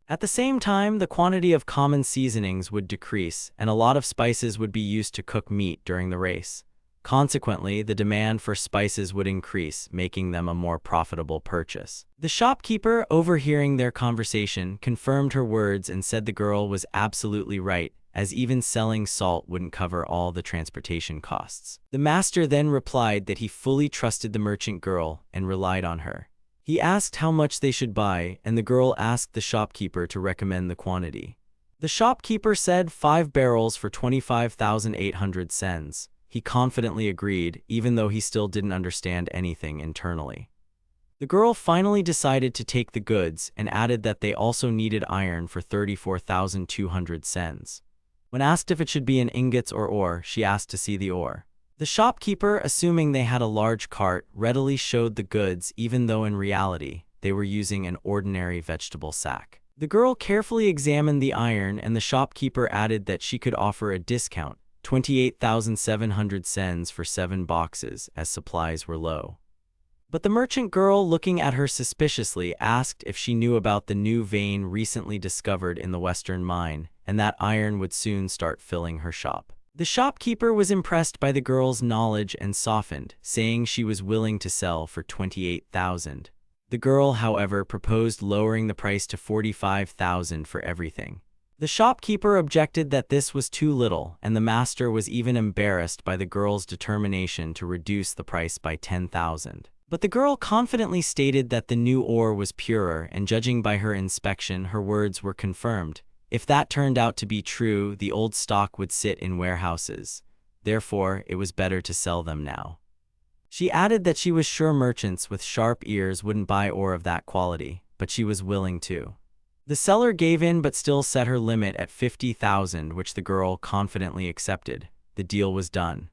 At the same time, the quantity of common seasonings would decrease, and a lot of spices would be used to cook meat during the race. Consequently, the demand for spices would increase, making them a more profitable purchase. The shopkeeper, overhearing their conversation, confirmed her words and said the girl was absolutely right, as even selling salt wouldn't cover all the transportation costs. The master then replied that he fully trusted the merchant girl and relied on her. He asked how much they should buy, and the girl asked the shopkeeper to recommend the quantity. The shopkeeper said 5 barrels for 25,800 cents. He confidently agreed, even though he still didn't understand anything internally. The girl finally decided to take the goods and added that they also needed iron for 34,200 cents. When asked if it should be in ingots or ore, she asked to see the ore. The shopkeeper, assuming they had a large cart, readily showed the goods, even though in reality, they were using an ordinary vegetable sack. The girl carefully examined the iron, and the shopkeeper added that she could offer a discount, 28,700 cents for 7 boxes, as supplies were low. But the merchant girl, looking at her suspiciously, asked if she knew about the new vein recently discovered in the western mine, and that iron would soon start filling her shop. The shopkeeper was impressed by the girl's knowledge and softened, saying she was willing to sell for 28,000. The girl, however, proposed lowering the price to 45,000 for everything. The shopkeeper objected that this was too little, and the master was even embarrassed by the girl's determination to reduce the price by 10,000. But the girl confidently stated that the new ore was purer, and judging by her inspection, her words were confirmed. If that turned out to be true, the old stock would sit in warehouses. Therefore, it was better to sell them now. She added that she was sure merchants with sharp ears wouldn't buy ore of that quality, but she was willing to. The seller gave in but still set her limit at 50,000, which the girl confidently accepted. The deal was done.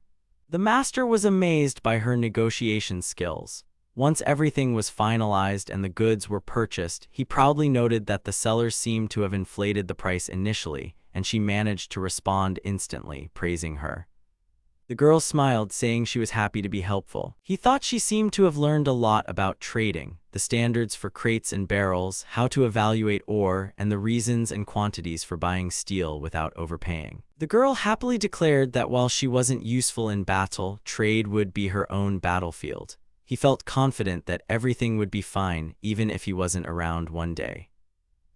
The master was amazed by her negotiation skills. Once everything was finalized and the goods were purchased, he proudly noted that the seller seemed to have inflated the price initially, and she managed to respond instantly, praising her. The girl smiled, saying she was happy to be helpful. He thought she seemed to have learned a lot about trading, the standards for crates and barrels, how to evaluate ore, and the reasons and quantities for buying steel without overpaying. The girl happily declared that while she wasn't useful in battle, trade would be her own battlefield. He felt confident that everything would be fine, even if he wasn't around one day.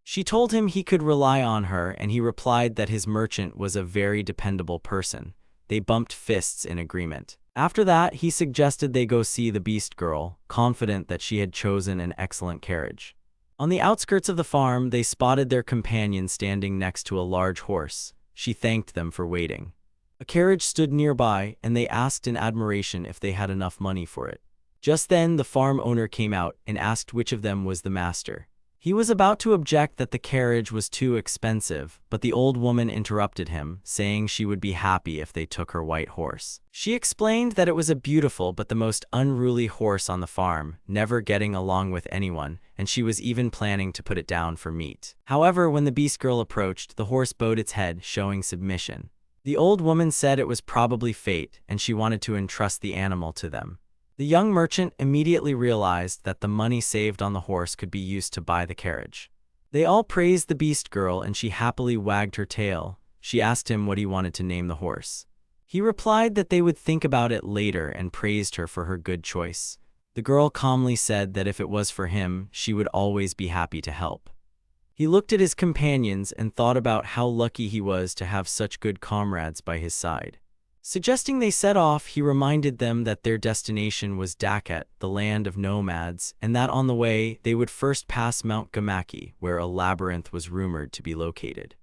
She told him he could rely on her, and he replied that his merchant was a very dependable person. They bumped fists in agreement. After that, he suggested they go see the beast girl, confident that she had chosen an excellent carriage. On the outskirts of the farm, they spotted their companion standing next to a large horse. She thanked them for waiting. A carriage stood nearby, and they asked in admiration if they had enough money for it. Just then, the farm owner came out and asked which of them was the master. He was about to object that the carriage was too expensive, but the old woman interrupted him, saying she would be happy if they took her white horse. She explained that it was a beautiful but the most unruly horse on the farm, never getting along with anyone, and she was even planning to put it down for meat. However, when the beast girl approached, the horse bowed its head, showing submission. The old woman said it was probably fate, and she wanted to entrust the animal to them. The young merchant immediately realized that the money saved on the horse could be used to buy the carriage. They all praised the beast girl, and she happily wagged her tail. She asked him what he wanted to name the horse. He replied that they would think about it later and praised her for her good choice. The girl calmly said that if it was for him, she would always be happy to help. He looked at his companions and thought about how lucky he was to have such good comrades by his side. Suggesting they set off, he reminded them that their destination was Dakat, the land of nomads, and that on the way, they would first pass Mount Gamaki, where a labyrinth was rumored to be located.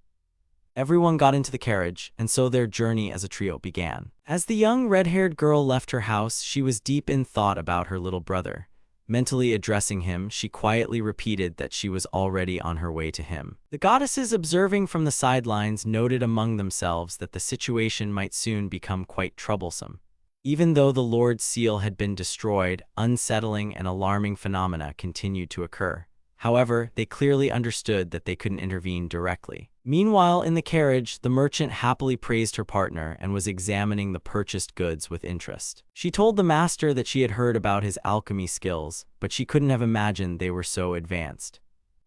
Everyone got into the carriage, and so their journey as a trio began. As the young red-haired girl left her house, she was deep in thought about her little brother. Mentally addressing him, she quietly repeated that she was already on her way to him. The goddesses, observing from the sidelines, noted among themselves that the situation might soon become quite troublesome. Even though the Lord's seal had been destroyed, unsettling and alarming phenomena continued to occur. However, they clearly understood that they couldn't intervene directly. Meanwhile, in the carriage, the merchant happily praised her partner and was examining the purchased goods with interest. She told the master that she had heard about his alchemy skills, but she couldn't have imagined they were so advanced.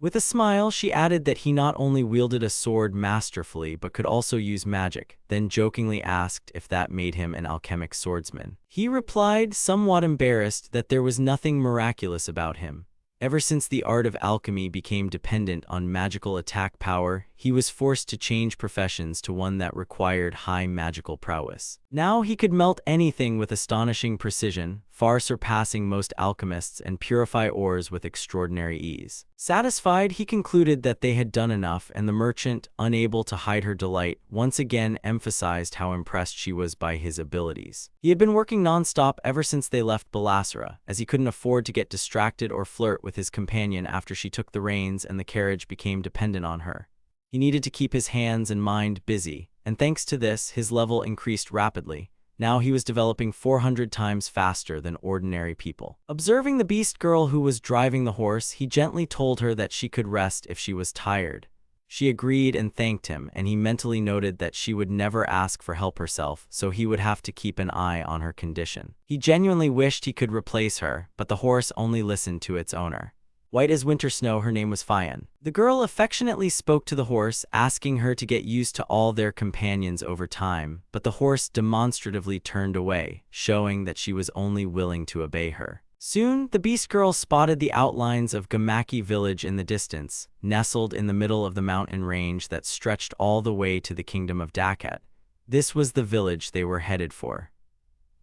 With a smile, she added that he not only wielded a sword masterfully but could also use magic, then jokingly asked if that made him an alchemic swordsman. He replied, somewhat embarrassed, that there was nothing miraculous about him. Ever since the art of alchemy became dependent on magical attack power, he was forced to change professions to one that required high magical prowess. Now he could melt anything with astonishing precision, far surpassing most alchemists, and purify ores with extraordinary ease. Satisfied, he concluded that they had done enough, and the merchant, unable to hide her delight, once again emphasized how impressed she was by his abilities. He had been working non-stop ever since they left Balasara, as he couldn't afford to get distracted or flirt with his companion after she took the reins and the carriage became dependent on her. He needed to keep his hands and mind busy, and thanks to this, his level increased rapidly. Now he was developing 400 times faster than ordinary people. Observing the beast girl who was driving the horse, he gently told her that she could rest if she was tired. She agreed and thanked him, and he mentally noted that she would never ask for help herself, so he would have to keep an eye on her condition. He genuinely wished he could replace her, but the horse only listened to its owner. White as winter snow, her name was Fian. The girl affectionately spoke to the horse, asking her to get used to all their companions over time, but the horse demonstratively turned away, showing that she was only willing to obey her. Soon, the beast girl spotted the outlines of Gamaki village in the distance, nestled in the middle of the mountain range that stretched all the way to the kingdom of Dakat. This was the village they were headed for.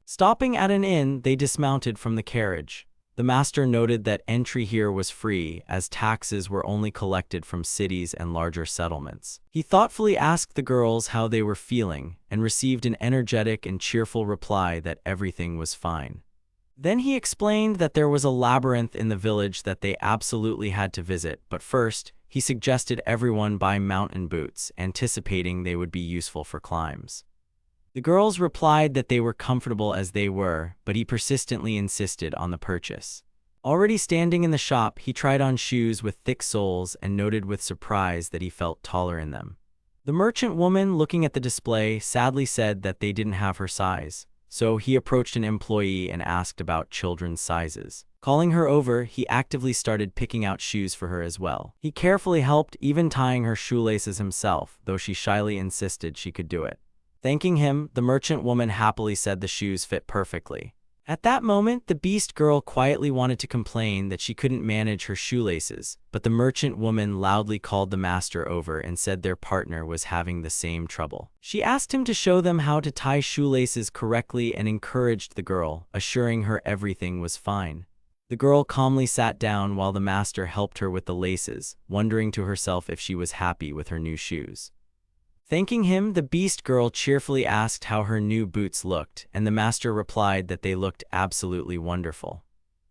Stopping at an inn, they dismounted from the carriage. The master noted that entry here was free, as taxes were only collected from cities and larger settlements. He thoughtfully asked the girls how they were feeling, and received an energetic and cheerful reply that everything was fine. Then he explained that there was a labyrinth in the village that they absolutely had to visit, but first, he suggested everyone buy mountain boots, anticipating they would be useful for climbs. The girls replied that they were comfortable as they were, but he persistently insisted on the purchase. Already standing in the shop, he tried on shoes with thick soles and noted with surprise that he felt taller in them. The merchant woman, looking at the display, sadly said that they didn't have her size, so he approached an employee and asked about children's sizes. Calling her over, he actively started picking out shoes for her as well. He carefully helped, even tying her shoelaces himself, though she shyly insisted she could do it. Thanking him, the merchant woman happily said the shoes fit perfectly. At that moment, the beast girl quietly wanted to complain that she couldn't manage her shoelaces, but the merchant woman loudly called the master over and said their partner was having the same trouble. She asked him to show them how to tie shoelaces correctly and encouraged the girl, assuring her everything was fine. The girl calmly sat down while the master helped her with the laces, wondering to herself if she was happy with her new shoes. Thanking him, the beast girl cheerfully asked how her new boots looked, and the master replied that they looked absolutely wonderful.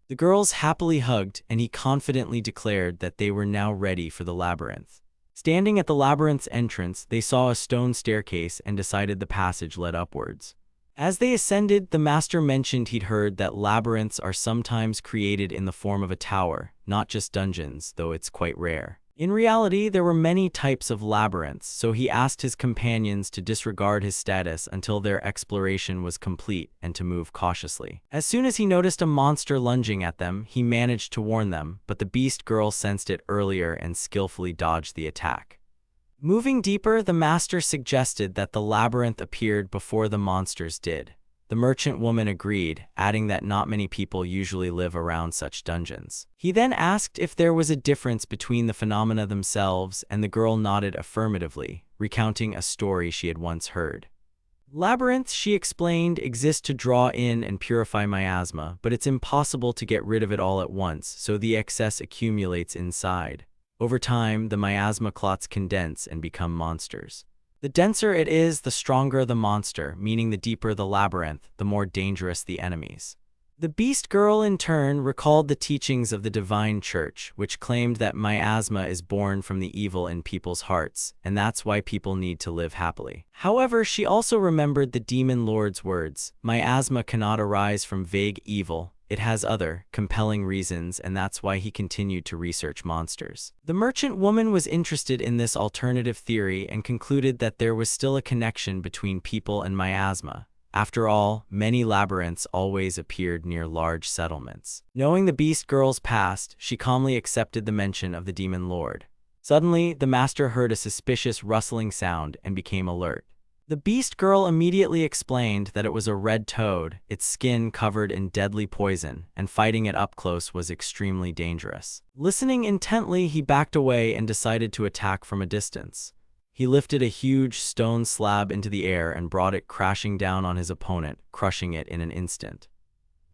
The girls happily hugged, and he confidently declared that they were now ready for the labyrinth. Standing at the labyrinth's entrance, they saw a stone staircase and decided the passage led upwards. As they ascended, the master mentioned he'd heard that labyrinths are sometimes created in the form of a tower, not just dungeons, though it's quite rare. In reality, there were many types of labyrinths, so he asked his companions to disregard his status until their exploration was complete and to move cautiously. As soon as he noticed a monster lunging at them, he managed to warn them, but the beast girl sensed it earlier and skillfully dodged the attack. Moving deeper, the master suggested that the labyrinth appeared before the monsters did. The merchant woman agreed, adding that not many people usually live around such dungeons. He then asked if there was a difference between the phenomena themselves, and the girl nodded affirmatively, recounting a story she had once heard. Labyrinths, she explained, exist to draw in and purify miasma, but it's impossible to get rid of it all at once, so the excess accumulates inside. Over time, the miasma clots condense and become monsters. The denser it is, the stronger the monster, meaning the deeper the labyrinth, the more dangerous the enemies. The beast girl, in turn, recalled the teachings of the divine church, which claimed that miasma is born from the evil in people's hearts, and that's why people need to live happily. However, she also remembered the demon lord's words: miasma cannot arise from vague evil. It has other, compelling reasons, and that's why he continued to research monsters. The merchant woman was interested in this alternative theory and concluded that there was still a connection between people and miasma. After all, many labyrinths always appeared near large settlements. Knowing the beast girl's past, she calmly accepted the mention of the demon lord. Suddenly, the master heard a suspicious rustling sound and became alert. The beast girl immediately explained that it was a red toad, its skin covered in deadly poison, and fighting it up close was extremely dangerous. Listening intently, he backed away and decided to attack from a distance. He lifted a huge stone slab into the air and brought it crashing down on his opponent, crushing it in an instant.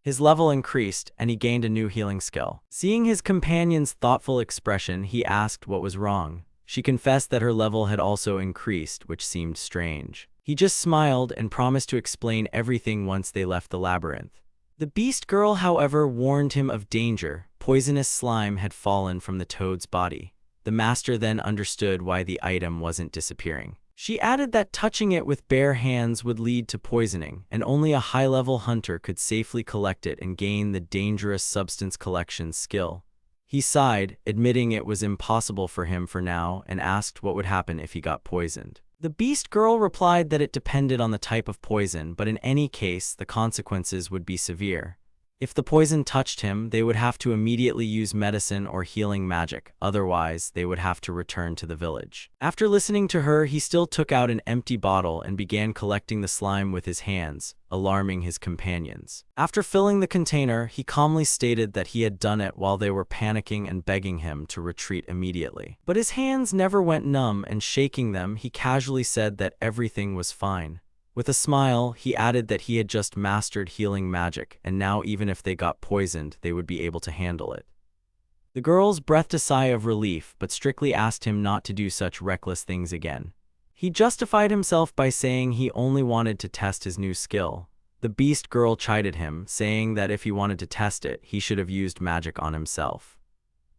His level increased, and he gained a new healing skill. Seeing his companion's thoughtful expression, he asked what was wrong. She confessed that her level had also increased, which seemed strange. He just smiled and promised to explain everything once they left the labyrinth. The beast girl, however, warned him of danger. Poisonous slime had fallen from the toad's body. The master then understood why the item wasn't disappearing. She added that touching it with bare hands would lead to poisoning, and only a high-level hunter could safely collect it and gain the dangerous substance collection skill. He sighed, admitting it was impossible for him for now, and asked what would happen if he got poisoned. The beast girl replied that it depended on the type of poison, but in any case, the consequences would be severe. If the poison touched him, they would have to immediately use medicine or healing magic, otherwise they would have to return to the village. After listening to her, he still took out an empty bottle and began collecting the slime with his hands, alarming his companions. After filling the container, he calmly stated that he had done it while they were panicking and begging him to retreat immediately. But his hands never went numb, and shaking them, he casually said that everything was fine. With a smile, he added that he had just mastered healing magic, and now even if they got poisoned, they would be able to handle it. The girls breathed a sigh of relief, but strictly asked him not to do such reckless things again. He justified himself by saying he only wanted to test his new skill. The beast girl chided him, saying that if he wanted to test it, he should have used magic on himself.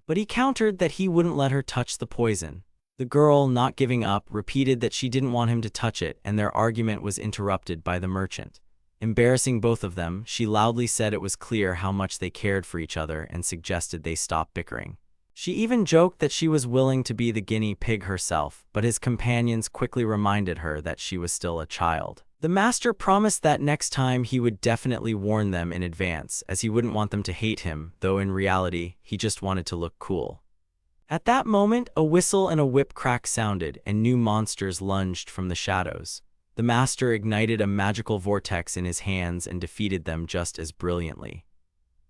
But he countered that he wouldn't let her touch the poison. The girl, not giving up, repeated that she didn't want him to touch it, and their argument was interrupted by the merchant. Embarrassing both of them, she loudly said it was clear how much they cared for each other and suggested they stop bickering. She even joked that she was willing to be the guinea pig herself, but his companions quickly reminded her that she was still a child. The master promised that next time he would definitely warn them in advance, as he wouldn't want them to hate him, though in reality, he just wanted to look cool. At that moment, a whistle and a whip crack sounded, and new monsters lunged from the shadows. The master ignited a magical vortex in his hands and defeated them just as brilliantly.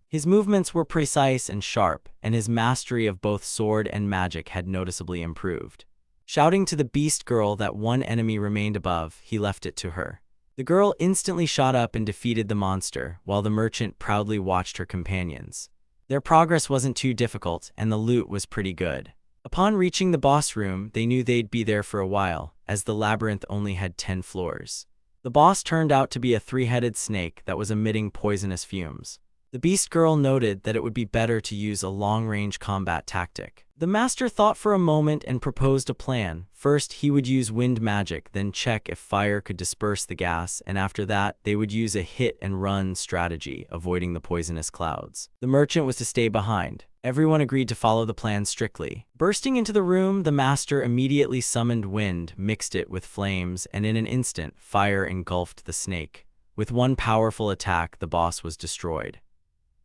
His movements were precise and sharp, and his mastery of both sword and magic had noticeably improved. Shouting to the beast girl that one enemy remained above, he left it to her. The girl instantly shot up and defeated the monster, while the merchant proudly watched her companions. Their progress wasn't too difficult, and the loot was pretty good. Upon reaching the boss room, they knew they'd be there for a while, as the labyrinth only had 10 floors. The boss turned out to be a three-headed snake that was emitting poisonous fumes. The beast girl noted that it would be better to use a long-range combat tactic. The master thought for a moment and proposed a plan. First, he would use wind magic, then check if fire could disperse the gas, and after that, they would use a hit-and-run strategy, avoiding the poisonous clouds. The merchant was to stay behind. Everyone agreed to follow the plan strictly. Bursting into the room, the master immediately summoned wind, mixed it with flames, and in an instant, fire engulfed the snake. With one powerful attack, the boss was destroyed.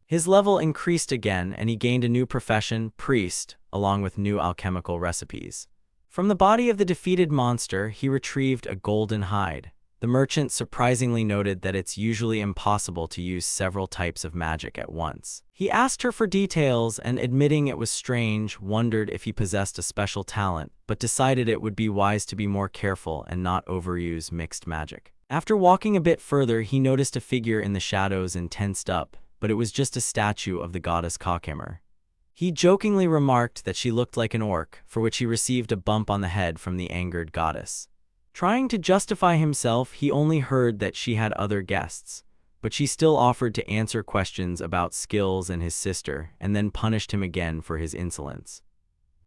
His level increased again, and he gained a new profession, priest, along with new alchemical recipes. From the body of the defeated monster, he retrieved a golden hide. The merchant surprisingly noted that it's usually impossible to use several types of magic at once. He asked her for details and, admitting it was strange, wondered if he possessed a special talent, but decided it would be wise to be more careful and not overuse mixed magic. After walking a bit further, he noticed a figure in the shadows and tensed up, but it was just a statue of the goddess Kakhammer. He jokingly remarked that she looked like an orc, for which he received a bump on the head from the angered goddess. Trying to justify himself, he only heard that she had other guests, but she still offered to answer questions about skills and his sister, and then punished him again for his insolence.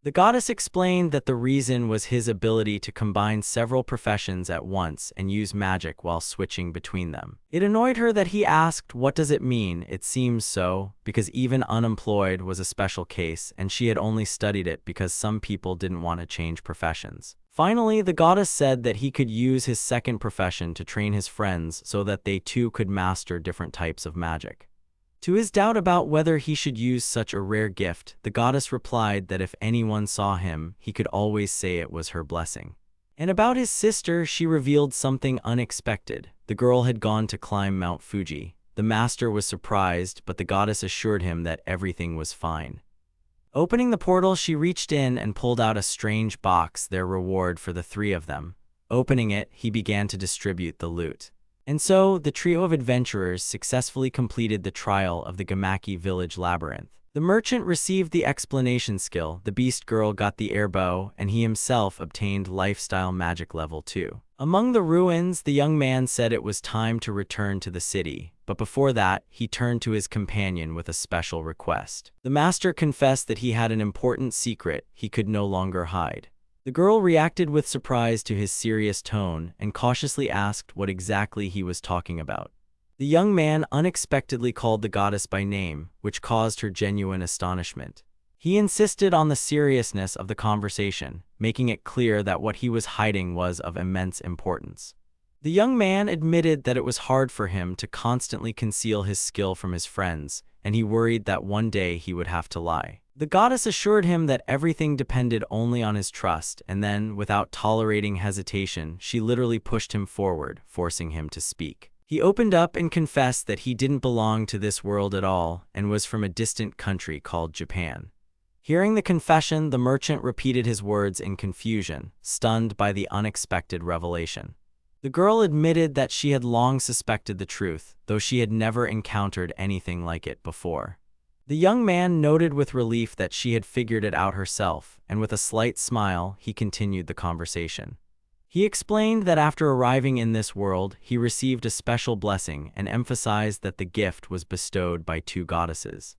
The goddess explained that the reason was his ability to combine several professions at once and use magic while switching between them. It annoyed her that he asked, "What does it mean?" It seems so, because even unemployed was a special case, and she had only studied it because some people didn't want to change professions. Finally, the goddess said that he could use his second profession to train his friends so that they too could master different types of magic. To his doubt about whether he should use such a rare gift, the goddess replied that if anyone saw him, he could always say it was her blessing. And about his sister, she revealed something unexpected. The girl had gone to climb Mount Fuji. The master was surprised, but the goddess assured him that everything was fine. Opening the portal, she reached in and pulled out a strange box, their reward for the three of them. Opening it, he began to distribute the loot. And so, the trio of adventurers successfully completed the trial of the Gamaki village labyrinth. The merchant received the explanation skill, the beast girl got the air bow, and he himself obtained lifestyle magic level 2. Among the ruins, the young man said it was time to return to the city, but before that, he turned to his companion with a special request. The master confessed that he had an important secret he could no longer hide. The girl reacted with surprise to his serious tone and cautiously asked what exactly he was talking about. The young man unexpectedly called the goddess by name, which caused her genuine astonishment. He insisted on the seriousness of the conversation, making it clear that what he was hiding was of immense importance. The young man admitted that it was hard for him to constantly conceal his skill from his friends, and he worried that one day he would have to lie. The goddess assured him that everything depended only on his trust, and then, without tolerating hesitation, she literally pushed him forward, forcing him to speak. He opened up and confessed that he didn't belong to this world at all and was from a distant country called Japan. Hearing the confession, the merchant repeated his words in confusion, stunned by the unexpected revelation. The girl admitted that she had long suspected the truth, though she had never encountered anything like it before. The young man noted with relief that she had figured it out herself, and with a slight smile, he continued the conversation. He explained that after arriving in this world, he received a special blessing and emphasized that the gift was bestowed by two goddesses.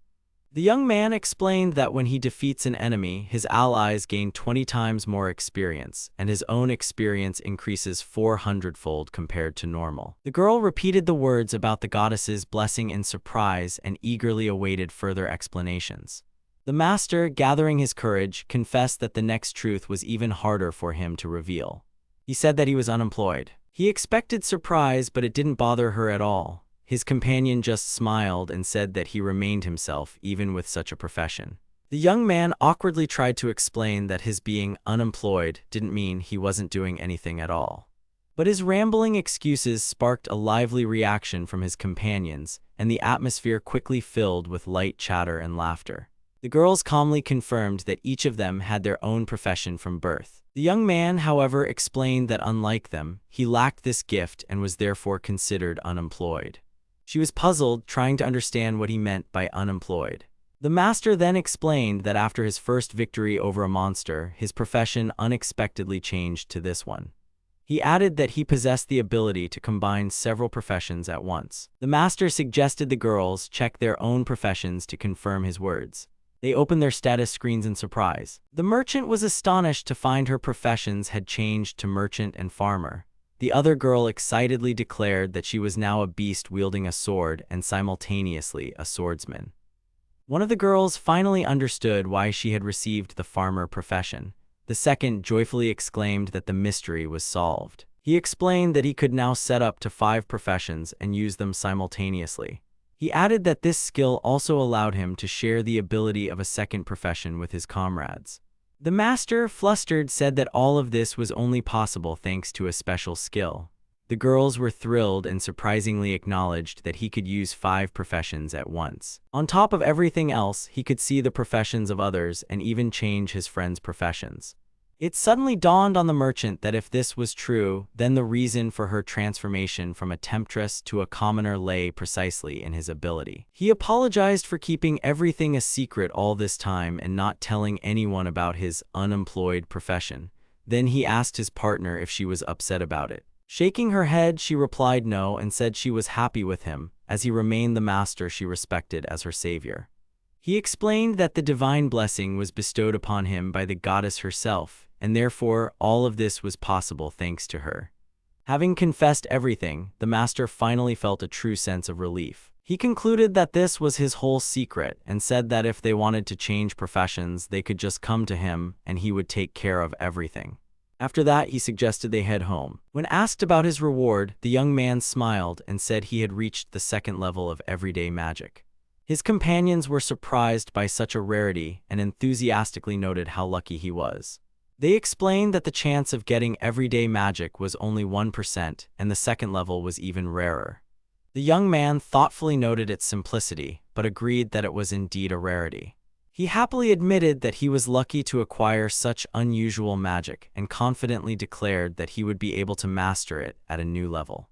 The young man explained that when he defeats an enemy, his allies gain 20 times more experience, and his own experience increases 400-fold compared to normal. The girl repeated the words about the goddess's blessing in surprise and eagerly awaited further explanations. The master, gathering his courage, confessed that the next truth was even harder for him to reveal. He said that he was unemployed. He expected surprise, but it didn't bother her at all. His companion just smiled and said that he remained himself even with such a profession. The young man awkwardly tried to explain that his being unemployed didn't mean he wasn't doing anything at all. But his rambling excuses sparked a lively reaction from his companions, and the atmosphere quickly filled with light chatter and laughter. The girls calmly confirmed that each of them had their own profession from birth. The young man, however, explained that unlike them, he lacked this gift and was therefore considered unemployed. She was puzzled, trying to understand what he meant by unemployed. The master then explained that after his first victory over a monster, his profession unexpectedly changed to this one. He added that he possessed the ability to combine several professions at once. The master suggested the girls check their own professions to confirm his words. They opened their status screens in surprise. The merchant was astonished to find her professions had changed to merchant and farmer. The other girl excitedly declared that she was now a beast wielding a sword and simultaneously a swordsman. One of the girls finally understood why she had received the farmer profession. The second joyfully exclaimed that the mystery was solved. He explained that he could now set up to 5 professions and use them simultaneously. He added that this skill also allowed him to share the ability of a second profession with his comrades. The master, flustered, said that all of this was only possible thanks to a special skill. The girls were thrilled and surprisingly acknowledged that he could use 5 professions at once. On top of everything else, he could see the professions of others and even change his friends' professions. It suddenly dawned on the merchant that if this was true, then the reason for her transformation from a temptress to a commoner lay precisely in his ability. He apologized for keeping everything a secret all this time and not telling anyone about his unemployed profession. Then he asked his partner if she was upset about it. Shaking her head, she replied no and said she was happy with him, as he remained the master she respected as her savior. He explained that the divine blessing was bestowed upon him by the goddess herself, and therefore all of this was possible thanks to her. Having confessed everything, the master finally felt a true sense of relief. He concluded that this was his whole secret and said that if they wanted to change professions, they could just come to him and he would take care of everything. After that, he suggested they head home. When asked about his reward, the young man smiled and said he had reached the second level of everyday magic. His companions were surprised by such a rarity and enthusiastically noted how lucky he was. They explained that the chance of getting everyday magic was only 1%, and the second level was even rarer. The young man thoughtfully noted its simplicity, but agreed that it was indeed a rarity. He happily admitted that he was lucky to acquire such unusual magic and confidently declared that he would be able to master it at a new level.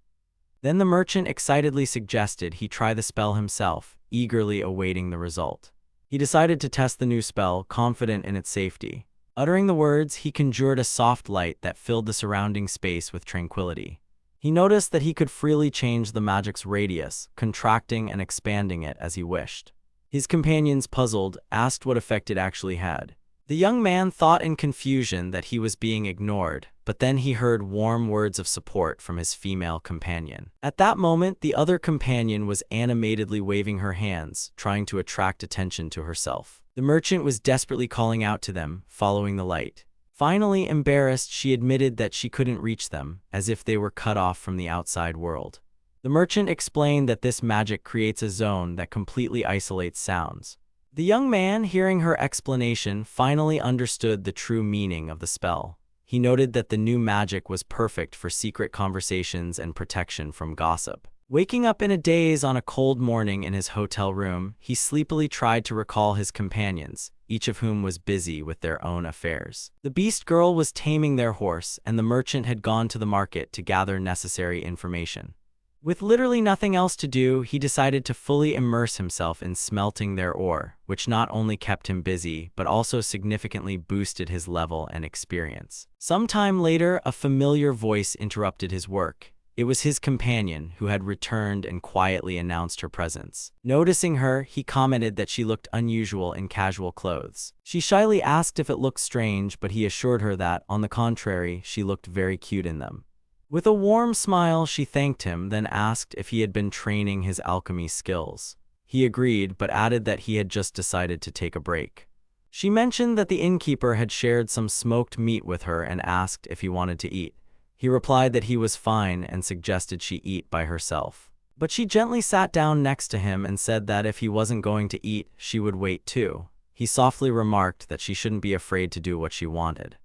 Then the merchant excitedly suggested he try the spell himself, eagerly awaiting the result. He decided to test the new spell, confident in its safety. Uttering the words, he conjured a soft light that filled the surrounding space with tranquility. He noticed that he could freely change the magic's radius, contracting and expanding it as he wished. His companions, puzzled, asked what effect it actually had. The young man thought in confusion that he was being ignored, but then he heard warm words of support from his female companion. At that moment, the other companion was animatedly waving her hands, trying to attract attention to herself. The merchant was desperately calling out to them, following the light. Finally, embarrassed, she admitted that she couldn't reach them, as if they were cut off from the outside world. The merchant explained that this magic creates a zone that completely isolates sounds. The young man, hearing her explanation, finally understood the true meaning of the spell. He noted that the new magic was perfect for secret conversations and protection from gossip. Waking up in a daze on a cold morning in his hotel room, he sleepily tried to recall his companions, each of whom was busy with their own affairs. The beast girl was taming their horse, and the merchant had gone to the market to gather necessary information. With literally nothing else to do, he decided to fully immerse himself in smelting their ore, which not only kept him busy, but also significantly boosted his level and experience. Sometime later, a familiar voice interrupted his work. It was his companion, who had returned and quietly announced her presence. Noticing her, he commented that she looked unusual in casual clothes. She shyly asked if it looked strange, but he assured her that, on the contrary, she looked very cute in them. With a warm smile, she thanked him, then asked if he had been training his alchemy skills. He agreed, but added that he had just decided to take a break. She mentioned that the innkeeper had shared some smoked meat with her and asked if he wanted to eat. He replied that he was fine and suggested she eat by herself. But she gently sat down next to him and said that if he wasn't going to eat, she would wait too. He softly remarked that she shouldn't be afraid to do what she wanted.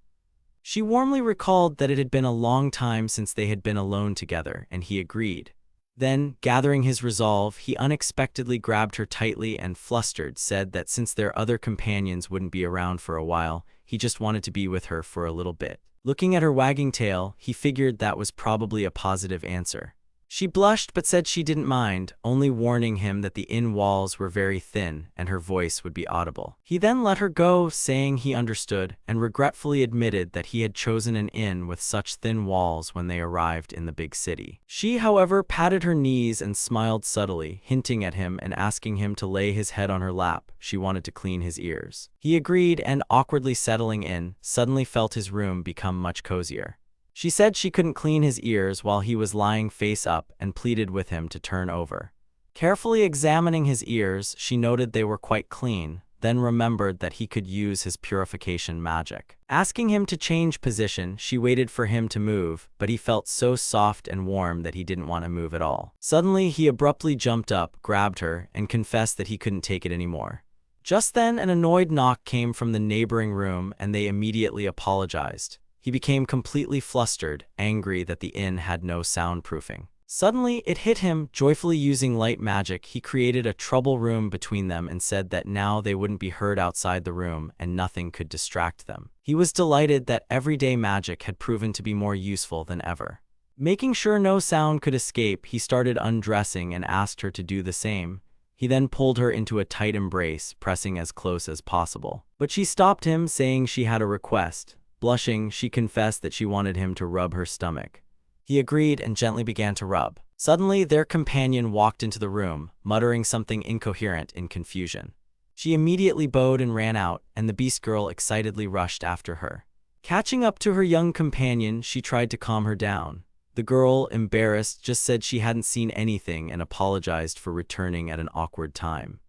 She warmly recalled that it had been a long time since they had been alone together, and he agreed. Then, gathering his resolve, he unexpectedly grabbed her tightly and, flustered, said that since their other companions wouldn't be around for a while, he just wanted to be with her for a little bit. Looking at her wagging tail, he figured that was probably a positive answer. She blushed but said she didn't mind, only warning him that the inn walls were very thin and her voice would be audible. He then let her go, saying he understood, and regretfully admitted that he had chosen an inn with such thin walls when they arrived in the big city. She, however, patted her knees and smiled subtly, hinting at him and asking him to lay his head on her lap. She wanted to clean his ears. He agreed and, awkwardly settling in, suddenly felt his room become much cozier. She said she couldn't clean his ears while he was lying face up and pleaded with him to turn over. Carefully examining his ears, she noted they were quite clean, then remembered that he could use his purification magic. Asking him to change position, she waited for him to move, but he felt so soft and warm that he didn't want to move at all. Suddenly, he abruptly jumped up, grabbed her, and confessed that he couldn't take it anymore. Just then, an annoyed knock came from the neighboring room, and they immediately apologized. He became completely flustered, angry that the inn had no soundproofing. Suddenly, it hit him. Joyfully using light magic, he created a trouble room between them and said that now they wouldn't be heard outside the room and nothing could distract them. He was delighted that everyday magic had proven to be more useful than ever. Making sure no sound could escape, he started undressing and asked her to do the same. He then pulled her into a tight embrace, pressing as close as possible. But she stopped him, saying she had a request. Blushing, she confessed that she wanted him to rub her stomach. He agreed and gently began to rub. Suddenly, their companion walked into the room, muttering something incoherent in confusion. She immediately bowed and ran out, and the beast girl excitedly rushed after her. Catching up to her young companion, she tried to calm her down. The girl, embarrassed, just said she hadn't seen anything and apologized for returning at an awkward time.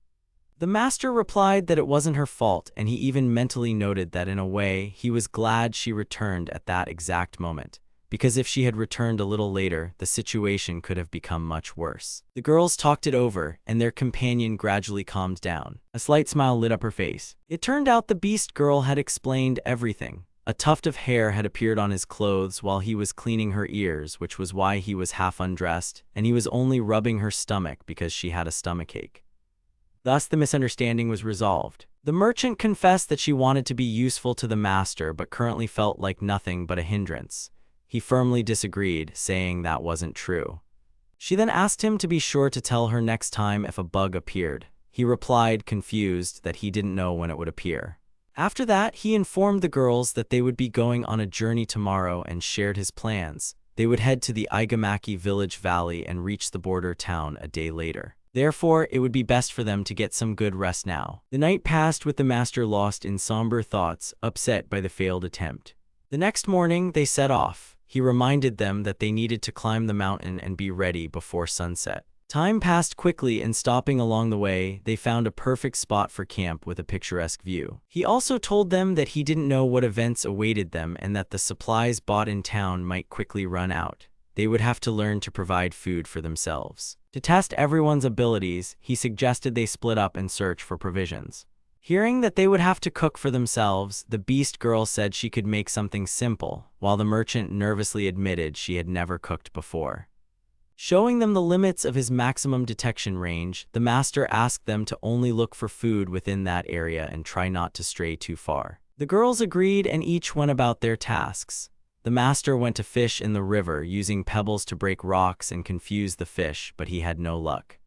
The master replied that it wasn't her fault, and he even mentally noted that in a way, he was glad she returned at that exact moment, because if she had returned a little later, the situation could have become much worse. The girls talked it over, and their companion gradually calmed down. A slight smile lit up her face. It turned out the beast girl had explained everything. A tuft of hair had appeared on his clothes while he was cleaning her ears, which was why he was half undressed, and he was only rubbing her stomach because she had a stomachache. Thus, the misunderstanding was resolved. The merchant confessed that she wanted to be useful to the master but currently felt like nothing but a hindrance. He firmly disagreed, saying that wasn't true. She then asked him to be sure to tell her next time if a bug appeared. He replied, confused, that he didn't know when it would appear. After that, he informed the girls that they would be going on a journey tomorrow and shared his plans. They would head to the Igamaki village valley and reach the border town a day later. Therefore, it would be best for them to get some good rest now. The night passed with the master lost in somber thoughts, upset by the failed attempt. The next morning, they set off. He reminded them that they needed to climb the mountain and be ready before sunset. Time passed quickly, and stopping along the way, they found a perfect spot for camp with a picturesque view. He also told them that he didn't know what events awaited them and that the supplies bought in town might quickly run out. They would have to learn to provide food for themselves. To test everyone's abilities, he suggested they split up and search for provisions. Hearing that they would have to cook for themselves, the beast girl said she could make something simple, while the merchant nervously admitted she had never cooked before. Showing them the limits of his maximum detection range, the master asked them to only look for food within that area and try not to stray too far. The girls agreed and each went about their tasks. The master went to fish in the river, using pebbles to break rocks and confuse the fish, but he had no luck.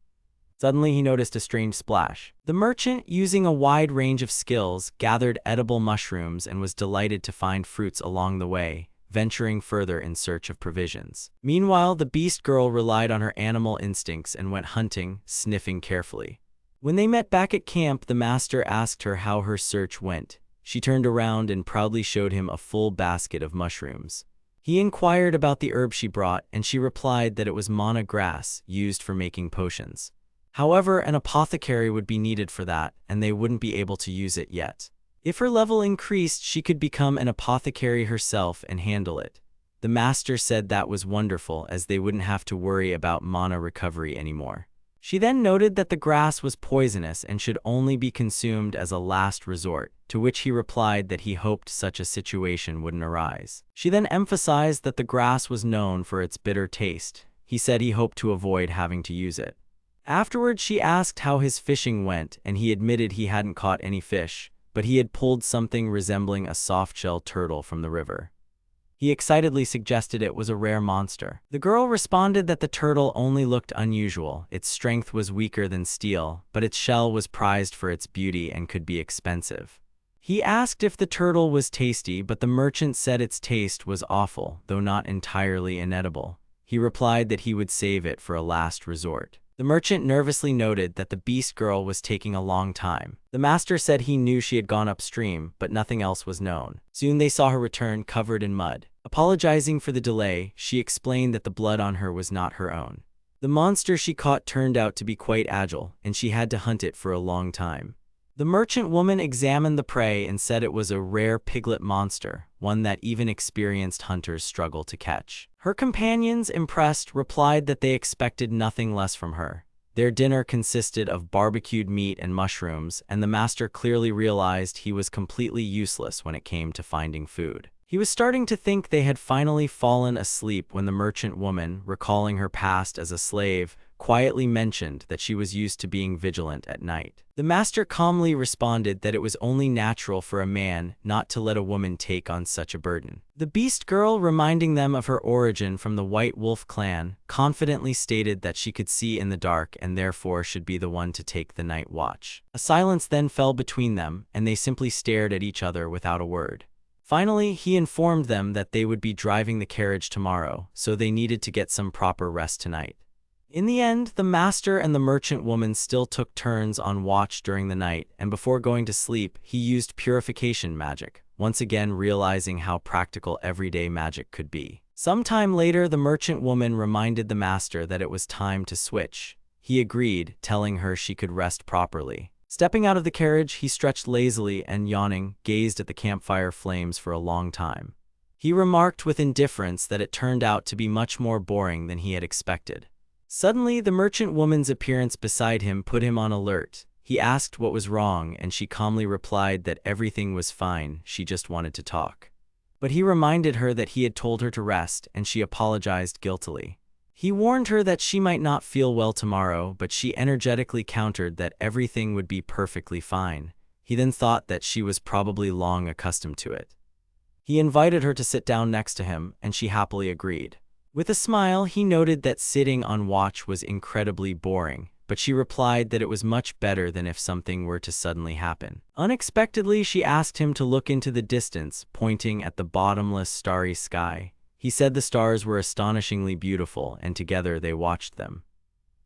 Suddenly, he noticed a strange splash. The merchant, using a wide range of skills, gathered edible mushrooms and was delighted to find fruits along the way, venturing further in search of provisions. Meanwhile, the beast girl relied on her animal instincts and went hunting, sniffing carefully. When they met back at camp, the master asked her how her search went. She turned around and proudly showed him a full basket of mushrooms. He inquired about the herb she brought, and she replied that it was manhwa grass, used for making potions. However, an apothecary would be needed for that, and they wouldn't be able to use it yet. If her level increased, she could become an apothecary herself and handle it. The master said that was wonderful, as they wouldn't have to worry about mana recovery anymore. She then noted that the grass was poisonous and should only be consumed as a last resort, to which he replied that he hoped such a situation wouldn't arise. She then emphasized that the grass was known for its bitter taste. He said he hoped to avoid having to use it. Afterwards, she asked how his fishing went, and he admitted he hadn't caught any fish, but he had pulled something resembling a soft-shell turtle from the river. He excitedly suggested it was a rare monster. The girl responded that the turtle only looked unusual. Its strength was weaker than steel, but its shell was prized for its beauty and could be expensive. He asked if the turtle was tasty, but the merchant said its taste was awful, though not entirely inedible. He replied that he would save it for a last resort. The merchant nervously noted that the beast girl was taking a long time. The master said he knew she had gone upstream, but nothing else was known. Soon they saw her return, covered in mud. Apologizing for the delay, she explained that the blood on her was not her own. The monster she caught turned out to be quite agile, and she had to hunt it for a long time. The merchant woman examined the prey and said it was a rare piglet monster, one that even experienced hunters struggle to catch. Her companions, impressed, replied that they expected nothing less from her. Their dinner consisted of barbecued meat and mushrooms, and the master clearly realized he was completely useless when it came to finding food. He was starting to think they had finally fallen asleep when the merchant woman, recalling her past as a slave, quietly mentioned that she was used to being vigilant at night. The master calmly responded that it was only natural for a man not to let a woman take on such a burden. The beast girl, reminding them of her origin from the White Wolf clan, confidently stated that she could see in the dark and therefore should be the one to take the night watch. A silence then fell between them, and they simply stared at each other without a word. Finally, he informed them that they would be driving the carriage tomorrow, so they needed to get some proper rest tonight. In the end, the master and the merchant woman still took turns on watch during the night, and before going to sleep, he used purification magic, once again realizing how practical everyday magic could be. Sometime later, the merchant woman reminded the master that it was time to switch. He agreed, telling her she could rest properly. Stepping out of the carriage, he stretched lazily and, yawning, gazed at the campfire flames for a long time. He remarked with indifference that it turned out to be much more boring than he had expected. Suddenly, the merchant woman's appearance beside him put him on alert. He asked what was wrong, and she calmly replied that everything was fine, she just wanted to talk. But he reminded her that he had told her to rest, and she apologized guiltily. He warned her that she might not feel well tomorrow, but she energetically countered that everything would be perfectly fine. He then thought that she was probably long accustomed to it. He invited her to sit down next to him, and she happily agreed. With a smile, he noted that sitting on watch was incredibly boring, but she replied that it was much better than if something were to suddenly happen. Unexpectedly, she asked him to look into the distance, pointing at the bottomless, starry sky. He said the stars were astonishingly beautiful, and together they watched them.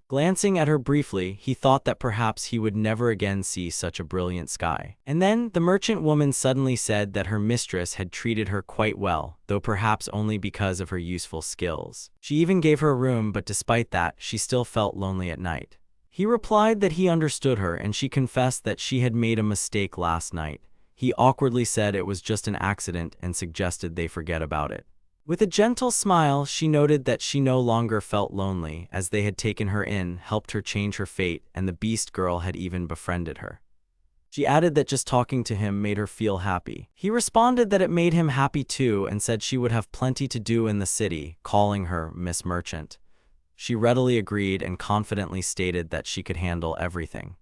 Glancing at her briefly, he thought that perhaps he would never again see such a brilliant sky. And then, the merchant woman suddenly said that her mistress had treated her quite well, though perhaps only because of her useful skills. She even gave her a room, but despite that, she still felt lonely at night. He replied that he understood her, and she confessed that she had made a mistake last night. He awkwardly said it was just an accident and suggested they forget about it. With a gentle smile, she noted that she no longer felt lonely, as they had taken her in, helped her change her fate, and the beast girl had even befriended her. She added that just talking to him made her feel happy. He responded that it made him happy too, and said she would have plenty to do in the city, calling her Miss Merchant. She readily agreed and confidently stated that she could handle everything.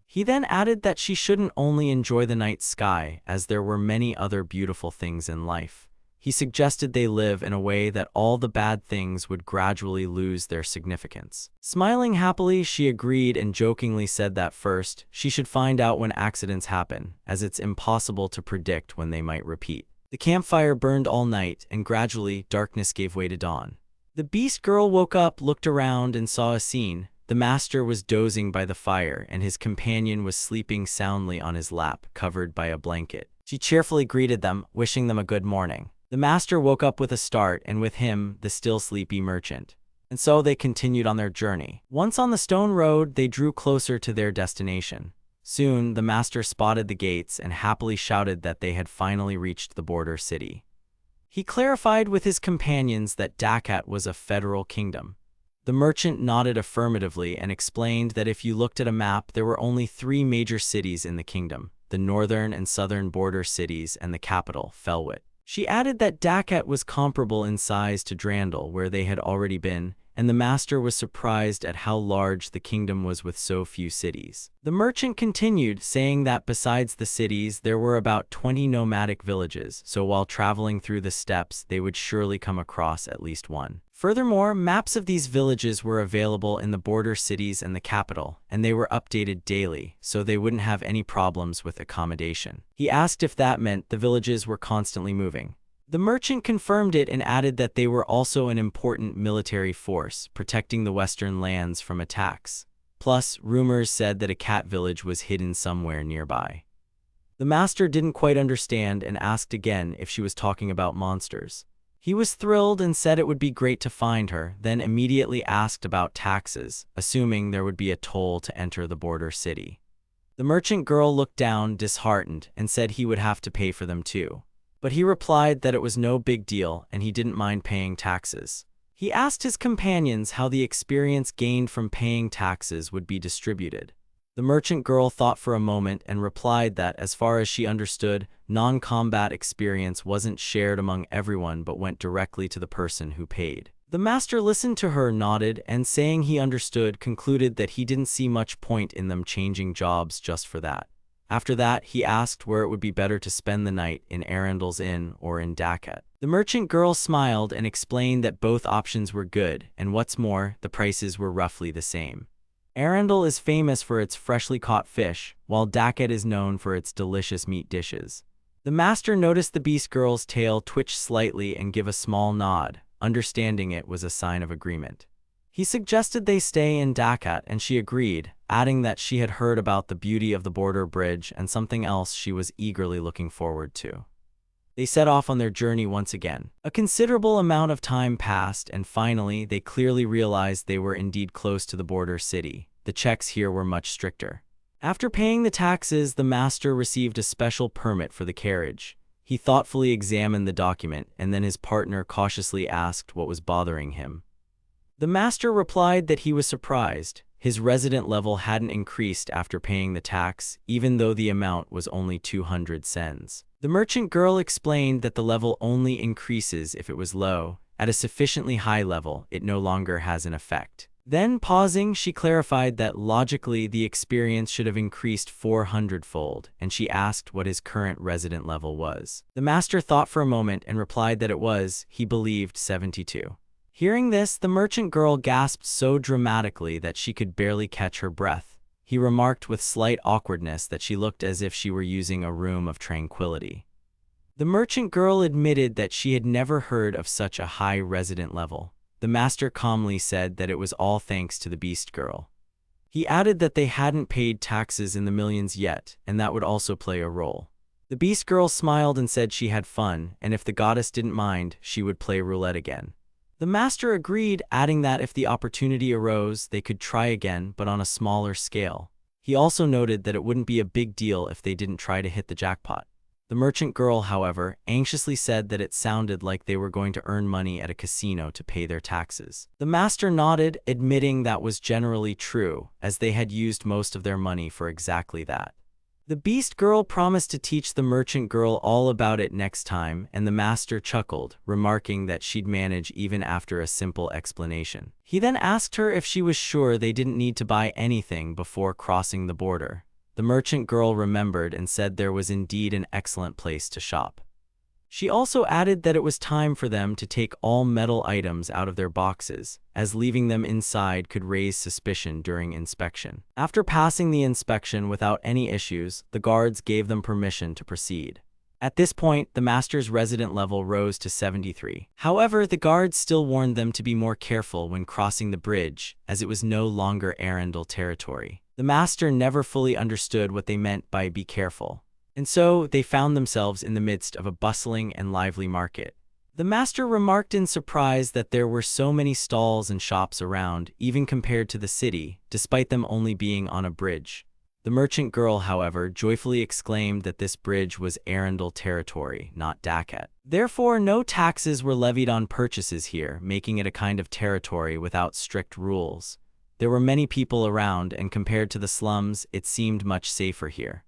He then added that she shouldn't only enjoy the night sky, as there were many other beautiful things in life. He suggested they live in a way that all the bad things would gradually lose their significance. Smiling happily, she agreed and jokingly said that first, she should find out when accidents happen, as it's impossible to predict when they might repeat. The campfire burned all night, and gradually, darkness gave way to dawn. The beast girl woke up, looked around, and saw a scene. The master was dozing by the fire, and his companion was sleeping soundly on his lap, covered by a blanket. She cheerfully greeted them, wishing them a good morning. The master woke up with a start, and with him, the still sleepy merchant. And so they continued on their journey. Once on the stone road, they drew closer to their destination. Soon, the master spotted the gates and happily shouted that they had finally reached the border city. He clarified with his companions that Dakat was a federal kingdom. The merchant nodded affirmatively and explained that if you looked at a map, there were only 3 major cities in the kingdom: the northern and southern border cities and the capital, Felwit. She added that Dakat was comparable in size to Drandal, where they had already been, and the master was surprised at how large the kingdom was with so few cities. The merchant continued, saying that besides the cities, there were about 20 nomadic villages, so while traveling through the steppes, they would surely come across at least one. Furthermore, maps of these villages were available in the border cities and the capital, and they were updated daily, so they wouldn't have any problems with accommodation. He asked if that meant the villages were constantly moving. The merchant confirmed it and added that they were also an important military force, protecting the western lands from attacks. Plus, rumors said that a cat village was hidden somewhere nearby. The master didn't quite understand and asked again if she was talking about monsters. He was thrilled and said it would be great to find her, then immediately asked about taxes, assuming there would be a toll to enter the border city. The merchant girl looked down, disheartened, and said he would have to pay for them too. But he replied that it was no big deal and he didn't mind paying taxes. He asked his companions how the experience gained from paying taxes would be distributed. The merchant girl thought for a moment and replied that, as far as she understood, non-combat experience wasn't shared among everyone but went directly to the person who paid. The master listened to her, nodded, and saying he understood, concluded that he didn't see much point in them changing jobs just for that. After that, he asked where it would be better to spend the night, in Arundel's inn or in Dakat. The merchant girl smiled and explained that both options were good, and what's more, the prices were roughly the same. Arundel is famous for its freshly caught fish, while Dakat is known for its delicious meat dishes. The master noticed the beast girl's tail twitch slightly and give a small nod, understanding it was a sign of agreement. He suggested they stay in Dakat, and she agreed, adding that she had heard about the beauty of the border bridge and something else she was eagerly looking forward to. They set off on their journey once again. A considerable amount of time passed, and finally they clearly realized they were indeed close to the border city. The checks here were much stricter. After paying the taxes, the master received a special permit for the carriage. He thoughtfully examined the document, and then his partner cautiously asked what was bothering him. The master replied that he was surprised. His resident level hadn't increased after paying the tax, even though the amount was only 200 cents. The merchant girl explained that the level only increases if it was low. At a sufficiently high level, it no longer has an effect. Then, pausing, she clarified that logically the experience should have increased 400-fold, and she asked what his current resident level was. The master thought for a moment and replied that it was, he believed, 72. Hearing this, the merchant girl gasped so dramatically that she could barely catch her breath. He remarked with slight awkwardness that she looked as if she were using a room of tranquility. The merchant girl admitted that she had never heard of such a high resident level. The master calmly said that it was all thanks to the beast girl. He added that they hadn't paid taxes in the millions yet, and that would also play a role. The beast girl smiled and said she had fun, and if the goddess didn't mind, she would play roulette again. The master agreed, adding that if the opportunity arose, they could try again, but on a smaller scale. He also noted that it wouldn't be a big deal if they didn't try to hit the jackpot. The merchant girl, however, anxiously said that it sounded like they were going to earn money at a casino to pay their taxes. The master nodded, admitting that was generally true, as they had used most of their money for exactly that. The beast girl promised to teach the merchant girl all about it next time, and the master chuckled, remarking that she'd manage even after a simple explanation. He then asked her if she was sure they didn't need to buy anything before crossing the border. The merchant girl remembered and said there was indeed an excellent place to shop. She also added that it was time for them to take all metal items out of their boxes, as leaving them inside could raise suspicion during inspection. After passing the inspection without any issues, the guards gave them permission to proceed. At this point, the master's resident level rose to 73. However, the guards still warned them to be more careful when crossing the bridge, as it was no longer Arundel territory. The master never fully understood what they meant by "be careful," and so they found themselves in the midst of a bustling and lively market. The master remarked in surprise that there were so many stalls and shops around, even compared to the city, despite them only being on a bridge. The merchant girl, however, joyfully exclaimed that this bridge was Arundel territory, not Dakat. Therefore, no taxes were levied on purchases here, making it a kind of territory without strict rules. There were many people around, and compared to the slums, it seemed much safer here.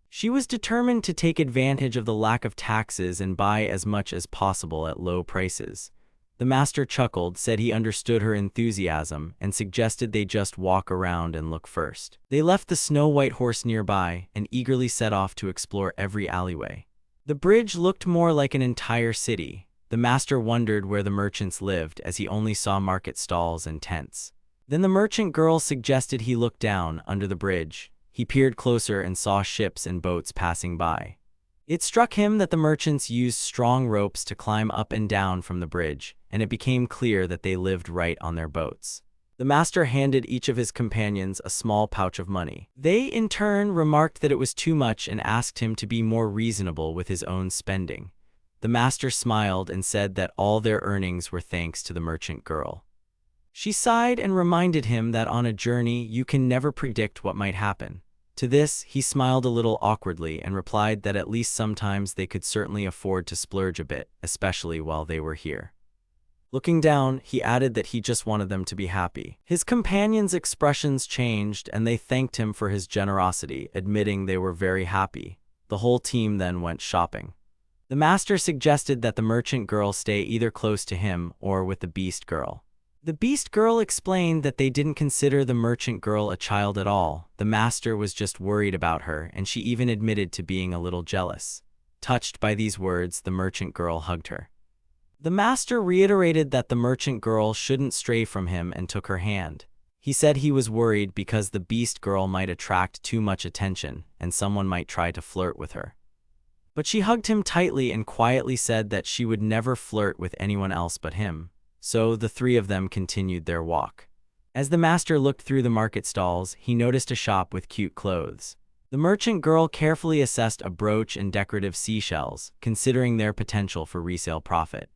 She was determined to take advantage of the lack of taxes and buy as much as possible at low prices. The master chuckled, said he understood her enthusiasm, and suggested they just walk around and look first. They left the snow-white horse nearby and eagerly set off to explore every alleyway. The bridge looked more like an entire city. The master wondered where the merchants lived, as he only saw market stalls and tents. Then the merchant girl suggested he look down under the bridge. He peered closer and saw ships and boats passing by. It struck him that the merchants used strong ropes to climb up and down from the bridge, and it became clear that they lived right on their boats. The master handed each of his companions a small pouch of money. They, in turn, remarked that it was too much and asked him to be more reasonable with his own spending. The master smiled and said that all their earnings were thanks to the merchant girl. She sighed and reminded him that on a journey you can never predict what might happen. To this, he smiled a little awkwardly and replied that at least sometimes they could certainly afford to splurge a bit, especially while they were here. Looking down, he added that he just wanted them to be happy. His companions' expressions changed, and they thanked him for his generosity, admitting they were very happy. The whole team then went shopping. The master suggested that the merchant girl stay either close to him or with the beast girl. The beast girl explained that they didn't consider the merchant girl a child at all. The master was just worried about her, and she even admitted to being a little jealous. Touched by these words, the merchant girl hugged her. The master reiterated that the merchant girl shouldn't stray from him and took her hand. He said he was worried because the beast girl might attract too much attention, and someone might try to flirt with her. But she hugged him tightly and quietly said that she would never flirt with anyone else but him. So the three of them continued their walk. As the master looked through the market stalls, he noticed a shop with cute clothes. The merchant girl carefully assessed a brooch and decorative seashells, considering their potential for resale profit.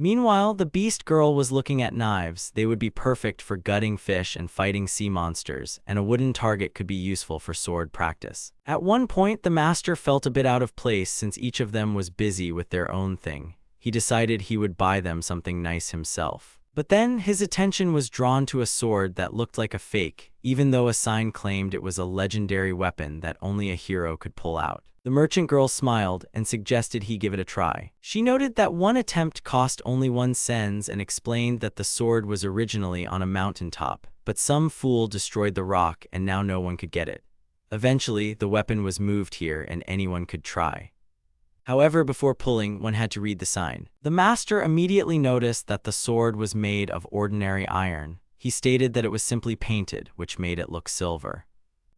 Meanwhile, the beast girl was looking at knives. They would be perfect for gutting fish and fighting sea monsters, and a wooden target could be useful for sword practice. At one point, the master felt a bit out of place since each of them was busy with their own thing. He decided he would buy them something nice himself. But then his attention was drawn to a sword that looked like a fake, even though a sign claimed it was a legendary weapon that only a hero could pull out. The merchant girl smiled and suggested he give it a try. She noted that one attempt cost only 1 cent and explained that the sword was originally on a mountaintop, but some fool destroyed the rock and now no one could get it. Eventually, the weapon was moved here and anyone could try. However, before pulling, one had to read the sign. The master immediately noticed that the sword was made of ordinary iron. He stated that it was simply painted, which made it look silver.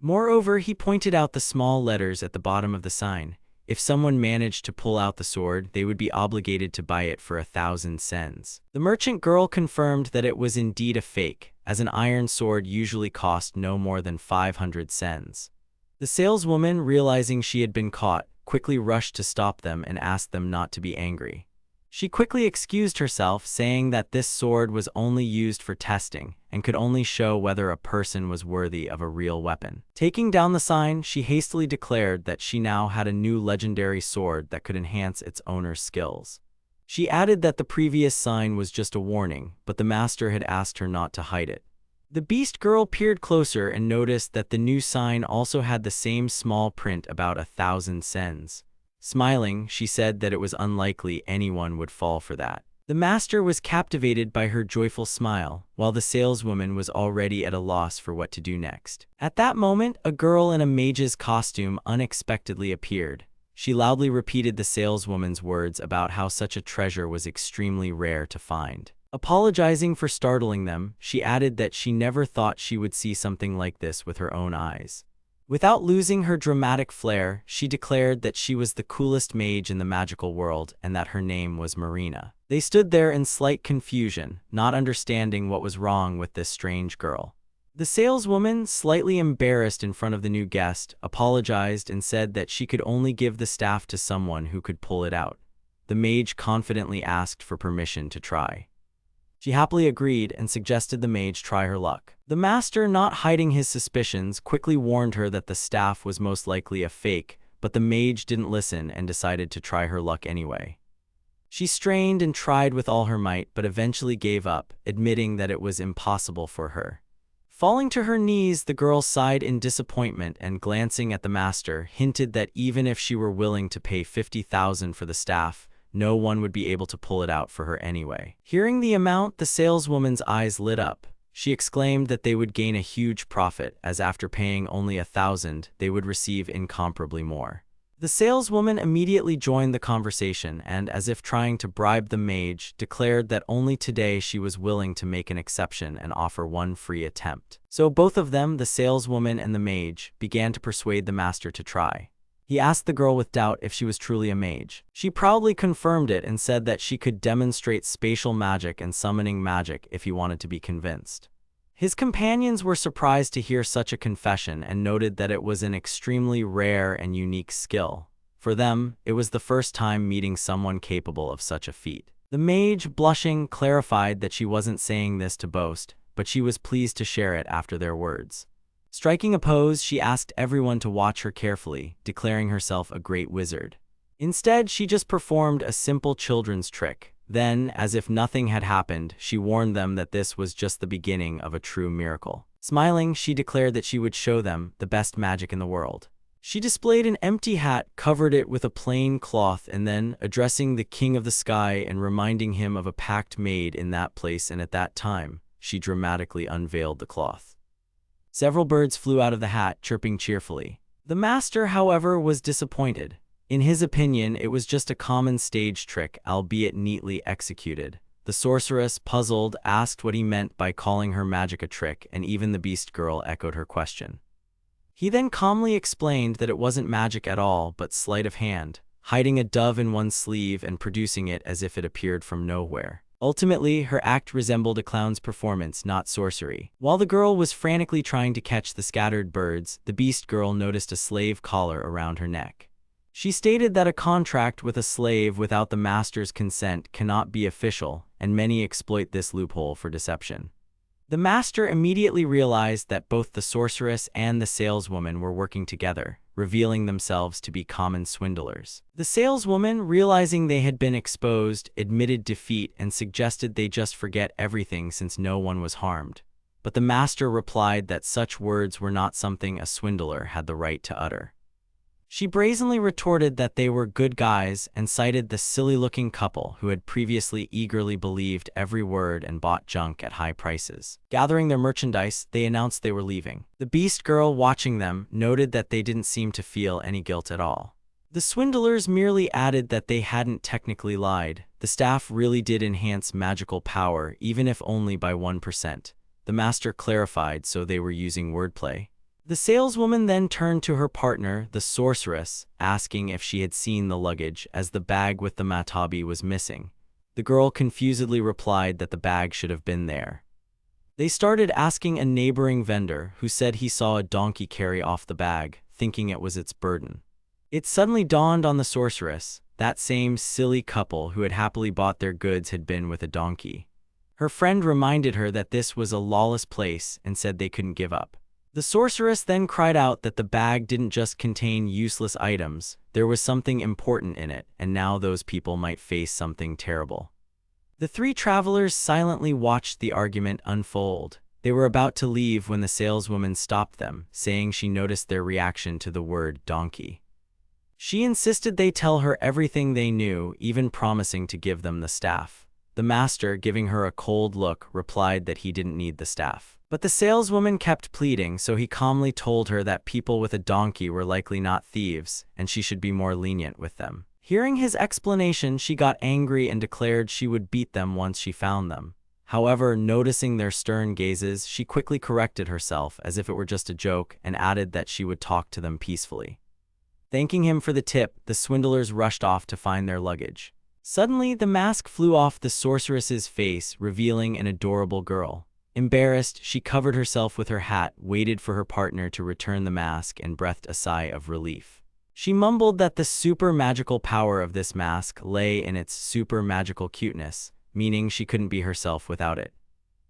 Moreover, he pointed out the small letters at the bottom of the sign. If someone managed to pull out the sword, they would be obligated to buy it for 1,000 cents. The merchant girl confirmed that it was indeed a fake, as an iron sword usually cost no more than 500 cents. The saleswoman, realizing she had been caught, quickly rushed to stop them and asked them not to be angry. She quickly excused herself, saying that this sword was only used for testing and could only show whether a person was worthy of a real weapon. Taking down the sign, she hastily declared that she now had a new legendary sword that could enhance its owner's skills. She added that the previous sign was just a warning, but the master had asked her not to hide it. The beast girl peered closer and noticed that the new sign also had the same small print about 1,000 cents. Smiling, she said that it was unlikely anyone would fall for that. The master was captivated by her joyful smile, while the saleswoman was already at a loss for what to do next. At that moment, a girl in a mage's costume unexpectedly appeared. She loudly repeated the saleswoman's words about how such a treasure was extremely rare to find. Apologizing for startling them, she added that she never thought she would see something like this with her own eyes. Without losing her dramatic flair, she declared that she was the coolest mage in the magical world and that her name was Marina. They stood there in slight confusion, not understanding what was wrong with this strange girl. The saleswoman, slightly embarrassed in front of the new guest, apologized and said that she could only give the staff to someone who could pull it out. The mage confidently asked for permission to try. She happily agreed and suggested the mage try her luck. The master, not hiding his suspicions, quickly warned her that the staff was most likely a fake, but the mage didn't listen and decided to try her luck anyway. She strained and tried with all her might, but eventually gave up, admitting that it was impossible for her. Falling to her knees, the girl sighed in disappointment and, glancing at the master, hinted that even if she were willing to pay 50,000 for the staff, no one would be able to pull it out for her anyway. Hearing the amount, the saleswoman's eyes lit up. She exclaimed that they would gain a huge profit, as after paying only 1,000, they would receive incomparably more. The saleswoman immediately joined the conversation and, as if trying to bribe the mage, declared that only today she was willing to make an exception and offer one free attempt. So both of them, the saleswoman and the mage, began to persuade the master to try. He asked the girl with doubt if she was truly a mage. She proudly confirmed it and said that she could demonstrate spatial magic and summoning magic if he wanted to be convinced. His companions were surprised to hear such a confession and noted that it was an extremely rare and unique skill. For them, it was the first time meeting someone capable of such a feat. The mage, blushing, clarified that she wasn't saying this to boast, but she was pleased to share it after their words. Striking a pose, she asked everyone to watch her carefully, declaring herself a great wizard. Instead, she just performed a simple children's trick. Then, as if nothing had happened, she warned them that this was just the beginning of a true miracle. Smiling, she declared that she would show them the best magic in the world. She displayed an empty hat, covered it with a plain cloth, and then, addressing the king of the sky and reminding him of a pact made in that place and at that time, she dramatically unveiled the cloth. Several birds flew out of the hat, chirping cheerfully. The master, however, was disappointed. In his opinion, it was just a common stage trick, albeit neatly executed. The sorceress, puzzled, asked what he meant by calling her magic a trick, and even the beast girl echoed her question. He then calmly explained that it wasn't magic at all, but sleight of hand, hiding a dove in one sleeve and producing it as if it appeared from nowhere. Ultimately, her act resembled a clown's performance, not sorcery. While the girl was frantically trying to catch the scattered birds, the beast girl noticed a slave collar around her neck. She stated that a contract with a slave without the master's consent cannot be official, and many exploit this loophole for deception. The master immediately realized that both the sorceress and the saleswoman were working together, revealing themselves to be common swindlers. The saleswoman, realizing they had been exposed, admitted defeat and suggested they just forget everything since no one was harmed. But the master replied that such words were not something a swindler had the right to utter. She brazenly retorted that they were good guys and cited the silly-looking couple who had previously eagerly believed every word and bought junk at high prices. Gathering their merchandise, they announced they were leaving. The beast girl, watching them, noted that they didn't seem to feel any guilt at all. The swindlers merely added that they hadn't technically lied. The staff really did enhance magical power, even if only by 1%. The master clarified, so they were using wordplay. The saleswoman then turned to her partner, the sorceress, asking if she had seen the luggage, as the bag with the matabi was missing. The girl confusedly replied that the bag should have been there. They started asking a neighboring vendor, who said he saw a donkey carry off the bag, thinking it was its burden. It suddenly dawned on the sorceress, that same silly couple who had happily bought their goods had been with a donkey. Her friend reminded her that this was a lawless place and said they couldn't give up. The sorceress then cried out that the bag didn't just contain useless items, there was something important in it, and now those people might face something terrible. The three travelers silently watched the argument unfold. They were about to leave when the saleswoman stopped them, saying she noticed their reaction to the word donkey. She insisted they tell her everything they knew, even promising to give them the staff. The master, giving her a cold look, replied that he didn't need the staff. But the saleswoman kept pleading, so he calmly told her that people with a donkey were likely not thieves, and she should be more lenient with them. Hearing his explanation, she got angry and declared she would beat them once she found them. However, noticing their stern gazes, she quickly corrected herself as if it were just a joke and added that she would talk to them peacefully. Thanking him for the tip, the swindlers rushed off to find their luggage. Suddenly, the mask flew off the sorceress's face, revealing an adorable girl. Embarrassed, she covered herself with her hat, waited for her partner to return the mask, and breathed a sigh of relief. She mumbled that the super magical power of this mask lay in its super magical cuteness, meaning she couldn't be herself without it.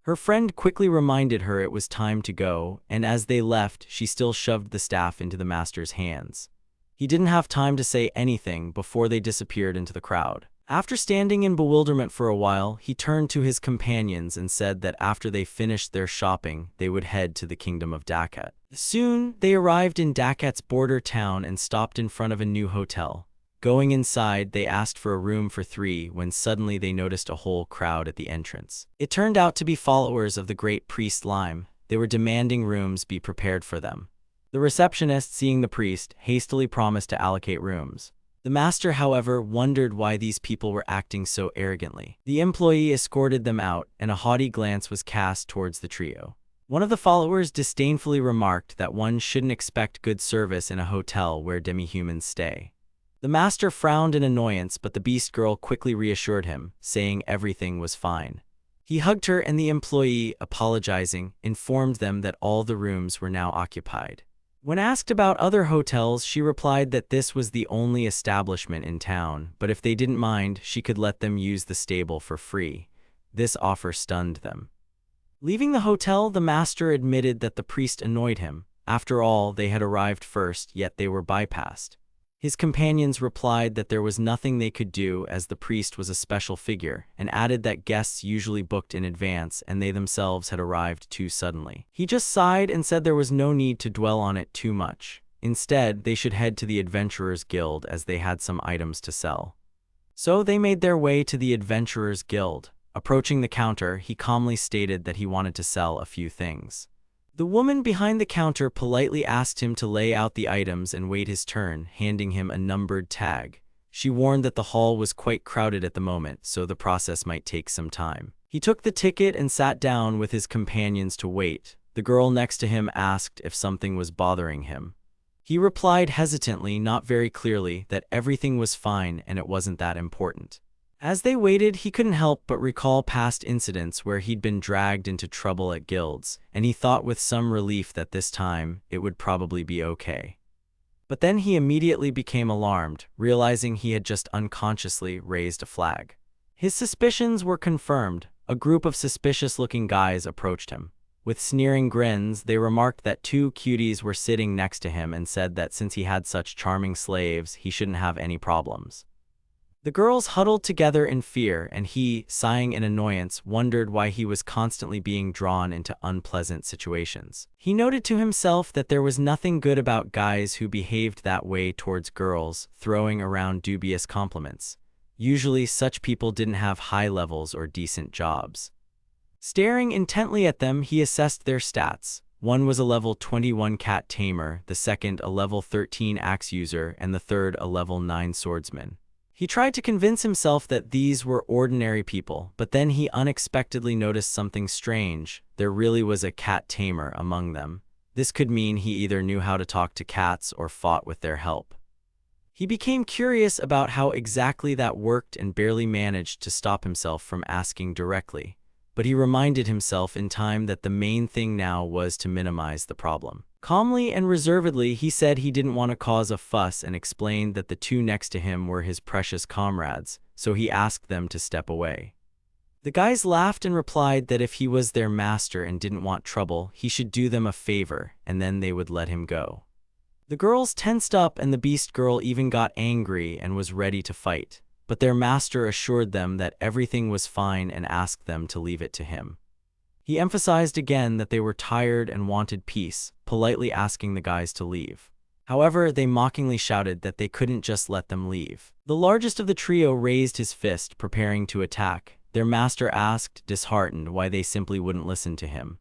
Her friend quickly reminded her it was time to go, and as they left, she still shoved the staff into the master's hands. He didn't have time to say anything before they disappeared into the crowd. After standing in bewilderment for a while, he turned to his companions and said that after they finished their shopping, they would head to the kingdom of Dakat. Soon, they arrived in Dakat's border town and stopped in front of a new hotel. Going inside, they asked for a room for 3 when suddenly they noticed a whole crowd at the entrance. It turned out to be followers of the great priest Lime. They were demanding rooms be prepared for them. The receptionist, seeing the priest, hastily promised to allocate rooms. The master, however, wondered why these people were acting so arrogantly. The employee escorted them out, and a haughty glance was cast towards the trio. One of the followers disdainfully remarked that one shouldn't expect good service in a hotel where demi-humans stay. The master frowned in annoyance, but the beast girl quickly reassured him, saying everything was fine. He hugged her, and the employee, apologizing, informed them that all the rooms were now occupied. When asked about other hotels, she replied that this was the only establishment in town, but if they didn't mind, she could let them use the stable for free. This offer stunned them. Leaving the hotel, the master admitted that the priest annoyed him. After all, they had arrived first, yet they were bypassed. His companions replied that there was nothing they could do as the priest was a special figure, and added that guests usually booked in advance and they themselves had arrived too suddenly. He just sighed and said there was no need to dwell on it too much. Instead, they should head to the Adventurers Guild as they had some items to sell. So they made their way to the Adventurers Guild. Approaching the counter, he calmly stated that he wanted to sell a few things. The woman behind the counter politely asked him to lay out the items and wait his turn, handing him a numbered tag. She warned that the hall was quite crowded at the moment, so the process might take some time. He took the ticket and sat down with his companions to wait. The girl next to him asked if something was bothering him. He replied hesitantly, not very clearly, that everything was fine and it wasn't that important. As they waited, he couldn't help but recall past incidents where he'd been dragged into trouble at guilds, and he thought with some relief that this time, it would probably be okay. But then he immediately became alarmed, realizing he had just unconsciously raised a flag. His suspicions were confirmed. A group of suspicious-looking guys approached him. With sneering grins, they remarked that two cuties were sitting next to him and said that since he had such charming slaves, he shouldn't have any problems. The girls huddled together in fear, and he, sighing in annoyance, wondered why he was constantly being drawn into unpleasant situations. He noted to himself that there was nothing good about guys who behaved that way towards girls, throwing around dubious compliments. Usually, such people didn't have high levels or decent jobs. Staring intently at them, he assessed their stats. One was a level 21 cat tamer, the second a level 13 axe user, and the third a level 9 swordsman. He tried to convince himself that these were ordinary people, but then he unexpectedly noticed something strange. There really was a cat tamer among them. This could mean he either knew how to talk to cats or fought with their help. He became curious about how exactly that worked and barely managed to stop himself from asking directly. But he reminded himself in time that the main thing now was to minimize the problem. Calmly and reservedly, he said he didn't want to cause a fuss and explained that the two next to him were his precious comrades, so he asked them to step away. The guys laughed and replied that if he was their master and didn't want trouble, he should do them a favor, and then they would let him go. The girls tensed up, and the beast girl even got angry and was ready to fight. But their master assured them that everything was fine and asked them to leave it to him. He emphasized again that they were tired and wanted peace, politely asking the guys to leave. However, they mockingly shouted that they couldn't just let them leave. The largest of the trio raised his fist, preparing to attack. Their master asked, disheartened, why they simply wouldn't listen to him.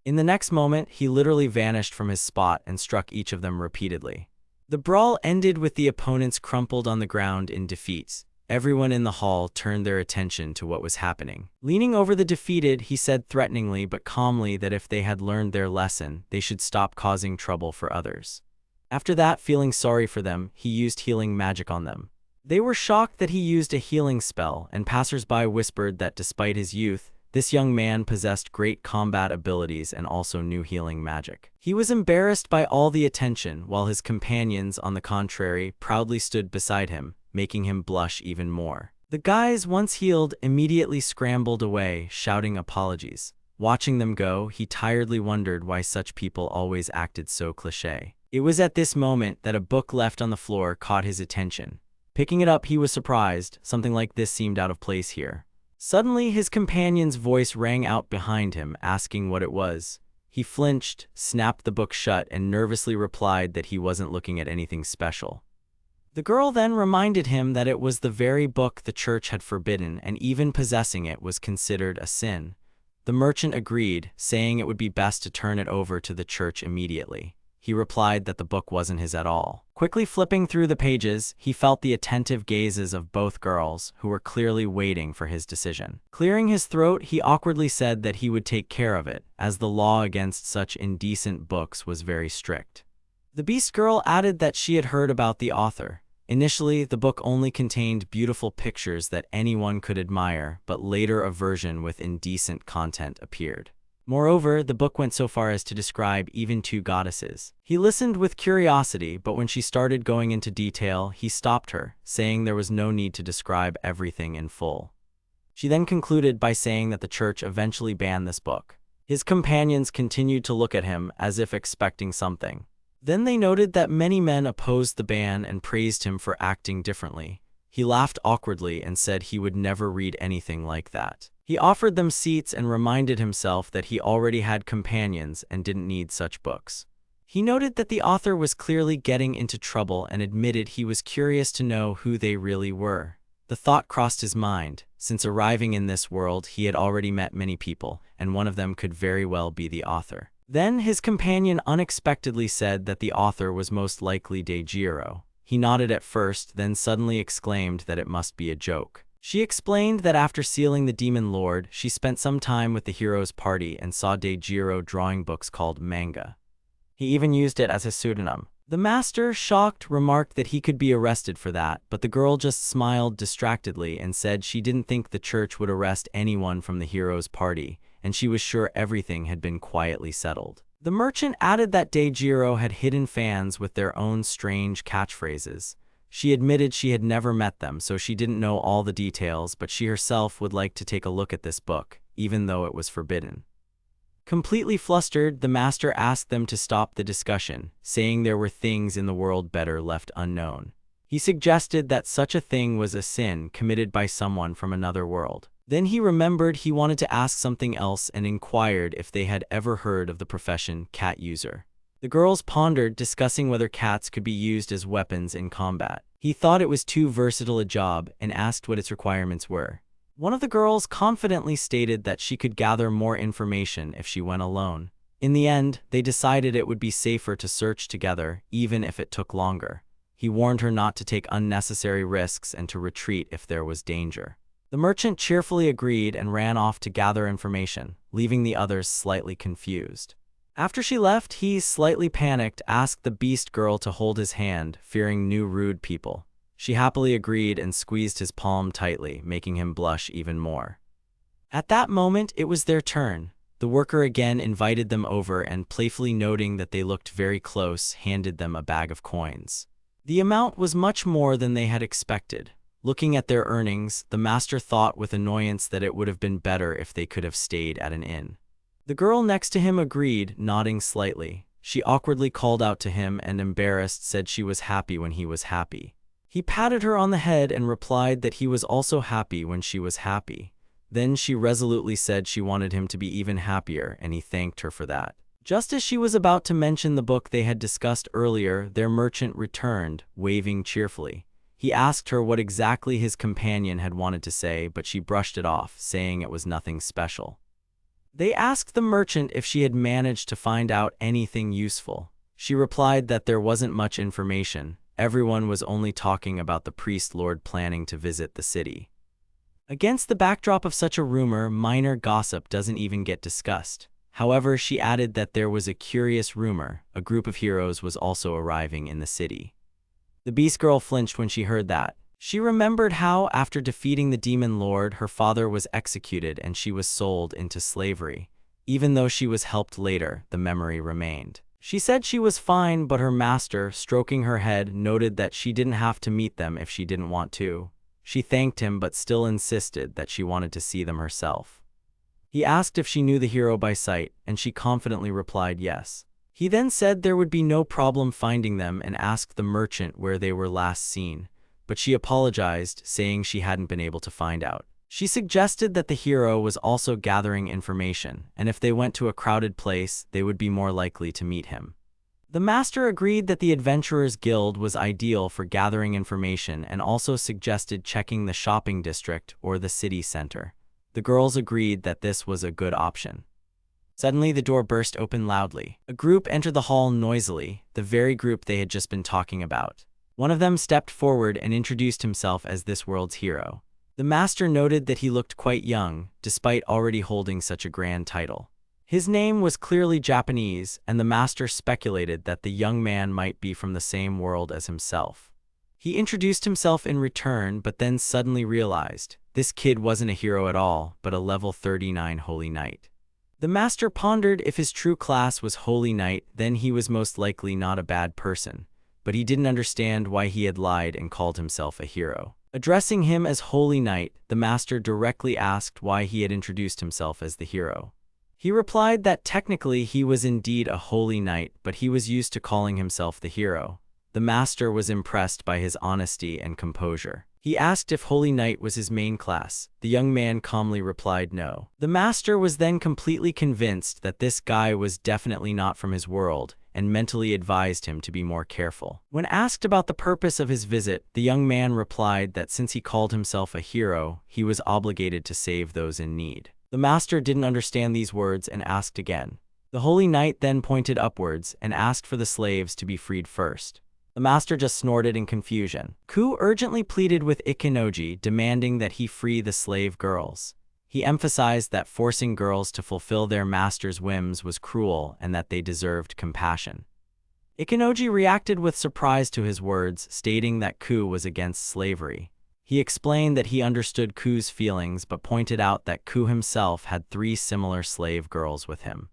In the next moment, he literally vanished from his spot and struck each of them repeatedly. The brawl ended with the opponents crumpled on the ground in defeat. Everyone in the hall turned their attention to what was happening. Leaning over the defeated, he said threateningly but calmly that if they had learned their lesson, they should stop causing trouble for others. After that, feeling sorry for them, he used healing magic on them. They were shocked that he used a healing spell, and passers-by whispered that despite his youth, this young man possessed great combat abilities and also knew healing magic. He was embarrassed by all the attention, while his companions, on the contrary, proudly stood beside him, making him blush even more. The guys, once healed, immediately scrambled away, shouting apologies. Watching them go, he tiredly wondered why such people always acted so cliché. It was at this moment that a book left on the floor caught his attention. Picking it up, he was surprised. Something like this seemed out of place here. Suddenly, his companion's voice rang out behind him, asking what it was. He flinched, snapped the book shut, and nervously replied that he wasn't looking at anything special. The girl then reminded him that it was the very book the church had forbidden, and even possessing it was considered a sin. The merchant agreed, saying it would be best to turn it over to the church immediately. He replied that the book wasn't his at all. Quickly flipping through the pages, he felt the attentive gazes of both girls, who were clearly waiting for his decision. Clearing his throat, he awkwardly said that he would take care of it, as the law against such indecent books was very strict. The beast girl added that she had heard about the author. Initially, the book only contained beautiful pictures that anyone could admire, but later a version with indecent content appeared. Moreover, the book went so far as to describe even two goddesses. He listened with curiosity, but when she started going into detail, he stopped her, saying there was no need to describe everything in full. She then concluded by saying that the church eventually banned this book. His companions continued to look at him as if expecting something. Then they noted that many men opposed the ban and praised him for acting differently. He laughed awkwardly and said he would never read anything like that. He offered them seats and reminded himself that he already had companions and didn't need such books. He noted that the author was clearly getting into trouble and admitted he was curious to know who they really were. The thought crossed his mind. Since arriving in this world, he had already met many people, and one of them could very well be the author. Then his companion unexpectedly said that the author was most likely Daijiro. He nodded at first, then suddenly exclaimed that it must be a joke. She explained that after sealing the Demon Lord, she spent some time with the hero's party and saw Daijiro drawing books called manga. He even used it as his pseudonym. The master, shocked, remarked that he could be arrested for that, but the girl just smiled distractedly and said she didn't think the church would arrest anyone from the hero's party, and she was sure everything had been quietly settled. The merchant added that Daijiro had hidden fans with their own strange catchphrases. She admitted she had never met them, so she didn't know all the details, but she herself would like to take a look at this book, even though it was forbidden. Completely flustered, the master asked them to stop the discussion, saying there were things in the world better left unknown. He suggested that such a thing was a sin committed by someone from another world. Then he remembered he wanted to ask something else and inquired if they had ever heard of the profession cat user. The girls pondered, discussing whether cats could be used as weapons in combat. He thought it was too versatile a job and asked what its requirements were. One of the girls confidently stated that she could gather more information if she went alone. In the end, they decided it would be safer to search together, even if it took longer. He warned her not to take unnecessary risks and to retreat if there was danger. The merchant cheerfully agreed and ran off to gather information, leaving the others slightly confused. After she left, he, slightly panicked, asked the beast girl to hold his hand, fearing new rude people. She happily agreed and squeezed his palm tightly, making him blush even more. At that moment, it was their turn. The worker again invited them over and, playfully noting that they looked very close, handed them a bag of coins. The amount was much more than they had expected. Looking at their earnings, the master thought with annoyance that it would have been better if they could have stayed at an inn. The girl next to him agreed, nodding slightly. She awkwardly called out to him and, embarrassed, said she was happy when he was happy. He patted her on the head and replied that he was also happy when she was happy. Then she resolutely said she wanted him to be even happier, and he thanked her for that. Just as she was about to mention the book they had discussed earlier, their merchant returned, waving cheerfully. He asked her what exactly his companion had wanted to say, but she brushed it off, saying it was nothing special. They asked the merchant if she had managed to find out anything useful. She replied that there wasn't much information. Everyone was only talking about the priest lord planning to visit the city. Against the backdrop of such a rumor, minor gossip doesn't even get discussed. However, she added that there was a curious rumor: a group of heroes was also arriving in the city. The beast girl flinched when she heard that. She remembered how, after defeating the demon lord, her father was executed and she was sold into slavery. Even though she was helped later, the memory remained. She said she was fine, but her master, stroking her head, noted that she didn't have to meet them if she didn't want to. She thanked him but still insisted that she wanted to see them herself. He asked if she knew the hero by sight, and she confidently replied yes. He then said there would be no problem finding them and asked the merchant where they were last seen, but she apologized, saying she hadn't been able to find out. She suggested that the hero was also gathering information, and if they went to a crowded place, they would be more likely to meet him. The master agreed that the Adventurers Guild was ideal for gathering information and also suggested checking the shopping district or the city center. The girls agreed that this was a good option. Suddenly, the door burst open loudly. A group entered the hall noisily, the very group they had just been talking about. One of them stepped forward and introduced himself as this world's hero. The master noted that he looked quite young, despite already holding such a grand title. His name was clearly Japanese, and the master speculated that the young man might be from the same world as himself. He introduced himself in return, but then suddenly realized this kid wasn't a hero at all, but a level 39 Holy Knight. The master pondered if his true class was Holy Knight, then he was most likely not a bad person, but he didn't understand why he had lied and called himself a hero. Addressing him as Holy Knight, the master directly asked why he had introduced himself as the hero. He replied that technically he was indeed a Holy Knight, but he was used to calling himself the hero. The master was impressed by his honesty and composure. He asked if Holy Knight was his main class. The young man calmly replied no. The master was then completely convinced that this guy was definitely not from his world, and mentally advised him to be more careful. When asked about the purpose of his visit, the young man replied that since he called himself a hero, he was obligated to save those in need. The master didn't understand these words and asked again. The Holy Knight then pointed upwards and asked for the slaves to be freed first. The master just snorted in confusion. Ku urgently pleaded with Ikenoji, demanding that he free the slave girls. He emphasized that forcing girls to fulfill their master's whims was cruel and that they deserved compassion. Ikenoji reacted with surprise to his words, stating that Ku was against slavery. He explained that he understood Ku's feelings but pointed out that Ku himself had 3 similar slave girls with him.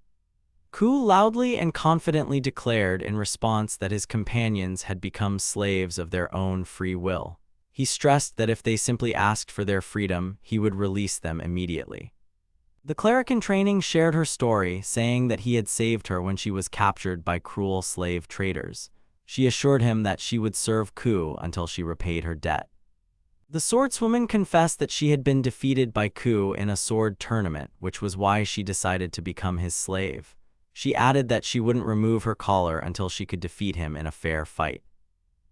Ku loudly and confidently declared in response that his companions had become slaves of their own free will. He stressed that if they simply asked for their freedom, he would release them immediately. The cleric in training shared her story, saying that he had saved her when she was captured by cruel slave traders. She assured him that she would serve Ku until she repaid her debt. The swordswoman confessed that she had been defeated by Ku in a sword tournament, which was why she decided to become his slave. She added that she wouldn't remove her collar until she could defeat him in a fair fight.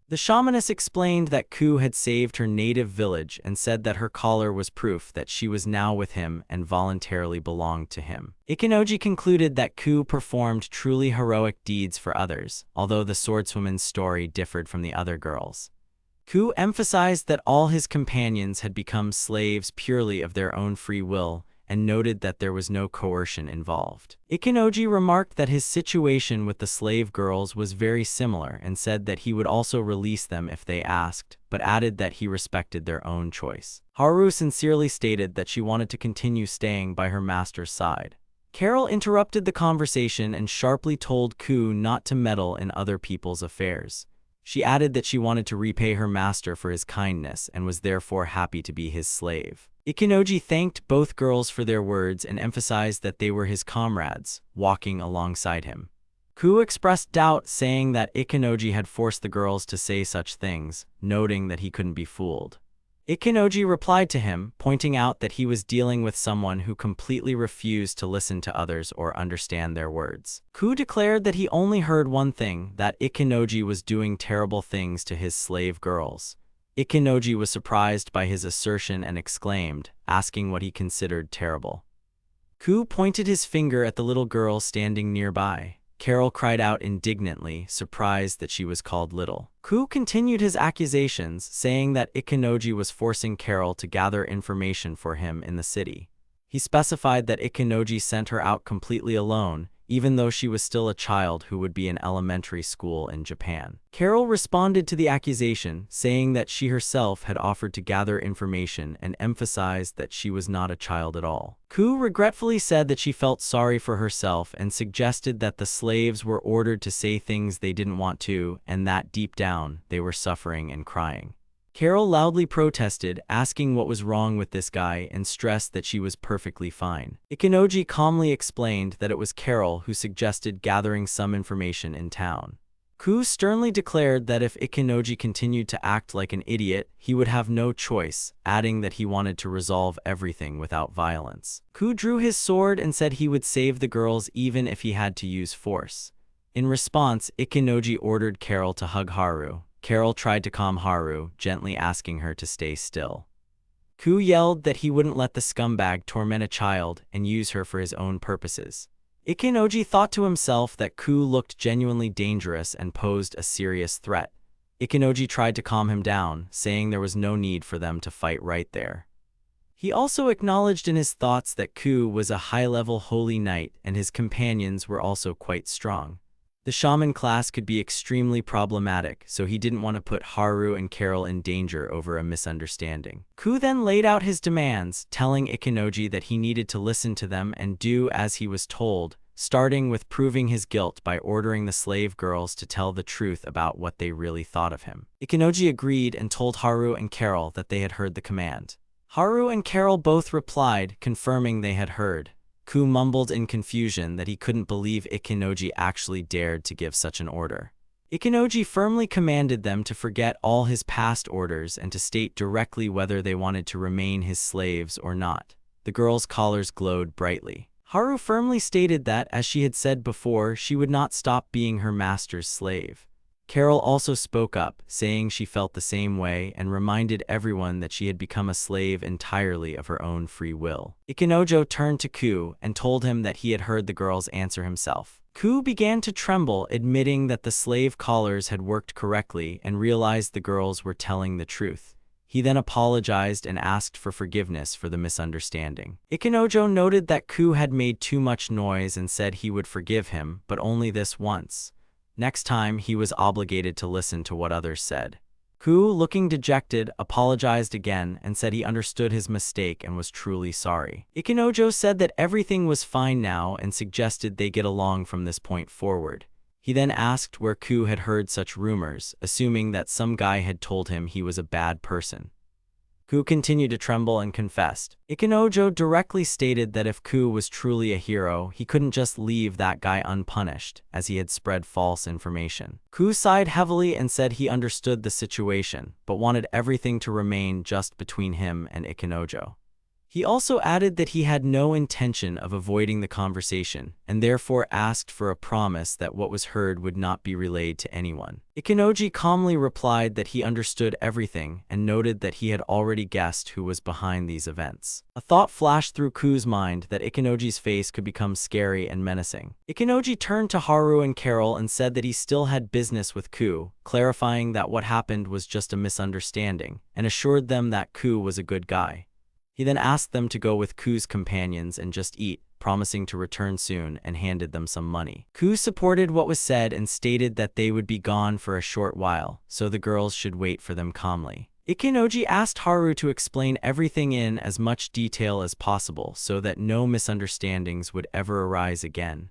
The shamaness explained that Ku had saved her native village and said that her collar was proof that she was now with him and voluntarily belonged to him. Ikenoji concluded that Ku performed truly heroic deeds for others, although the swordswoman's story differed from the other girls. Ku emphasized that all his companions had become slaves purely of their own free will, and noted that there was no coercion involved. Ikenoji remarked that his situation with the slave girls was very similar and said that he would also release them if they asked, but added that he respected their own choice. Haru sincerely stated that she wanted to continue staying by her master's side. Carol interrupted the conversation and sharply told Ku not to meddle in other people's affairs. She added that she wanted to repay her master for his kindness and was therefore happy to be his slave. Ikenoji thanked both girls for their words and emphasized that they were his comrades, walking alongside him. Ku expressed doubt, saying that Ikenoji had forced the girls to say such things, noting that he couldn't be fooled. Ikenoji replied to him, pointing out that he was dealing with someone who completely refused to listen to others or understand their words. Ku declared that he only heard one thing, that Ikenoji was doing terrible things to his slave girls. Ikenoji was surprised by his assertion and exclaimed, asking what he considered terrible. Ku pointed his finger at the little girl standing nearby. Carol cried out indignantly, surprised that she was called little. Ku continued his accusations, saying that Ikenoji was forcing Carol to gather information for him in the city. He specified that Ikenoji sent her out completely alone, even though she was still a child who would be in elementary school in Japan. Carol responded to the accusation, saying that she herself had offered to gather information and emphasized that she was not a child at all. Ku regretfully said that she felt sorry for herself and suggested that the slaves were ordered to say things they didn't want to, and that deep down, they were suffering and crying. Carol loudly protested, asking what was wrong with this guy and stressed that she was perfectly fine. Ikenoji calmly explained that it was Carol who suggested gathering some information in town. Ku sternly declared that if Ikenoji continued to act like an idiot, he would have no choice, adding that he wanted to resolve everything without violence. Ku drew his sword and said he would save the girls even if he had to use force. In response, Ikenoji ordered Carol to hug Haru. Carol tried to calm Haru, gently asking her to stay still. Ku yelled that he wouldn't let the scumbag torment a child and use her for his own purposes. Ikenoji thought to himself that Ku looked genuinely dangerous and posed a serious threat. Ikenoji tried to calm him down, saying there was no need for them to fight right there. He also acknowledged in his thoughts that Ku was a high-level holy knight and his companions were also quite strong. The shaman class could be extremely problematic, so he didn't want to put Haru and Carol in danger over a misunderstanding. Ku then laid out his demands, telling Ikenoji that he needed to listen to them and do as he was told, starting with proving his guilt by ordering the slave girls to tell the truth about what they really thought of him. Ikenoji agreed and told Haru and Carol that they had heard the command. Haru and Carol both replied, confirming they had heard. Ku mumbled in confusion that he couldn't believe Ikenoji actually dared to give such an order. Ikenoji firmly commanded them to forget all his past orders and to state directly whether they wanted to remain his slaves or not. The girls' collars glowed brightly. Haru firmly stated that, as she had said before, she would not stop being her master's slave. Carol also spoke up, saying she felt the same way and reminded everyone that she had become a slave entirely of her own free will. Ikenojo turned to Ku and told him that he had heard the girls answer himself. Ku began to tremble, admitting that the slave collars had worked correctly and realized the girls were telling the truth. He then apologized and asked for forgiveness for the misunderstanding. Ikenojo noted that Ku had made too much noise and said he would forgive him, but only this once. Next time, he was obligated to listen to what others said. Ku, looking dejected, apologized again and said he understood his mistake and was truly sorry. Ikenojo said that everything was fine now and suggested they get along from this point forward. He then asked where Ku had heard such rumors, assuming that some guy had told him he was a bad person. Ku continued to tremble and confessed. Ikenojo directly stated that if Ku was truly a hero, he couldn't just leave that guy unpunished, as he had spread false information. Ku sighed heavily and said he understood the situation, but wanted everything to remain just between him and Ikenojo. He also added that he had no intention of avoiding the conversation, and therefore asked for a promise that what was heard would not be relayed to anyone. Ikenoji calmly replied that he understood everything and noted that he had already guessed who was behind these events. A thought flashed through Ku's mind that Ikenoji's face could become scary and menacing. Ikenoji turned to Haru and Carol and said that he still had business with Ku, clarifying that what happened was just a misunderstanding, and assured them that Ku was a good guy. He then asked them to go with Ku's companions and just eat, promising to return soon, and handed them some money. Ku supported what was said and stated that they would be gone for a short while, so the girls should wait for them calmly. Ikenoji asked Haru to explain everything in as much detail as possible so that no misunderstandings would ever arise again.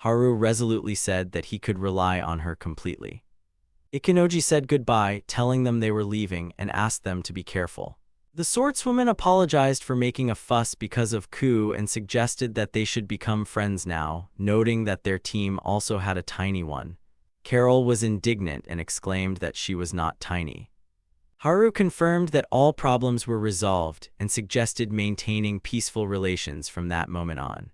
Haru resolutely said that he could rely on her completely. Ikenoji said goodbye, telling them they were leaving, and asked them to be careful. The swordswoman apologized for making a fuss because of Ku and suggested that they should become friends now, noting that their team also had a tiny one. Carol was indignant and exclaimed that she was not tiny. Haru confirmed that all problems were resolved and suggested maintaining peaceful relations from that moment on.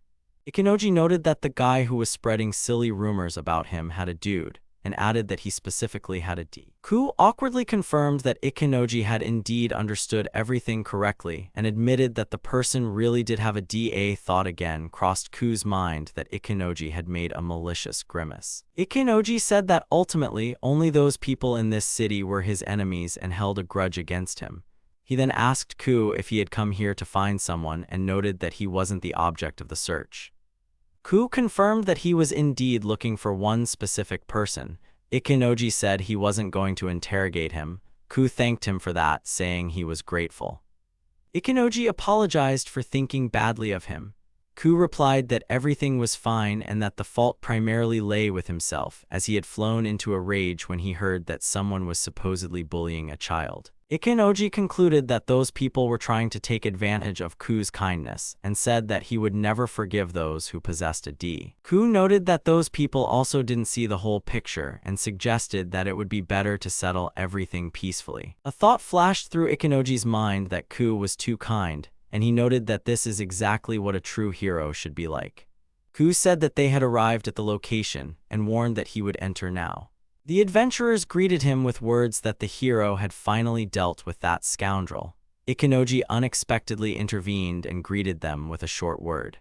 Ikenoji noted that the guy who was spreading silly rumors about him had a dude, and added that he specifically had a D. Ku awkwardly confirmed that Ikenoji had indeed understood everything correctly and admitted that the person really did have a DA. Thought again crossed Ku's mind that Ikenoji had made a malicious grimace. Ikenoji said that ultimately only those people in this city were his enemies and held a grudge against him. He then asked Ku if he had come here to find someone and noted that he wasn't the object of the search. Ku confirmed that he was indeed looking for one specific person. Ikenoji said he wasn't going to interrogate him. Ku thanked him for that, saying he was grateful. Ikenoji apologized for thinking badly of him. Ku replied that everything was fine and that the fault primarily lay with himself, as he had flown into a rage when he heard that someone was supposedly bullying a child. Ikenoji concluded that those people were trying to take advantage of Ku's kindness and said that he would never forgive those who possessed a D. Ku noted that those people also didn't see the whole picture and suggested that it would be better to settle everything peacefully. A thought flashed through Ikenoji's mind that Ku was too kind, and he noted that this is exactly what a true hero should be like. Ku said that they had arrived at the location and warned that he would enter now. The adventurers greeted him with words that the hero had finally dealt with that scoundrel. Ikenoji unexpectedly intervened and greeted them with a short word.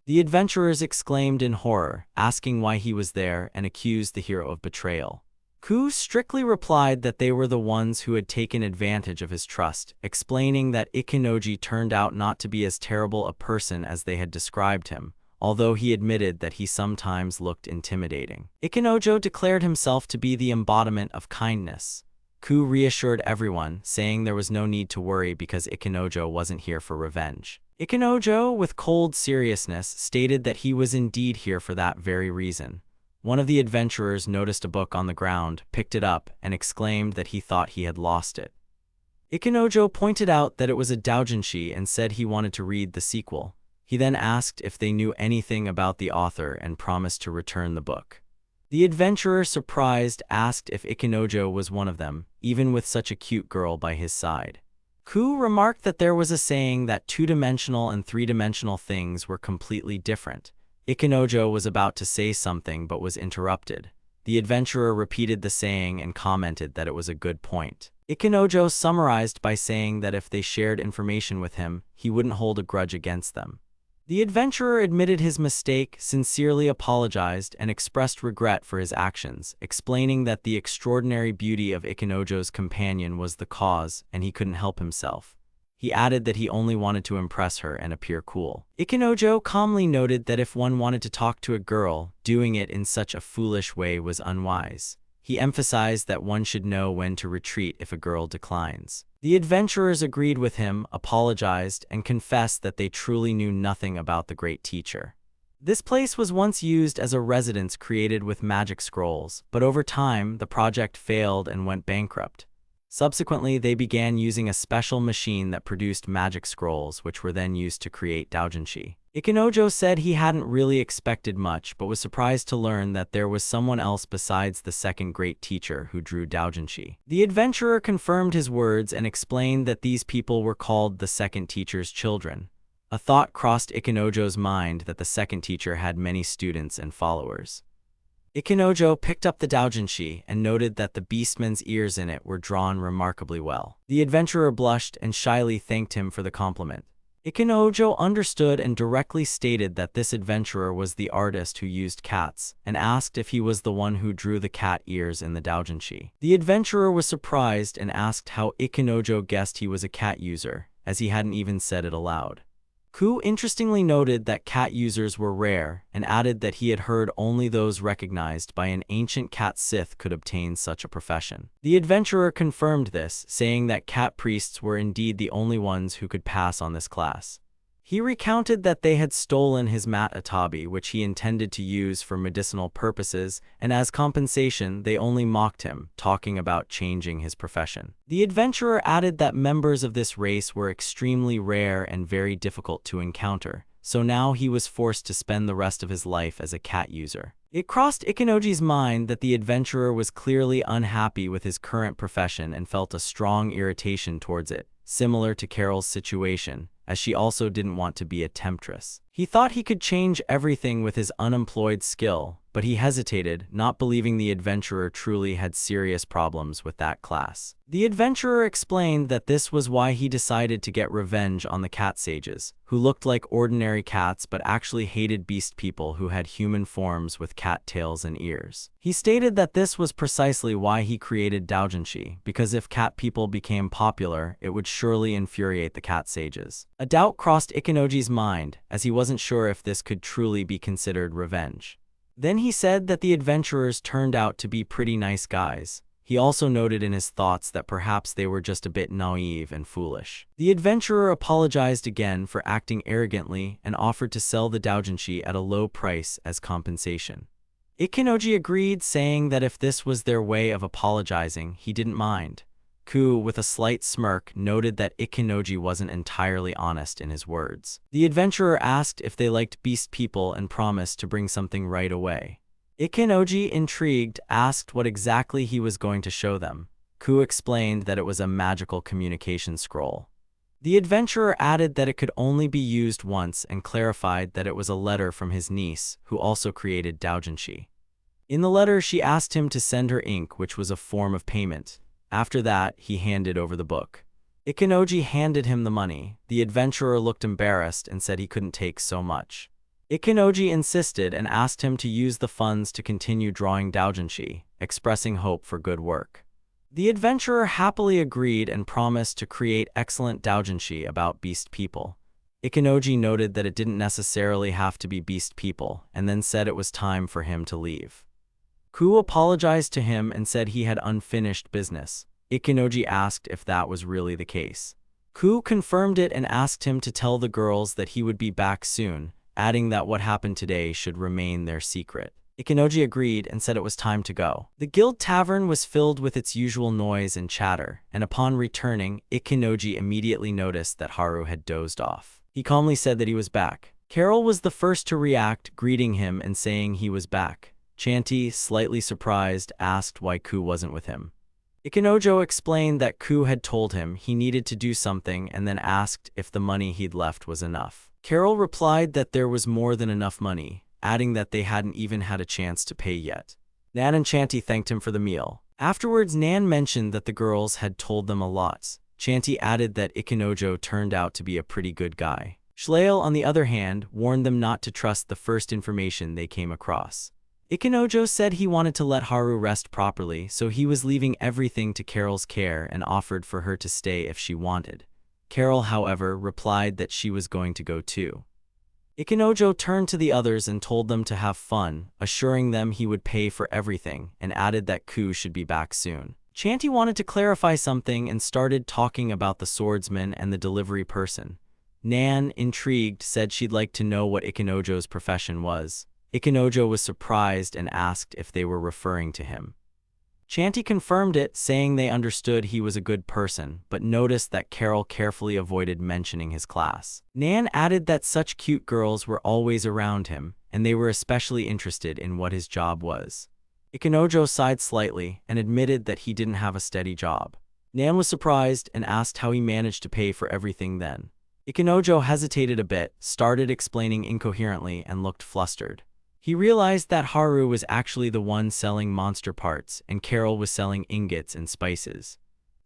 The adventurers exclaimed in horror, asking why he was there, and accused the hero of betrayal. Ku strictly replied that they were the ones who had taken advantage of his trust, explaining that Ikenoji turned out not to be as terrible a person as they had described him, although he admitted that he sometimes looked intimidating. Ikenojo declared himself to be the embodiment of kindness. Ku reassured everyone, saying there was no need to worry because Ikenojo wasn't here for revenge. Ikenojo, with cold seriousness, stated that he was indeed here for that very reason. One of the adventurers noticed a book on the ground, picked it up, and exclaimed that he thought he had lost it. Ikenojo pointed out that it was a doujinshi and said he wanted to read the sequel. He then asked if they knew anything about the author and promised to return the book. The adventurer, surprised, asked if Ikenojo was one of them, even with such a cute girl by his side. Ku remarked that there was a saying that two-dimensional and three-dimensional things were completely different. Ikenojo was about to say something but was interrupted. The adventurer repeated the saying and commented that it was a good point. Ikenojo summarized by saying that if they shared information with him, he wouldn't hold a grudge against them. The adventurer admitted his mistake, sincerely apologized, and expressed regret for his actions, explaining that the extraordinary beauty of Ikenojo's companion was the cause, and he couldn't help himself. He added that he only wanted to impress her and appear cool. Ikenojo calmly noted that if one wanted to talk to a girl, doing it in such a foolish way was unwise. He emphasized that one should know when to retreat if a girl declines. The adventurers agreed with him, apologized, and confessed that they truly knew nothing about the great teacher. This place was once used as a residence created with magic scrolls, but over time, the project failed and went bankrupt. Subsequently, they began using a special machine that produced magic scrolls, which were then used to create doujinshi. Ikenojo said he hadn't really expected much, but was surprised to learn that there was someone else besides the second great teacher who drew doujinshi. The adventurer confirmed his words and explained that these people were called the second teacher's children. A thought crossed Ikenojo's mind that the second teacher had many students and followers. Ikenojo picked up the doujinshi and noted that the beastman's ears in it were drawn remarkably well. The adventurer blushed and shyly thanked him for the compliment. Ikenojo understood and directly stated that this adventurer was the artist who used cats, and asked if he was the one who drew the cat ears in the doujinshi. The adventurer was surprised and asked how Ikenojo guessed he was a cat user, as he hadn't even said it aloud. Ku interestingly noted that cat users were rare, and added that he had heard only those recognized by an ancient cat sith could obtain such a profession. The adventurer confirmed this, saying that cat priests were indeed the only ones who could pass on this class. He recounted that they had stolen his mat atabi, which he intended to use for medicinal purposes, and as compensation they only mocked him, talking about changing his profession. The adventurer added that members of this race were extremely rare and very difficult to encounter, so now he was forced to spend the rest of his life as a cat user. It crossed Ikenoji's mind that the adventurer was clearly unhappy with his current profession and felt a strong irritation towards it, similar to Carol's situation, as she also didn't want to be a temptress. He thought he could change everything with his unemployed skill, but he hesitated, not believing the adventurer truly had serious problems with that class. The adventurer explained that this was why he decided to get revenge on the cat sages, who looked like ordinary cats but actually hated beast people who had human forms with cat tails and ears. He stated that this was precisely why he created doujinshi, because if cat people became popular, it would surely infuriate the cat sages. A doubt crossed Ikenoji's mind, as he wasn't sure if this could truly be considered revenge. Then he said that the adventurers turned out to be pretty nice guys. He also noted in his thoughts that perhaps they were just a bit naive and foolish. The adventurer apologized again for acting arrogantly and offered to sell the doujinshi at a low price as compensation. Ikenoji agreed, saying that if this was their way of apologizing, he didn't mind. Ku, with a slight smirk, noted that Ikenoji wasn't entirely honest in his words. The adventurer asked if they liked beast people and promised to bring something right away. Ikenoji, intrigued, asked what exactly he was going to show them. Ku explained that it was a magical communication scroll. The adventurer added that it could only be used once and clarified that it was a letter from his niece, who also created doujinshi. In the letter, she asked him to send her ink, which was a form of payment. After that, he handed over the book. Ikenoji handed him the money. The adventurer looked embarrassed and said he couldn't take so much. Ikenoji insisted and asked him to use the funds to continue drawing doujinshi, expressing hope for good work. The adventurer happily agreed and promised to create excellent doujinshi about beast people. Ikenoji noted that it didn't necessarily have to be beast people, and then said it was time for him to leave. Ku apologized to him and said he had unfinished business. Ikenoji asked if that was really the case. Ku confirmed it and asked him to tell the girls that he would be back soon, adding that what happened today should remain their secret. Ikenoji agreed and said it was time to go. The guild tavern was filled with its usual noise and chatter, and upon returning, Ikenoji immediately noticed that Haru had dozed off. He calmly said that he was back. Carol was the first to react, greeting him and saying he was back. Chanty, slightly surprised, asked why Ku wasn't with him. Ikenojo explained that Ku had told him he needed to do something and then asked if the money he'd left was enough. Carol replied that there was more than enough money, adding that they hadn't even had a chance to pay yet. Nan and Chanty thanked him for the meal. Afterwards, Nan mentioned that the girls had told them a lot. Chanty added that Ikenojo turned out to be a pretty good guy. Schleil, on the other hand, warned them not to trust the first information they came across. Ikenojo said he wanted to let Haru rest properly, so he was leaving everything to Carol's care and offered for her to stay if she wanted. Carol, however, replied that she was going to go too. Ikenojo turned to the others and told them to have fun, assuring them he would pay for everything, and added that Ku should be back soon. Chanty wanted to clarify something and started talking about the swordsman and the delivery person. Nan, intrigued, said she'd like to know what Ikenojo's profession was. Ikenojo was surprised and asked if they were referring to him. Chanty confirmed it, saying they understood he was a good person, but noticed that Carol carefully avoided mentioning his class. Nan added that such cute girls were always around him, and they were especially interested in what his job was. Ikenojo sighed slightly and admitted that he didn't have a steady job. Nan was surprised and asked how he managed to pay for everything then. Ikenojo hesitated a bit, started explaining incoherently, and looked flustered. He realized that Haru was actually the one selling monster parts and Carol was selling ingots and spices.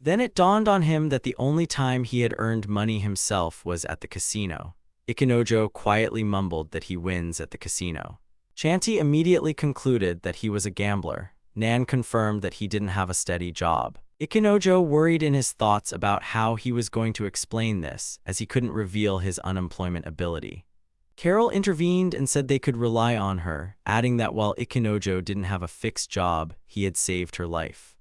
Then it dawned on him that the only time he had earned money himself was at the casino. Ikenojo quietly mumbled that he wins at the casino. Chanty immediately concluded that he was a gambler. Nan confirmed that he didn't have a steady job. Ikenojo worried in his thoughts about how he was going to explain this, as he couldn't reveal his unemployment ability. Carol intervened and said they could rely on her, adding that while Ikenojo didn't have a fixed job, he had saved her life.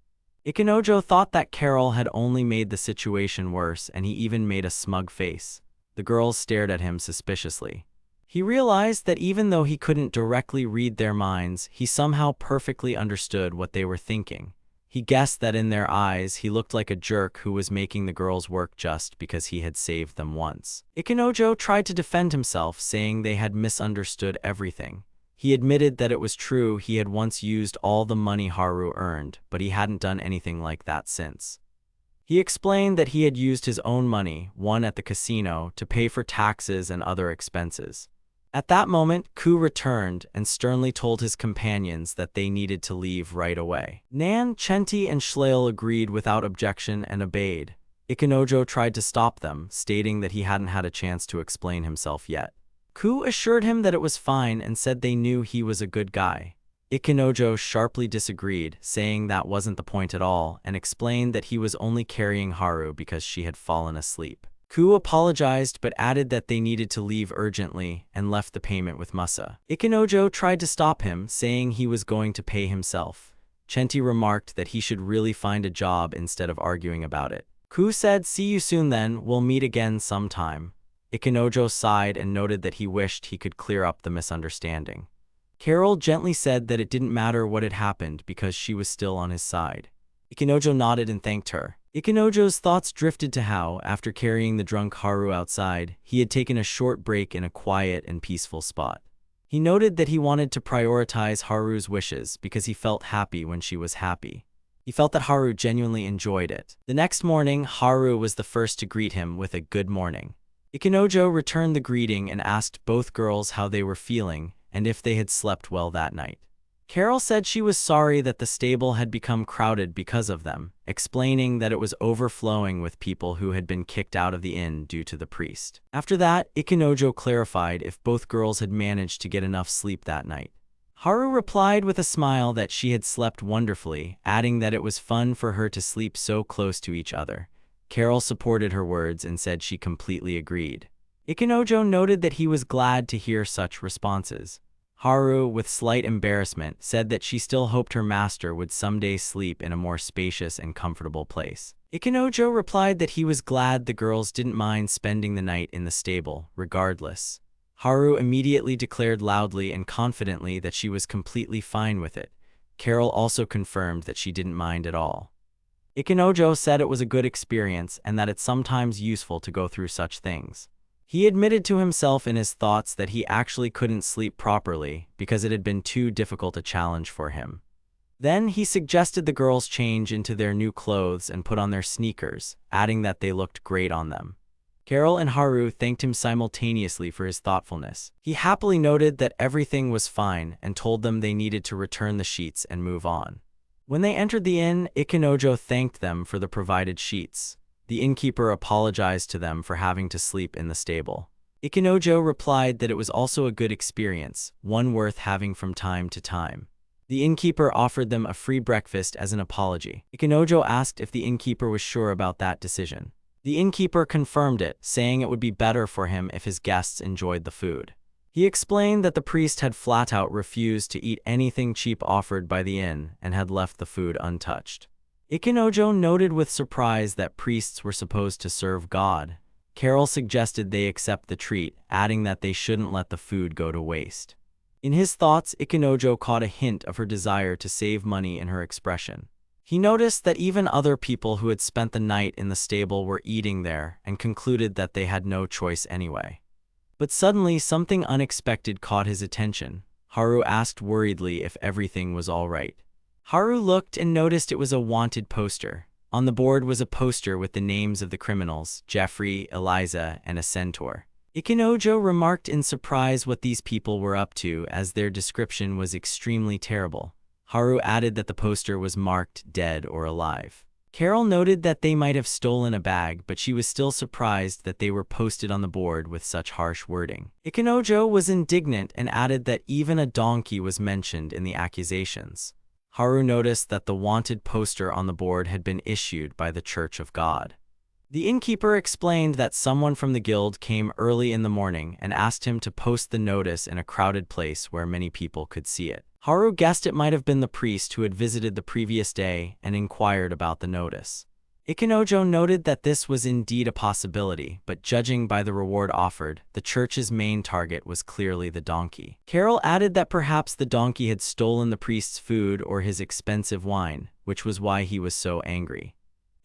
Ikenojo thought that Carol had only made the situation worse, and he even made a smug face. The girls stared at him suspiciously. He realized that even though he couldn't directly read their minds, he somehow perfectly understood what they were thinking. He guessed that in their eyes, he looked like a jerk who was making the girls work just because he had saved them once. Ikenojo tried to defend himself, saying they had misunderstood everything. He admitted that it was true he had once used all the money Haru earned, but he hadn't done anything like that since. He explained that he had used his own money, won at the casino, to pay for taxes and other expenses. At that moment, Ku returned and sternly told his companions that they needed to leave right away. Nan, Chanty, and Schleil agreed without objection and obeyed. Ikenojo tried to stop them, stating that he hadn't had a chance to explain himself yet. Ku assured him that it was fine and said they knew he was a good guy. Ikenojo sharply disagreed, saying that wasn't the point at all, and explained that he was only carrying Haru because she had fallen asleep. Ku apologized but added that they needed to leave urgently and left the payment with Musa. Ikenojo tried to stop him, saying he was going to pay himself. Chanty remarked that he should really find a job instead of arguing about it. Ku said, "See you soon then, we'll meet again sometime." Ikenojo sighed and noted that he wished he could clear up the misunderstanding. Carol gently said that it didn't matter what had happened because she was still on his side. Ikenojo nodded and thanked her. Ikenojo's thoughts drifted to how, after carrying the drunk Haru outside, he had taken a short break in a quiet and peaceful spot. He noted that he wanted to prioritize Haru's wishes because he felt happy when she was happy. He felt that Haru genuinely enjoyed it. The next morning, Haru was the first to greet him with a good morning. Ikenojo returned the greeting and asked both girls how they were feeling and if they had slept well that night. Carol said she was sorry that the stable had become crowded because of them, explaining that it was overflowing with people who had been kicked out of the inn due to the priest. After that, Ikenojo clarified if both girls had managed to get enough sleep that night. Haru replied with a smile that she had slept wonderfully, adding that it was fun for her to sleep so close to each other. Carol supported her words and said she completely agreed. Ikenojo noted that he was glad to hear such responses. Haru, with slight embarrassment, said that she still hoped her master would someday sleep in a more spacious and comfortable place. Ikenojo replied that he was glad the girls didn't mind spending the night in the stable, regardless. Haru immediately declared loudly and confidently that she was completely fine with it. Carol also confirmed that she didn't mind at all. Ikenojo said it was a good experience and that it's sometimes useful to go through such things. He admitted to himself in his thoughts that he actually couldn't sleep properly because it had been too difficult a challenge for him. Then he suggested the girls change into their new clothes and put on their sneakers, adding that they looked great on them. Carol and Haru thanked him simultaneously for his thoughtfulness. He happily noted that everything was fine and told them they needed to return the sheets and move on. When they entered the inn, Ikenojo thanked them for the provided sheets. The innkeeper apologized to them for having to sleep in the stable. Ikenojo replied that it was also a good experience, one worth having from time to time. The innkeeper offered them a free breakfast as an apology. Ikenojo asked if the innkeeper was sure about that decision. The innkeeper confirmed it, saying it would be better for him if his guests enjoyed the food. He explained that the priest had flat-out refused to eat anything cheap offered by the inn and had left the food untouched. Ikenojo noted with surprise that priests were supposed to serve God. Carol suggested they accept the treat, adding that they shouldn't let the food go to waste. In his thoughts, Ikenojo caught a hint of her desire to save money in her expression. He noticed that even other people who had spent the night in the stable were eating there and concluded that they had no choice anyway. But suddenly, something unexpected caught his attention. Haru asked worriedly if everything was all right. Haru looked and noticed it was a wanted poster. On the board was a poster with the names of the criminals, Jeffrey, Eliza, and a centaur. Ikenojo remarked in surprise what these people were up to, as their description was extremely terrible. Haru added that the poster was marked dead or alive. Carol noted that they might have stolen a bag, but she was still surprised that they were posted on the board with such harsh wording. Ikenojo was indignant and added that even a donkey was mentioned in the accusations. Haru noticed that the wanted poster on the board had been issued by the Church of God. The innkeeper explained that someone from the guild came early in the morning and asked him to post the notice in a crowded place where many people could see it. Haru guessed it might have been the priest who had visited the previous day and inquired about the notice. Ikenojo noted that this was indeed a possibility, but judging by the reward offered, the church's main target was clearly the donkey. Carol added that perhaps the donkey had stolen the priest's food or his expensive wine, which was why he was so angry.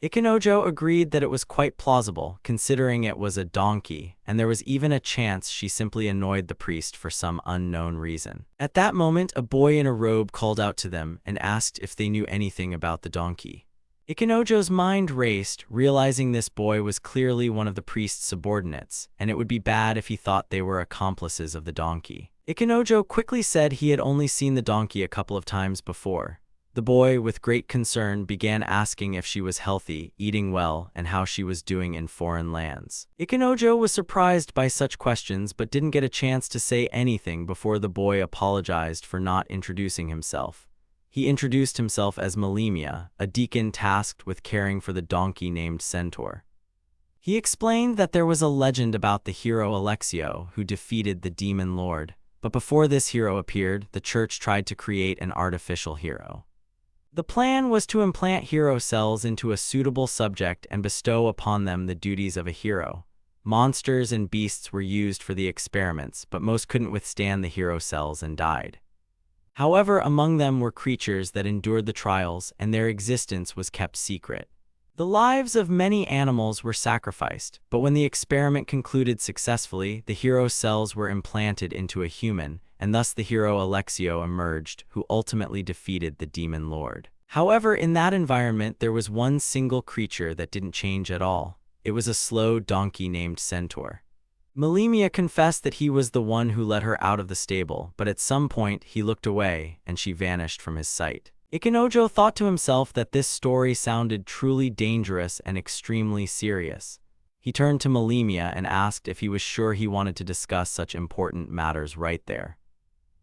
Ikenojo agreed that it was quite plausible, considering it was a donkey, and there was even a chance she simply annoyed the priest for some unknown reason. At that moment, a boy in a robe called out to them and asked if they knew anything about the donkey. Ikenojo's mind raced, realizing this boy was clearly one of the priest's subordinates, and it would be bad if he thought they were accomplices of the donkey. Ikenojo quickly said he had only seen the donkey a couple of times before. The boy, with great concern, began asking if she was healthy, eating well, and how she was doing in foreign lands. Ikenojo was surprised by such questions but didn't get a chance to say anything before the boy apologized for not introducing himself. He introduced himself as Malimia, a deacon tasked with caring for the donkey named Centaur. He explained that there was a legend about the hero Alexio who defeated the demon lord, but before this hero appeared, the church tried to create an artificial hero. The plan was to implant hero cells into a suitable subject and bestow upon them the duties of a hero. Monsters and beasts were used for the experiments, but most couldn't withstand the hero cells and died. However, among them were creatures that endured the trials, and their existence was kept secret. The lives of many animals were sacrificed, but when the experiment concluded successfully, the hero cells were implanted into a human, and thus the hero Alexio emerged, who ultimately defeated the demon lord. However, in that environment, there was one single creature that didn't change at all. It was a slow donkey named Centaur. Malimia confessed that he was the one who let her out of the stable, but at some point he looked away and she vanished from his sight. Ikenojo thought to himself that this story sounded truly dangerous and extremely serious. He turned to Malimia and asked if he was sure he wanted to discuss such important matters right there.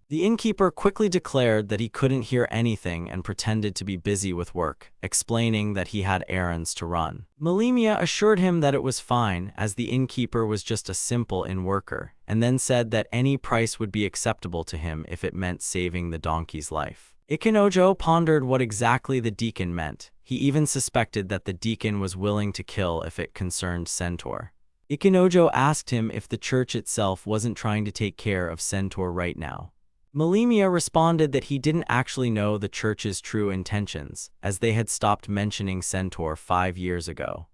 The innkeeper quickly declared that he couldn't hear anything and pretended to be busy with work, explaining that he had errands to run. Malimia assured him that it was fine, as the innkeeper was just a simple inn worker, and then said that any price would be acceptable to him if it meant saving the donkey's life. Ikenojo pondered what exactly the deacon meant. He even suspected that the deacon was willing to kill if it concerned Centaur. Ikenojo asked him if the church itself wasn't trying to take care of Centaur right now. Malimia responded that he didn't actually know the church's true intentions, as they had stopped mentioning Centaur 5 years ago.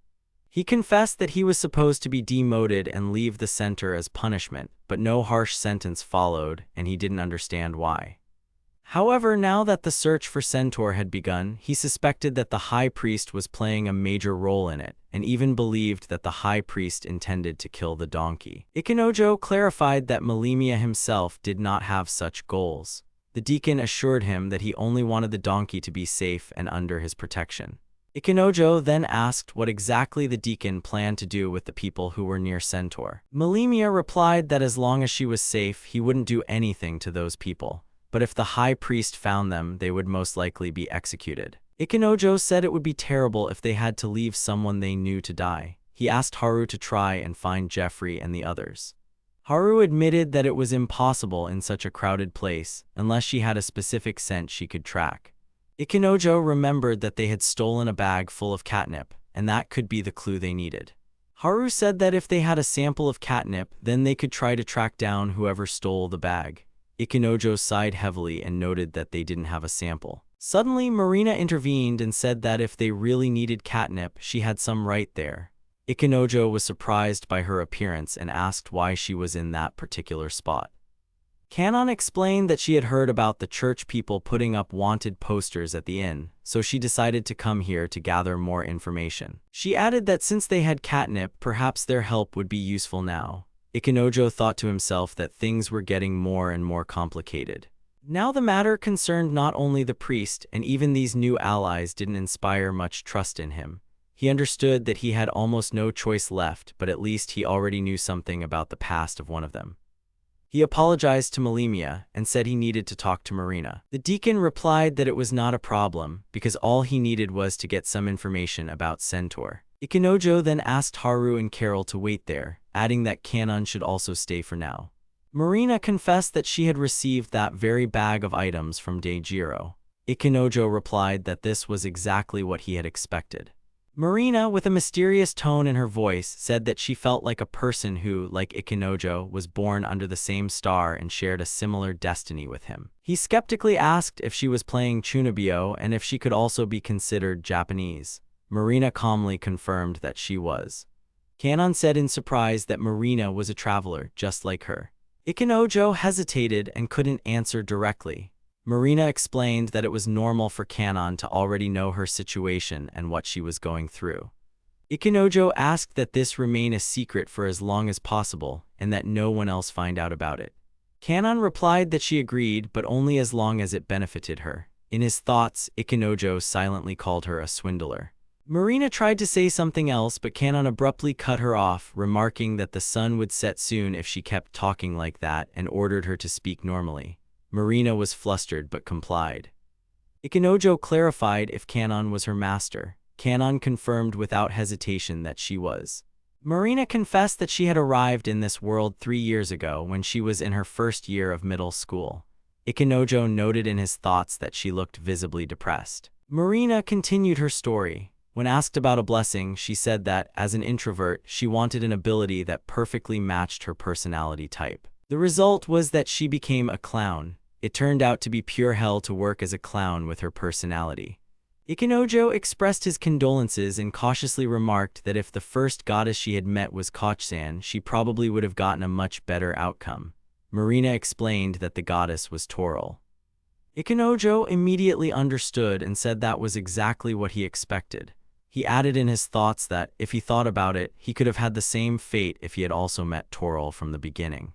He confessed that he was supposed to be demoted and leave the center as punishment, but no harsh sentence followed, and he didn't understand why. However, now that the search for Centaur had begun, he suspected that the high priest was playing a major role in it, and even believed that the high priest intended to kill the donkey. Ikenojo clarified that Malimia himself did not have such goals. The deacon assured him that he only wanted the donkey to be safe and under his protection. Ikenojo then asked what exactly the deacon planned to do with the people who were near Centaur. Malimia replied that as long as she was safe, he wouldn't do anything to those people. But if the high priest found them, they would most likely be executed. Ikenojo said it would be terrible if they had to leave someone they knew to die. He asked Haru to try and find Jeffrey and the others. Haru admitted that it was impossible in such a crowded place, unless she had a specific scent she could track. Ikenojo remembered that they had stolen a bag full of catnip, and that could be the clue they needed. Haru said that if they had a sample of catnip, then they could try to track down whoever stole the bag. Ikenojo sighed heavily and noted that they didn't have a sample. Suddenly, Marina intervened and said that if they really needed catnip, she had some right there. Ikenojo was surprised by her appearance and asked why she was in that particular spot. Kanon explained that she had heard about the church people putting up wanted posters at the inn, so she decided to come here to gather more information. She added that since they had catnip, perhaps their help would be useful now. Ikenojo thought to himself that things were getting more and more complicated. Now the matter concerned not only the priest, and even these new allies didn't inspire much trust in him. He understood that he had almost no choice left, but at least he already knew something about the past of one of them. He apologized to Malimia and said he needed to talk to Marina. The deacon replied that it was not a problem, because all he needed was to get some information about Centaur. Ikenojo then asked Haru and Carol to wait there, adding that Kanon should also stay for now. Marina confessed that she had received that very bag of items from Daijiro. Ikenojo replied that this was exactly what he had expected. Marina, with a mysterious tone in her voice, said that she felt like a person who, like Ikenojo, was born under the same star and shared a similar destiny with him. He skeptically asked if she was playing Chunibyo and if she could also be considered Japanese. Marina calmly confirmed that she was. Kanon said in surprise that Marina was a traveler, just like her. Ikenojo hesitated and couldn't answer directly. Marina explained that it was normal for Kanon to already know her situation and what she was going through. Ikenojo asked that this remain a secret for as long as possible and that no one else find out about it. Kanon replied that she agreed, but only as long as it benefited her. In his thoughts, Ikenojo silently called her a swindler. Marina tried to say something else, but Kanon abruptly cut her off, remarking that the sun would set soon if she kept talking like that, and ordered her to speak normally. Marina was flustered but complied. Ikenojo clarified if Kanon was her master. Kanon confirmed without hesitation that she was. Marina confessed that she had arrived in this world 3 years ago when she was in her first year of middle school. Ikenojo noted in his thoughts that she looked visibly depressed. Marina continued her story. When asked about a blessing, she said that, as an introvert, she wanted an ability that perfectly matched her personality type. The result was that she became a clown. It turned out to be pure hell to work as a clown with her personality. Ikenojo expressed his condolences and cautiously remarked that if the first goddess she had met was Koch-san, she probably would have gotten a much better outcome. Marina explained that the goddess was Toril. Ikenojo immediately understood and said that was exactly what he expected. He added in his thoughts that, if he thought about it, he could have had the same fate if he had also met Toril from the beginning.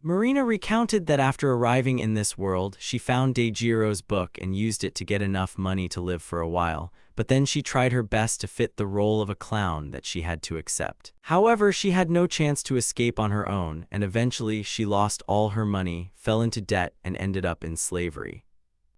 Marina recounted that after arriving in this world, she found Daijiro's book and used it to get enough money to live for a while, but then she tried her best to fit the role of a clown that she had to accept. However, she had no chance to escape on her own, and eventually she lost all her money, fell into debt, and ended up in slavery.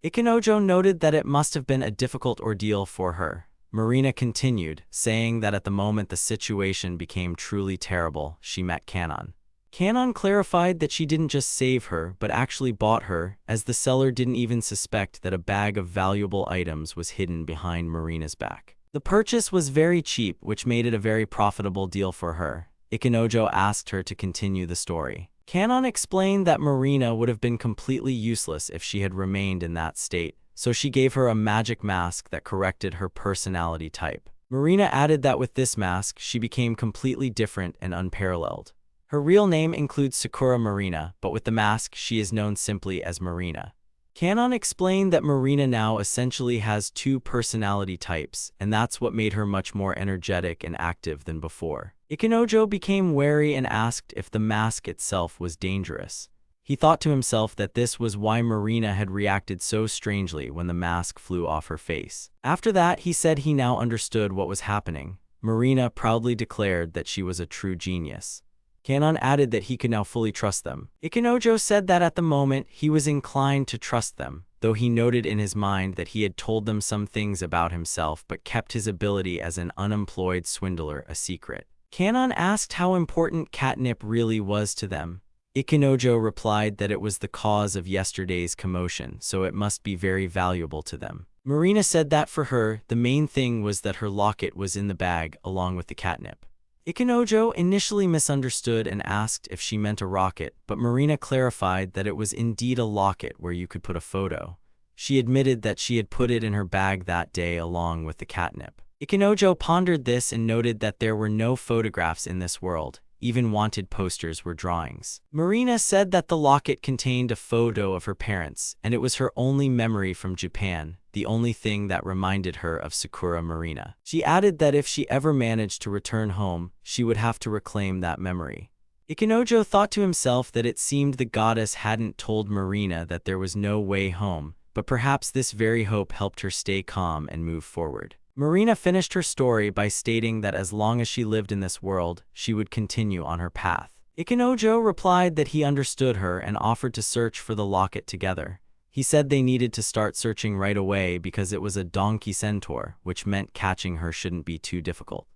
Ikenojo noted that it must have been a difficult ordeal for her. Marina continued, saying that at the moment the situation became truly terrible, she met Kanon. Kanon clarified that she didn't just save her, but actually bought her, as the seller didn't even suspect that a bag of valuable items was hidden behind Marina's back. The purchase was very cheap, which made it a very profitable deal for her. Ikenojo asked her to continue the story. Kanon explained that Marina would have been completely useless if she had remained in that state, so she gave her a magic mask that corrected her personality type. Marina added that with this mask, she became completely different and unparalleled. Her real name includes Sakura Marina, but with the mask, she is known simply as Marina. Kanon explained that Marina now essentially has 2 personality types, and that's what made her much more energetic and active than before. Ikenojo became wary and asked if the mask itself was dangerous. He thought to himself that this was why Marina had reacted so strangely when the mask flew off her face. After that, he said he now understood what was happening. Marina proudly declared that she was a true genius. Kanon added that he could now fully trust them. Ikenojo said that at the moment, he was inclined to trust them, though he noted in his mind that he had told them some things about himself but kept his ability as an unemployed swindler a secret. Kanon asked how important catnip really was to them. Ikenojo replied that it was the cause of yesterday's commotion, so it must be very valuable to them. Marina said that for her, the main thing was that her locket was in the bag along with the catnip. Ikenojo initially misunderstood and asked if she meant a rocket, but Marina clarified that it was indeed a locket where you could put a photo. She admitted that she had put it in her bag that day along with the catnip. Ikenojo pondered this and noted that there were no photographs in this world. Even wanted posters were drawings. Marina said that the locket contained a photo of her parents, and it was her only memory from Japan, the only thing that reminded her of Sakura Marina. She added that if she ever managed to return home, she would have to reclaim that memory. Ikenojo thought to himself that it seemed the goddess hadn't told Marina that there was no way home, but perhaps this very hope helped her stay calm and move forward. Marina finished her story by stating that as long as she lived in this world, she would continue on her path. Ikenojo replied that he understood her and offered to search for the locket together. He said they needed to start searching right away because it was a donkey centaur, which meant catching her shouldn't be too difficult.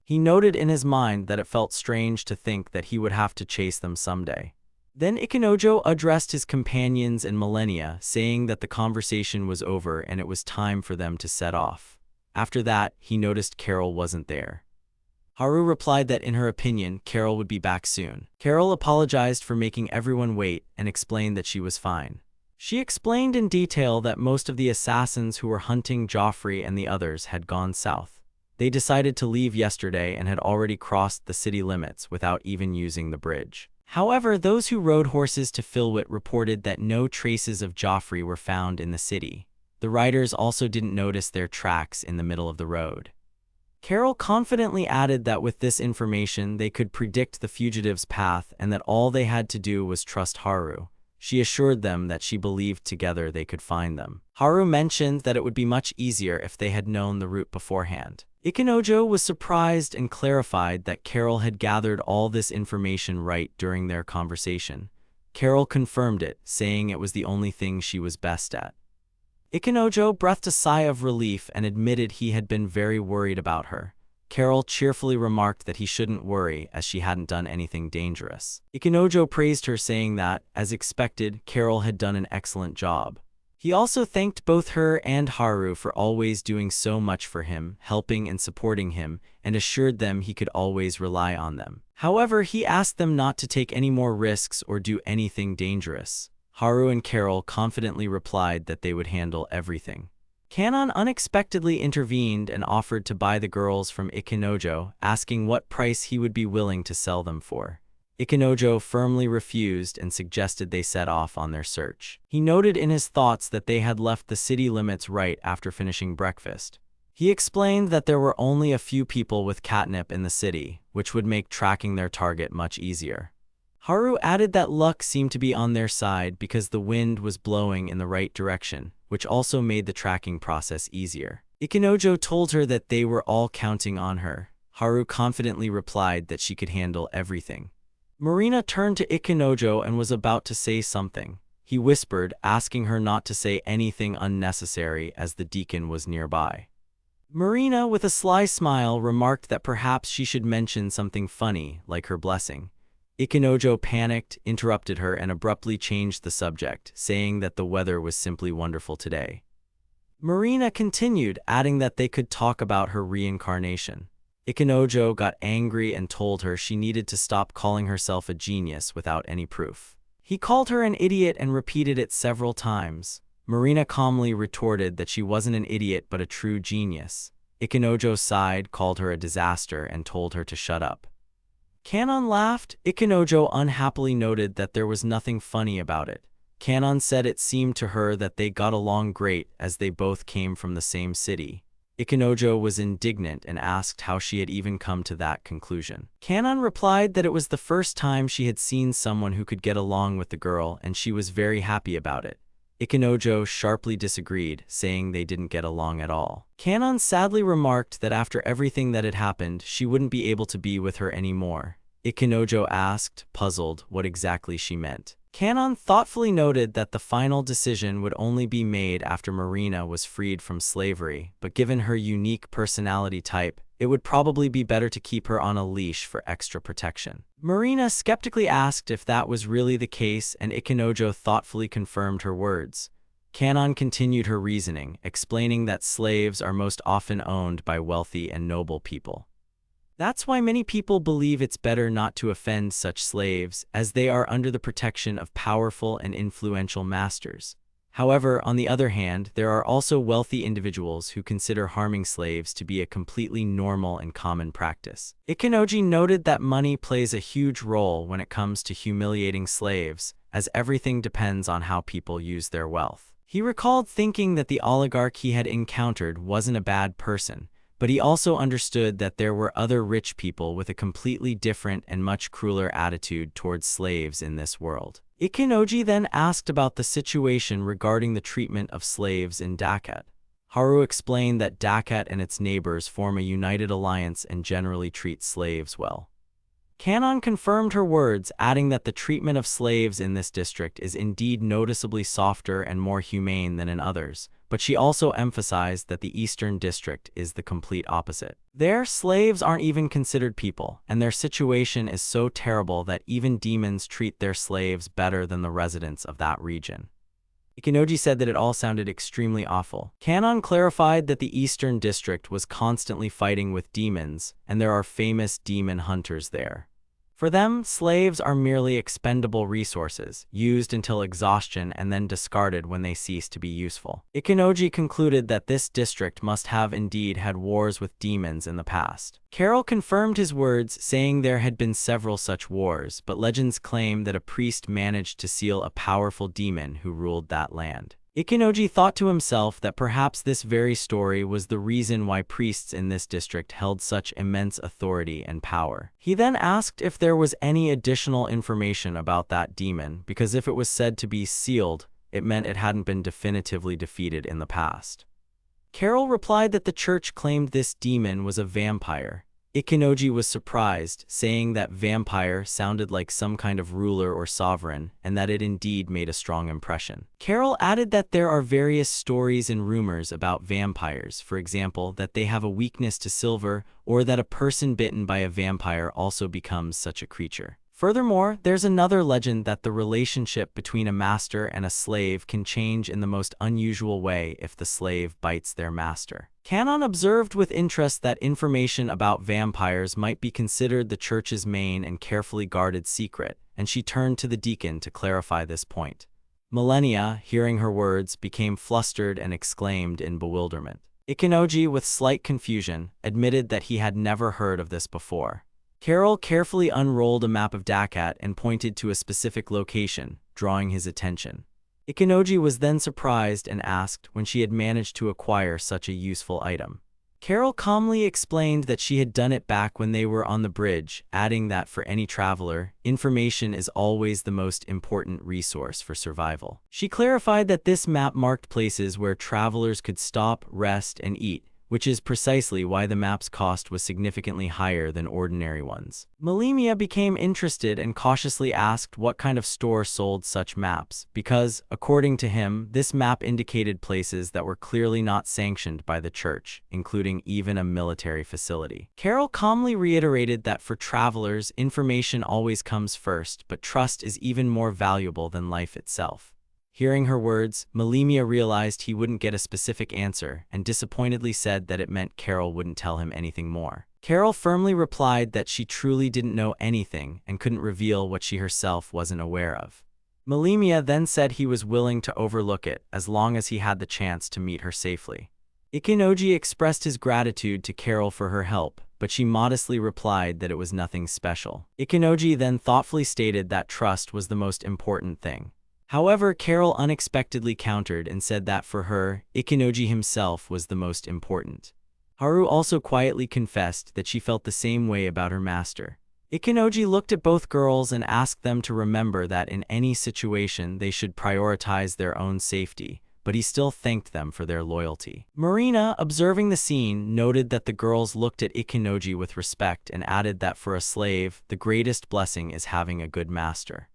He noted in his mind that it felt strange to think that he would have to chase them someday. Then Ikenojo addressed his companions and millennia, saying that the conversation was over and it was time for them to set off. After that, he noticed Carol wasn't there. Haru replied that in her opinion, Carol would be back soon. Carol apologized for making everyone wait and explained that she was fine. She explained in detail that most of the assassins who were hunting Joffrey and the others had gone south. They decided to leave yesterday and had already crossed the city limits without even using the bridge. However, those who rode horses to Filwit reported that no traces of Joffrey were found in the city. The riders also didn't notice their tracks in the middle of the road. Carol confidently added that with this information they could predict the fugitives' path and that all they had to do was trust Haru. She assured them that she believed together they could find them. Haru mentioned that it would be much easier if they had known the route beforehand. Ikenojo was surprised and clarified that Carol had gathered all this information right during their conversation. Carol confirmed it, saying it was the only thing she was best at. Ikenojo breathed a sigh of relief and admitted he had been very worried about her. Carol cheerfully remarked that he shouldn't worry as she hadn't done anything dangerous. Ikenojo praised her, saying that, as expected, Carol had done an excellent job. He also thanked both her and Haru for always doing so much for him, helping and supporting him, and assured them he could always rely on them. However, he asked them not to take any more risks or do anything dangerous. Haru and Carol confidently replied that they would handle everything. Kanon unexpectedly intervened and offered to buy the girls from Ikenojo, asking what price he would be willing to sell them for. Ikenojo firmly refused and suggested they set off on their search. He noted in his thoughts that they had left the city limits right after finishing breakfast. He explained that there were only a few people with catnip in the city, which would make tracking their target much easier. Haru added that luck seemed to be on their side because the wind was blowing in the right direction, which also made the tracking process easier. Ikenojo told her that they were all counting on her. Haru confidently replied that she could handle everything. Marina turned to Ikenojo and was about to say something. He whispered, asking her not to say anything unnecessary as the deacon was nearby. Marina, with a sly smile, remarked that perhaps she should mention something funny, like her blessing. Ikenojo panicked, interrupted her, and abruptly changed the subject, saying that the weather was simply wonderful today. Marina continued, adding that they could talk about her reincarnation. Ikenojo got angry and told her she needed to stop calling herself a genius without any proof. He called her an idiot and repeated it several times. Marina calmly retorted that she wasn't an idiot but a true genius. Ikenojo sighed, called her a disaster, and told her to shut up. Kanon laughed. Ikenojo unhappily noted that there was nothing funny about it. Kanon said it seemed to her that they got along great as they both came from the same city. Ikenojo was indignant and asked how she had even come to that conclusion. Kanon replied that it was the first time she had seen someone who could get along with the girl and she was very happy about it. Ikenojo sharply disagreed, saying they didn't get along at all. Kanon sadly remarked that after everything that had happened, she wouldn't be able to be with her anymore. Ikenojo asked, puzzled, what exactly she meant. Kanon thoughtfully noted that the final decision would only be made after Marina was freed from slavery, but given her unique personality type, it would probably be better to keep her on a leash for extra protection. Marina skeptically asked if that was really the case, and Ikenojo thoughtfully confirmed her words. Kanon continued her reasoning, explaining that slaves are most often owned by wealthy and noble people. That's why many people believe it's better not to offend such slaves, as they are under the protection of powerful and influential masters. However, on the other hand, there are also wealthy individuals who consider harming slaves to be a completely normal and common practice. Ikenoji noted that money plays a huge role when it comes to humiliating slaves, as everything depends on how people use their wealth. He recalled thinking that the oligarch he had encountered wasn't a bad person, but he also understood that there were other rich people with a completely different and much crueler attitude towards slaves in this world. Ikenoji then asked about the situation regarding the treatment of slaves in Dakat. Haru explained that Dakat and its neighbors form a united alliance and generally treat slaves well. Kanon confirmed her words, adding that the treatment of slaves in this district is indeed noticeably softer and more humane than in others, but she also emphasized that the Eastern District is the complete opposite. There, slaves aren't even considered people, and their situation is so terrible that even demons treat their slaves better than the residents of that region. Ikenoji said that it all sounded extremely awful. Kanon clarified that the Eastern District was constantly fighting with demons, and there are famous demon hunters there. For them, slaves are merely expendable resources, used until exhaustion and then discarded when they cease to be useful. Ikenoji concluded that this district must have indeed had wars with demons in the past. Carol confirmed his words, saying there had been several such wars, but legends claim that a priest managed to seal a powerful demon who ruled that land. Ikenoji thought to himself that perhaps this very story was the reason why priests in this district held such immense authority and power. He then asked if there was any additional information about that demon, because if it was said to be sealed, it meant it hadn't been definitively defeated in the past. Carol replied that the church claimed this demon was a vampire. Ikenoji was surprised, saying that vampire sounded like some kind of ruler or sovereign, and that it indeed made a strong impression. Carol added that there are various stories and rumors about vampires, for example, that they have a weakness to silver, or that a person bitten by a vampire also becomes such a creature. Furthermore, there's another legend that the relationship between a master and a slave can change in the most unusual way if the slave bites their master. Kanon observed with interest that information about vampires might be considered the church's main and carefully guarded secret, and she turned to the deacon to clarify this point. Millennia, hearing her words, became flustered and exclaimed in bewilderment. Ikenoji, with slight confusion, admitted that he had never heard of this before. Carol carefully unrolled a map of Dakat and pointed to a specific location, drawing his attention. Ikenoji was then surprised and asked when she had managed to acquire such a useful item. Carol calmly explained that she had done it back when they were on the bridge, adding that for any traveler, information is always the most important resource for survival. She clarified that this map marked places where travelers could stop, rest, and eat, which is precisely why the map's cost was significantly higher than ordinary ones. Millennia became interested and cautiously asked what kind of store sold such maps, because, according to him, this map indicated places that were clearly not sanctioned by the church, including even a military facility. Carol calmly reiterated that for travelers, information always comes first, but trust is even more valuable than life itself. Hearing her words, Millennia realized he wouldn't get a specific answer and disappointedly said that it meant Carol wouldn't tell him anything more. Carol firmly replied that she truly didn't know anything and couldn't reveal what she herself wasn't aware of. Millennia then said he was willing to overlook it as long as he had the chance to meet her safely. Ikenoji expressed his gratitude to Carol for her help, but she modestly replied that it was nothing special. Ikenoji then thoughtfully stated that trust was the most important thing. However, Carol unexpectedly countered and said that for her, Ikenoji himself was the most important. Haru also quietly confessed that she felt the same way about her master. Ikenoji looked at both girls and asked them to remember that in any situation they should prioritize their own safety, but he still thanked them for their loyalty. Marina, observing the scene, noted that the girls looked at Ikenoji with respect and added that for a slave, the greatest blessing is having a good master.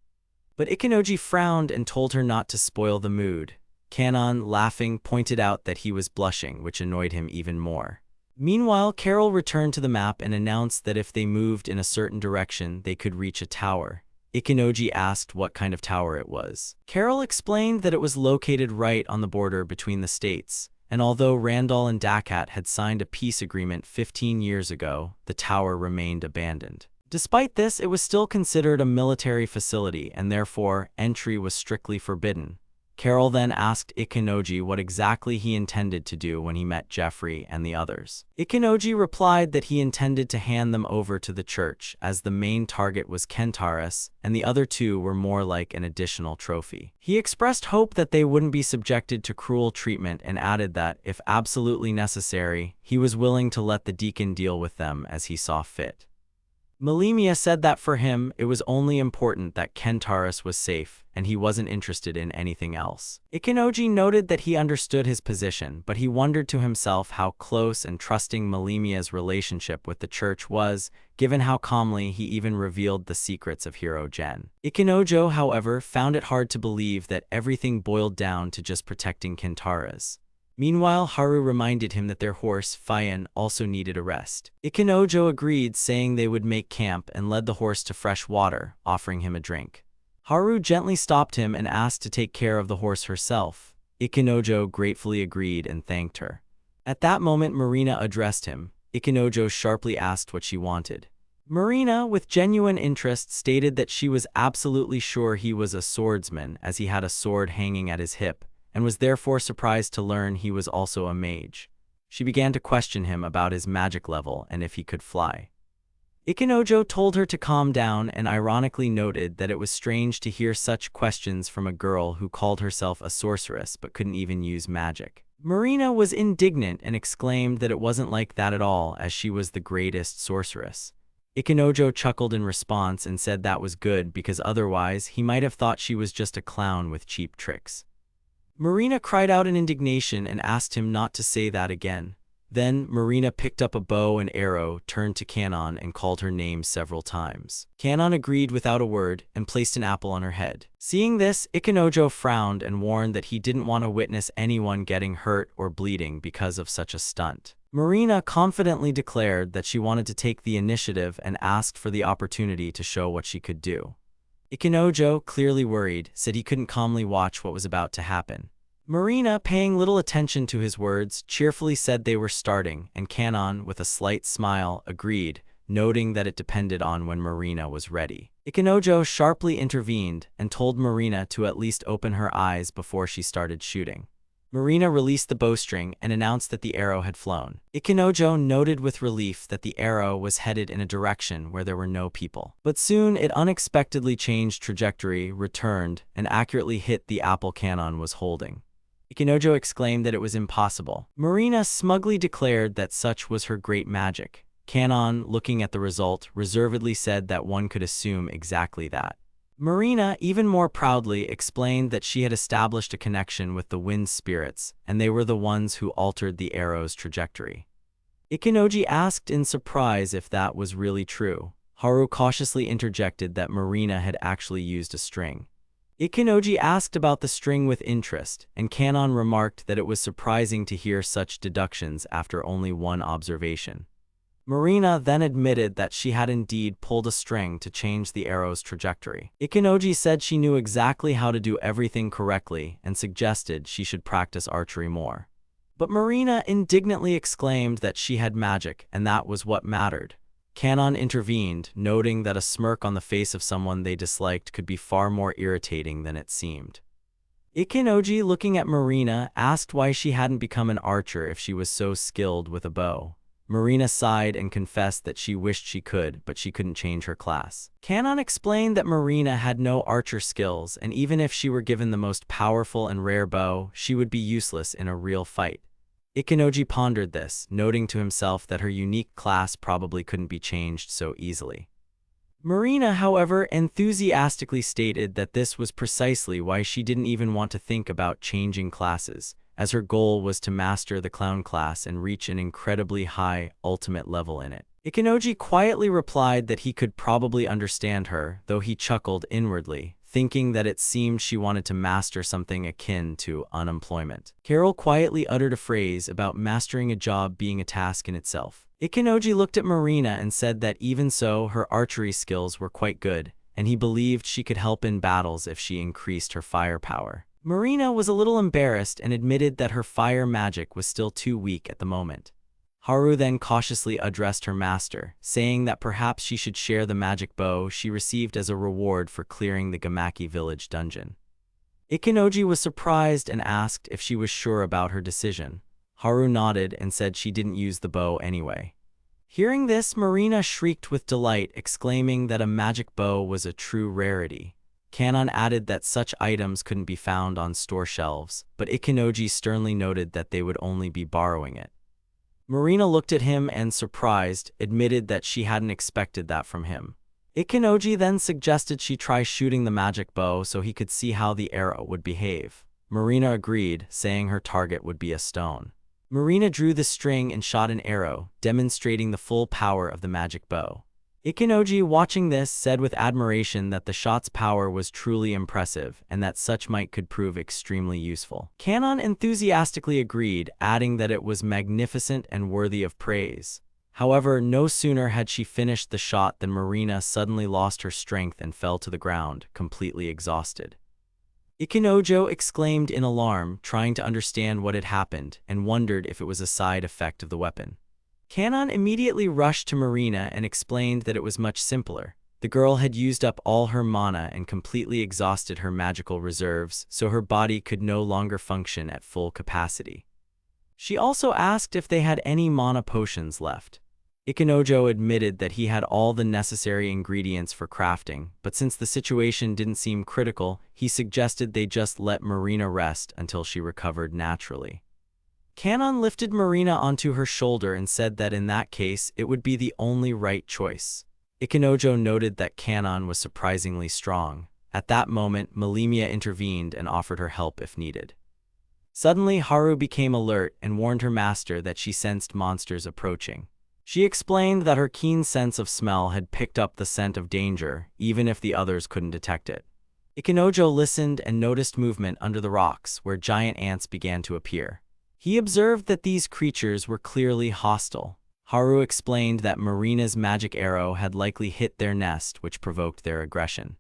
But Ikenoji frowned and told her not to spoil the mood. Kanon, laughing, pointed out that he was blushing, which annoyed him even more. Meanwhile, Carol returned to the map and announced that if they moved in a certain direction, they could reach a tower. Ikenoji asked what kind of tower it was. Carol explained that it was located right on the border between the states, and although Randall and Dakat had signed a peace agreement 15 years ago, the tower remained abandoned. Despite this, it was still considered a military facility, and therefore entry was strictly forbidden. Carol then asked Ikenoji what exactly he intended to do when he met Jeffrey and the others. Ikenoji replied that he intended to hand them over to the church, as the main target was Kentaurus, and the other two were more like an additional trophy. He expressed hope that they wouldn't be subjected to cruel treatment and added that, if absolutely necessary, he was willing to let the deacon deal with them as he saw fit. Melemia said that for him, it was only important that Kentaurus was safe, and he wasn't interested in anything else. Ikenoji noted that he understood his position, but he wondered to himself how close and trusting Melemia's relationship with the church was, given how calmly he even revealed the secrets of Hero Gen. Ikenojo, however, found it hard to believe that everything boiled down to just protecting Kentaurus. Meanwhile, Haru reminded him that their horse, Fion, also needed a rest. Ikenojo agreed, saying they would make camp, and led the horse to fresh water, offering him a drink. Haru gently stopped him and asked to take care of the horse herself. Ikenojo gratefully agreed and thanked her. At that moment, Marina addressed him. Ikenojo sharply asked what she wanted. Marina, with genuine interest, stated that she was absolutely sure he was a swordsman, as he had a sword hanging at his hip, and was therefore surprised to learn he was also a mage. She began to question him about his magic level and if he could fly. Ikenojo told her to calm down and ironically noted that it was strange to hear such questions from a girl who called herself a sorceress but couldn't even use magic. Marina was indignant and exclaimed that it wasn't like that at all, as she was the greatest sorceress. Ikenojo chuckled in response and said that was good because otherwise he might have thought she was just a clown with cheap tricks. Marina cried out in indignation and asked him not to say that again. Then, Marina picked up a bow and arrow, turned to Kanon, and called her name several times. Kanon agreed without a word and placed an apple on her head. Seeing this, Ikenojo frowned and warned that he didn't want to witness anyone getting hurt or bleeding because of such a stunt. Marina confidently declared that she wanted to take the initiative and asked for the opportunity to show what she could do. Ikenojo, clearly worried, said he couldn't calmly watch what was about to happen. Marina, paying little attention to his words, cheerfully said they were starting, and Kanon, with a slight smile, agreed, noting that it depended on when Marina was ready. Ikenojo sharply intervened and told Marina to at least open her eyes before she started shooting. Marina released the bowstring and announced that the arrow had flown. Ikenojo noted with relief that the arrow was headed in a direction where there were no people. But soon it unexpectedly changed trajectory, returned, and accurately hit the apple Kanon was holding. Ikenojo exclaimed that it was impossible. Marina smugly declared that such was her great magic. Kanon, looking at the result, reservedly said that one could assume exactly that. Marina, even more proudly, explained that she had established a connection with the wind spirits, and they were the ones who altered the arrow's trajectory. Ikenoji asked in surprise if that was really true. Haru cautiously interjected that Marina had actually used a string. Ikenoji asked about the string with interest, and Kanon remarked that it was surprising to hear such deductions after only one observation. Marina then admitted that she had indeed pulled a string to change the arrow's trajectory. Ikenoji said she knew exactly how to do everything correctly and suggested she should practice archery more. But Marina indignantly exclaimed that she had magic, and that was what mattered. Kanon intervened, noting that a smirk on the face of someone they disliked could be far more irritating than it seemed. Ikenoji, looking at Marina, asked why she hadn't become an archer if she was so skilled with a bow. Marina sighed and confessed that she wished she could, but she couldn't change her class. Kanon explained that Marina had no archer skills, and even if she were given the most powerful and rare bow, she would be useless in a real fight. Ikenoji pondered this, noting to himself that her unique class probably couldn't be changed so easily. Marina, however, enthusiastically stated that this was precisely why she didn't even want to think about changing classes, as her goal was to master the clown class and reach an incredibly high, ultimate level in it. Ikenoji quietly replied that he could probably understand her, though he chuckled inwardly, thinking that it seemed she wanted to master something akin to unemployment. Carol quietly uttered a phrase about mastering a job being a task in itself. Ikenoji looked at Marina and said that even so, her archery skills were quite good, and he believed she could help in battles if she increased her firepower. Marina was a little embarrassed and admitted that her fire magic was still too weak at the moment. Haru then cautiously addressed her master, saying that perhaps she should share the magic bow she received as a reward for clearing the Gamaki village dungeon. Ikenoji was surprised and asked if she was sure about her decision. Haru nodded and said she didn't use the bow anyway. Hearing this, Marina shrieked with delight, exclaiming that a magic bow was a true rarity. Kanon added that such items couldn't be found on store shelves, but Ikenoji sternly noted that they would only be borrowing it. Marina looked at him and, surprised, admitted that she hadn't expected that from him. Ikenoji then suggested she try shooting the magic bow so he could see how the arrow would behave. Marina agreed, saying her target would be a stone. Marina drew the string and shot an arrow, demonstrating the full power of the magic bow. Ikenoji, watching this, said with admiration that the shot's power was truly impressive and that such might could prove extremely useful. Kanon enthusiastically agreed, adding that it was magnificent and worthy of praise. However, no sooner had she finished the shot than Marina suddenly lost her strength and fell to the ground, completely exhausted. Ikenojo exclaimed in alarm, trying to understand what had happened, and wondered if it was a side effect of the weapon. Kanon immediately rushed to Marina and explained that it was much simpler. The girl had used up all her mana and completely exhausted her magical reserves, so her body could no longer function at full capacity. She also asked if they had any mana potions left. Ikenojo admitted that he had all the necessary ingredients for crafting, but since the situation didn't seem critical, he suggested they just let Marina rest until she recovered naturally. Kanon lifted Marina onto her shoulder and said that in that case, it would be the only right choice. Ikenojo noted that Kanon was surprisingly strong. At that moment, Melemia intervened and offered her help if needed. Suddenly, Haru became alert and warned her master that she sensed monsters approaching. She explained that her keen sense of smell had picked up the scent of danger, even if the others couldn't detect it. Ikenojo listened and noticed movement under the rocks, where giant ants began to appear. He observed that these creatures were clearly hostile. Haru explained that Marina's magic arrow had likely hit their nest, which provoked their aggression.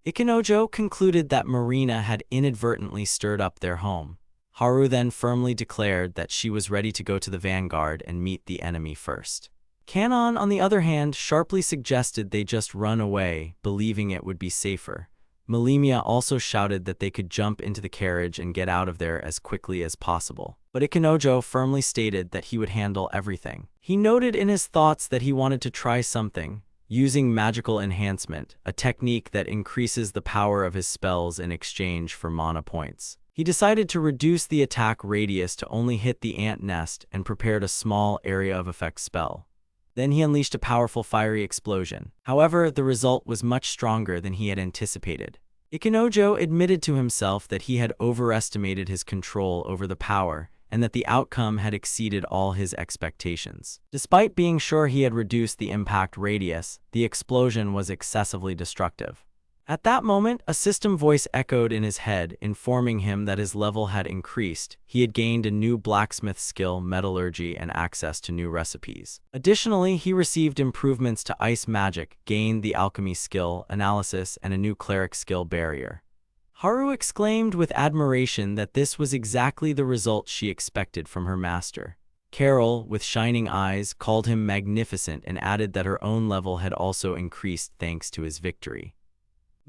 Ikenojo concluded that Marina had inadvertently stirred up their home. Haru then firmly declared that she was ready to go to the vanguard and meet the enemy first. Kanon, on the other hand, sharply suggested they just run away, believing it would be safer. Melemia also shouted that they could jump into the carriage and get out of there as quickly as possible. But Ikenojo firmly stated that he would handle everything. He noted in his thoughts that he wanted to try something, using magical enhancement, a technique that increases the power of his spells in exchange for mana points. He decided to reduce the attack radius to only hit the ant nest and prepared a small area of effect spell. Then he unleashed a powerful fiery explosion. However, the result was much stronger than he had anticipated. Ikenojo admitted to himself that he had overestimated his control over the power and that the outcome had exceeded all his expectations. Despite being sure he had reduced the impact radius, the explosion was excessively destructive. At that moment, a system voice echoed in his head, informing him that his level had increased. He had gained a new blacksmith skill, metallurgy, and access to new recipes. Additionally, he received improvements to ice magic, gained the alchemy skill, analysis, and a new cleric skill, barrier. Haru exclaimed with admiration that this was exactly the result she expected from her master. Carol, with shining eyes, called him magnificent and added that her own level had also increased thanks to his victory.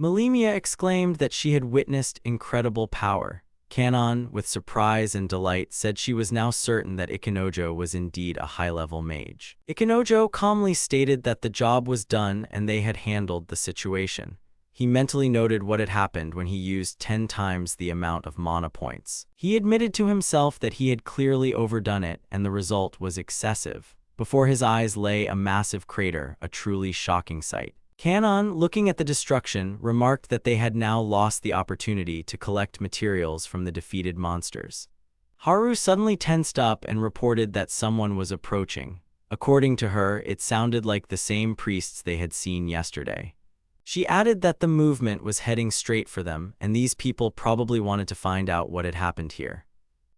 Melemia exclaimed that she had witnessed incredible power. Kanon, with surprise and delight, said she was now certain that Ikenojo was indeed a high-level mage. Ikenojo calmly stated that the job was done and they had handled the situation. He mentally noted what had happened when he used 10 times the amount of mana points. He admitted to himself that he had clearly overdone it and the result was excessive. Before his eyes lay a massive crater, a truly shocking sight. Kanon, looking at the destruction, remarked that they had now lost the opportunity to collect materials from the defeated monsters. Haru suddenly tensed up and reported that someone was approaching. According to her, it sounded like the same priests they had seen yesterday. She added that the movement was heading straight for them, and these people probably wanted to find out what had happened here.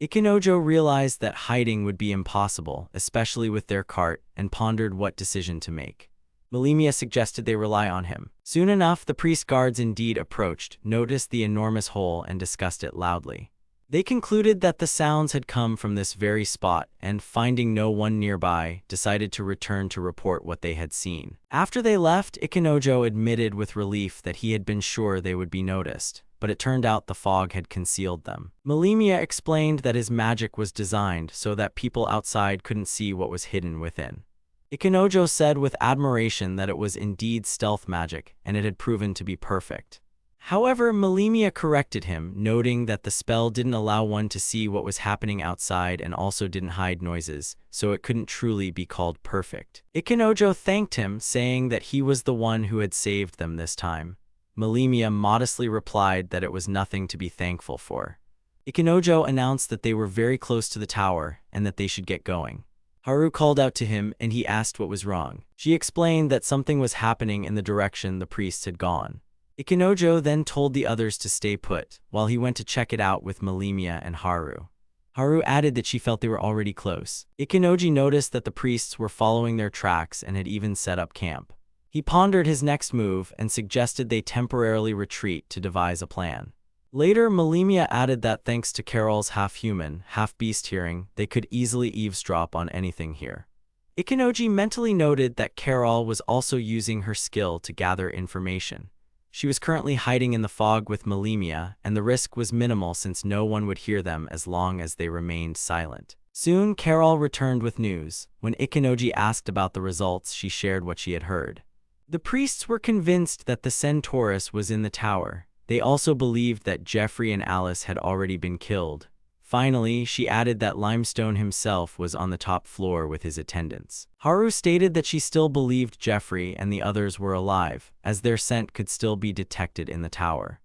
Ikenojo realized that hiding would be impossible, especially with their cart, and pondered what decision to make. Melemia suggested they rely on him. Soon enough, the priest guards indeed approached, noticed the enormous hole, and discussed it loudly. They concluded that the sounds had come from this very spot, and finding no one nearby, decided to return to report what they had seen. After they left, Ikenojo admitted with relief that he had been sure they would be noticed, but it turned out the fog had concealed them. Melemia explained that his magic was designed so that people outside couldn't see what was hidden within. Ikenojo said with admiration that it was indeed stealth magic, and it had proven to be perfect. However, Melemia corrected him, noting that the spell didn't allow one to see what was happening outside and also didn't hide noises, so it couldn't truly be called perfect. Ikenojo thanked him, saying that he was the one who had saved them this time. Melemia modestly replied that it was nothing to be thankful for. Ikenojo announced that they were very close to the tower and that they should get going. Haru called out to him and he asked what was wrong. She explained that something was happening in the direction the priests had gone. Ikenojo then told the others to stay put, while he went to check it out with Melemia and Haru. Haru added that she felt they were already close. Ikenoji noticed that the priests were following their tracks and had even set up camp. He pondered his next move and suggested they temporarily retreat to devise a plan. Later, Melemia added that thanks to Carol's half-human, half-beast hearing, they could easily eavesdrop on anything here. Ikenoji mentally noted that Carol was also using her skill to gather information. She was currently hiding in the fog with Melemia, and the risk was minimal since no one would hear them as long as they remained silent. Soon, Carol returned with news. When Ikenoji asked about the results, she shared what she had heard. The priests were convinced that the Centaurus was in the tower. They also believed that Jeffrey and Alice had already been killed. Finally, she added that Limestone himself was on the top floor with his attendants. Haru stated that she still believed Jeffrey and the others were alive, as their scent could still be detected in the tower.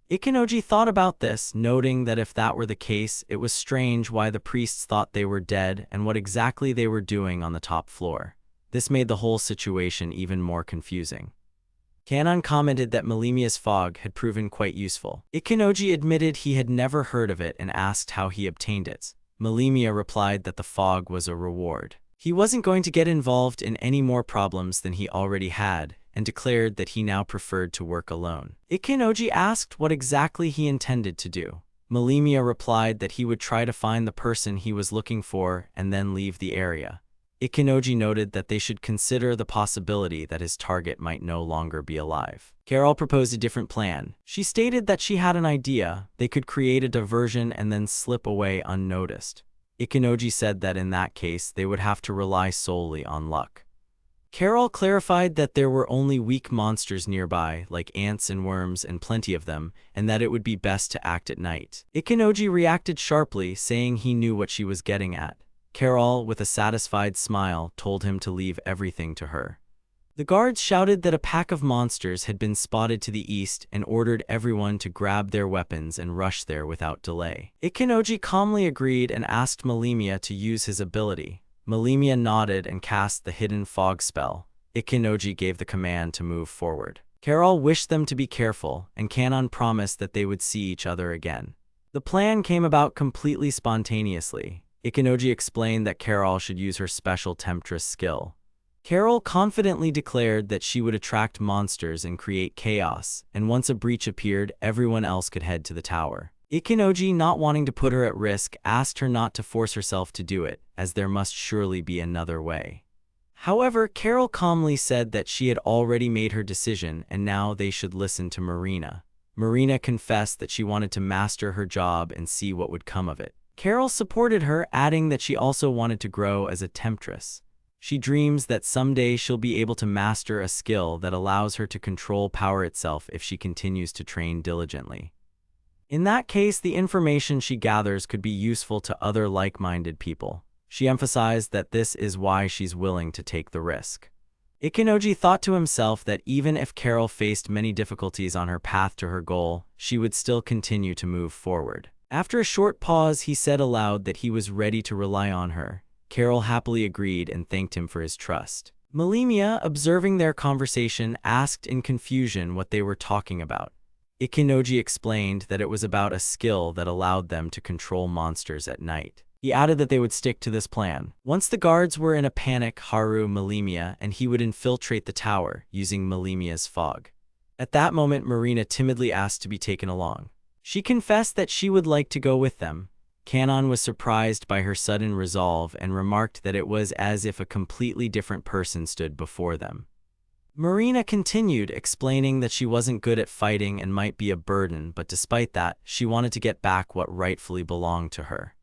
Ikenoji thought about this, noting that if that were the case, it was strange why the priests thought they were dead and what exactly they were doing on the top floor. This made the whole situation even more confusing. Kanon commented that Melemia's fog had proven quite useful. Ikenoji admitted he had never heard of it and asked how he obtained it. Melemia replied that the fog was a reward. He wasn't going to get involved in any more problems than he already had, and declared that he now preferred to work alone. Ikenoji asked what exactly he intended to do. Melemia replied that he would try to find the person he was looking for and then leave the area. Ikenoji noted that they should consider the possibility that his target might no longer be alive. Carol proposed a different plan. She stated that she had an idea. They could create a diversion and then slip away unnoticed. Ikenoji said that in that case, they would have to rely solely on luck. Carol clarified that there were only weak monsters nearby, like ants and worms and plenty of them, and that it would be best to act at night. Ikenoji reacted sharply, saying he knew what she was getting at. Carol, with a satisfied smile, told him to leave everything to her. The guards shouted that a pack of monsters had been spotted to the east and ordered everyone to grab their weapons and rush there without delay. Ikenoji calmly agreed and asked Melemia to use his ability. Melemia nodded and cast the hidden fog spell. Ikenoji gave the command to move forward. Carol wished them to be careful, and Kanon promised that they would see each other again. The plan came about completely spontaneously. Ikenoji explained that Carol should use her special temptress skill. Carol confidently declared that she would attract monsters and create chaos, and once a breach appeared, everyone else could head to the tower. Ikenoji, not wanting to put her at risk, asked her not to force herself to do it, as there must surely be another way. However, Carol calmly said that she had already made her decision and now they should listen to Marina. Marina confessed that she wanted to master her job and see what would come of it. Carol supported her, adding that she also wanted to grow as a temptress. She dreams that someday she'll be able to master a skill that allows her to control power itself if she continues to train diligently. In that case, the information she gathers could be useful to other like-minded people. She emphasized that this is why she's willing to take the risk. Ikenoji thought to himself that even if Carol faced many difficulties on her path to her goal, she would still continue to move forward. After a short pause, he said aloud that he was ready to rely on her. Carol happily agreed and thanked him for his trust. Melimia, observing their conversation, asked in confusion what they were talking about. Ikenoji explained that it was about a skill that allowed them to control monsters at night. He added that they would stick to this plan. Once the guards were in a panic, Haru Melimia and he would infiltrate the tower using Melimia's fog. At that moment, Marina timidly asked to be taken along. She confessed that she would like to go with them. Kanon was surprised by her sudden resolve and remarked that it was as if a completely different person stood before them. Marina continued, explaining that she wasn't good at fighting and might be a burden, but despite that, she wanted to get back what rightfully belonged to her.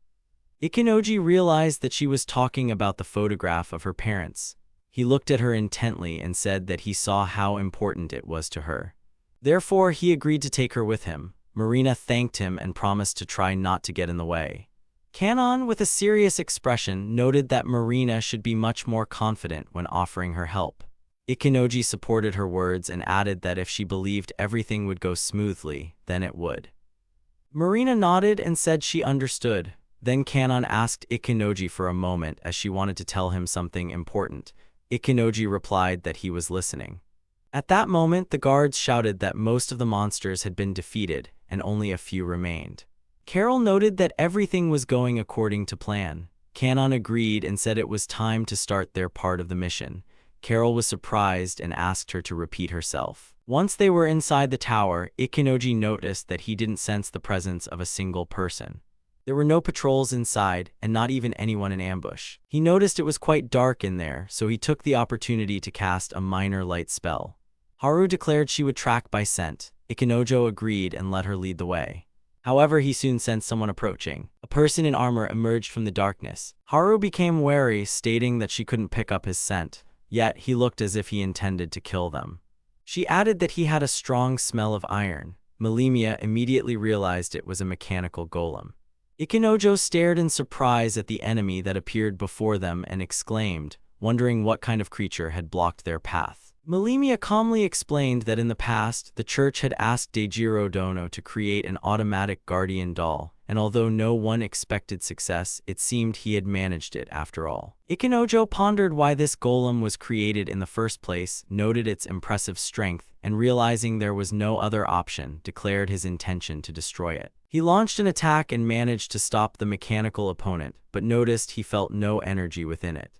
Ikenoji realized that she was talking about the photograph of her parents. He looked at her intently and said that he saw how important it was to her. Therefore, he agreed to take her with him. Marina thanked him and promised to try not to get in the way. Kanon, with a serious expression, noted that Marina should be much more confident when offering her help. Ikenoji supported her words and added that if she believed everything would go smoothly, then it would. Marina nodded and said she understood. Then Kanon asked Ikenoji for a moment as she wanted to tell him something important. Ikenoji replied that he was listening. At that moment, the guards shouted that most of the monsters had been defeated and only a few remained. Carol noted that everything was going according to plan. Kanon agreed and said it was time to start their part of the mission. Carol was surprised and asked her to repeat herself. Once they were inside the tower, Ikenoji noticed that he didn't sense the presence of a single person. There were no patrols inside, and not even anyone in ambush. He noticed it was quite dark in there, so he took the opportunity to cast a minor light spell. Haru declared she would track by scent. Ikenojo agreed and let her lead the way. However, he soon sensed someone approaching. A person in armor emerged from the darkness. Haru became wary, stating that she couldn't pick up his scent, yet he looked as if he intended to kill them. She added that he had a strong smell of iron. Melimia immediately realized it was a mechanical golem. Ikenojo stared in surprise at the enemy that appeared before them and exclaimed, wondering what kind of creature had blocked their path. Melimia calmly explained that in the past, the church had asked Deijiro Dono to create an automatic guardian doll, and although no one expected success, it seemed he had managed it after all. Ikenojo pondered why this golem was created in the first place, noted its impressive strength, and realizing there was no other option, declared his intention to destroy it. He launched an attack and managed to stop the mechanical opponent, but noticed he felt no energy within it.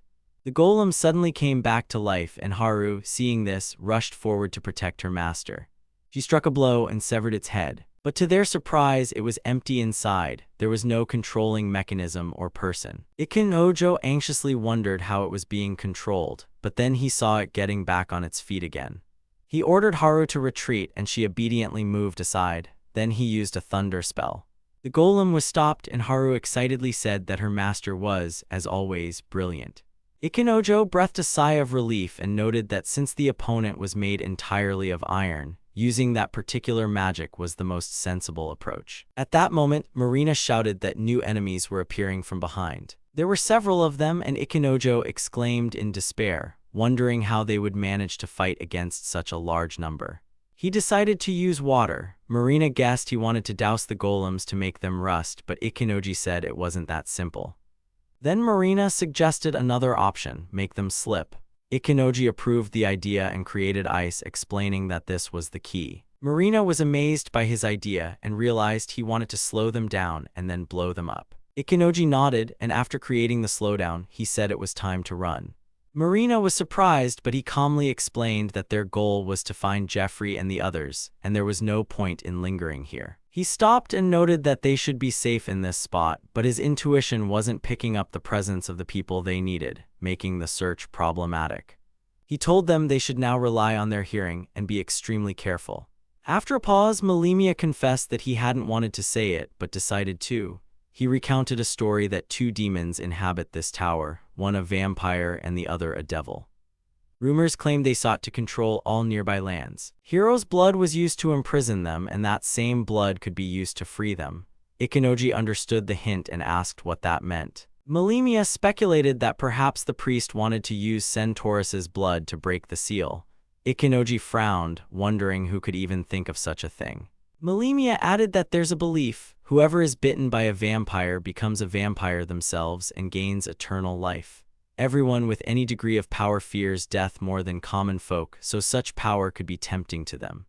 The golem suddenly came back to life, and Haru, seeing this, rushed forward to protect her master. She struck a blow and severed its head, but to their surprise, it was empty inside. There was no controlling mechanism or person. Ikenojo anxiously wondered how it was being controlled, but then he saw it getting back on its feet again. He ordered Haru to retreat, and she obediently moved aside. Then he used a thunder spell. The golem was stopped, and Haru excitedly said that her master was, as always, brilliant. Ikenojo breathed a sigh of relief and noted that since the opponent was made entirely of iron, using that particular magic was the most sensible approach. At that moment, Marina shouted that new enemies were appearing from behind. There were several of them, and Ikenojo exclaimed in despair, wondering how they would manage to fight against such a large number. He decided to use water. Marina guessed he wanted to douse the golems to make them rust, but Ikenoji said it wasn't that simple. Then Marina suggested another option, make them slip. Ikenoji approved the idea and created ice, explaining that this was the key. Marina was amazed by his idea and realized he wanted to slow them down and then blow them up. Ikenoji nodded, and after creating the slowdown, he said it was time to run. Marina was surprised, but he calmly explained that their goal was to find Jeffrey and the others, and there was no point in lingering here. He stopped and noted that they should be safe in this spot, but his intuition wasn't picking up the presence of the people they needed, making the search problematic. He told them they should now rely on their hearing and be extremely careful. After a pause, Melimia confessed that he hadn't wanted to say it, but decided to. He recounted a story that two demons inhabit this tower, one a vampire and the other a devil. Rumors claimed they sought to control all nearby lands. Hero's blood was used to imprison them, and that same blood could be used to free them. Ikenoji understood the hint and asked what that meant. Melimia speculated that perhaps the priest wanted to use Centaurus's blood to break the seal. Ikenoji frowned, wondering who could even think of such a thing. Melimia added that there's a belief, whoever is bitten by a vampire becomes a vampire themselves and gains eternal life. Everyone with any degree of power fears death more than common folk, so such power could be tempting to them.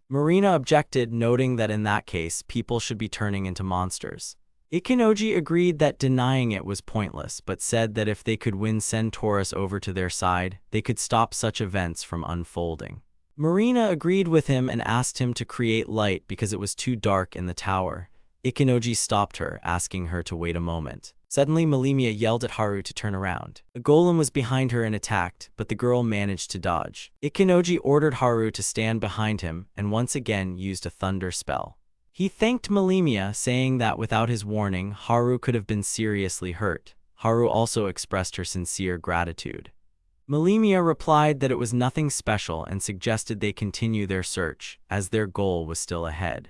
Marina objected, noting that in that case, people should be turning into monsters. Ikenoji agreed that denying it was pointless, but said that if they could win Centaurus over to their side, they could stop such events from unfolding. Marina agreed with him and asked him to create light because it was too dark in the tower. Ikenoji stopped her, asking her to wait a moment. Suddenly, Melemia yelled at Haru to turn around. A golem was behind her and attacked, but the girl managed to dodge. Ikenoji ordered Haru to stand behind him and once again used a thunder spell. He thanked Melemia, saying that without his warning, Haru could have been seriously hurt. Haru also expressed her sincere gratitude. Melemia replied that it was nothing special and suggested they continue their search, as their goal was still ahead.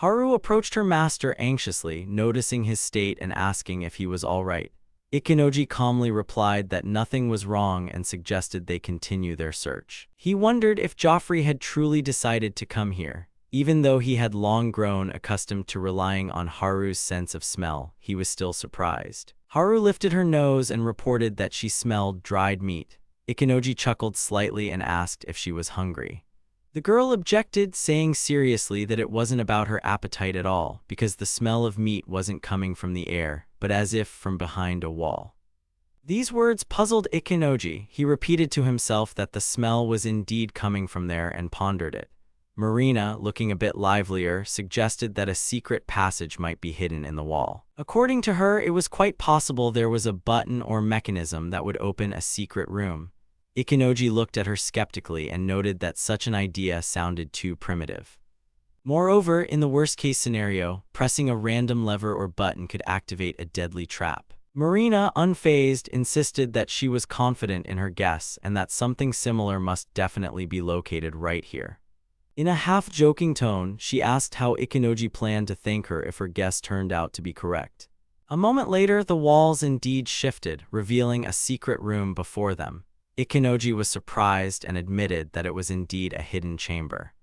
Haru approached her master anxiously, noticing his state and asking if he was all right. Ikenoji calmly replied that nothing was wrong and suggested they continue their search. He wondered if Joffrey had truly decided to come here. Even though he had long grown accustomed to relying on Haru's sense of smell, he was still surprised. Haru lifted her nose and reported that she smelled dried meat. Ikenoji chuckled slightly and asked if she was hungry. The girl objected, saying seriously that it wasn't about her appetite at all, because the smell of meat wasn't coming from the air, but as if from behind a wall. These words puzzled Ikenoji. He repeated to himself that the smell was indeed coming from there and pondered it. Marina, looking a bit livelier, suggested that a secret passage might be hidden in the wall. According to her, it was quite possible there was a button or mechanism that would open a secret room. Ikenoji looked at her skeptically and noted that such an idea sounded too primitive. Moreover, in the worst-case scenario, pressing a random lever or button could activate a deadly trap. Marina, unfazed, insisted that she was confident in her guess and that something similar must definitely be located right here. In a half-joking tone, she asked how Ikenoji planned to thank her if her guess turned out to be correct. A moment later, the walls indeed shifted, revealing a secret room before them. Ikenoji was surprised and admitted that it was indeed a hidden chamber.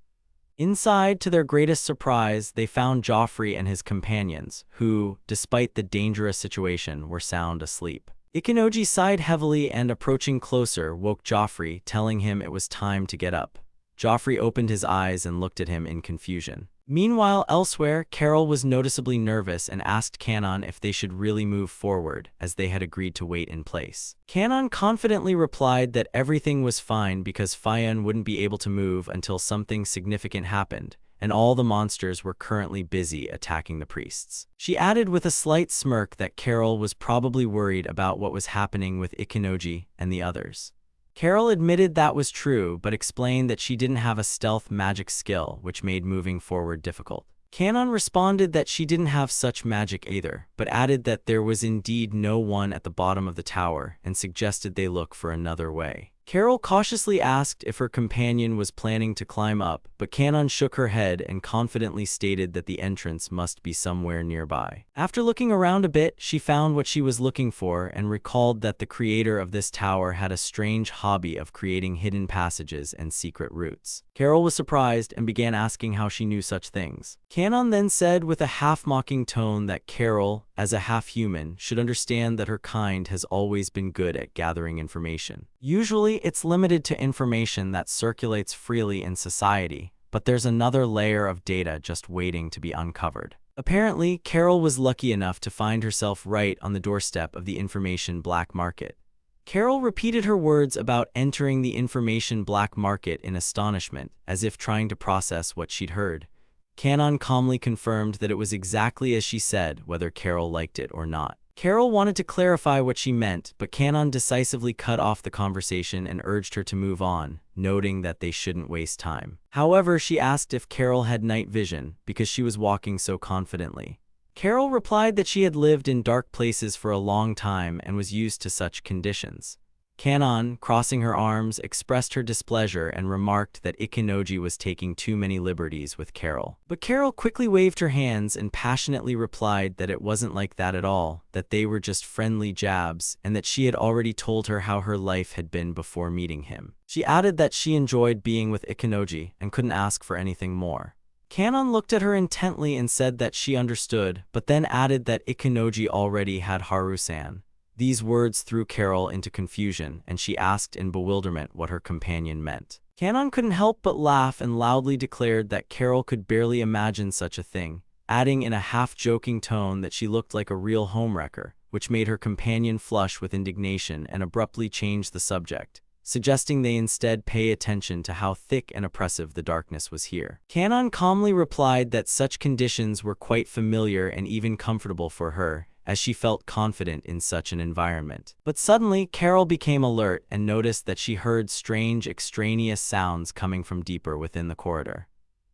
Inside, to their greatest surprise, they found Joffrey and his companions, who, despite the dangerous situation, were sound asleep. Ikenoji sighed heavily and, approaching closer, woke Joffrey, telling him it was time to get up. Joffrey opened his eyes and looked at him in confusion. Meanwhile, elsewhere, Carol was noticeably nervous and asked Kanon if they should really move forward, as they had agreed to wait in place. Kanon confidently replied that everything was fine because Fayun wouldn't be able to move until something significant happened, and all the monsters were currently busy attacking the priests. She added with a slight smirk that Carol was probably worried about what was happening with Ikenoji and the others. Carol admitted that was true, but explained that she didn't have a stealth magic skill, which made moving forward difficult. Kanon responded that she didn't have such magic either, but added that there was indeed no one at the bottom of the tower and suggested they look for another way. Carol cautiously asked if her companion was planning to climb up, but Kanon shook her head and confidently stated that the entrance must be somewhere nearby. After looking around a bit, she found what she was looking for and recalled that the creator of this tower had a strange hobby of creating hidden passages and secret routes. Carol was surprised and began asking how she knew such things. Kanon then said with a half-mocking tone that Carol, as a half-human, should understand that her kind has always been good at gathering information. Usually, it's limited to information that circulates freely in society, but there's another layer of data just waiting to be uncovered. Apparently, Carol was lucky enough to find herself right on the doorstep of the information black market. Carol repeated her words about entering the information black market in astonishment, as if trying to process what she'd heard. Kanon calmly confirmed that it was exactly as she said, whether Carol liked it or not. Carol wanted to clarify what she meant, but Kanon decisively cut off the conversation and urged her to move on, noting that they shouldn't waste time. However, she asked if Carol had night vision, because she was walking so confidently. Carol replied that she had lived in dark places for a long time and was used to such conditions. Kanon, crossing her arms, expressed her displeasure and remarked that Ikenoji was taking too many liberties with Carol. But Carol quickly waved her hands and passionately replied that it wasn't like that at all, that they were just friendly jabs, and that she had already told her how her life had been before meeting him. She added that she enjoyed being with Ikenoji and couldn't ask for anything more. Kanon looked at her intently and said that she understood, but then added that Ikenoji already had Haru-san. These words threw Carol into confusion, and she asked in bewilderment what her companion meant. Kanon couldn't help but laugh and loudly declared that Carol could barely imagine such a thing, adding in a half-joking tone that she looked like a real homewrecker, which made her companion flush with indignation and abruptly change the subject, suggesting they instead pay attention to how thick and oppressive the darkness was here. Kanon calmly replied that such conditions were quite familiar and even comfortable for her, as she felt confident in such an environment. But suddenly, Carol became alert and noticed that she heard strange extraneous sounds coming from deeper within the corridor.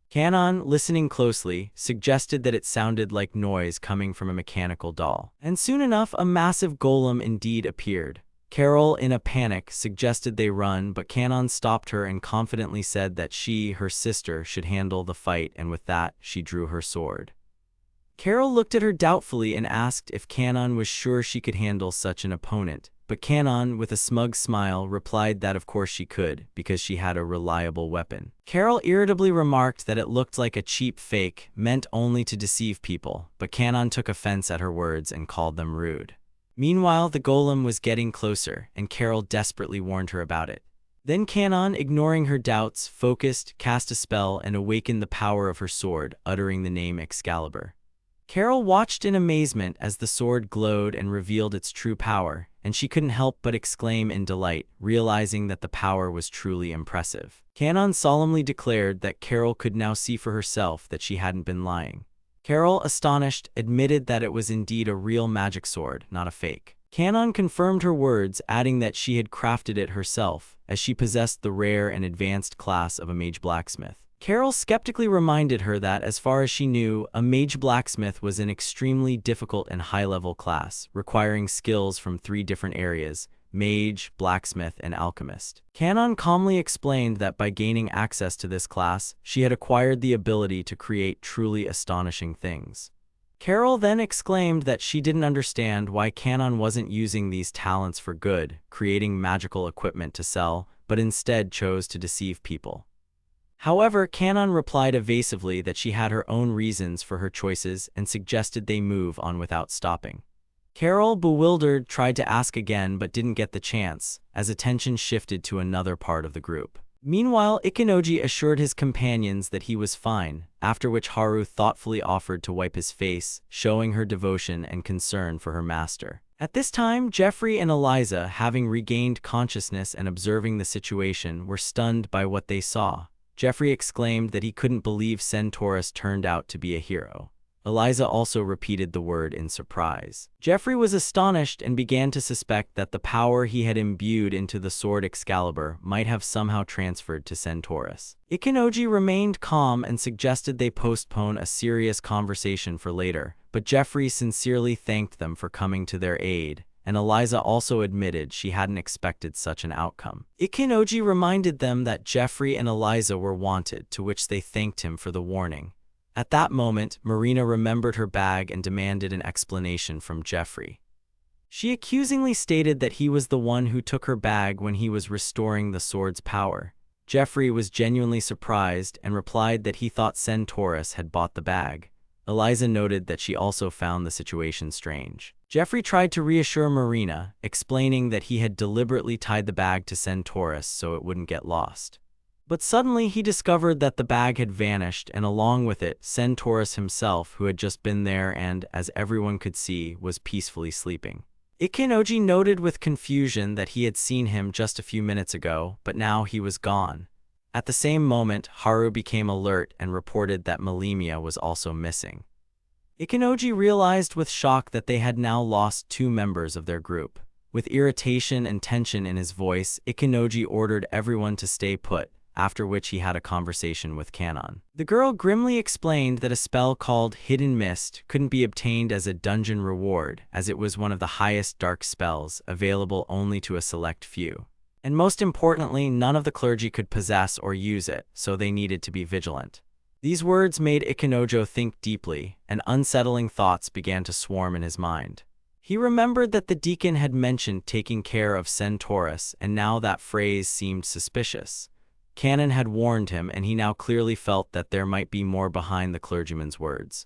Kanon, listening closely, suggested that it sounded like noise coming from a mechanical doll. And soon enough, a massive golem indeed appeared. Carol, in a panic, suggested they run, but Kanon stopped her and confidently said that she, her sister, should handle the fight, and with that, she drew her sword. Carol looked at her doubtfully and asked if Kanon was sure she could handle such an opponent, but Kanon, with a smug smile, replied that of course she could, because she had a reliable weapon. Carol irritably remarked that it looked like a cheap fake, meant only to deceive people, but Kanon took offense at her words and called them rude. Meanwhile, the golem was getting closer, and Carol desperately warned her about it. Then Kanon, ignoring her doubts, focused, cast a spell, and awakened the power of her sword, uttering the name Excalibur. Carol watched in amazement as the sword glowed and revealed its true power, and she couldn't help but exclaim in delight, realizing that the power was truly impressive. Kanon solemnly declared that Carol could now see for herself that she hadn't been lying. Carol, astonished, admitted that it was indeed a real magic sword, not a fake. Kanon confirmed her words, adding that she had crafted it herself, as she possessed the rare and advanced class of a mage blacksmith. Carol skeptically reminded her that, as far as she knew, a mage blacksmith was an extremely difficult and high-level class, requiring skills from 3 different areas: mage, blacksmith, and alchemist. Kanon calmly explained that by gaining access to this class, she had acquired the ability to create truly astonishing things. Carol then exclaimed that she didn't understand why Kanon wasn't using these talents for good, creating magical equipment to sell, but instead chose to deceive people. However, Kanon replied evasively that she had her own reasons for her choices and suggested they move on without stopping. Carol, bewildered, tried to ask again but didn't get the chance, as attention shifted to another part of the group. Meanwhile, Ikenoji assured his companions that he was fine, after which Haru thoughtfully offered to wipe his face, showing her devotion and concern for her master. At this time, Jeffrey and Eliza, having regained consciousness and observing the situation, were stunned by what they saw. Jeffrey exclaimed that he couldn't believe Centaurus turned out to be a hero. Eliza also repeated the word in surprise. Jeffrey was astonished and began to suspect that the power he had imbued into the sword Excalibur might have somehow transferred to Centaurus. Ikenoji remained calm and suggested they postpone a serious conversation for later, but Jeffrey sincerely thanked them for coming to their aid, and Eliza also admitted she hadn't expected such an outcome. Ikenoji reminded them that Jeffrey and Eliza were wanted, to which they thanked him for the warning. At that moment, Marina remembered her bag and demanded an explanation from Jeffrey. She accusingly stated that he was the one who took her bag when he was restoring the sword's power. Jeffrey was genuinely surprised and replied that he thought Centaurus had bought the bag. Eliza noted that she also found the situation strange. Jeffrey tried to reassure Marina, explaining that he had deliberately tied the bag to Centaurus so it wouldn't get lost. But suddenly he discovered that the bag had vanished, and along with it, Centaurus himself, who had just been there and, as everyone could see, was peacefully sleeping. Ikenoji noted with confusion that he had seen him just a few minutes ago, but now he was gone. At the same moment, Haru became alert and reported that Melemia was also missing. Ikenoji realized with shock that they had now lost 2 members of their group. With irritation and tension in his voice, Ikenoji ordered everyone to stay put, after which he had a conversation with Kanon. The girl grimly explained that a spell called Hidden Mist couldn't be obtained as a dungeon reward, as it was one of the highest dark spells, available only to a select few. And most importantly, none of the clergy could possess or use it, so they needed to be vigilant. These words made Ikenojo think deeply, and unsettling thoughts began to swarm in his mind. He remembered that the deacon had mentioned taking care of Centaurus, and now that phrase seemed suspicious. Kanon had warned him, and he now clearly felt that there might be more behind the clergyman's words.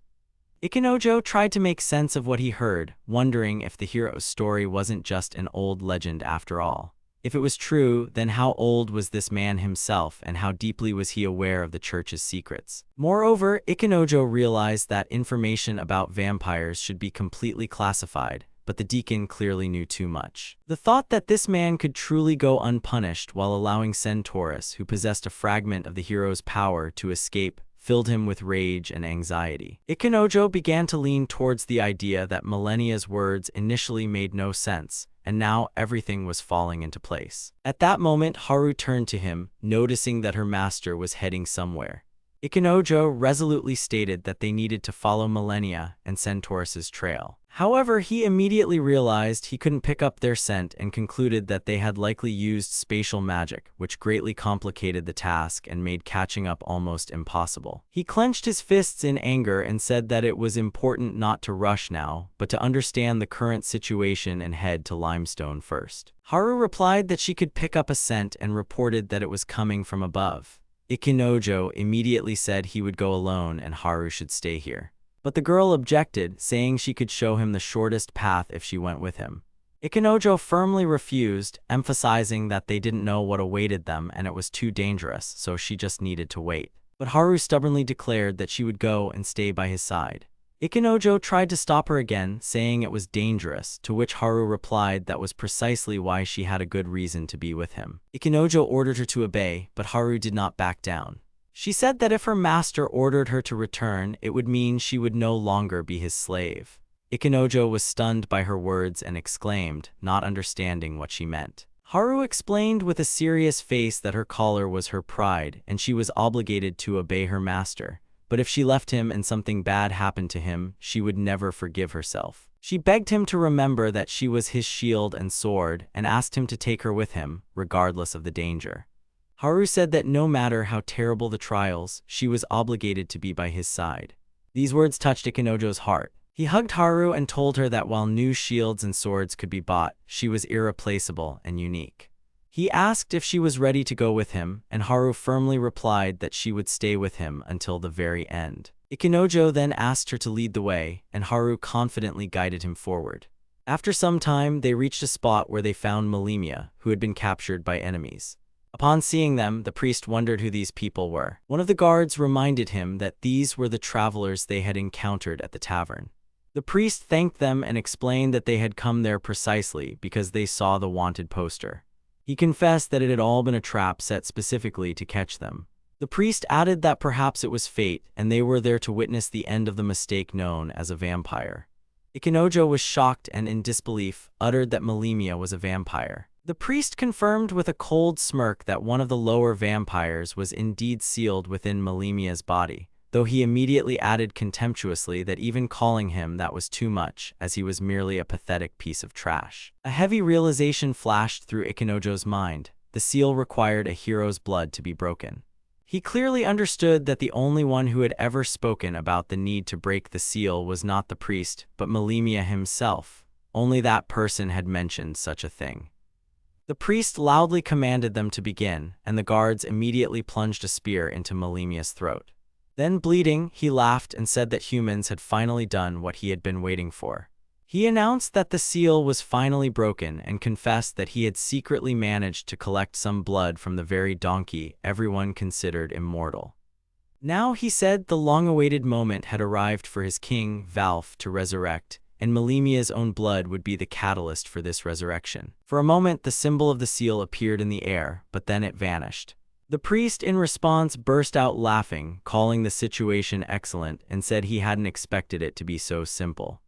Ikenojo tried to make sense of what he heard, wondering if the hero's story wasn't just an old legend after all. If it was true, then how old was this man himself, and how deeply was he aware of the church's secrets? Moreover, Ikenojo realized that information about vampires should be completely classified, but the deacon clearly knew too much. The thought that this man could truly go unpunished while allowing Centaurus, who possessed a fragment of the hero's power, to escape, filled him with rage and anxiety. Ikenojo began to lean towards the idea that Millennia's words initially made no sense, and now everything was falling into place. At that moment, Haru turned to him, noticing that her master was heading somewhere. Ikenojo resolutely stated that they needed to follow Millennia and Centaurus's trail. However, he immediately realized he couldn't pick up their scent and concluded that they had likely used spatial magic, which greatly complicated the task and made catching up almost impossible. He clenched his fists in anger and said that it was important not to rush now, but to understand the current situation and head to Limestone first. Haru replied that she could pick up a scent and reported that it was coming from above. Ikenojo immediately said he would go alone and Haru should stay here. But the girl objected, saying she could show him the shortest path if she went with him. Ikenojo firmly refused, emphasizing that they didn't know what awaited them and it was too dangerous, so she just needed to wait. But Haru stubbornly declared that she would go and stay by his side. Ikenojo tried to stop her again, saying it was dangerous, to which Haru replied that was precisely why she had a good reason to be with him. Ikenojo ordered her to obey, but Haru did not back down. She said that if her master ordered her to return, it would mean she would no longer be his slave. Ikenojo was stunned by her words and exclaimed, not understanding what she meant. Haru explained with a serious face that her collar was her pride and she was obligated to obey her master. But if she left him and something bad happened to him, she would never forgive herself. She begged him to remember that she was his shield and sword and asked him to take her with him, regardless of the danger. Haru said that no matter how terrible the trials, she was obligated to be by his side. These words touched Ikenojo's heart. He hugged Haru and told her that while new shields and swords could be bought, she was irreplaceable and unique. He asked if she was ready to go with him, and Haru firmly replied that she would stay with him until the very end. Ikenojo then asked her to lead the way, and Haru confidently guided him forward. After some time, they reached a spot where they found Millennia, who had been captured by enemies. Upon seeing them, the priest wondered who these people were. One of the guards reminded him that these were the travelers they had encountered at the tavern. The priest thanked them and explained that they had come there precisely because they saw the wanted poster. He confessed that it had all been a trap set specifically to catch them. The priest added that perhaps it was fate and they were there to witness the end of the mistake known as a vampire. Ikenojo was shocked and in disbelief, uttered that Millennia was a vampire. The priest confirmed with a cold smirk that one of the lower vampires was indeed sealed within Millennia's body, though he immediately added contemptuously that even calling him that was too much, as he was merely a pathetic piece of trash. A heavy realization flashed through Ikenojo's mind. The seal required a hero's blood to be broken. He clearly understood that the only one who had ever spoken about the need to break the seal was not the priest, but Millennia himself. Only that person had mentioned such a thing. The priest loudly commanded them to begin, and the guards immediately plunged a spear into Millennia's throat. Then, bleeding, he laughed and said that humans had finally done what he had been waiting for. He announced that the seal was finally broken and confessed that he had secretly managed to collect some blood from the very donkey everyone considered immortal. Now, he said, the long-awaited moment had arrived for his king, Valf, to resurrect, and Millennia's own blood would be the catalyst for this resurrection. For a moment, the symbol of the seal appeared in the air, but then it vanished. The priest, in response, burst out laughing, calling the situation excellent, and said he hadn't expected it to be so simple.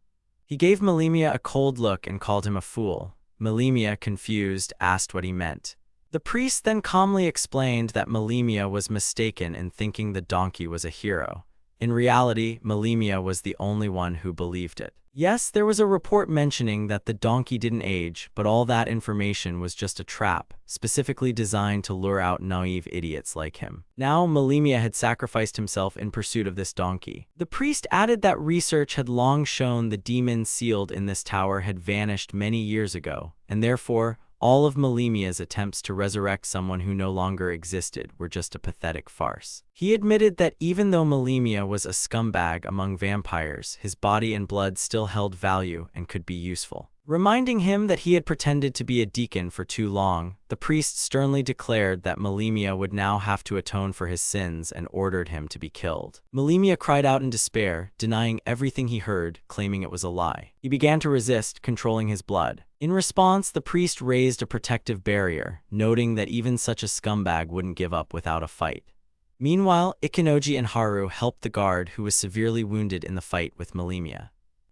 He gave Millennia a cold look and called him a fool. Millennia, confused, asked what he meant. The priest then calmly explained that Millennia was mistaken in thinking the donkey was a hero. In reality, Millennia was the only one who believed it. Yes, there was a report mentioning that the donkey didn't age, but all that information was just a trap, specifically designed to lure out naive idiots like him. Now, Millennia had sacrificed himself in pursuit of this donkey. The priest added that research had long shown the demon sealed in this tower had vanished many years ago, and therefore, all of Melemia's attempts to resurrect someone who no longer existed were just a pathetic farce. He admitted that even though Melemia was a scumbag among vampires, his body and blood still held value and could be useful. Reminding him that he had pretended to be a deacon for too long, the priest sternly declared that Melemia would now have to atone for his sins and ordered him to be killed. Melemia cried out in despair, denying everything he heard, claiming it was a lie. He began to resist, controlling his blood. In response, the priest raised a protective barrier, noting that even such a scumbag wouldn't give up without a fight. Meanwhile, Ikenoji and Haru helped the guard who was severely wounded in the fight with Melemia.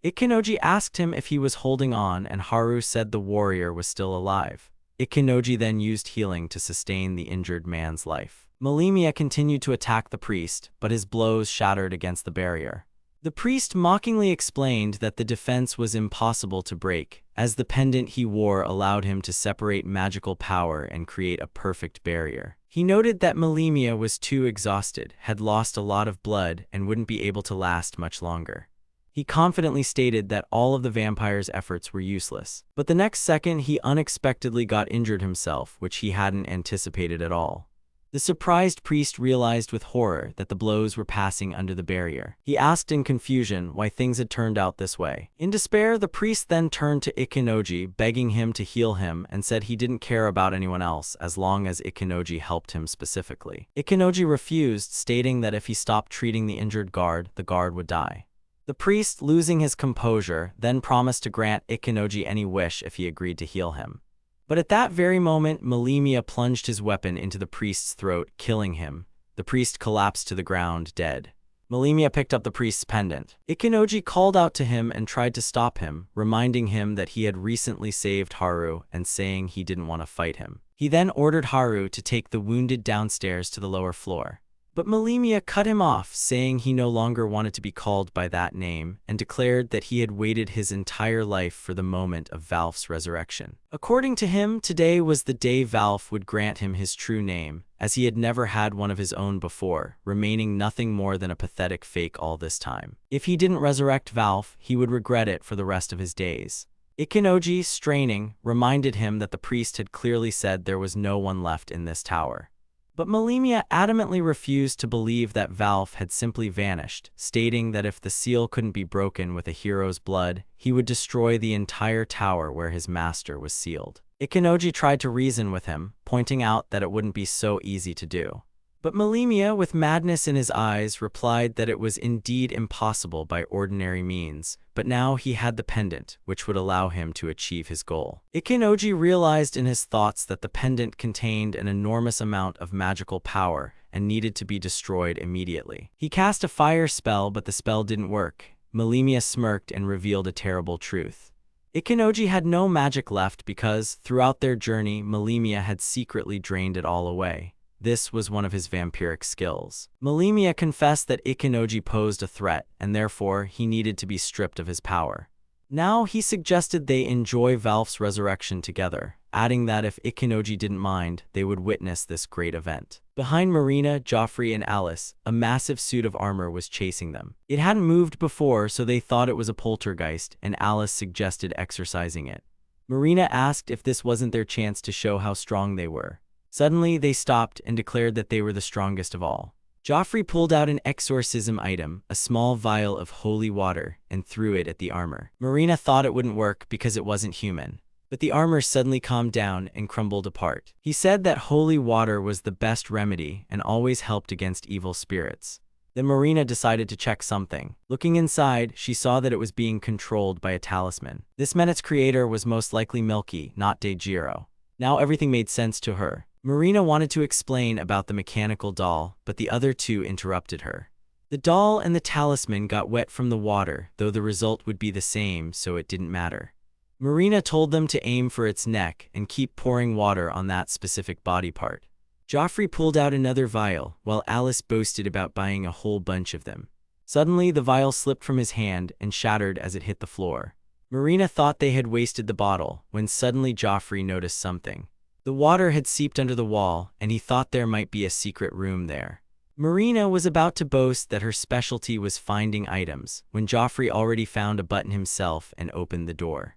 Ikenoji asked him if he was holding on, and Haru said the warrior was still alive. Ikenoji then used healing to sustain the injured man's life. Melemia continued to attack the priest, but his blows shattered against the barrier. The priest mockingly explained that the defense was impossible to break, as the pendant he wore allowed him to separate magical power and create a perfect barrier. He noted that Melemia was too exhausted, had lost a lot of blood, and wouldn't be able to last much longer. He confidently stated that all of the vampire's efforts were useless. But the next second, he unexpectedly got injured himself, which he hadn't anticipated at all. The surprised priest realized with horror that the blows were passing under the barrier. He asked in confusion why things had turned out this way. In despair, the priest then turned to Ikenoji, begging him to heal him, and said he didn't care about anyone else as long as Ikenoji helped him specifically. Ikenoji refused, stating that if he stopped treating the injured guard, the guard would die. The priest, losing his composure, then promised to grant Ikenoji any wish if he agreed to heal him. But at that very moment, Melemia plunged his weapon into the priest's throat, killing him. The priest collapsed to the ground, dead. Melemia picked up the priest's pendant. Ikenoji called out to him and tried to stop him, reminding him that he had recently saved Haru and saying he didn't want to fight him. He then ordered Haru to take the wounded downstairs to the lower floor. But Melemia cut him off, saying he no longer wanted to be called by that name, and declared that he had waited his entire life for the moment of Valf's resurrection. According to him, today was the day Valf would grant him his true name, as he had never had one of his own before, remaining nothing more than a pathetic fake all this time. If he didn't resurrect Valf, he would regret it for the rest of his days. Ikenoji, straining, reminded him that the priest had clearly said there was no one left in this tower. But Melemia adamantly refused to believe that Valf had simply vanished, stating that if the seal couldn't be broken with a hero's blood, he would destroy the entire tower where his master was sealed. Ikenoji tried to reason with him, pointing out that it wouldn't be so easy to do. But Melemia, with madness in his eyes, replied that it was indeed impossible by ordinary means, but now he had the pendant, which would allow him to achieve his goal. Ikenoji realized in his thoughts that the pendant contained an enormous amount of magical power and needed to be destroyed immediately. He cast a fire spell, but the spell didn't work. Melemia smirked and revealed a terrible truth. Ikenoji had no magic left because, throughout their journey, Melemia had secretly drained it all away. This was one of his vampiric skills. Melemia confessed that Ikenoji posed a threat, and therefore he needed to be stripped of his power. Now he suggested they enjoy Valf's resurrection together, adding that if Ikenoji didn't mind, they would witness this great event. Behind Marina, Joffrey, and Alice, a massive suit of armor was chasing them. It hadn't moved before, so they thought it was a poltergeist, and Alice suggested exorcising it. Marina asked if this wasn't their chance to show how strong they were. Suddenly, they stopped and declared that they were the strongest of all. Joffrey pulled out an exorcism item, a small vial of holy water, and threw it at the armor. Marina thought it wouldn't work because it wasn't human. But the armor suddenly calmed down and crumbled apart. He said that holy water was the best remedy and always helped against evil spirits. Then Marina decided to check something. Looking inside, she saw that it was being controlled by a talisman. This meant its creator was most likely Milky, not Dejiro. Now everything made sense to her. Marina wanted to explain about the mechanical doll, but the other two interrupted her. The doll and the talisman got wet from the water, though the result would be the same, so it didn't matter. Marina told them to aim for its neck and keep pouring water on that specific body part. Joffrey pulled out another vial, while Alice boasted about buying a whole bunch of them. Suddenly, the vial slipped from his hand and shattered as it hit the floor. Marina thought they had wasted the bottle, when suddenly Joffrey noticed something. The water had seeped under the wall, and he thought there might be a secret room there. Marina was about to boast that her specialty was finding items, when Joffrey already found a button himself and opened the door.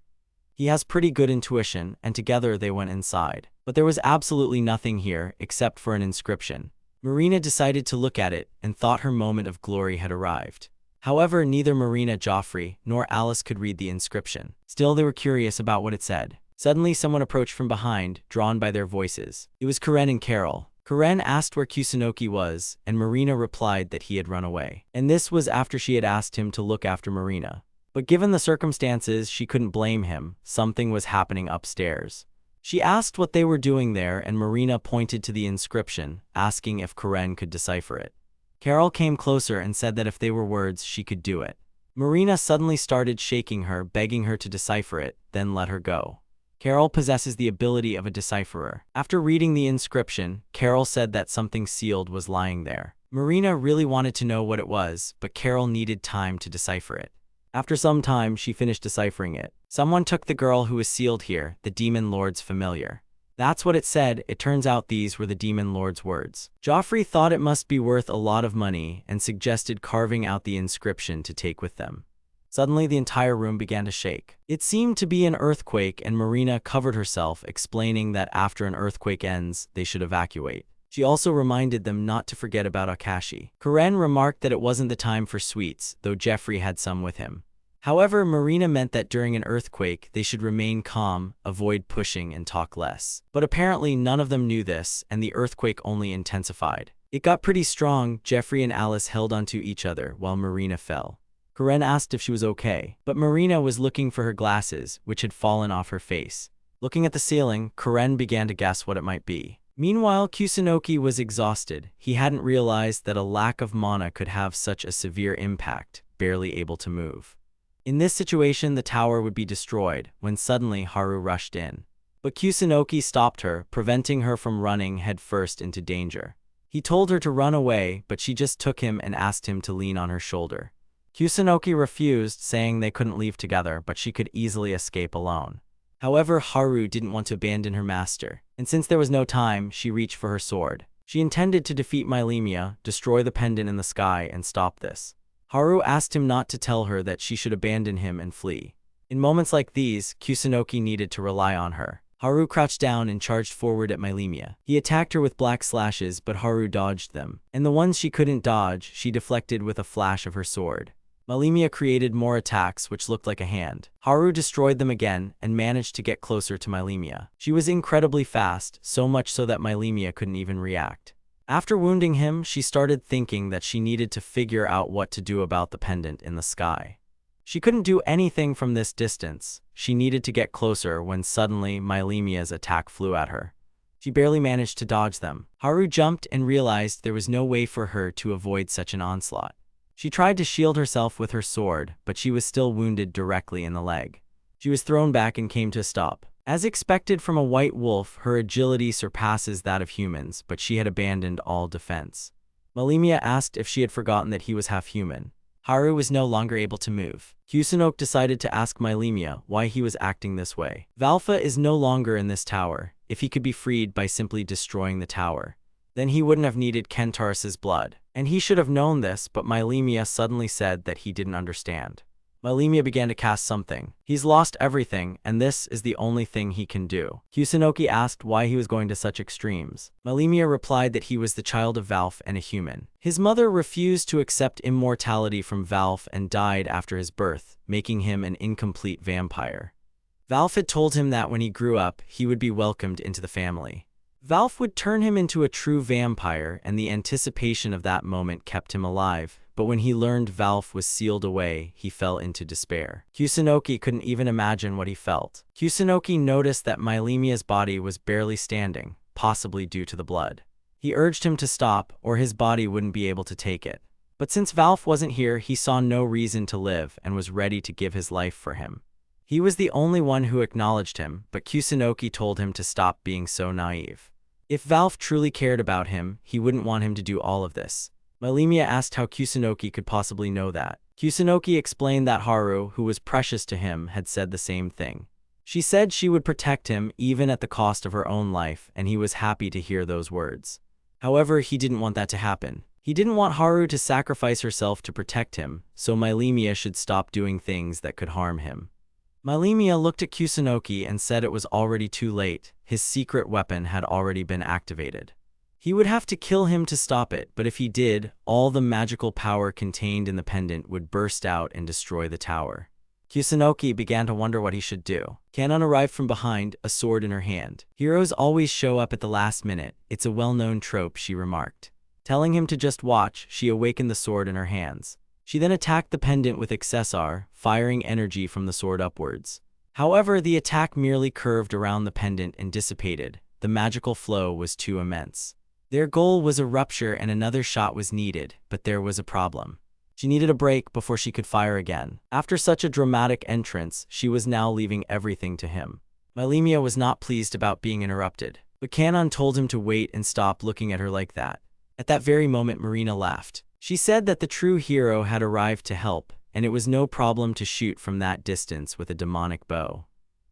He has pretty good intuition, and together they went inside. But there was absolutely nothing here except for an inscription. Marina decided to look at it and thought her moment of glory had arrived. However, neither Marina, Joffrey, nor Alice could read the inscription. Still, they were curious about what it said. Suddenly, someone approached from behind, drawn by their voices. It was Karen and Carol. Karen asked where Kusunoki was, and Marina replied that he had run away. And this was after she had asked him to look after Marina. But given the circumstances, she couldn't blame him. Something was happening upstairs. She asked what they were doing there, and Marina pointed to the inscription, asking if Karen could decipher it. Carol came closer and said that if they were words, she could do it. Marina suddenly started shaking her, begging her to decipher it, then let her go. Carol possesses the ability of a decipherer. After reading the inscription, Carol said that something sealed was lying there. Marina really wanted to know what it was, but Carol needed time to decipher it. After some time, she finished deciphering it. Someone took the girl who was sealed here, the Demon Lord's familiar. That's what it said. It turns out these were the Demon Lord's words. Joffrey thought it must be worth a lot of money and suggested carving out the inscription to take with them. Suddenly, the entire room began to shake. It seemed to be an earthquake, and Marina covered herself, explaining that after an earthquake ends, they should evacuate. She also reminded them not to forget about Akashi. Karen remarked that it wasn't the time for sweets, though Jeffrey had some with him. However, Marina meant that during an earthquake, they should remain calm, avoid pushing, and talk less. But apparently none of them knew this, and the earthquake only intensified. It got pretty strong. Jeffrey and Alice held onto each other while Marina fell. Karen asked if she was okay, but Marina was looking for her glasses, which had fallen off her face. Looking at the ceiling, Karen began to guess what it might be. Meanwhile, Kusunoki was exhausted. He hadn't realized that a lack of mana could have such a severe impact, barely able to move. In this situation, the tower would be destroyed, when suddenly Haru rushed in. But Kusunoki stopped her, preventing her from running headfirst into danger. He told her to run away, but she just took him and asked him to lean on her shoulder. Kusunoki refused, saying they couldn't leave together, but she could easily escape alone. However, Haru didn't want to abandon her master, and since there was no time, she reached for her sword. She intended to defeat Mylymia, destroy the pendant in the sky, and stop this. Haru asked him not to tell her that she should abandon him and flee. In moments like these, Kusunoki needed to rely on her. Haru crouched down and charged forward at Mylymia. He attacked her with black slashes, but Haru dodged them, and the ones she couldn't dodge, she deflected with a flash of her sword. Mylymia created more attacks which looked like a hand. Haru destroyed them again and managed to get closer to Mylymia. She was incredibly fast, so much so that Mylymia couldn't even react. After wounding him, she started thinking that she needed to figure out what to do about the pendant in the sky. She couldn't do anything from this distance. She needed to get closer when suddenly Mylymia's attack flew at her. She barely managed to dodge them. Haru jumped and realized there was no way for her to avoid such an onslaught. She tried to shield herself with her sword, but she was still wounded directly in the leg. She was thrown back and came to a stop. As expected from a white wolf, her agility surpasses that of humans, but she had abandoned all defense. Mylymia asked if she had forgotten that he was half human. Haru was no longer able to move. Kusunoki decided to ask Mylymia why he was acting this way. Valfa is no longer in this tower. If he could be freed by simply destroying the tower, then he wouldn't have needed Kentaras's blood. And he should have known this, but Mylymia suddenly said that he didn't understand. Mylymia began to cast something. He's lost everything, and this is the only thing he can do. Kusunoki asked why he was going to such extremes. Mylymia replied that he was the child of Valf and a human. His mother refused to accept immortality from Valf and died after his birth, making him an incomplete vampire. Valf had told him that when he grew up, he would be welcomed into the family. Valf would turn him into a true vampire, and the anticipation of that moment kept him alive. But when he learned Valf was sealed away, he fell into despair. Kusunoki couldn't even imagine what he felt. Kusunoki noticed that Mylymia's body was barely standing, possibly due to the blood. He urged him to stop, or his body wouldn't be able to take it. But since Valf wasn't here, he saw no reason to live and was ready to give his life for him. He was the only one who acknowledged him, but Kusunoki told him to stop being so naive. If Valf truly cared about him, he wouldn't want him to do all of this. Mylymia asked how Kusunoki could possibly know that. Kusunoki explained that Haru, who was precious to him, had said the same thing. She said she would protect him even at the cost of her own life, and he was happy to hear those words. However, he didn't want that to happen. He didn't want Haru to sacrifice herself to protect him, so Mylymia should stop doing things that could harm him. Mylymia looked at Kusunoki and said it was already too late. His secret weapon had already been activated. He would have to kill him to stop it, but if he did, all the magical power contained in the pendant would burst out and destroy the tower. Kusunoki began to wonder what he should do. Kanon arrived from behind, a sword in her hand. Heroes always show up at the last minute. It's a well-known trope, she remarked. Telling him to just watch, she awakened the sword in her hands. She then attacked the pendant with Accessar, firing energy from the sword upwards. However, the attack merely curved around the pendant and dissipated. The magical flow was too immense. Their goal was a rupture and another shot was needed, but there was a problem. She needed a break before she could fire again. After such a dramatic entrance, she was now leaving everything to him. Mylymia was not pleased about being interrupted, but Kanon told him to wait and stop looking at her like that. At that very moment, Marina laughed. She said that the true hero had arrived to help, and it was no problem to shoot from that distance with a demonic bow.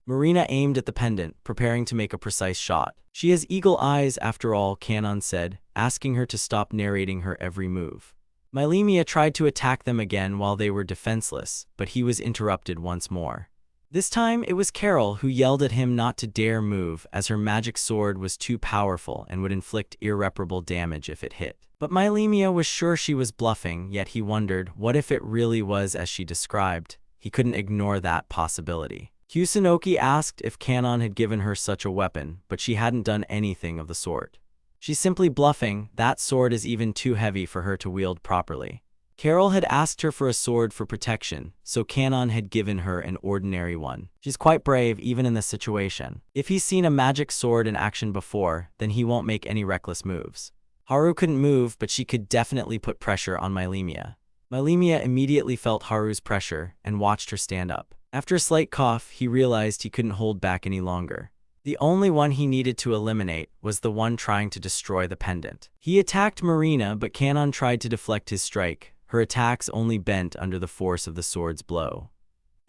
Marina aimed at the pendant, preparing to make a precise shot. She has eagle eyes after all, Kanon said, asking her to stop narrating her every move. Mylymia tried to attack them again while they were defenseless, but he was interrupted once more. This time, it was Carol who yelled at him not to dare move, as her magic sword was too powerful and would inflict irreparable damage if it hit. But Mylymia was sure she was bluffing, yet he wondered, what if it really was as she described? He couldn't ignore that possibility. Kusunoki asked if Kanon had given her such a weapon, but she hadn't done anything of the sort. She's simply bluffing. That sword is even too heavy for her to wield properly. Carol had asked her for a sword for protection, so Kanon had given her an ordinary one. She's quite brave even in this situation. If he's seen a magic sword in action before, then he won't make any reckless moves. Haru couldn't move, but she could definitely put pressure on Mylymia. Mylymia immediately felt Haru's pressure and watched her stand up. After a slight cough, he realized he couldn't hold back any longer. The only one he needed to eliminate was the one trying to destroy the pendant. He attacked Marina, but Kanon tried to deflect his strike. Her attacks only bent under the force of the sword's blow.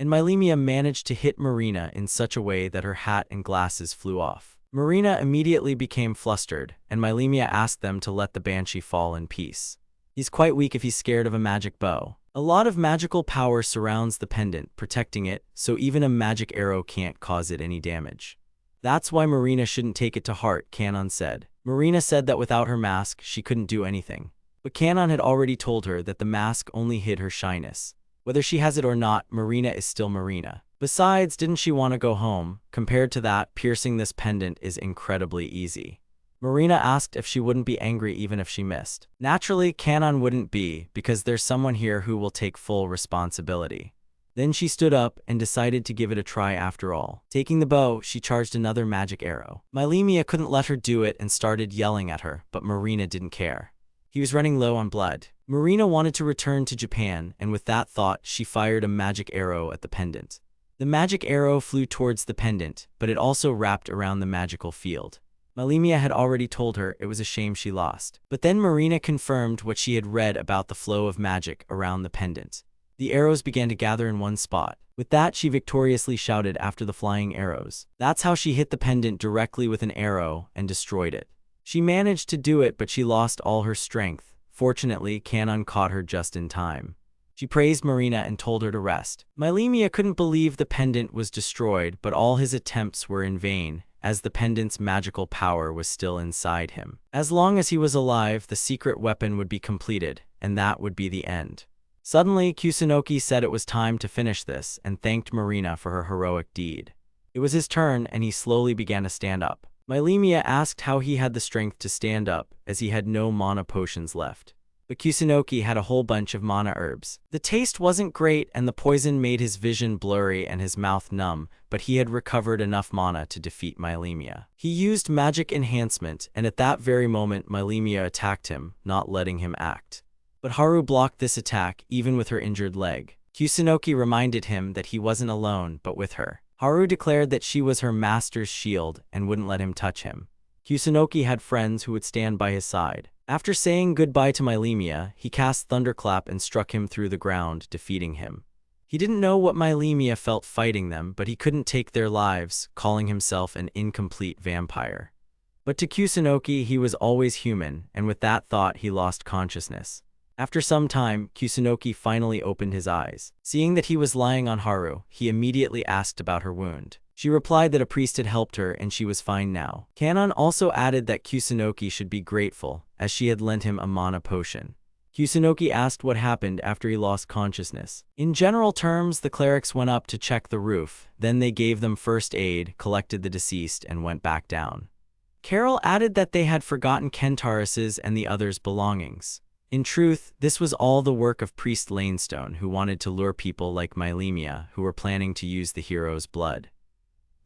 And Mylymia managed to hit Marina in such a way that her hat and glasses flew off. Marina immediately became flustered, and Mylymia asked them to let the banshee fall in peace. He's quite weak if he's scared of a magic bow. A lot of magical power surrounds the pendant, protecting it, so even a magic arrow can't cause it any damage. That's why Marina shouldn't take it to heart, Kanon said. Marina said that without her mask, she couldn't do anything. But Kanon had already told her that the mask only hid her shyness. Whether she has it or not, Marina is still Marina. Besides, didn't she want to go home? Compared to that, piercing this pendant is incredibly easy. Marina asked if she wouldn't be angry even if she missed. Naturally, Kanon wouldn't be, because there's someone here who will take full responsibility. Then she stood up and decided to give it a try after all. Taking the bow, she charged another magic arrow. Mylymia couldn't let her do it and started yelling at her, but Marina didn't care. He was running low on blood. Marina wanted to return to Japan, and with that thought, she fired a magic arrow at the pendant. The magic arrow flew towards the pendant, but it also wrapped around the magical field. Mylymia had already told her it was a shame she lost. But then Marina confirmed what she had read about the flow of magic around the pendant. The arrows began to gather in one spot. With that, she victoriously shouted after the flying arrows. That's how she hit the pendant directly with an arrow and destroyed it. She managed to do it, but she lost all her strength. Fortunately, Kanon caught her just in time. She praised Marina and told her to rest. Mylymia couldn't believe the pendant was destroyed, but all his attempts were in vain, as the pendant's magical power was still inside him. As long as he was alive, the secret weapon would be completed, and that would be the end. Suddenly, Kusunoki said it was time to finish this and thanked Marina for her heroic deed. It was his turn, and he slowly began to stand up. Mylymia asked how he had the strength to stand up, as he had no mana potions left. But Kusunoki had a whole bunch of mana herbs. The taste wasn't great, and the poison made his vision blurry and his mouth numb, but he had recovered enough mana to defeat Mylymia. He used magic enhancement, and at that very moment Mylymia attacked him, not letting him act. But Haru blocked this attack, even with her injured leg. Kusunoki reminded him that he wasn't alone, but with her. Haru declared that she was her master's shield and wouldn't let him touch him. Kusunoki had friends who would stand by his side. After saying goodbye to Mylymia, he cast Thunderclap and struck him through the ground, defeating him. He didn't know what Mylymia felt fighting them, but he couldn't take their lives, calling himself an incomplete vampire. But to Kusunoki, he was always human, and with that thought he lost consciousness. After some time, Kusunoki finally opened his eyes. Seeing that he was lying on Haru, he immediately asked about her wound. She replied that a priest had helped her and she was fine now. Kanon also added that Kusunoki should be grateful, as she had lent him a mana potion. Kusunoki asked what happened after he lost consciousness. In general terms, the clerics went up to check the roof, then they gave them first aid, collected the deceased, and went back down. Carol added that they had forgotten Kentarus's and the others' belongings. In truth, this was all the work of Priest Lanestone, who wanted to lure people like Mylemia, who were planning to use the hero's blood.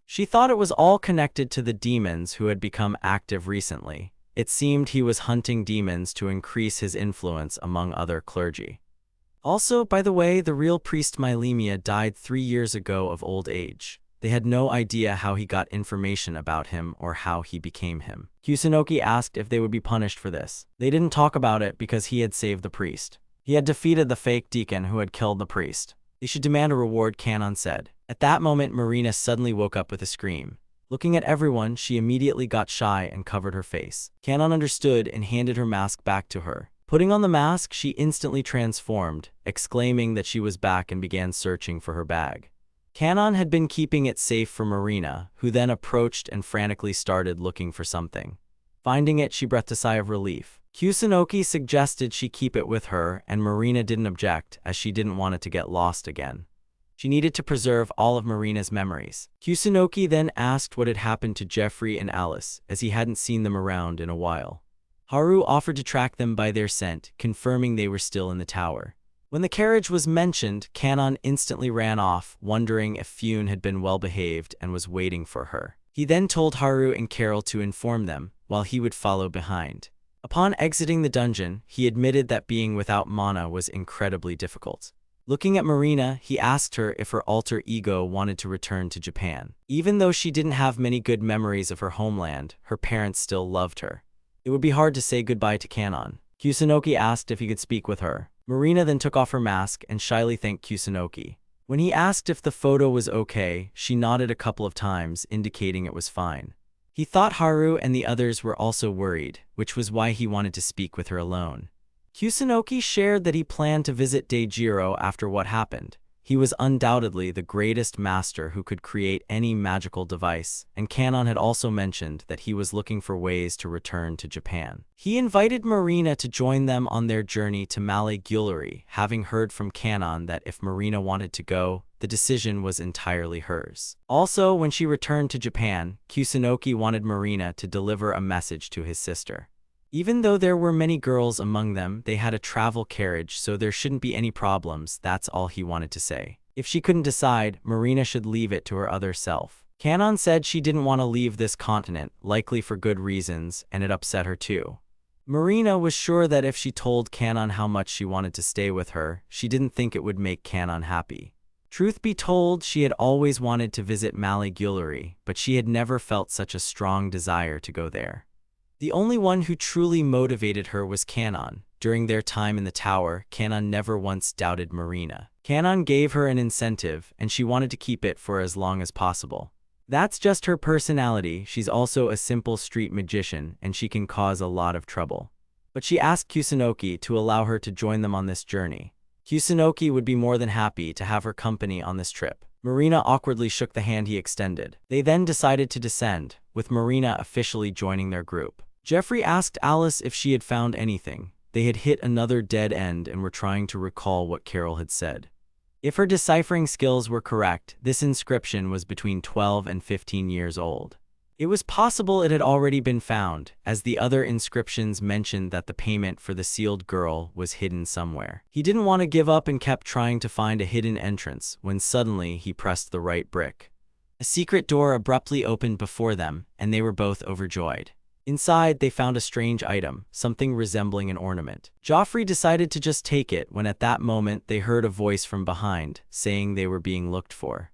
She thought it was all connected to the demons who had become active recently. It seemed he was hunting demons to increase his influence among other clergy. Also, by the way, the real priest Mylemia died 3 years ago of old age. They had no idea how he got information about him or how he became him. Kusunoki asked if they would be punished for this. They didn't talk about it because he had saved the priest. He had defeated the fake deacon who had killed the priest. They should demand a reward, Kanon said. At that moment, Marina suddenly woke up with a scream. Looking at everyone, she immediately got shy and covered her face. Kanon understood and handed her mask back to her. Putting on the mask, she instantly transformed, exclaiming that she was back and began searching for her bag. Kanon had been keeping it safe for Marina, who then approached and frantically started looking for something. Finding it, she breathed a sigh of relief. Kusunoki suggested she keep it with her, and Marina didn't object, as she didn't want it to get lost again. She needed to preserve all of Marina's memories. Kusunoki then asked what had happened to Jeffrey and Alice, as he hadn't seen them around in a while. Haru offered to track them by their scent, confirming they were still in the tower. When the carriage was mentioned, Kanon instantly ran off, wondering if Fune had been well-behaved and was waiting for her. He then told Haru and Carol to inform them, while he would follow behind. Upon exiting the dungeon, he admitted that being without mana was incredibly difficult. Looking at Marina, he asked her if her alter ego wanted to return to Japan. Even though she didn't have many good memories of her homeland, her parents still loved her. It would be hard to say goodbye to Kanon. Kusunoki asked if he could speak with her. Marina then took off her mask and shyly thanked Kusunoki. When he asked if the photo was okay, she nodded a couple of times, indicating it was fine. He thought Haru and the others were also worried, which was why he wanted to speak with her alone. Kusunoki shared that he planned to visit Daijiro after what happened. He was undoubtedly the greatest master who could create any magical device, and Kanon had also mentioned that he was looking for ways to return to Japan. He invited Marina to join them on their journey to Malagulari, having heard from Kanon that if Marina wanted to go, the decision was entirely hers. Also, when she returned to Japan, Kusunoki wanted Marina to deliver a message to his sister. Even though there were many girls among them, they had a travel carriage, so there shouldn't be any problems. That's all he wanted to say. If she couldn't decide, Marina should leave it to her other self. Kanon said she didn't want to leave this continent, likely for good reasons, and it upset her too. Marina was sure that if she told Kanon how much she wanted to stay with her, she didn't think it would make Kanon happy. Truth be told, she had always wanted to visit Malagulari, but she had never felt such a strong desire to go there. The only one who truly motivated her was Kanon. During their time in the tower, Kanon never once doubted Marina. Kanon gave her an incentive, and she wanted to keep it for as long as possible. That's just her personality. She's also a simple street magician, and she can cause a lot of trouble. But she asked Kusunoki to allow her to join them on this journey. Kusunoki would be more than happy to have her company on this trip. Marina awkwardly shook the hand he extended. They then decided to descend, with Marina officially joining their group. Jeffrey asked Alice if she had found anything. They had hit another dead end and were trying to recall what Carol had said. If her deciphering skills were correct, this inscription was between 12 and 15 years old. It was possible it had already been found, as the other inscriptions mentioned that the payment for the sealed girl was hidden somewhere. He didn't want to give up and kept trying to find a hidden entrance, when suddenly he pressed the right brick. A secret door abruptly opened before them, and they were both overjoyed. Inside, they found a strange item, something resembling an ornament. Joffrey decided to just take it when at that moment they heard a voice from behind, saying they were being looked for.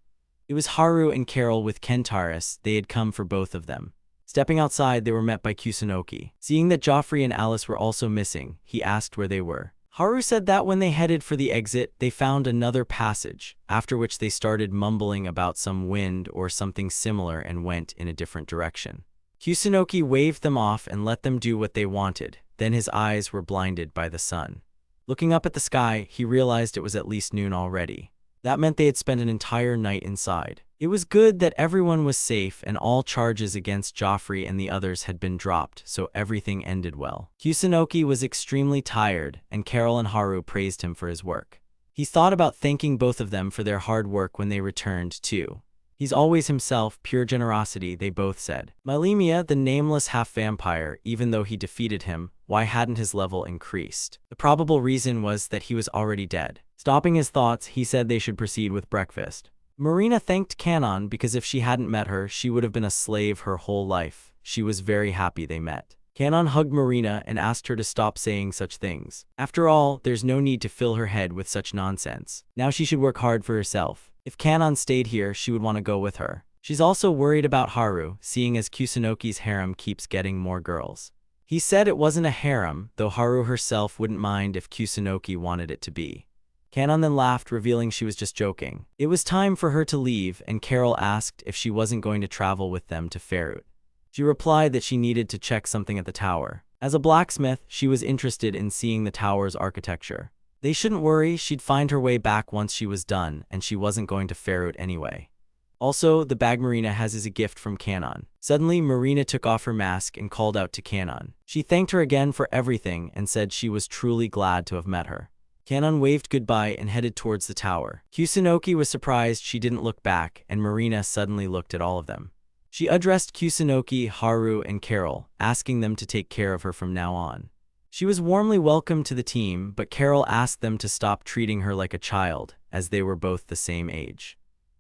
It was Haru and Carol with Kentarus. They had come for both of them. Stepping outside, they were met by Kusunoki. Seeing that Joffrey and Alice were also missing, he asked where they were. Haru said that when they headed for the exit, they found another passage, after which they started mumbling about some wind or something similar and went in a different direction. Kusunoki waved them off and let them do what they wanted, then his eyes were blinded by the sun. Looking up at the sky, he realized it was at least noon already. That meant they had spent an entire night inside. It was good that everyone was safe and all charges against Joffrey and the others had been dropped, so everything ended well. Kusunoki was extremely tired, and Carol and Haru praised him for his work. He thought about thanking both of them for their hard work when they returned, too. He's always himself, pure generosity, they both said. Mylymia, the nameless half-vampire, even though he defeated him, why hadn't his level increased? The probable reason was that he was already dead. Stopping his thoughts, he said they should proceed with breakfast. Marina thanked Kanon because if she hadn't met her, she would have been a slave her whole life. She was very happy they met. Kanon hugged Marina and asked her to stop saying such things. After all, there's no need to fill her head with such nonsense. Now she should work hard for herself. If Kanon stayed here, she would want to go with her. She's also worried about Haru, seeing as Kusunoki's harem keeps getting more girls. He said it wasn't a harem, though Haru herself wouldn't mind if Kusunoki wanted it to be. Kanon then laughed, revealing she was just joking. It was time for her to leave, and Carol asked if she wasn't going to travel with them to Ferut. She replied that she needed to check something at the tower. As a blacksmith, she was interested in seeing the tower's architecture. They shouldn't worry, she'd find her way back once she was done, and she wasn't going to Ferut anyway. Also, the bag Marina has is a gift from Kanon. Suddenly, Marina took off her mask and called out to Kanon. She thanked her again for everything and said she was truly glad to have met her. Kanon waved goodbye and headed towards the tower. Kusunoki was surprised she didn't look back, and Marina suddenly looked at all of them. She addressed Kusunoki, Haru, and Carol, asking them to take care of her from now on. She was warmly welcomed to the team, but Carol asked them to stop treating her like a child, as they were both the same age.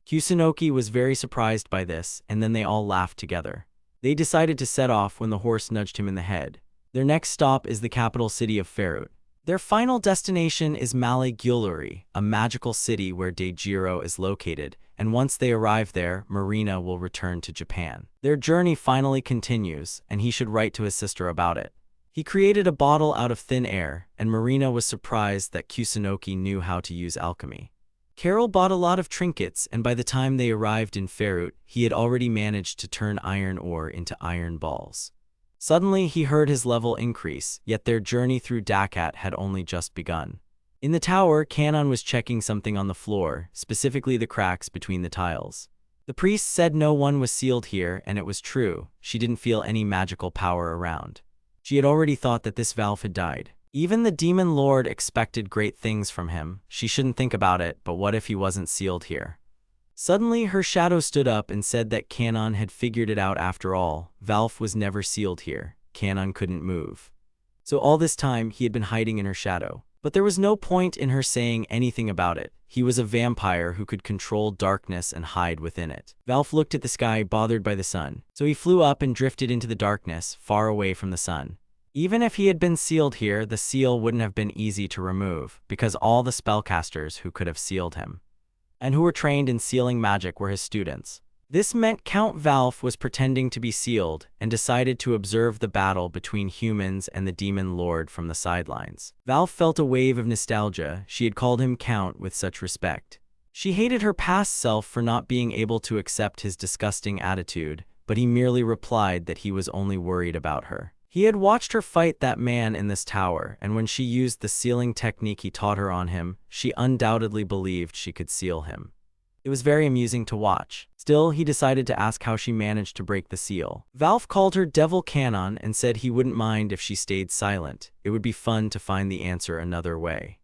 Kusunoki was very surprised by this, and then they all laughed together. They decided to set off when the horse nudged him in the head. Their next stop is the capital city of Ferut. Their final destination is Male Gyuluri, a magical city where Dejiro is located, and once they arrive there, Marina will return to Japan. Their journey finally continues, and he should write to his sister about it. He created a bottle out of thin air, and Marina was surprised that Kusunoki knew how to use alchemy. Carol bought a lot of trinkets, and by the time they arrived in Ferut, he had already managed to turn iron ore into iron balls. Suddenly, he heard his level increase, yet their journey through Dakat had only just begun. In the tower, Kanon was checking something on the floor, specifically the cracks between the tiles. The priest said no one was sealed here, and it was true. She didn't feel any magical power around. She had already thought that this Valve had died. Even the Demon Lord expected great things from him. She shouldn't think about it, but what if he wasn't sealed here? Suddenly, her shadow stood up and said that Kanon had figured it out after all. Valve was never sealed here. Kanon couldn't move. So all this time, he had been hiding in her shadow. But there was no point in her saying anything about it. He was a vampire who could control darkness and hide within it. Valve looked at the sky, bothered by the sun. So he flew up and drifted into the darkness, far away from the sun. Even if he had been sealed here, the seal wouldn't have been easy to remove, because all the spellcasters who could have sealed him, and who were trained in sealing magic, were his students. This meant Count Valve was pretending to be sealed, and decided to observe the battle between humans and the Demon Lord from the sidelines. Valve felt a wave of nostalgia. She had called him Count with such respect. She hated her past self for not being able to accept his disgusting attitude, but he merely replied that he was only worried about her. He had watched her fight that man in this tower, and when she used the sealing technique he taught her on him, she undoubtedly believed she could seal him. It was very amusing to watch. Still, he decided to ask how she managed to break the seal. Valve called her Devil Kanon and said he wouldn't mind if she stayed silent. It would be fun to find the answer another way.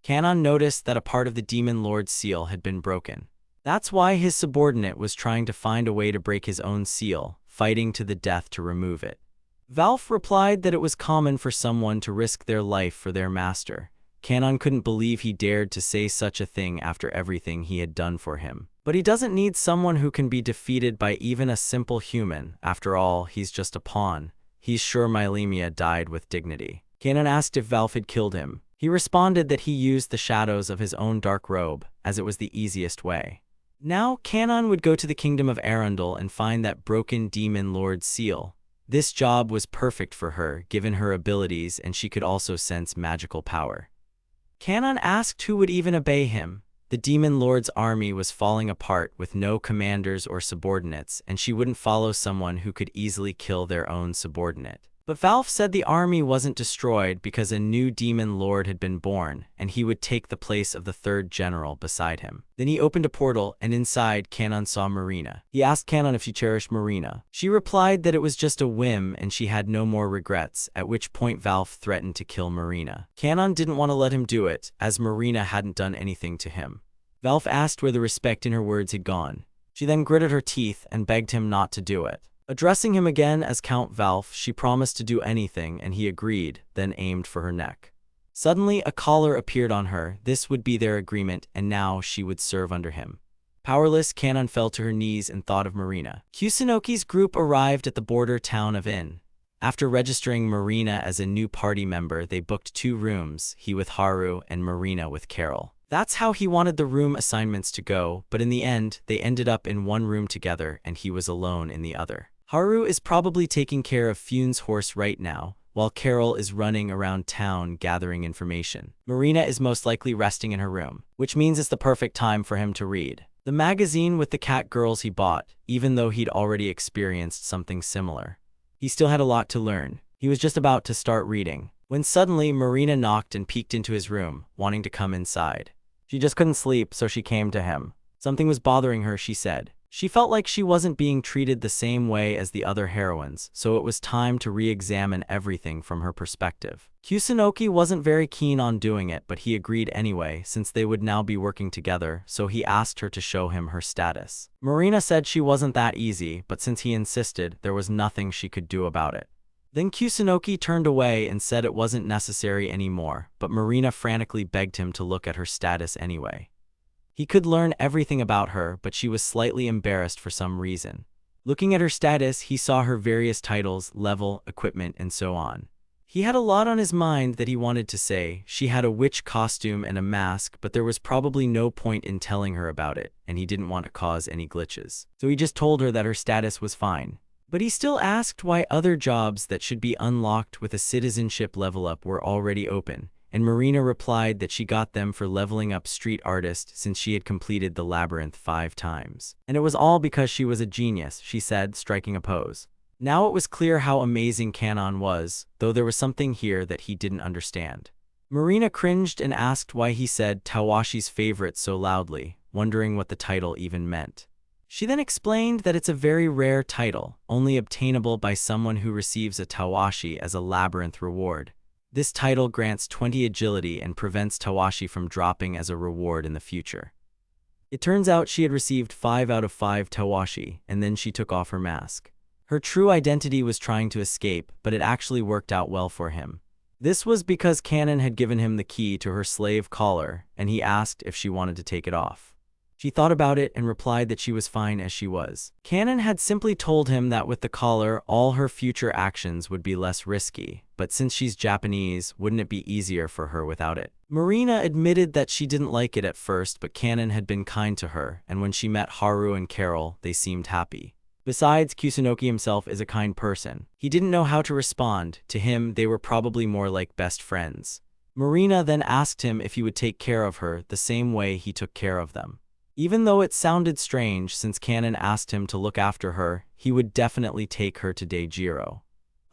Kanon noticed that a part of the Demon Lord's seal had been broken. That's why his subordinate was trying to find a way to break his own seal, fighting to the death to remove it. Valve replied that it was common for someone to risk their life for their master. Kanon couldn't believe he dared to say such a thing after everything he had done for him. But he doesn't need someone who can be defeated by even a simple human. After all, he's just a pawn. He's sure Mylymia died with dignity. Kanon asked if Valve had killed him. He responded that he used the shadows of his own dark robe, as it was the easiest way. Now, Kanon would go to the kingdom of Arundel and find that broken Demon Lord's seal. This job was perfect for her, given her abilities, and she could also sense magical power. Kanon asked who would even obey him. The Demon Lord's army was falling apart with no commanders or subordinates, and she wouldn't follow someone who could easily kill their own subordinate. But Valve said the army wasn't destroyed because a new demon lord had been born, and he would take the place of the third general beside him. Then he opened a portal, and inside, Kanon saw Marina. He asked Kanon if she cherished Marina. She replied that it was just a whim and she had no more regrets, at which point Valve threatened to kill Marina. Kanon didn't want to let him do it, as Marina hadn't done anything to him. Valve asked where the respect in her words had gone. She then gritted her teeth and begged him not to do it. Addressing him again as Count Valve, she promised to do anything and he agreed, then aimed for her neck. Suddenly, a collar appeared on her. This would be their agreement, and now she would serve under him. Powerless, Kanon fell to her knees and thought of Marina. Kusunoki's group arrived at the border town of In. After registering Marina as a new party member, they booked 2 rooms, he with Haru and Marina with Carol. That's how he wanted the room assignments to go, but in the end, they ended up in one room together and he was alone in the other. Haru is probably taking care of Fune's horse right now, while Carol is running around town gathering information. Marina is most likely resting in her room, which means it's the perfect time for him to read the magazine with the cat girls he bought, even though he'd already experienced something similar. He still had a lot to learn. He was just about to start reading, when suddenly Marina knocked and peeked into his room, wanting to come inside. She just couldn't sleep, so she came to him. Something was bothering her, she said. She felt like she wasn't being treated the same way as the other heroines, so it was time to re-examine everything from her perspective. Kusunoki wasn't very keen on doing it, but he agreed anyway, since they would now be working together, so he asked her to show him her status. Marina said she wasn't that easy, but since he insisted, there was nothing she could do about it. Then Kusunoki turned away and said it wasn't necessary anymore, but Marina frantically begged him to look at her status anyway. He could learn everything about her, but she was slightly embarrassed for some reason. Looking at her status, he saw her various titles, level, equipment, and so on. He had a lot on his mind that he wanted to say. She had a witch costume and a mask, but there was probably no point in telling her about it, and he didn't want to cause any glitches. So he just told her that her status was fine. But he still asked why other jobs that should be unlocked with a citizenship level up were already open. And Marina replied that she got them for leveling up street artist since she had completed the labyrinth 5 times. And it was all because she was a genius, she said, striking a pose. Now it was clear how amazing Kanon was, though there was something here that he didn't understand. Marina cringed and asked why he said Tawashi's favorite so loudly, wondering what the title even meant. She then explained that it's a very rare title, only obtainable by someone who receives a Tawashi as a labyrinth reward. This title grants 20 agility and prevents Tawashi from dropping as a reward in the future. It turns out she had received 5 out of 5 Tawashi, and then she took off her mask. Her true identity was trying to escape, but it actually worked out well for him. This was because Kanon had given him the key to her slave collar, and he asked if she wanted to take it off. She thought about it and replied that she was fine as she was. Kanon had simply told him that with the collar, all her future actions would be less risky, but since she's Japanese, wouldn't it be easier for her without it? Marina admitted that she didn't like it at first, but Kanon had been kind to her, and when she met Haru and Carol, they seemed happy. Besides, Kusunoki himself is a kind person. He didn't know how to respond. To him, they were probably more like best friends. Marina then asked him if he would take care of her the same way he took care of them. Even though it sounded strange since Kanon asked him to look after her, he would definitely take her to Daijiro.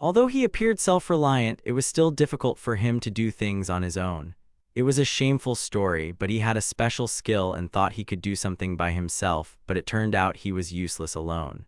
Although he appeared self-reliant, it was still difficult for him to do things on his own. It was a shameful story, but he had a special skill and thought he could do something by himself, but it turned out he was useless alone.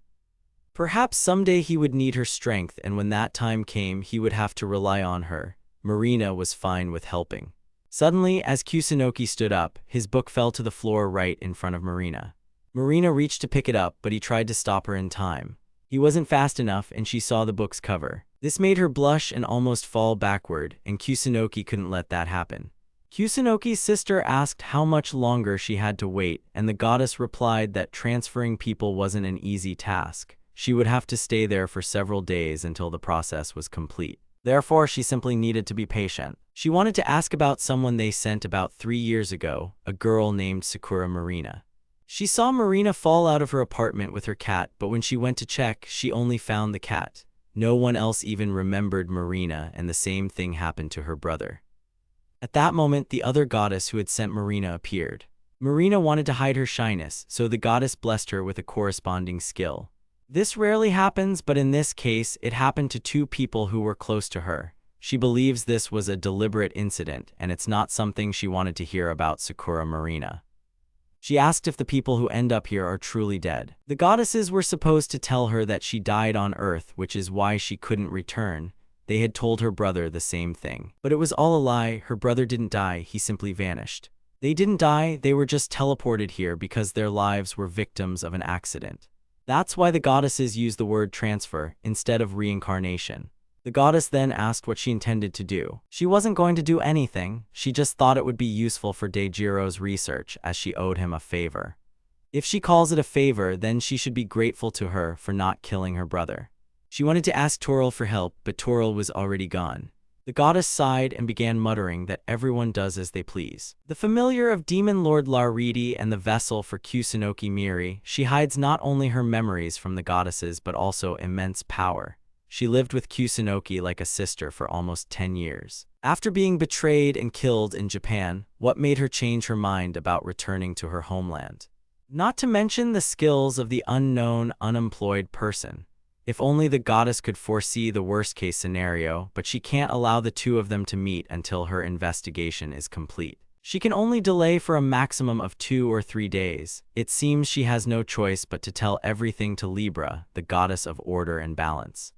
Perhaps someday he would need her strength, and when that time came, he would have to rely on her. Marina was fine with helping. Suddenly, as Kusunoki stood up, his book fell to the floor right in front of Marina. Marina reached to pick it up, but he tried to stop her in time. He wasn't fast enough, and she saw the book's cover. This made her blush and almost fall backward, and Kusunoki couldn't let that happen. Kusunoki's sister asked how much longer she had to wait, and the goddess replied that transferring people wasn't an easy task. She would have to stay there for several days until the process was complete. Therefore, she simply needed to be patient. She wanted to ask about someone they sent about 3 years ago, a girl named Sakura Marina. She saw Marina fall out of her apartment with her cat, but when she went to check, she only found the cat. No one else even remembered Marina, and the same thing happened to her brother. At that moment, the other goddess who had sent Marina appeared. Marina wanted to hide her shyness, so the goddess blessed her with a corresponding skill. This rarely happens, but in this case, it happened to two people who were close to her. She believes this was a deliberate incident, and it's not something she wanted to hear about Sakura Marina. She asked if the people who end up here are truly dead. The goddesses were supposed to tell her that she died on Earth, which is why she couldn't return. They had told her brother the same thing. But it was all a lie. Her brother didn't die, he simply vanished. They didn't die, they were just teleported here because their lives were victims of an accident. That's why the goddesses use the word transfer instead of reincarnation. The goddess then asked what she intended to do. She wasn't going to do anything, she just thought it would be useful for Deijiro's research as she owed him a favor. If she calls it a favor, then she should be grateful to her for not killing her brother. She wanted to ask Toril for help, but Toril was already gone. The goddess sighed and began muttering that everyone does as they please. The familiar of Demon Lord Laridi and the vessel for Kusunoki Miri, she hides not only her memories from the goddesses but also immense power. She lived with Kusunoki like a sister for almost 10 years. After being betrayed and killed in Japan, what made her change her mind about returning to her homeland? Not to mention the skills of the unknown, unemployed person. If only the goddess could foresee the worst-case scenario, but she can't allow the two of them to meet until her investigation is complete. She can only delay for a maximum of 2 or 3 days. It seems she has no choice but to tell everything to Libra, the goddess of order and balance.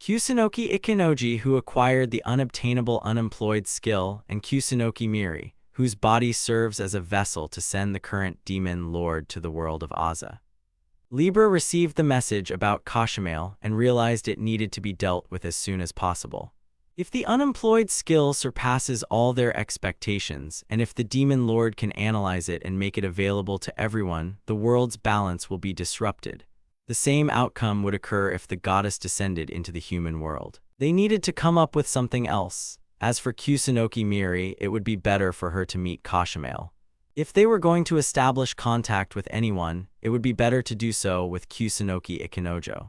Kusunoki Ikenoji, who acquired the unobtainable unemployed skill, and Kusunoki Miri, whose body serves as a vessel to send the current demon lord to the world of Aza. Libra received the message about Kashimale and realized it needed to be dealt with as soon as possible. If the unemployed skill surpasses all their expectations, and if the demon lord can analyze it and make it available to everyone, the world's balance will be disrupted. The same outcome would occur if the goddess descended into the human world. They needed to come up with something else. As for Kusunoki Miri, it would be better for her to meet Kashimale. If they were going to establish contact with anyone, it would be better to do so with Kusunoki Ikenojo.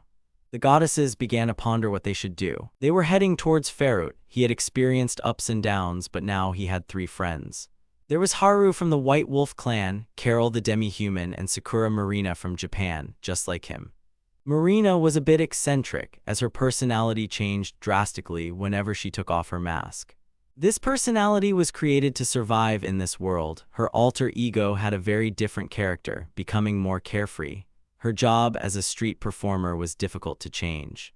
The goddesses began to ponder what they should do. They were heading towards Ferut. He had experienced ups and downs, but now he had 3 friends. There was Haru from the White Wolf clan, Carol the demi-human, and Sakura Marina from Japan, just like him. Marina was a bit eccentric, as her personality changed drastically whenever she took off her mask. This personality was created to survive in this world. Her alter ego had a very different character, becoming more carefree. Her job as a street performer was difficult to change.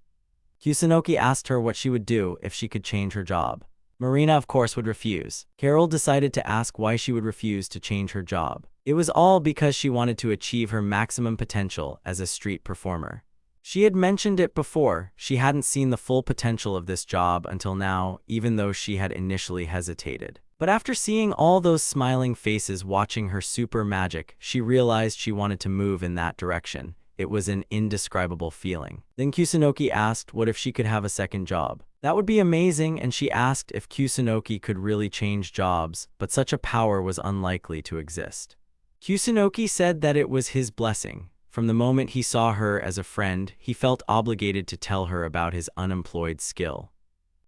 Kusunoki asked her what she would do if she could change her job. Marina, of course, would refuse. Carol decided to ask why she would refuse to change her job. It was all because she wanted to achieve her maximum potential as a street performer. She had mentioned it before, she hadn't seen the full potential of this job until now, even though she had initially hesitated. But after seeing all those smiling faces watching her super magic, she realized she wanted to move in that direction. It was an indescribable feeling. Then Kusunoki asked what if she could have a second job. That would be amazing, and she asked if Kusunoki could really change jobs, but such a power was unlikely to exist. Kusunoki said that it was his blessing. From the moment he saw her as a friend, he felt obligated to tell her about his unemployed skill.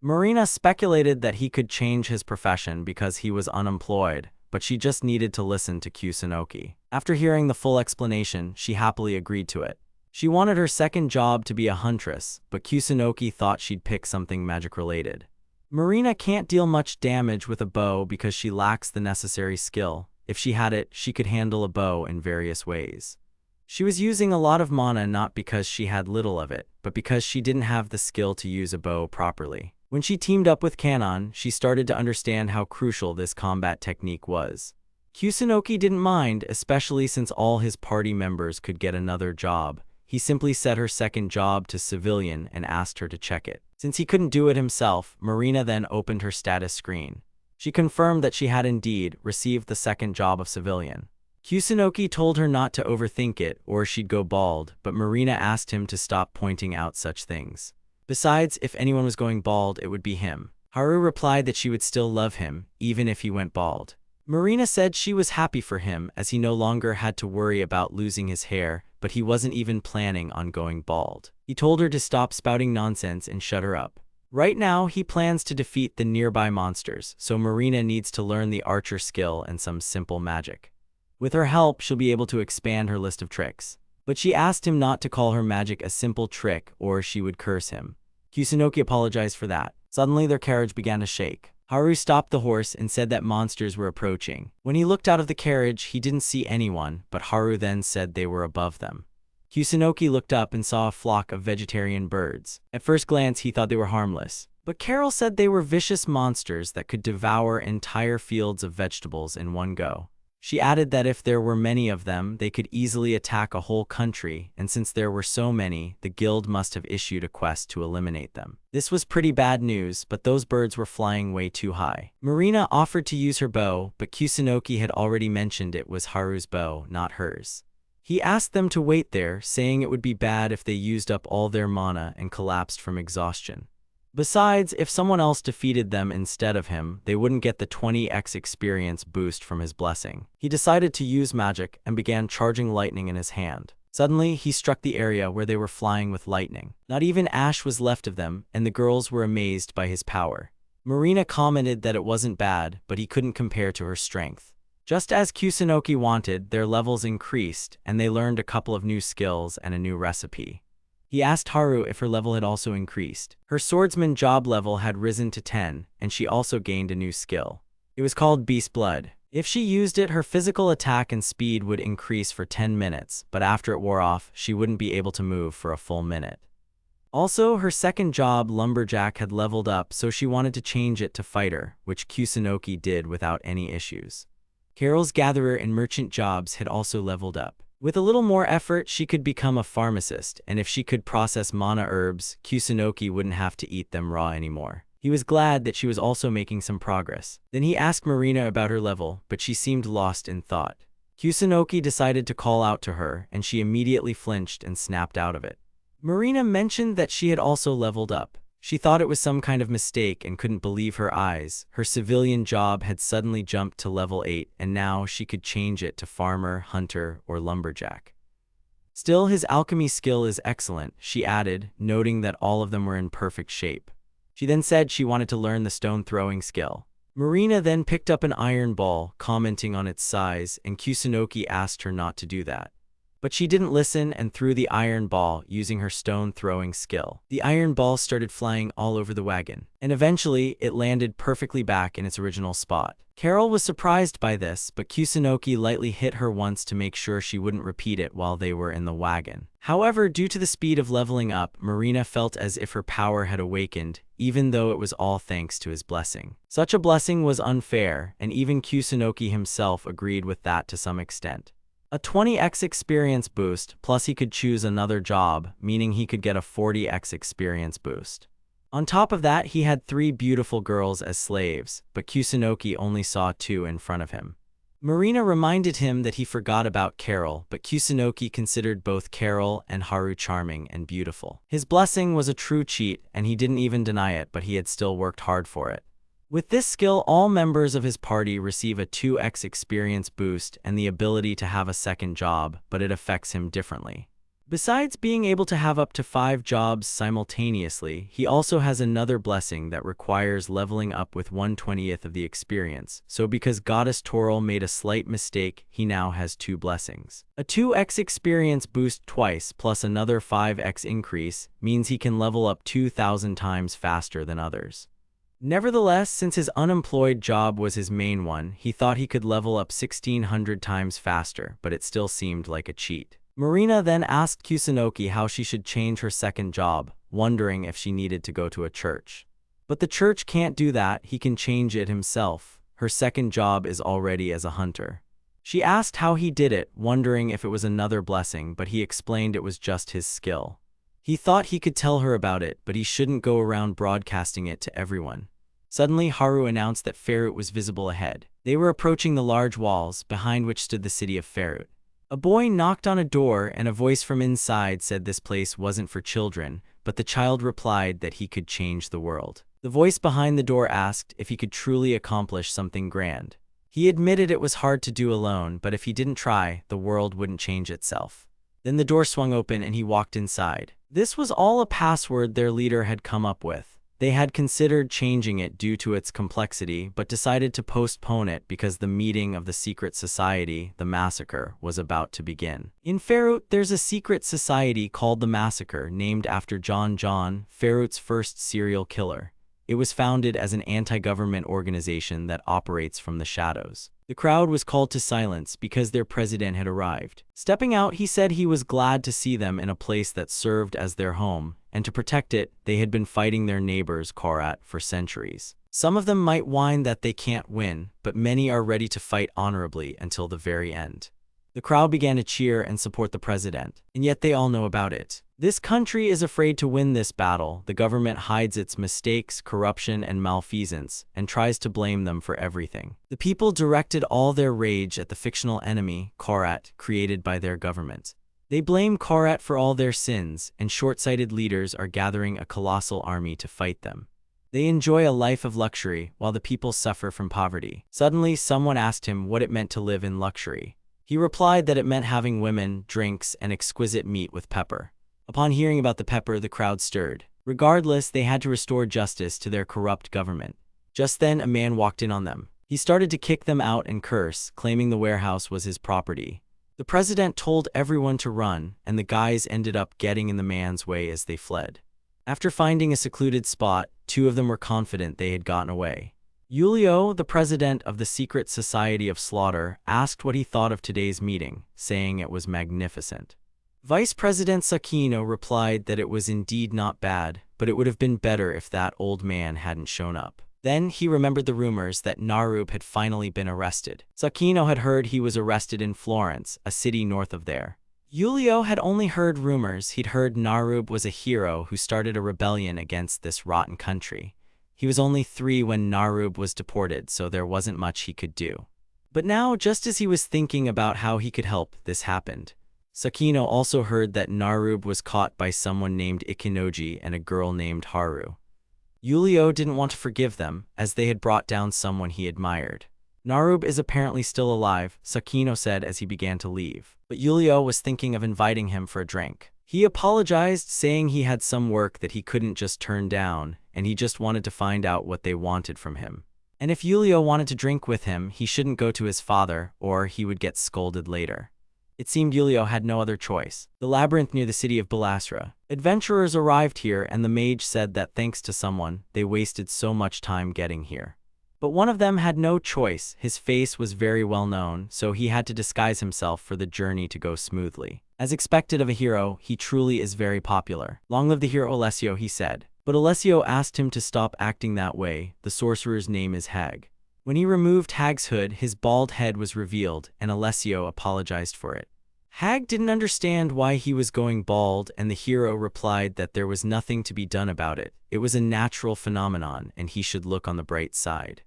Marina speculated that he could change his profession because he was unemployed, but she just needed to listen to Kusunoki. After hearing the full explanation, she happily agreed to it. She wanted her second job to be a huntress, but Kusunoki thought she'd pick something magic-related. Marina can't deal much damage with a bow because she lacks the necessary skill. If she had it, she could handle a bow in various ways. She was using a lot of mana not because she had little of it, but because she didn't have the skill to use a bow properly. When she teamed up with Kanon, she started to understand how crucial this combat technique was. Kusunoki didn't mind, especially since all his party members could get another job. He simply set her second job to civilian and asked her to check it. Since he couldn't do it himself, Marina then opened her status screen. She confirmed that she had indeed received the second job of civilian. Kusunoki told her not to overthink it or she'd go bald, but Marina asked him to stop pointing out such things. Besides, if anyone was going bald, it would be him. Haru replied that she would still love him, even if he went bald. Marina said she was happy for him as he no longer had to worry about losing his hair, but he wasn't even planning on going bald. He told her to stop spouting nonsense and shut her up. Right now, he plans to defeat the nearby monsters, so Marina needs to learn the archer skill and some simple magic. With her help, she'll be able to expand her list of tricks. But she asked him not to call her magic a simple trick or she would curse him. Kusunoki apologized for that. Suddenly their carriage began to shake. Haru stopped the horse and said that monsters were approaching. When he looked out of the carriage, he didn't see anyone, but Haru then said they were above them. Kusunoki looked up and saw a flock of vegetarian birds. At first glance, he thought they were harmless. But Carol said they were vicious monsters that could devour entire fields of vegetables in one go. She added that if there were many of them, they could easily attack a whole country, and since there were so many, the guild must have issued a quest to eliminate them. This was pretty bad news, but those birds were flying way too high. Marina offered to use her bow, but Kusunoki had already mentioned it was Haru's bow, not hers. He asked them to wait there, saying it would be bad if they used up all their mana and collapsed from exhaustion. Besides, if someone else defeated them instead of him, they wouldn't get the 20x experience boost from his blessing. He decided to use magic and began charging lightning in his hand. Suddenly, he struck the area where they were flying with lightning. Not even ash was left of them, and the girls were amazed by his power. Marina commented that it wasn't bad, but he couldn't compare to her strength. Just as Kusunoki wanted, their levels increased, and they learned a couple of new skills and a new recipe. He asked Haru if her level had also increased. Her swordsman job level had risen to 10, and she also gained a new skill. It was called Beast Blood. If she used it, her physical attack and speed would increase for 10 minutes, but after it wore off, she wouldn't be able to move for a full minute. Also, her second job, Lumberjack, had leveled up, so she wanted to change it to Fighter, which Kusunoki did without any issues. Carol's Gatherer and Merchant jobs had also leveled up. With a little more effort, she could become a pharmacist, and if she could process mana herbs, Kusunoki wouldn't have to eat them raw anymore. He was glad that she was also making some progress. Then he asked Marina about her level, but she seemed lost in thought. Kusunoki decided to call out to her, and she immediately flinched and snapped out of it. Marina mentioned that she had also leveled up. She thought it was some kind of mistake and couldn't believe her eyes. Her civilian job had suddenly jumped to level 8, and now she could change it to farmer, hunter, or lumberjack. Still, his alchemy skill is excellent, she added, noting that all of them were in perfect shape. She then said she wanted to learn the stone-throwing skill. Marina then picked up an iron ball, commenting on its size, and Kusunoki asked her not to do that. But she didn't listen and threw the iron ball using her stone-throwing skill. The iron ball started flying all over the wagon, and eventually it landed perfectly back in its original spot. Carol was surprised by this, but Kusunoki lightly hit her once to make sure she wouldn't repeat it while they were in the wagon. However, due to the speed of leveling up, Marina felt as if her power had awakened, even though it was all thanks to his blessing. Such a blessing was unfair, and even Kusunoki himself agreed with that to some extent. A 20x experience boost, plus he could choose another job, meaning he could get a 40x experience boost. On top of that, he had 3 beautiful girls as slaves, but Kusunoki only saw 2 in front of him. Marina reminded him that he forgot about Carol, but Kusunoki considered both Carol and Haru charming and beautiful. His blessing was a true cheat, and he didn't even deny it, but he had still worked hard for it. With this skill, all members of his party receive a 2x experience boost and the ability to have a second job, but it affects him differently. Besides being able to have up to 5 jobs simultaneously, he also has another blessing that requires leveling up with 1/20th of the experience, so because Goddess Toril made a slight mistake, he now has 2 blessings. A 2x experience boost twice plus another 5x increase means he can level up 2,000 times faster than others. Nevertheless, since his unemployed job was his main one, he thought he could level up 1,600 times faster, but it still seemed like a cheat. Marina then asked Kusunoki how she should change her second job, wondering if she needed to go to a church. But the church can't do that, he can change it himself. Her second job is already as a hunter. She asked how he did it, wondering if it was another blessing, but he explained it was just his skill. He thought he could tell her about it, but he shouldn't go around broadcasting it to everyone. Suddenly, Haru announced that Ferut was visible ahead. They were approaching the large walls, behind which stood the city of Ferut. A boy knocked on a door, and a voice from inside said this place wasn't for children, but the child replied that he could change the world. The voice behind the door asked if he could truly accomplish something grand. He admitted it was hard to do alone, but if he didn't try, the world wouldn't change itself. Then the door swung open and he walked inside. This was all a password their leader had come up with. They had considered changing it due to its complexity, but decided to postpone it because the meeting of the secret society, the Massacre, was about to begin. In Ferut, there's a secret society called the Massacre, named after John, Ferut's first serial killer. It was founded as an anti-government organization that operates from the shadows. The crowd was called to silence because their president had arrived. Stepping out, he said he was glad to see them in a place that served as their home, and to protect it, they had been fighting their neighbors, Korat, for centuries. Some of them might whine that they can't win, but many are ready to fight honorably until the very end. The crowd began to cheer and support the president, and yet they all know about it. This country is afraid to win this battle. The government hides its mistakes, corruption, and malfeasance, and tries to blame them for everything. The people directed all their rage at the fictional enemy, Korat, created by their government. They blame Korat for all their sins, and short-sighted leaders are gathering a colossal army to fight them. They enjoy a life of luxury, while the people suffer from poverty. Suddenly, someone asked him what it meant to live in luxury. He replied that it meant having women, drinks, and exquisite meat with pepper. Upon hearing about the pepper, the crowd stirred. Regardless, they had to restore justice to their corrupt government. Just then, a man walked in on them. He started to kick them out and curse, claiming the warehouse was his property. The president told everyone to run, and the guys ended up getting in the man's way as they fled. After finding a secluded spot, two of them were confident they had gotten away. Yuliyo, the president of the Secret Society of Slaughter, asked what he thought of today's meeting, saying it was magnificent. Vice President Sakino replied that it was indeed not bad, but it would have been better if that old man hadn't shown up. Then he remembered the rumors that Narub had finally been arrested. Sakino had heard he was arrested in Florence, a city north of there. Yuliyo had only heard rumors. He'd heard Narub was a hero who started a rebellion against this rotten country. He was only 3 when Narub was deported, so there wasn't much he could do. But now, just as he was thinking about how he could help, this happened. Sakino also heard that Narub was caught by someone named Ikinoji and a girl named Haru. Yuliyo didn't want to forgive them, as they had brought down someone he admired. Narub is apparently still alive, Sakino said as he began to leave. But Yuliyo was thinking of inviting him for a drink. He apologized, saying he had some work that he couldn't just turn down, and he just wanted to find out what they wanted from him. And if Yuliyo wanted to drink with him, he shouldn't go to his father, or he would get scolded later. It seemed Yuliyo had no other choice. The labyrinth near the city of Balasra. Adventurers arrived here, and the mage said that thanks to someone, they wasted so much time getting here. But one of them had no choice. His face was very well known, so he had to disguise himself for the journey to go smoothly. As expected of a hero, he truly is very popular. Long live the hero Alessio, he said. But Alessio asked him to stop acting that way. The sorcerer's name is Hag. When he removed Hag's hood, his bald head was revealed, and Alessio apologized for it. Hag didn't understand why he was going bald, and the hero replied that there was nothing to be done about it. It was a natural phenomenon, and he should look on the bright side.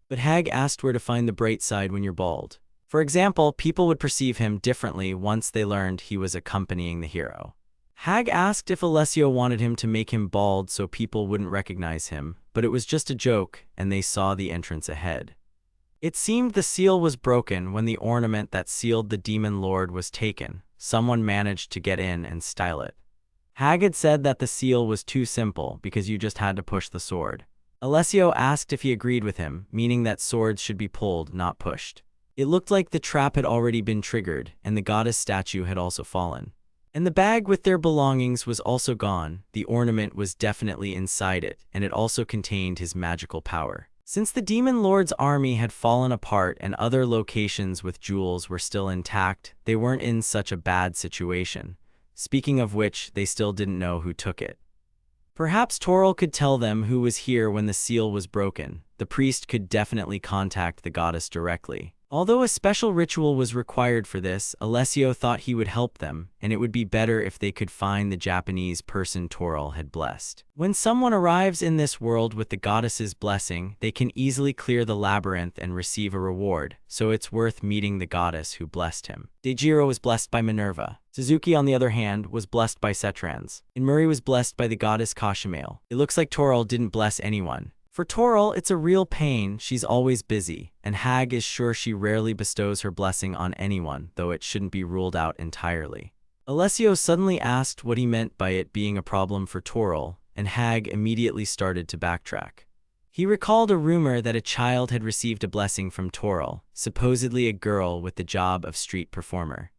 But Hag asked where to find the bright side when you're bald. For example, people would perceive him differently once they learned he was accompanying the hero. Hag asked if Alessio wanted him to make him bald so people wouldn't recognize him, but it was just a joke, and they saw the entrance ahead. It seemed the seal was broken when the ornament that sealed the demon lord was taken. Someone managed to get in and style it. Hag had said that the seal was too simple because you just had to push the sword. Alessio asked if he agreed with him, meaning that swords should be pulled, not pushed. It looked like the trap had already been triggered, and the goddess statue had also fallen. And the bag with their belongings was also gone. The ornament was definitely inside it, and it also contained his magical power. Since the demon lord's army had fallen apart and other locations with jewels were still intact, they weren't in such a bad situation. Speaking of which, they still didn't know who took it. Perhaps Toril could tell them who was here when the seal was broken. The priest could definitely contact the goddess directly. Although a special ritual was required for this, Alessio thought he would help them, and it would be better if they could find the Japanese person Toril had blessed. When someone arrives in this world with the goddess's blessing, they can easily clear the labyrinth and receive a reward, so it's worth meeting the goddess who blessed him. Dejiro was blessed by Minerva. Suzuki, on the other hand, was blessed by Setrans. And Murray was blessed by the goddess Kashimale. It looks like Toril didn't bless anyone. For Toril, it's a real pain. She's always busy, and Hag is sure she rarely bestows her blessing on anyone, though it shouldn't be ruled out entirely. Alessio suddenly asked what he meant by it being a problem for Toril, and Hag immediately started to backtrack. He recalled a rumor that a child had received a blessing from Toril, supposedly a girl with the job of street performer.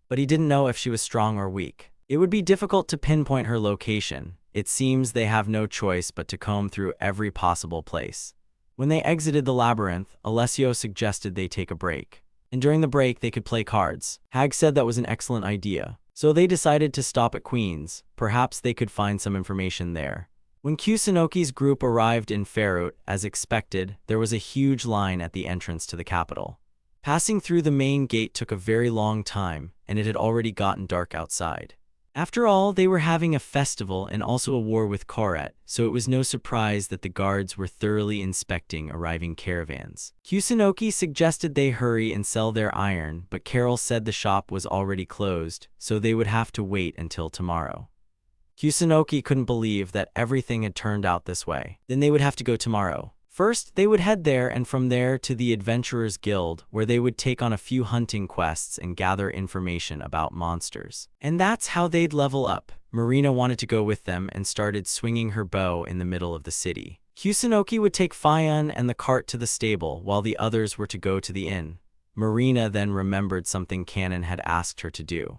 But he didn't know if she was strong or weak. It would be difficult to pinpoint her location. It seems they have no choice but to comb through every possible place. When they exited the labyrinth, Alessio suggested they take a break. And during the break, they could play cards. Hag said that was an excellent idea. So they decided to stop at Queen's. Perhaps they could find some information there. When Kusanoki's group arrived in Ferut, as expected, there was a huge line at the entrance to the capital. Passing through the main gate took a very long time, and it had already gotten dark outside. After all, they were having a festival and also a war with Koret, so it was no surprise that the guards were thoroughly inspecting arriving caravans. Kusanoki suggested they hurry and sell their iron, but Carol said the shop was already closed, so they would have to wait until tomorrow. Kusanoki couldn't believe that everything had turned out this way. Then they would have to go tomorrow. First, they would head there and from there to the Adventurers Guild, where they would take on a few hunting quests and gather information about monsters. And that's how they'd level up. Marina wanted to go with them and started swinging her bow in the middle of the city. Kusanoki would take Fion and the cart to the stable, while the others were to go to the inn. Marina then remembered something Cannon had asked her to do.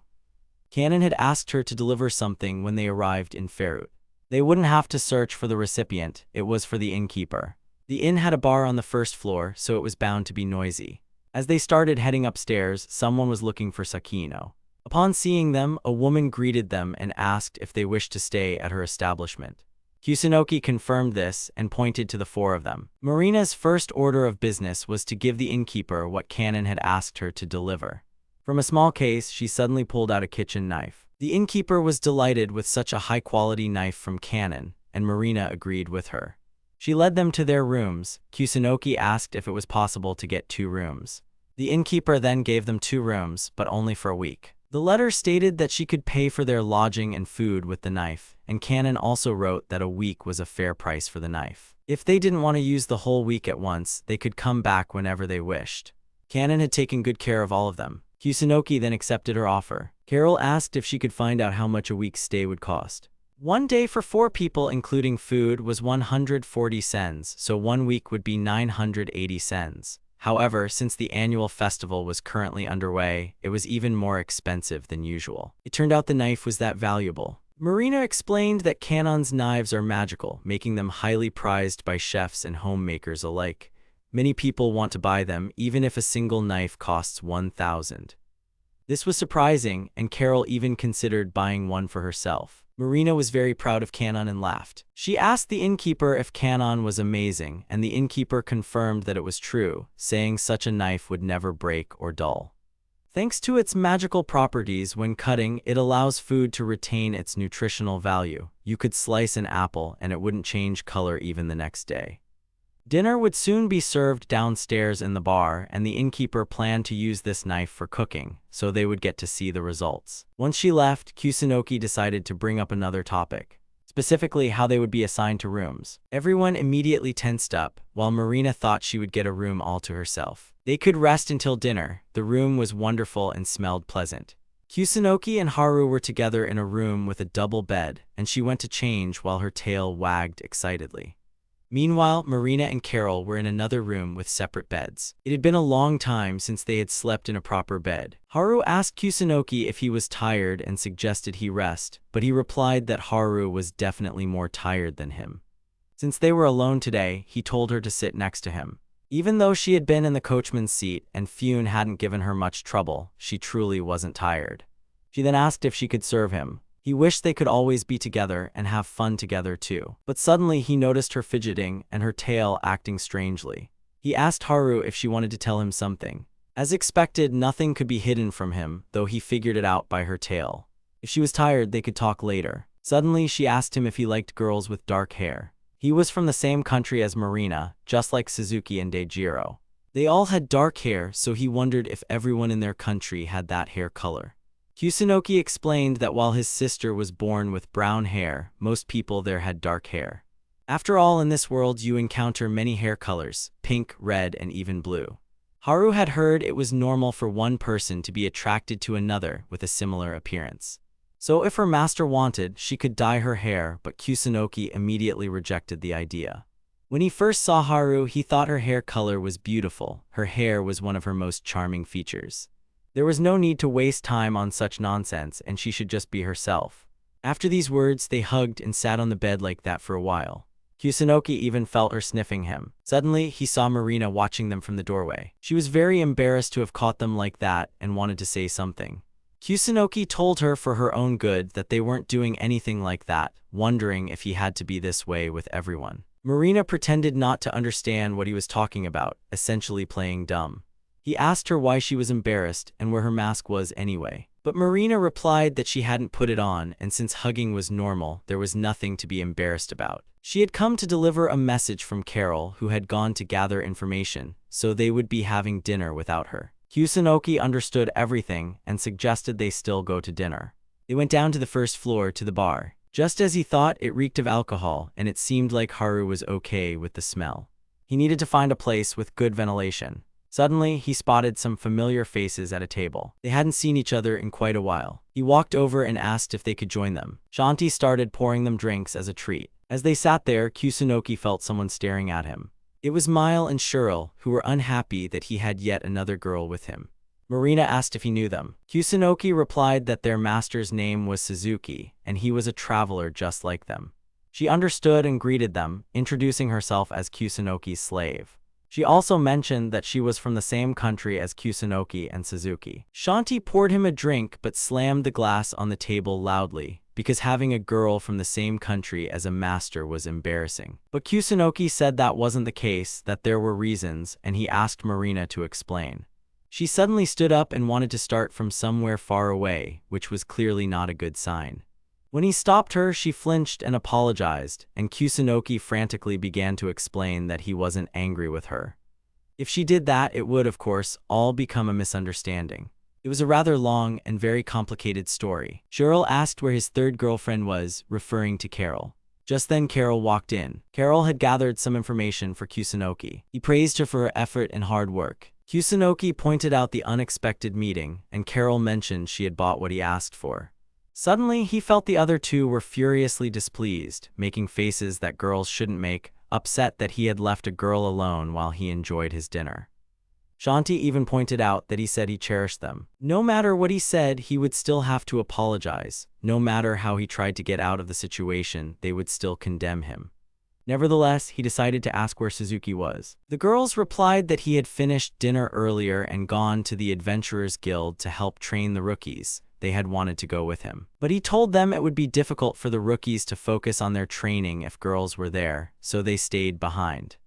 Cannon had asked her to deliver something when they arrived in Ferut. They wouldn't have to search for the recipient, it was for the innkeeper. The inn had a bar on the first floor, so it was bound to be noisy. As they started heading upstairs, someone was looking for Sakino. Upon seeing them, a woman greeted them and asked if they wished to stay at her establishment. Kusanoki confirmed this and pointed to the four of them. Marina's first order of business was to give the innkeeper what Cannon had asked her to deliver. From a small case, she suddenly pulled out a kitchen knife. The innkeeper was delighted with such a high-quality knife from Cannon, and Marina agreed with her. She led them to their rooms. Kusanoki asked if it was possible to get 2 rooms. The innkeeper then gave them 2 rooms, but only for a week. The letter stated that she could pay for their lodging and food with the knife, and Cannon also wrote that a week was a fair price for the knife. If they didn't want to use the whole week at once, they could come back whenever they wished. Cannon had taken good care of all of them. Kusanoki then accepted her offer. Carol asked if she could find out how much a week's stay would cost. 1 day for 4 people including food was 140 cents, so 1 week would be 980 cents. However, since the annual festival was currently underway, it was even more expensive than usual. It turned out the knife was that valuable. Marina explained that Cannon's knives are magical, making them highly prized by chefs and homemakers alike. Many people want to buy them, even if a single knife costs 1,000. This was surprising, and Carol even considered buying one for herself. Marina was very proud of Cannon and laughed. She asked the innkeeper if Cannon was amazing, and the innkeeper confirmed that it was true, saying such a knife would never break or dull. Thanks to its magical properties, when cutting, it allows food to retain its nutritional value. You could slice an apple and it wouldn't change color even the next day. Dinner would soon be served downstairs in the bar, and the innkeeper planned to use this knife for cooking, so they would get to see the results. Once she left, Kusanoki decided to bring up another topic, specifically how they would be assigned to rooms. Everyone immediately tensed up, while Marina thought she would get a room all to herself. They could rest until dinner. The room was wonderful and smelled pleasant. Kusanoki and Haru were together in a room with a double bed, and she went to change while her tail wagged excitedly. Meanwhile, Marina and Carol were in another room with separate beds. It had been a long time since they had slept in a proper bed. Haru asked Kusanoki if he was tired and suggested he rest, but he replied that Haru was definitely more tired than him. Since they were alone today, he told her to sit next to him. Even though she had been in the coachman's seat and Fune hadn't given her much trouble, she truly wasn't tired. She then asked if she could serve him. He wished they could always be together and have fun together too. But suddenly he noticed her fidgeting and her tail acting strangely. He asked Haru if she wanted to tell him something. As expected, nothing could be hidden from him, though he figured it out by her tail. If she was tired, they could talk later. Suddenly, she asked him if he liked girls with dark hair. He was from the same country as Marina, just like Suzuki and Dejiro. They all had dark hair, so he wondered if everyone in their country had that hair color. Kusanoki explained that while his sister was born with brown hair, most people there had dark hair. After all, in this world you encounter many hair colors: pink, red, and even blue. Haru had heard it was normal for one person to be attracted to another with a similar appearance. So if her master wanted, she could dye her hair, but Kusunoki immediately rejected the idea. When he first saw Haru, he thought her hair color was beautiful. Her hair was one of her most charming features. There was no need to waste time on such nonsense, and she should just be herself. After these words, they hugged and sat on the bed like that for a while. Kusunoki even felt her sniffing him. Suddenly, he saw Marina watching them from the doorway. She was very embarrassed to have caught them like that and wanted to say something. Kusunoki told her for her own good that they weren't doing anything like that, wondering if he had to be this way with everyone. Marina pretended not to understand what he was talking about, essentially playing dumb. He asked her why she was embarrassed and where her mask was anyway. But Marina replied that she hadn't put it on, and since hugging was normal, there was nothing to be embarrassed about. She had come to deliver a message from Carol, who had gone to gather information, so they would be having dinner without her. Kusunoki understood everything and suggested they still go to dinner. They went down to the first floor to the bar. Just as he thought, it reeked of alcohol, and it seemed like Haru was okay with the smell. He needed to find a place with good ventilation. Suddenly, he spotted some familiar faces at a table. They hadn't seen each other in quite a while. He walked over and asked if they could join them. Shanti started pouring them drinks as a treat. As they sat there, Kusunoki felt someone staring at him. It was Mile and Cheryl, who were unhappy that he had yet another girl with him. Marina asked if he knew them. Kusunoki replied that their master's name was Suzuki, and he was a traveler just like them. She understood and greeted them, introducing herself as Kusunoki's slave. She also mentioned that she was from the same country as Kusunoki and Suzuki. Shanti poured him a drink but slammed the glass on the table loudly, because having a girl from the same country as a master was embarrassing. But Kusunoki said that wasn't the case, that there were reasons, and he asked Marina to explain. She suddenly stood up and wanted to start from somewhere far away, which was clearly not a good sign. When he stopped her, she flinched and apologized, and Kusunoki frantically began to explain that he wasn't angry with her. If she did that, it would, of course, all become a misunderstanding. It was a rather long and very complicated story. Cheryl asked where his third girlfriend was, referring to Carol. Just then Carol walked in. Carol had gathered some information for Kusunoki. He praised her for her effort and hard work. Kusunoki pointed out the unexpected meeting, and Carol mentioned she had bought what he asked for. Suddenly, he felt the other two were furiously displeased, making faces that girls shouldn't make, upset that he had left a girl alone while he enjoyed his dinner. Shanti even pointed out that he said he cherished them. No matter what he said, he would still have to apologize. No matter how he tried to get out of the situation, they would still condemn him. Nevertheless, he decided to ask where Suzuki was. The girls replied that he had finished dinner earlier and gone to the Adventurers Guild to help train the rookies. They had wanted to go with him. But he told them it would be difficult for the rookies to focus on their training if girls were there, so they stayed behind.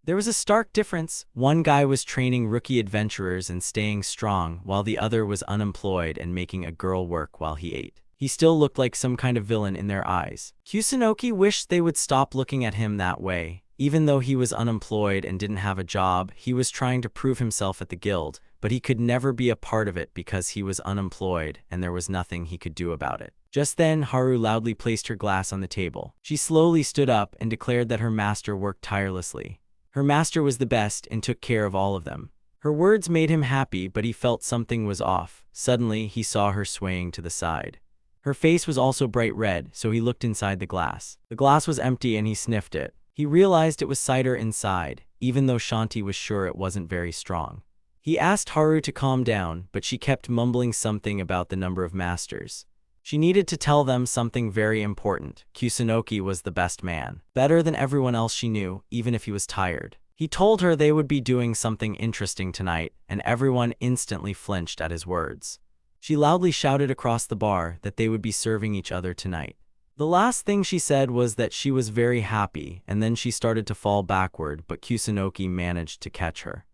There was a stark difference. One guy was training rookie adventurers and staying strong, while the other was unemployed and making a girl work while he ate. He still looked like some kind of villain in their eyes. Kusunoki wished they would stop looking at him that way. Even though he was unemployed and didn't have a job, he was trying to prove himself at the guild, but he could never be a part of it because he was unemployed and there was nothing he could do about it. Just then, Haru loudly placed her glass on the table. She slowly stood up and declared that her master worked tirelessly. Her master was the best and took care of all of them. Her words made him happy, but he felt something was off. Suddenly, he saw her swaying to the side. Her face was also bright red, so he looked inside the glass. The glass was empty and he sniffed it. He realized it was cider inside, even though Shanti was sure it wasn't very strong. He asked Haru to calm down, but she kept mumbling something about the number of masters. She needed to tell them something very important. Kusunoki was the best man. Better than everyone else she knew, even if he was tired. He told her they would be doing something interesting tonight, and everyone instantly flinched at his words. She loudly shouted across the bar that they would be serving each other tonight. The last thing she said was that she was very happy, and then she started to fall backward, but Kusunoki managed to catch her.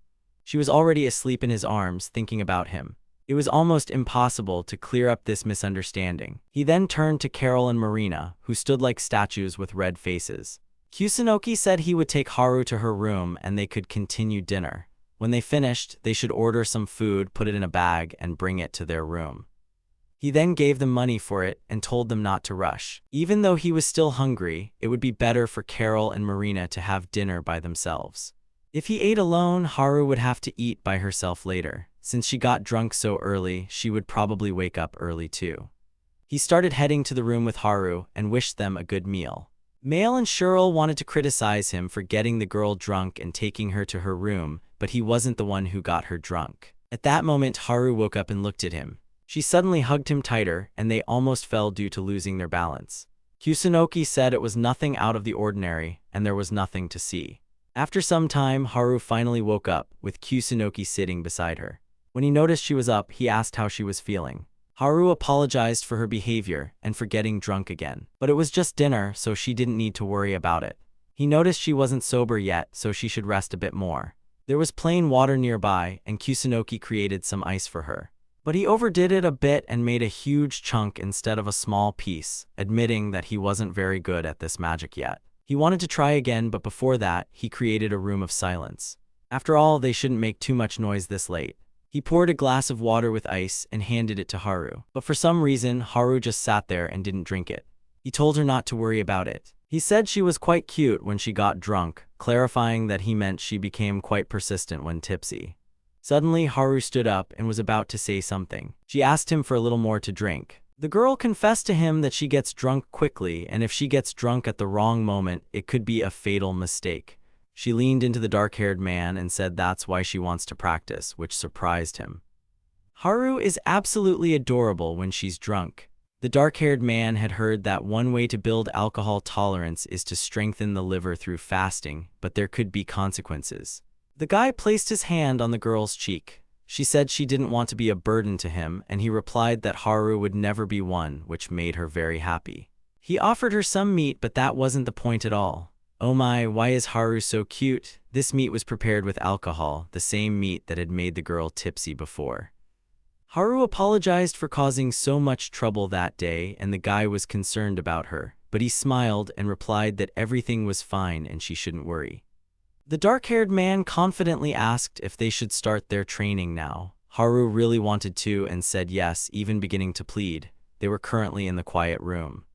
She was already asleep in his arms, thinking about him. It was almost impossible to clear up this misunderstanding. He then turned to Carol and Marina, who stood like statues with red faces. Kusunoki said he would take Haru to her room and they could continue dinner. When they finished, they should order some food, put it in a bag, and bring it to their room. He then gave them money for it and told them not to rush. Even though he was still hungry, it would be better for Carol and Marina to have dinner by themselves. If he ate alone, Haru would have to eat by herself later. Since she got drunk so early, she would probably wake up early too. He started heading to the room with Haru and wished them a good meal. Mail and Shirl wanted to criticize him for getting the girl drunk and taking her to her room, but he wasn't the one who got her drunk. At that moment, Haru woke up and looked at him. She suddenly hugged him tighter, and they almost fell due to losing their balance. Kusunoki said it was nothing out of the ordinary, and there was nothing to see. After some time, Haru finally woke up, with Kusunoki sitting beside her. When he noticed she was up, he asked how she was feeling. Haru apologized for her behavior and for getting drunk again. But it was just dinner, so she didn't need to worry about it. He noticed she wasn't sober yet, so she should rest a bit more. There was plain water nearby, and Kusunoki created some ice for her. But he overdid it a bit and made a huge chunk instead of a small piece, admitting that he wasn't very good at this magic yet. He wanted to try again, but before that, he created a room of silence. After all, they shouldn't make too much noise this late. He poured a glass of water with ice and handed it to Haru. But for some reason, Haru just sat there and didn't drink it. He told her not to worry about it. He said she was quite cute when she got drunk, clarifying that he meant she became quite persistent when tipsy. Suddenly, Haru stood up and was about to say something. She asked him for a little more to drink. The girl confessed to him that she gets drunk quickly, and if she gets drunk at the wrong moment, it could be a fatal mistake. She leaned into the dark-haired man and said that's why she wants to practice, which surprised him. Haru is absolutely adorable when she's drunk. The dark-haired man had heard that one way to build alcohol tolerance is to strengthen the liver through fasting, but there could be consequences. The guy placed his hand on the girl's cheek. She said she didn't want to be a burden to him, and he replied that Haru would never be one, which made her very happy. He offered her some meat, but that wasn't the point at all. Oh my, why is Haru so cute? This meat was prepared with alcohol, the same meat that had made the girl tipsy before. Haru apologized for causing so much trouble that day, and the guy was concerned about her, but he smiled and replied that everything was fine and she shouldn't worry. The dark-haired man confidently asked if they should start their training now. Haru really wanted to and said yes, even beginning to plead. They were currently in the quiet room.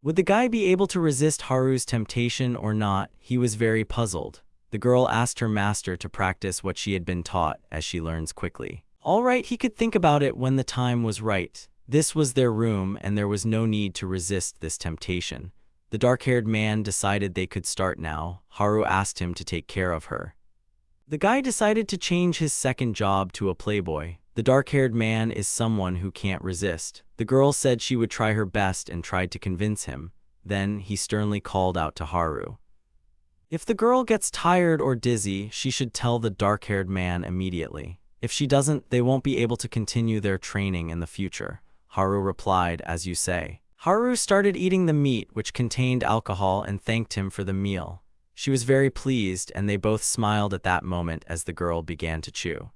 Would the guy be able to resist Haru's temptation or not? He was very puzzled. The girl asked her master to practice what she had been taught, as she learns quickly. All right, he could think about it when the time was right. This was their room, and there was no need to resist this temptation. The dark-haired man decided they could start now. Haru asked him to take care of her. The guy decided to change his second job to a playboy. The dark-haired man is someone who can't resist. The girl said she would try her best and tried to convince him. Then he sternly called out to Haru. If the girl gets tired or dizzy, she should tell the dark-haired man immediately. If she doesn't, they won't be able to continue their training in the future. Haru replied, as you say. Haru started eating the meat, which contained alcohol, and thanked him for the meal. She was very pleased, and they both smiled at that moment as the girl began to chew.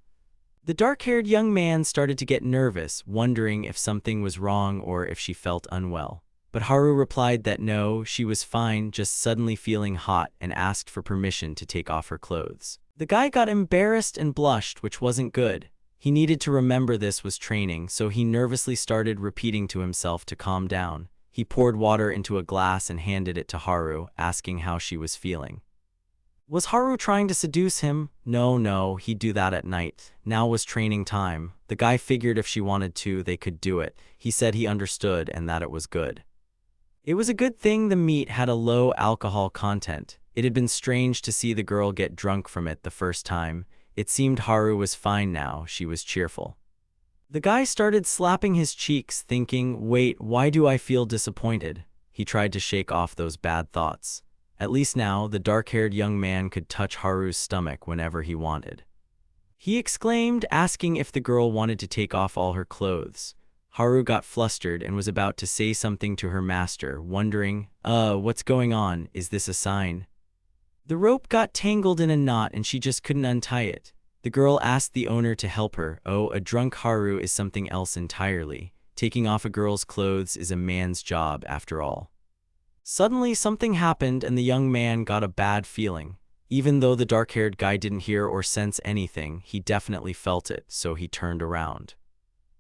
The dark-haired young man started to get nervous, wondering if something was wrong or if she felt unwell. But Haru replied that no, she was fine, just suddenly feeling hot, and asked for permission to take off her clothes. The guy got embarrassed and blushed, which wasn't good. He needed to remember this was training, so he nervously started repeating to himself to calm down. He poured water into a glass and handed it to Haru, asking how she was feeling. Was Haru trying to seduce him? No, he'd do that at night. Now was training time. The guy figured if she wanted to, they could do it. He said he understood and that it was good. It was a good thing the meat had a low alcohol content. It had been strange to see the girl get drunk from it the first time. It seemed Haru was fine now. She was cheerful. The guy started slapping his cheeks, thinking, wait, why do I feel disappointed? He tried to shake off those bad thoughts. At least now, the dark-haired young man could touch Haru's stomach whenever he wanted. He exclaimed, asking if the girl wanted to take off all her clothes. Haru got flustered and was about to say something to her master, wondering, what's going on? Is this a sign? The rope got tangled in a knot and she just couldn't untie it. The girl asked the owner to help her. Oh, a drunk Haru is something else entirely. Taking off a girl's clothes is a man's job after all. Suddenly something happened and the young man got a bad feeling. Even though the dark-haired guy didn't hear or sense anything, he definitely felt it, so he turned around.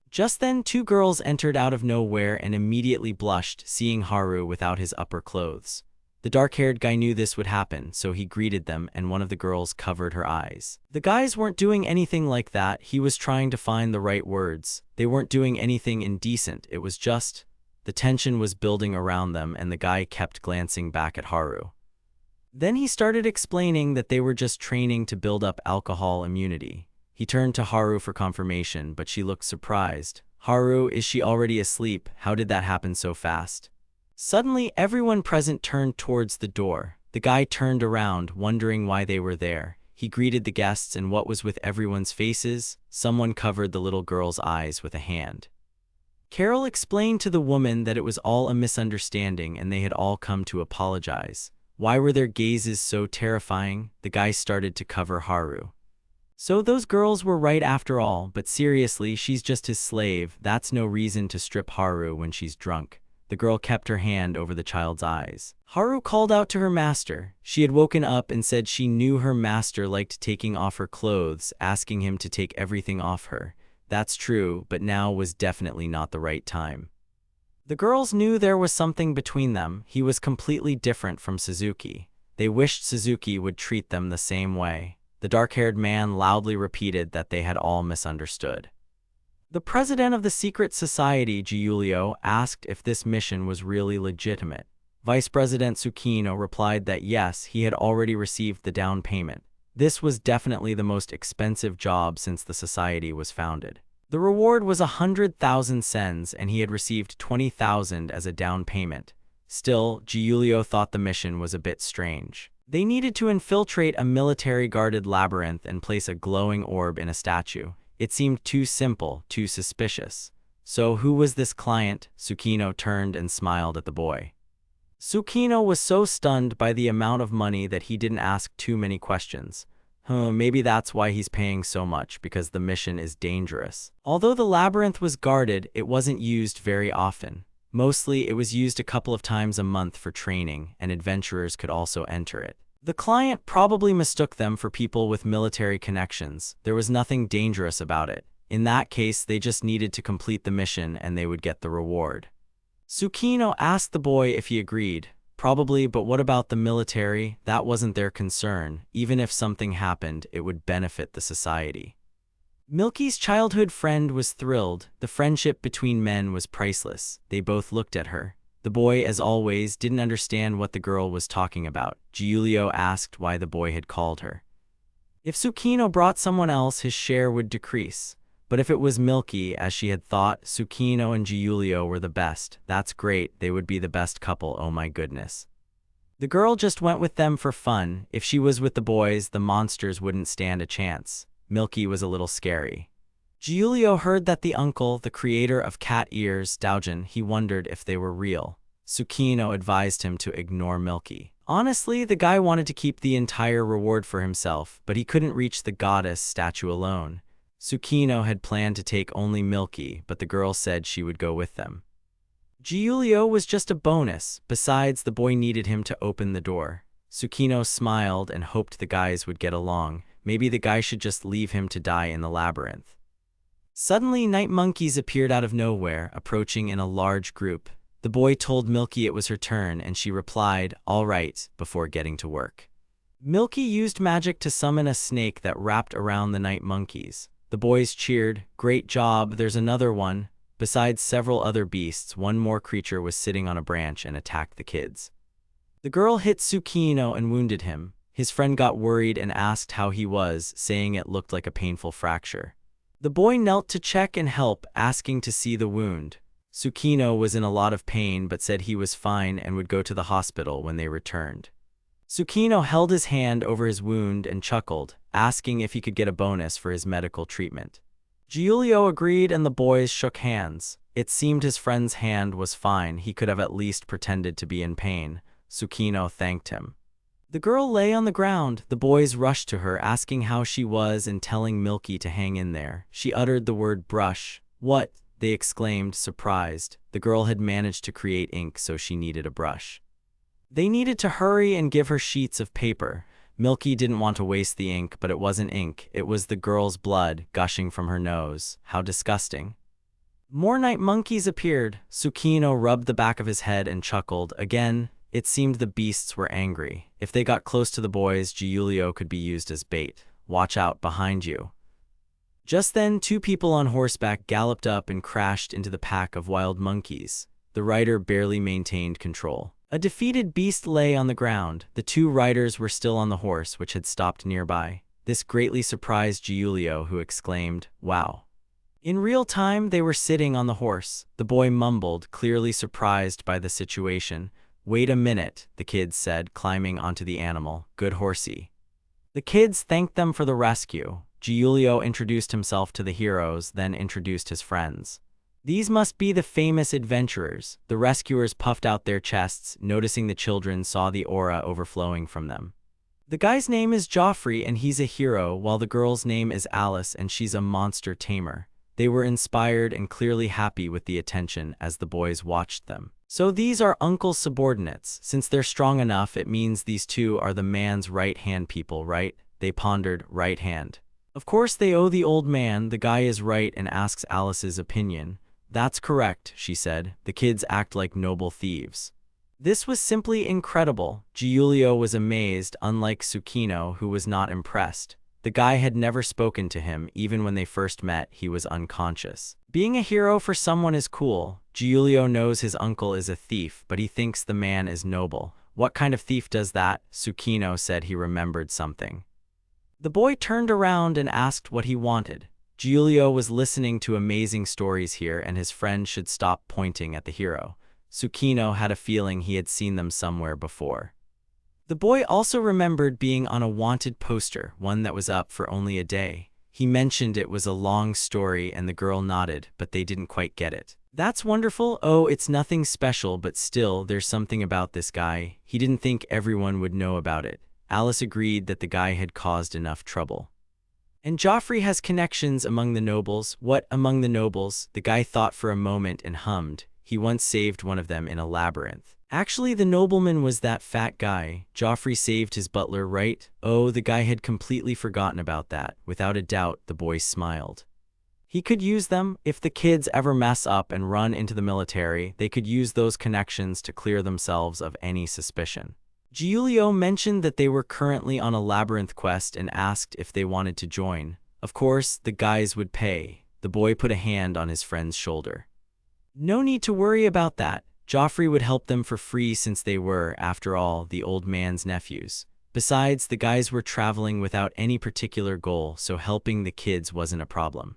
Just then, two girls entered out of nowhere and immediately blushed, seeing Haru without his upper clothes. The dark-haired guy knew this would happen, so he greeted them and one of the girls covered her eyes. The guys weren't doing anything like that. He was trying to find the right words. They weren't doing anything indecent. It was just, The tension was building around them, and the guy kept glancing back at Haru. Then he started explaining that they were just training to build up alcohol immunity. He turned to Haru for confirmation, but she looked surprised. "Haru, is she already asleep? How did that happen so fast?" Suddenly, everyone present turned towards the door. The guy turned around, wondering why they were there. He greeted the guests, and what was with everyone's faces? Someone covered the little girl's eyes with a hand. Carol explained to the woman that it was all a misunderstanding and they had all come to apologize. Why were their gazes so terrifying? The guy started to cover Haru. "So those girls were right after all, but seriously, she's just his slave. That's no reason to strip Haru when she's drunk." The girl kept her hand over the child's eyes. Haru called out to her master. She had woken up and said she knew her master liked taking off her clothes, asking him to take everything off her. That's true, but now was definitely not the right time. The girls knew there was something between them. He was completely different from Suzuki. They wished Suzuki would treat them the same way. The dark-haired man loudly repeated that they had all misunderstood. The president of the secret society, Giulio, asked if this mission was really legitimate. Vice President Tsukino replied that yes, he had already received the down payment. This was definitely the most expensive job since the society was founded. The reward was 100,000 sens, and he had received 20,000 as a down payment. Still, Giulio thought the mission was a bit strange. They needed to infiltrate a military-guarded labyrinth and place a glowing orb in a statue. It seemed too simple, too suspicious. So who was this client? Tsukino turned and smiled at the boy. Tsukino was so stunned by the amount of money that he didn't ask too many questions. Maybe that's why he's paying so much, because the mission is dangerous. Although the labyrinth was guarded, it wasn't used very often. Mostly, it was used a couple of times a month for training, and adventurers could also enter it. The client probably mistook them for people with military connections. There was nothing dangerous about it. In that case, they just needed to complete the mission and they would get the reward. Tsukino asked the boy if he agreed. Probably, but what about the military? That wasn't their concern. Even if something happened, it would benefit the society. Milky's childhood friend was thrilled. The friendship between men was priceless. They both looked at her. The boy, as always, didn't understand what the girl was talking about. Giulio asked why the boy had called her. If Tsukino brought someone else, his share would decrease. But if it was Milky, as she had thought, Tsukino and Giulio were the best. That's great, they would be the best couple, oh my goodness. The girl just went with them for fun. If she was with the boys, the monsters wouldn't stand a chance. Milky was a little scary. Giulio heard that the uncle, the creator of cat ears, Daojin, he wondered if they were real. Tsukino advised him to ignore Milky. Honestly, the guy wanted to keep the entire reward for himself, but he couldn't reach the goddess statue alone. Tsukino had planned to take only Milky, but the girl said she would go with them. Giulio was just a bonus. Besides, the boy needed him to open the door. Tsukino smiled and hoped the guys would get along. Maybe the guy should just leave him to die in the labyrinth. Suddenly, night monkeys appeared out of nowhere, approaching in a large group. The boy told Milky it was her turn, and she replied, "All right," before getting to work. Milky used magic to summon a snake that wrapped around the night monkeys. The boys cheered, "Great job, there's another one." Besides several other beasts, one more creature was sitting on a branch and attacked the kids. The girl hit Tsukino and wounded him. His friend got worried and asked how he was, saying it looked like a painful fracture. The boy knelt to check and help, asking to see the wound. Tsukino was in a lot of pain but said he was fine and would go to the hospital when they returned. Tsukino held his hand over his wound and chuckled, asking if he could get a bonus for his medical treatment. Giulio agreed and the boys shook hands. It seemed his friend's hand was fine. He could have at least pretended to be in pain. Tsukino thanked him. The girl lay on the ground. The boys rushed to her, asking how she was and telling Milky to hang in there. She uttered the word brush. "What?" they exclaimed, surprised. The girl had managed to create ink, so she needed a brush. They needed to hurry and give her sheets of paper. Milky didn't want to waste the ink, but it wasn't ink. It was the girl's blood gushing from her nose. How disgusting. More night monkeys appeared. Tsukino rubbed the back of his head and chuckled. Again, it seemed the beasts were angry. If they got close to the boys, Giulio could be used as bait. "Watch out, behind you." Just then, two people on horseback galloped up and crashed into the pack of wild monkeys. The rider barely maintained control. A defeated beast lay on the ground. The two riders were still on the horse, which had stopped nearby. This greatly surprised Giulio, who exclaimed, "Wow." In real time, they were sitting on the horse. The boy mumbled, clearly surprised by the situation. "Wait a minute," the kids said, climbing onto the animal. "Good horsey." The kids thanked them for the rescue. Giulio introduced himself to the heroes, then introduced his friends. "These must be the famous adventurers." The rescuers puffed out their chests, noticing the children saw the aura overflowing from them. "The guy's name is Joffrey and he's a hero, while the girl's name is Alice and she's a monster tamer." They were inspired and clearly happy with the attention as the boys watched them. "So these are Uncle's subordinates. Since they're strong enough, it means these two are the man's right-hand people, right?" They pondered. "Right hand. Of course they owe the old man." The guy is right and asks Alice's opinion. "That's correct," she said. "The kids act like noble thieves." This was simply incredible. Giulio was amazed, unlike Tsukino, who was not impressed. The guy had never spoken to him. Even when they first met, he was unconscious. Being a hero for someone is cool. Giulio knows his uncle is a thief, but he thinks the man is noble. "What kind of thief does that?" Tsukino said he remembered something. The boy turned around and asked what he wanted. Giulio was listening to amazing stories here, and his friend should stop pointing at the hero. Tsukino had a feeling he had seen them somewhere before. The boy also remembered being on a wanted poster, one that was up for only a day. He mentioned it was a long story and the girl nodded, but they didn't quite get it. "That's wonderful." "Oh, it's nothing special, but still, there's something about this guy. He didn't think everyone would know about it." Alice agreed that the guy had caused enough trouble. "And Joffrey has connections among the nobles." "What, among the nobles?" The guy thought for a moment and hummed. "He once saved one of them in a labyrinth." "Actually, the nobleman was that fat guy. Joffrey saved his butler, right?" Oh, the guy had completely forgotten about that. Without a doubt, the boy smiled. He could use them. If the kids ever mess up and run into the military, they could use those connections to clear themselves of any suspicion. Giulio mentioned that they were currently on a labyrinth quest and asked if they wanted to join. Of course, the guys would pay. The boy put a hand on his friend's shoulder. "No need to worry about that. Joffrey would help them for free since they were, after all, the old man's nephews. Besides, the guys were traveling without any particular goal, so helping the kids wasn't a problem.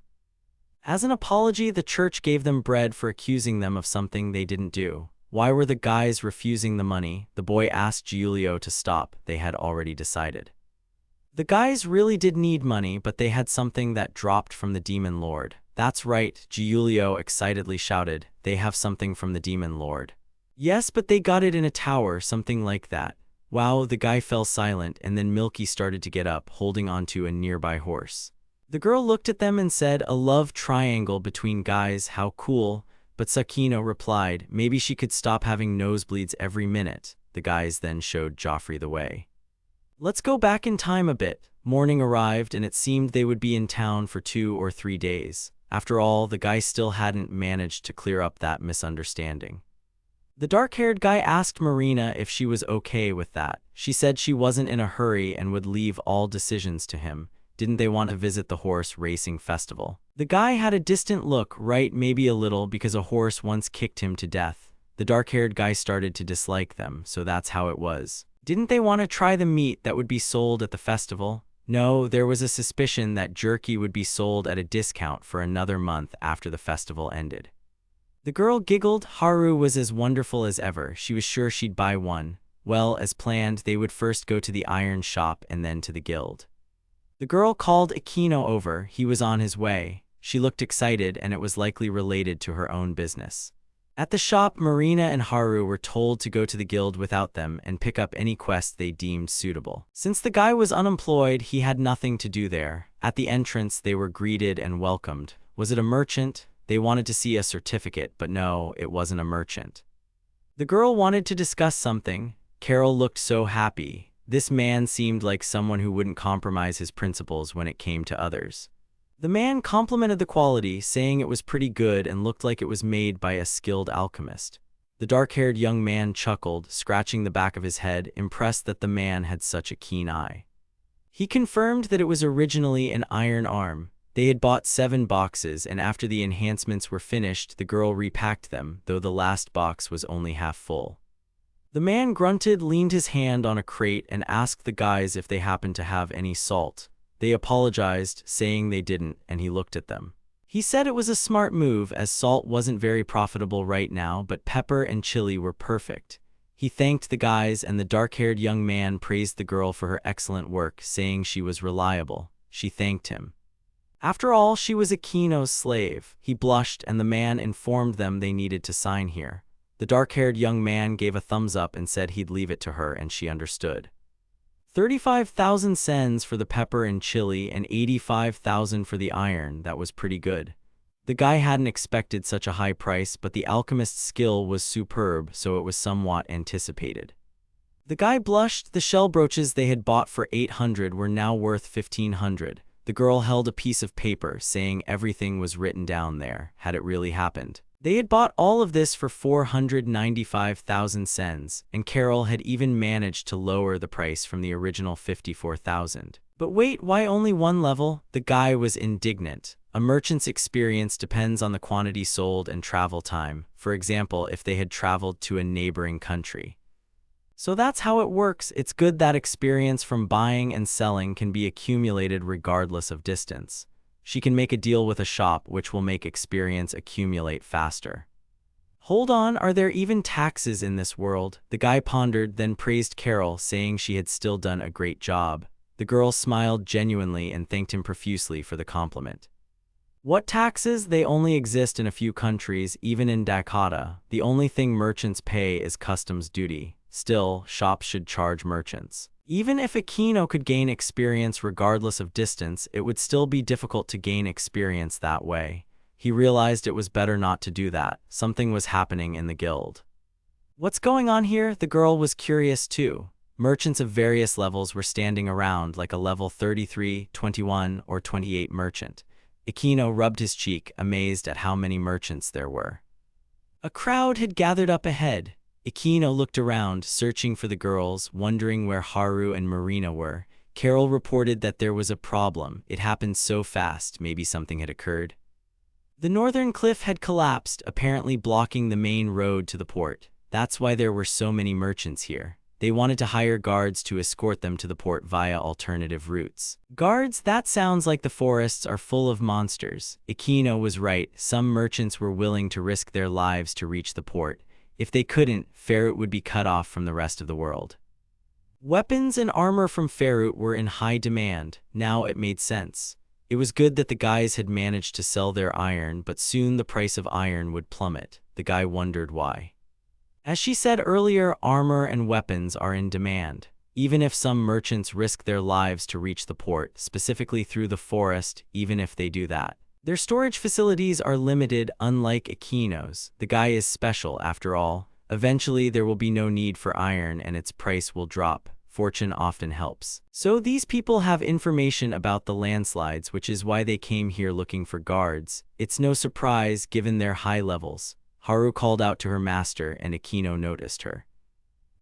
As an apology, the church gave them bread for accusing them of something they didn't do." "Why were the guys refusing the money?" The boy asked Giulio to stop. They had already decided. "The guys really did need money, but they had something that dropped from the demon lord." "That's right," Giulio excitedly shouted. "They have something from the demon lord." "Yes, but they got it in a tower, something like that." "Wow." The guy fell silent, and then Milky started to get up, holding onto a nearby horse. The girl looked at them and said, "A love triangle between guys, how cool." But Tsukino replied, maybe she could stop having nosebleeds every minute. The guys then showed Joffrey the way. "Let's go back in time a bit." Morning arrived, and it seemed they would be in town for 2 or 3 days. After all, the guy still hadn't managed to clear up that misunderstanding. The dark-haired guy asked Marina if she was okay with that. She said she wasn't in a hurry and would leave all decisions to him. Didn't they want to visit the horse racing festival? The guy had a distant look, right, maybe a little, because a horse once kicked him to death. The dark-haired guy started to dislike them, so that's how it was. Didn't they want to try the meat that would be sold at the festival? No, there was a suspicion that jerky would be sold at a discount for another month after the festival ended. The girl giggled. Haru was as wonderful as ever. She was sure she'd buy one. Well, as planned, they would first go to the iron shop and then to the guild. The girl called Akino over. He was on his way. She looked excited, and it was likely related to her own business. At the shop, Marina and Haru were told to go to the guild without them and pick up any quest they deemed suitable. Since the guy was unemployed, he had nothing to do there. At the entrance, they were greeted and welcomed. Was it a merchant? They wanted to see a certificate, but no, it wasn't a merchant. The girl wanted to discuss something. Carol looked so happy. This man seemed like someone who wouldn't compromise his principles when it came to others. The man complimented the quality, saying it was pretty good and looked like it was made by a skilled alchemist. The dark-haired young man chuckled, scratching the back of his head, impressed that the man had such a keen eye. He confirmed that it was originally an iron arm. They had bought 7 boxes, and after the enhancements were finished, the girl repacked them, though the last box was only half full. The man grunted, leaned his hand on a crate, and asked the guys if they happened to have any salt. They apologized, saying they didn't, and he looked at them. He said it was a smart move, as salt wasn't very profitable right now, but pepper and chili were perfect. He thanked the guys, and the dark-haired young man praised the girl for her excellent work, saying she was reliable. She thanked him. After all, she was Akino's slave. He blushed, and the man informed them they needed to sign here. The dark-haired young man gave a thumbs up and said he'd leave it to her, and she understood. 35,000 cents for the pepper and chili and 85,000 for the iron. That was pretty good. The guy hadn't expected such a high price, but the alchemist's skill was superb, so it was somewhat anticipated. The guy blushed. The shell brooches they had bought for 800 were now worth 1,500. The girl held a piece of paper, saying everything was written down there, had it really happened. They had bought all of this for 495,000 cents, and Carol had even managed to lower the price from the original 54,000. But wait, why only one level? The guy was indignant. A merchant's experience depends on the quantity sold and travel time, for example, if they had traveled to a neighboring country. So that's how it works. It's good that experience from buying and selling can be accumulated regardless of distance. She can make a deal with a shop, which will make experience accumulate faster. Hold on, are there even taxes in this world? The guy pondered, then praised Carol, saying she had still done a great job. The girl smiled genuinely and thanked him profusely for the compliment. What taxes? They only exist in a few countries, even in Dakota. The only thing merchants pay is customs duty. Still, shops should charge merchants. Even if Akino could gain experience regardless of distance, it would still be difficult to gain experience that way. He realized it was better not to do that. Something was happening in the guild. What's going on here? The girl was curious too. Merchants of various levels were standing around, like a level 33, 21, or 28 merchant. Akino rubbed his cheek, amazed at how many merchants there were. A crowd had gathered up ahead. Akino looked around, searching for the girls, wondering where Haru and Marina were. Carol reported that there was a problem. It happened so fast, maybe something had occurred. The northern cliff had collapsed, apparently blocking the main road to the port. That's why there were so many merchants here. They wanted to hire guards to escort them to the port via alternative routes. Guards? That sounds like the forests are full of monsters. Akino was right. Some merchants were willing to risk their lives to reach the port. If they couldn't, Ferut would be cut off from the rest of the world. Weapons and armor from Ferut were in high demand. Now it made sense. It was good that the guys had managed to sell their iron, but soon the price of iron would plummet. The guy wondered why. As she said earlier, armor and weapons are in demand. Even if some merchants risk their lives to reach the port, specifically through the forest, even if they do that, their storage facilities are limited, unlike Akino's. The guy is special, after all. Eventually, there will be no need for iron and its price will drop. Fortune often helps. So these people have information about the landslides, which is why they came here looking for guards. It's no surprise, given their high levels. Haru called out to her master, and Akino noticed her.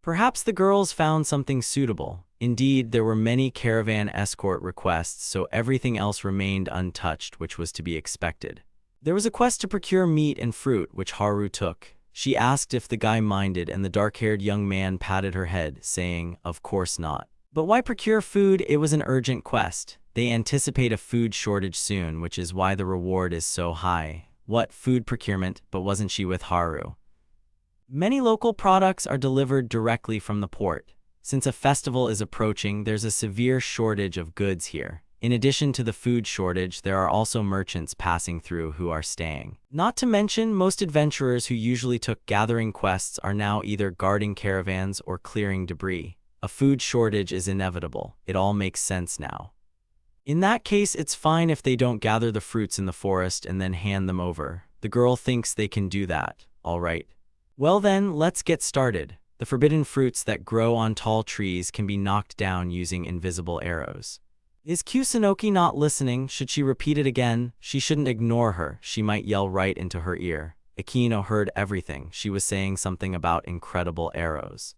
Perhaps the girls found something suitable. Indeed, there were many caravan escort requests, so everything else remained untouched, which was to be expected. There was a quest to procure meat and fruit, which Haru took. She asked if the guy minded, and the dark-haired young man patted her head, saying, "Of course not." But why procure food? It was an urgent quest. They anticipate a food shortage soon, which is why the reward is so high. What? Food procurement? But wasn't she with Haru? Many local products are delivered directly from the port. Since a festival is approaching, there's a severe shortage of goods here. In addition to the food shortage, there are also merchants passing through who are staying. Not to mention, most adventurers who usually took gathering quests are now either guarding caravans or clearing debris. A food shortage is inevitable. It all makes sense now. In that case, it's fine if they don't gather the fruits in the forest and then hand them over. The girl thinks they can do that. All right. Well then, let's get started. The forbidden fruits that grow on tall trees can be knocked down using invisible arrows. Is Kusunoki not listening? Should she repeat it again? She shouldn't ignore her. She might yell right into her ear. Akino heard everything. She was saying something about incredible arrows.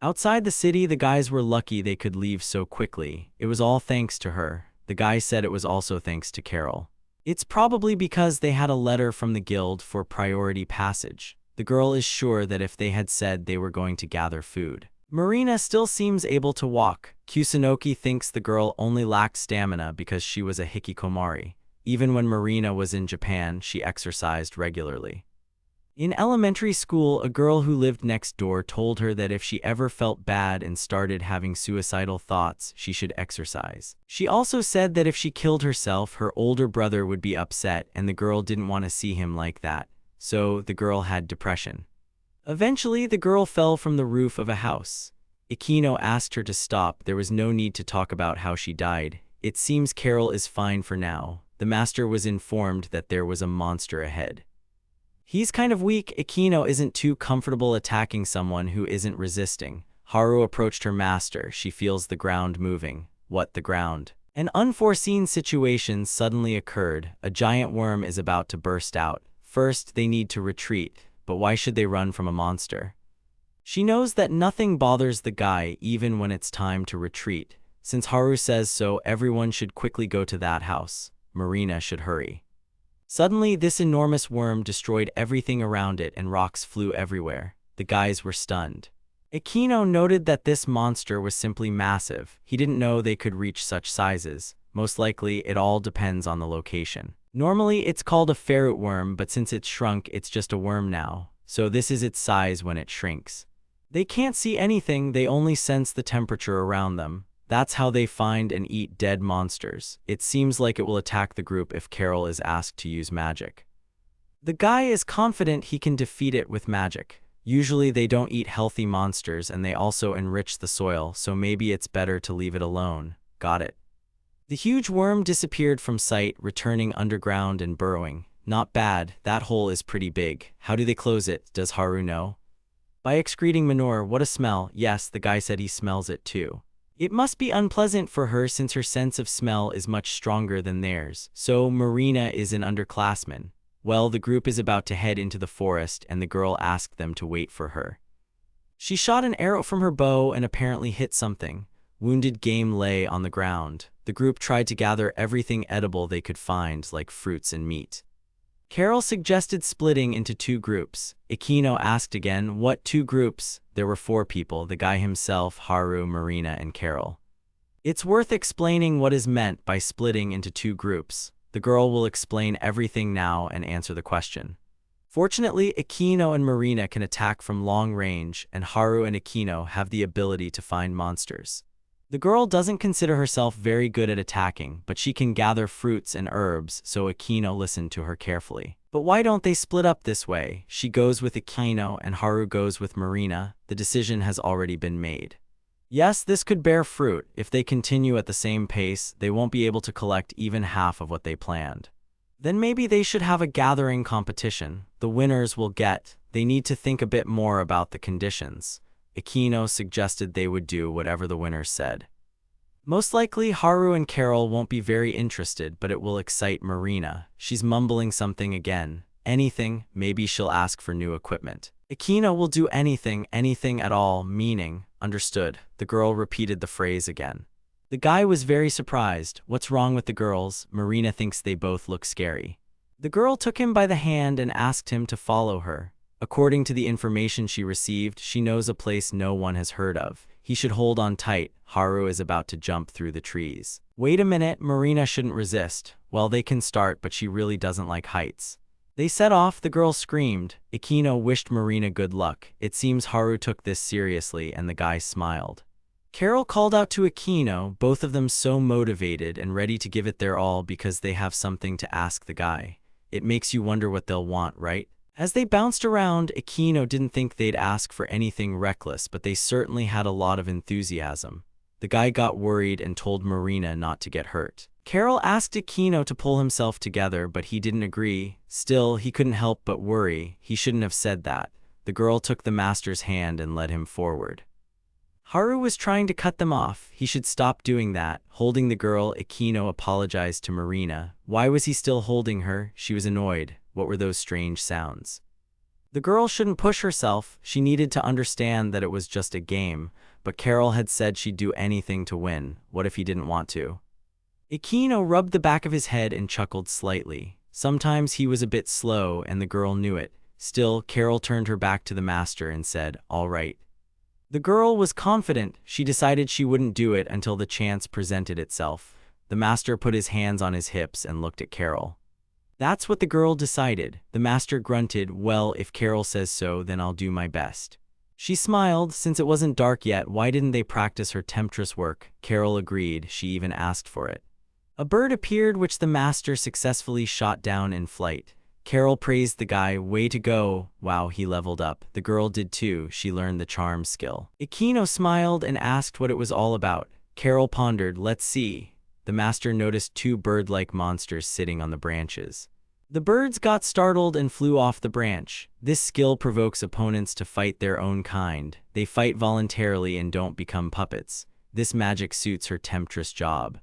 Outside the city, the guys were lucky they could leave so quickly. It was all thanks to her. The The guy said it was also thanks to Carol. It's probably because they had a letter from the guild for priority passage. The girl is sure that if they had said they were going to gather food. Marina still seems able to walk. Kusunoki thinks the girl only lacked stamina because she was a hikikomori. Even when Marina was in Japan, she exercised regularly. In elementary school, a girl who lived next door told her that if she ever felt bad and started having suicidal thoughts, she should exercise. She also said that if she killed herself, her older brother would be upset and the girl didn't want to see him like that, so the girl had depression. Eventually, the girl fell from the roof of a house. Ikino asked her to stop. There was no need to talk about how she died. It seems Carol is fine for now. The master was informed that there was a monster ahead. He's kind of weak. Ikino isn't too comfortable attacking someone who isn't resisting. Haru approached her master. She feels the ground moving. What, the ground? An unforeseen situation suddenly occurred. A giant worm is about to burst out. First, they need to retreat, but why should they run from a monster? She knows that nothing bothers the guy even when it's time to retreat. Since Haru says so, everyone should quickly go to that house. Marina should hurry. Suddenly, this enormous worm destroyed everything around it and rocks flew everywhere. The guys were stunned. Ikino noted that this monster was simply massive. He didn't know they could reach such sizes. Most likely, it all depends on the location. Normally, it's called a ferret worm, but since it's shrunk, it's just a worm now. So this is its size when it shrinks. They can't see anything, they only sense the temperature around them. That's how they find and eat dead monsters. It seems like it will attack the group if Carol is asked to use magic. The guy is confident he can defeat it with magic. Usually they don't eat healthy monsters and they also enrich the soil, so maybe it's better to leave it alone. Got it. The huge worm disappeared from sight, returning underground and burrowing. Not bad, that hole is pretty big. How do they close it? Does Haru know? By excreting manure. What a smell. Yes, the guy said he smells it too. It must be unpleasant for her since her sense of smell is much stronger than theirs. So Marina is an underclassman. Well, the group is about to head into the forest and the girl asked them to wait for her. She shot an arrow from her bow and apparently hit something. Wounded game lay on the ground. The group tried to gather everything edible they could find, like fruits and meat. Carol suggested splitting into 2 groups. Ikino asked again, what 2 groups? There were 4 people, the guy himself, Haru, Marina, and Carol. It's worth explaining what is meant by splitting into 2 groups. The girl will explain everything now and answer the question. Fortunately, Ikino and Marina can attack from long range, and Haru and Ikino have the ability to find monsters. The girl doesn't consider herself very good at attacking, but she can gather fruits and herbs, so Ikino listened to her carefully. But why don't they split up this way? She goes with Ikino and Haru goes with Marina. The decision has already been made. Yes, this could bear fruit. If they continue at the same pace, they won't be able to collect even half of what they planned. Then maybe they should have a gathering competition. The winners will get. They need to think a bit more about the conditions. Ikino suggested they would do whatever the winners said. Most likely, Haru and Carol won't be very interested, but it will excite Marina. She's mumbling something again. Anything, maybe she'll ask for new equipment. Ikino will do anything at all, meaning, understood. The girl repeated the phrase again. The guy was very surprised. What's wrong with the girls? Marina thinks they both look scary. The girl took him by the hand and asked him to follow her. According to the information she received, she knows a place no one has heard of. He should hold on tight. Haru is about to jump through the trees. Wait a minute, Marina shouldn't resist. Well, they can start, but she really doesn't like heights. They set off, the girl screamed. Ikino wished Marina good luck. It seems Haru took this seriously and the guy smiled. Carol called out to Ikino, both of them so motivated and ready to give it their all because they have something to ask the guy. It makes you wonder what they'll want, right? As they bounced around, Ikino didn't think they'd ask for anything reckless, but they certainly had a lot of enthusiasm. The guy got worried and told Marina not to get hurt. Carol asked Ikino to pull himself together, but he didn't agree. Still, he couldn't help but worry. He shouldn't have said that. The girl took the master's hand and led him forward. Haru was trying to cut them off. He should stop doing that. Holding the girl, Ikino apologized to Marina. Why was he still holding her? She was annoyed. What were those strange sounds? The girl shouldn't push herself. She needed to understand that it was just a game, but Carol had said she'd do anything to win. What if he didn't want to? Akino rubbed the back of his head and chuckled slightly. Sometimes he was a bit slow, and the girl knew it. Still, Carol turned her back to the master and said, "All right." The girl was confident. She decided she wouldn't do it until the chance presented itself. The master put his hands on his hips and looked at Carol. That's what the girl decided. The master grunted, "Well, if Carol says so, then I'll do my best." She smiled. Since it wasn't dark yet, why didn't they practice her temptress work? Carol agreed. She even asked for it. A bird appeared which the master successfully shot down in flight. Carol praised the guy. "Way to go. Wow, he leveled up." The girl did too. She learned the charm skill. Akino smiled and asked what it was all about. Carol pondered. "Let's see." The master noticed two bird-like monsters sitting on the branches. The birds got startled and flew off the branch. This skill provokes opponents to fight their own kind. They fight voluntarily and don't become puppets. This magic suits her temptress job.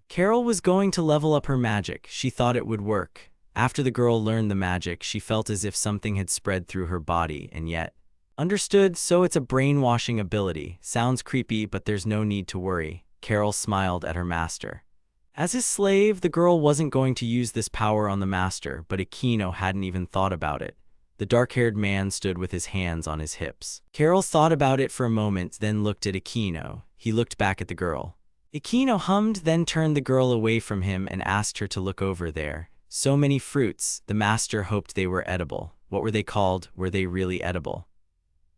Carol was going to level up her magic. She thought it would work. After the girl learned the magic, she felt as if something had spread through her body, and yet understood, so it's a brainwashing ability. Sounds creepy, but there's no need to worry. Carol smiled at her master. As his slave, the girl wasn't going to use this power on the master, but Akino hadn't even thought about it. The dark-haired man stood with his hands on his hips. Carol thought about it for a moment, then looked at Akino. He looked back at the girl. Akino hummed, then turned the girl away from him and asked her to look over there. So many fruits. The master hoped they were edible. What were they called? Were they really edible?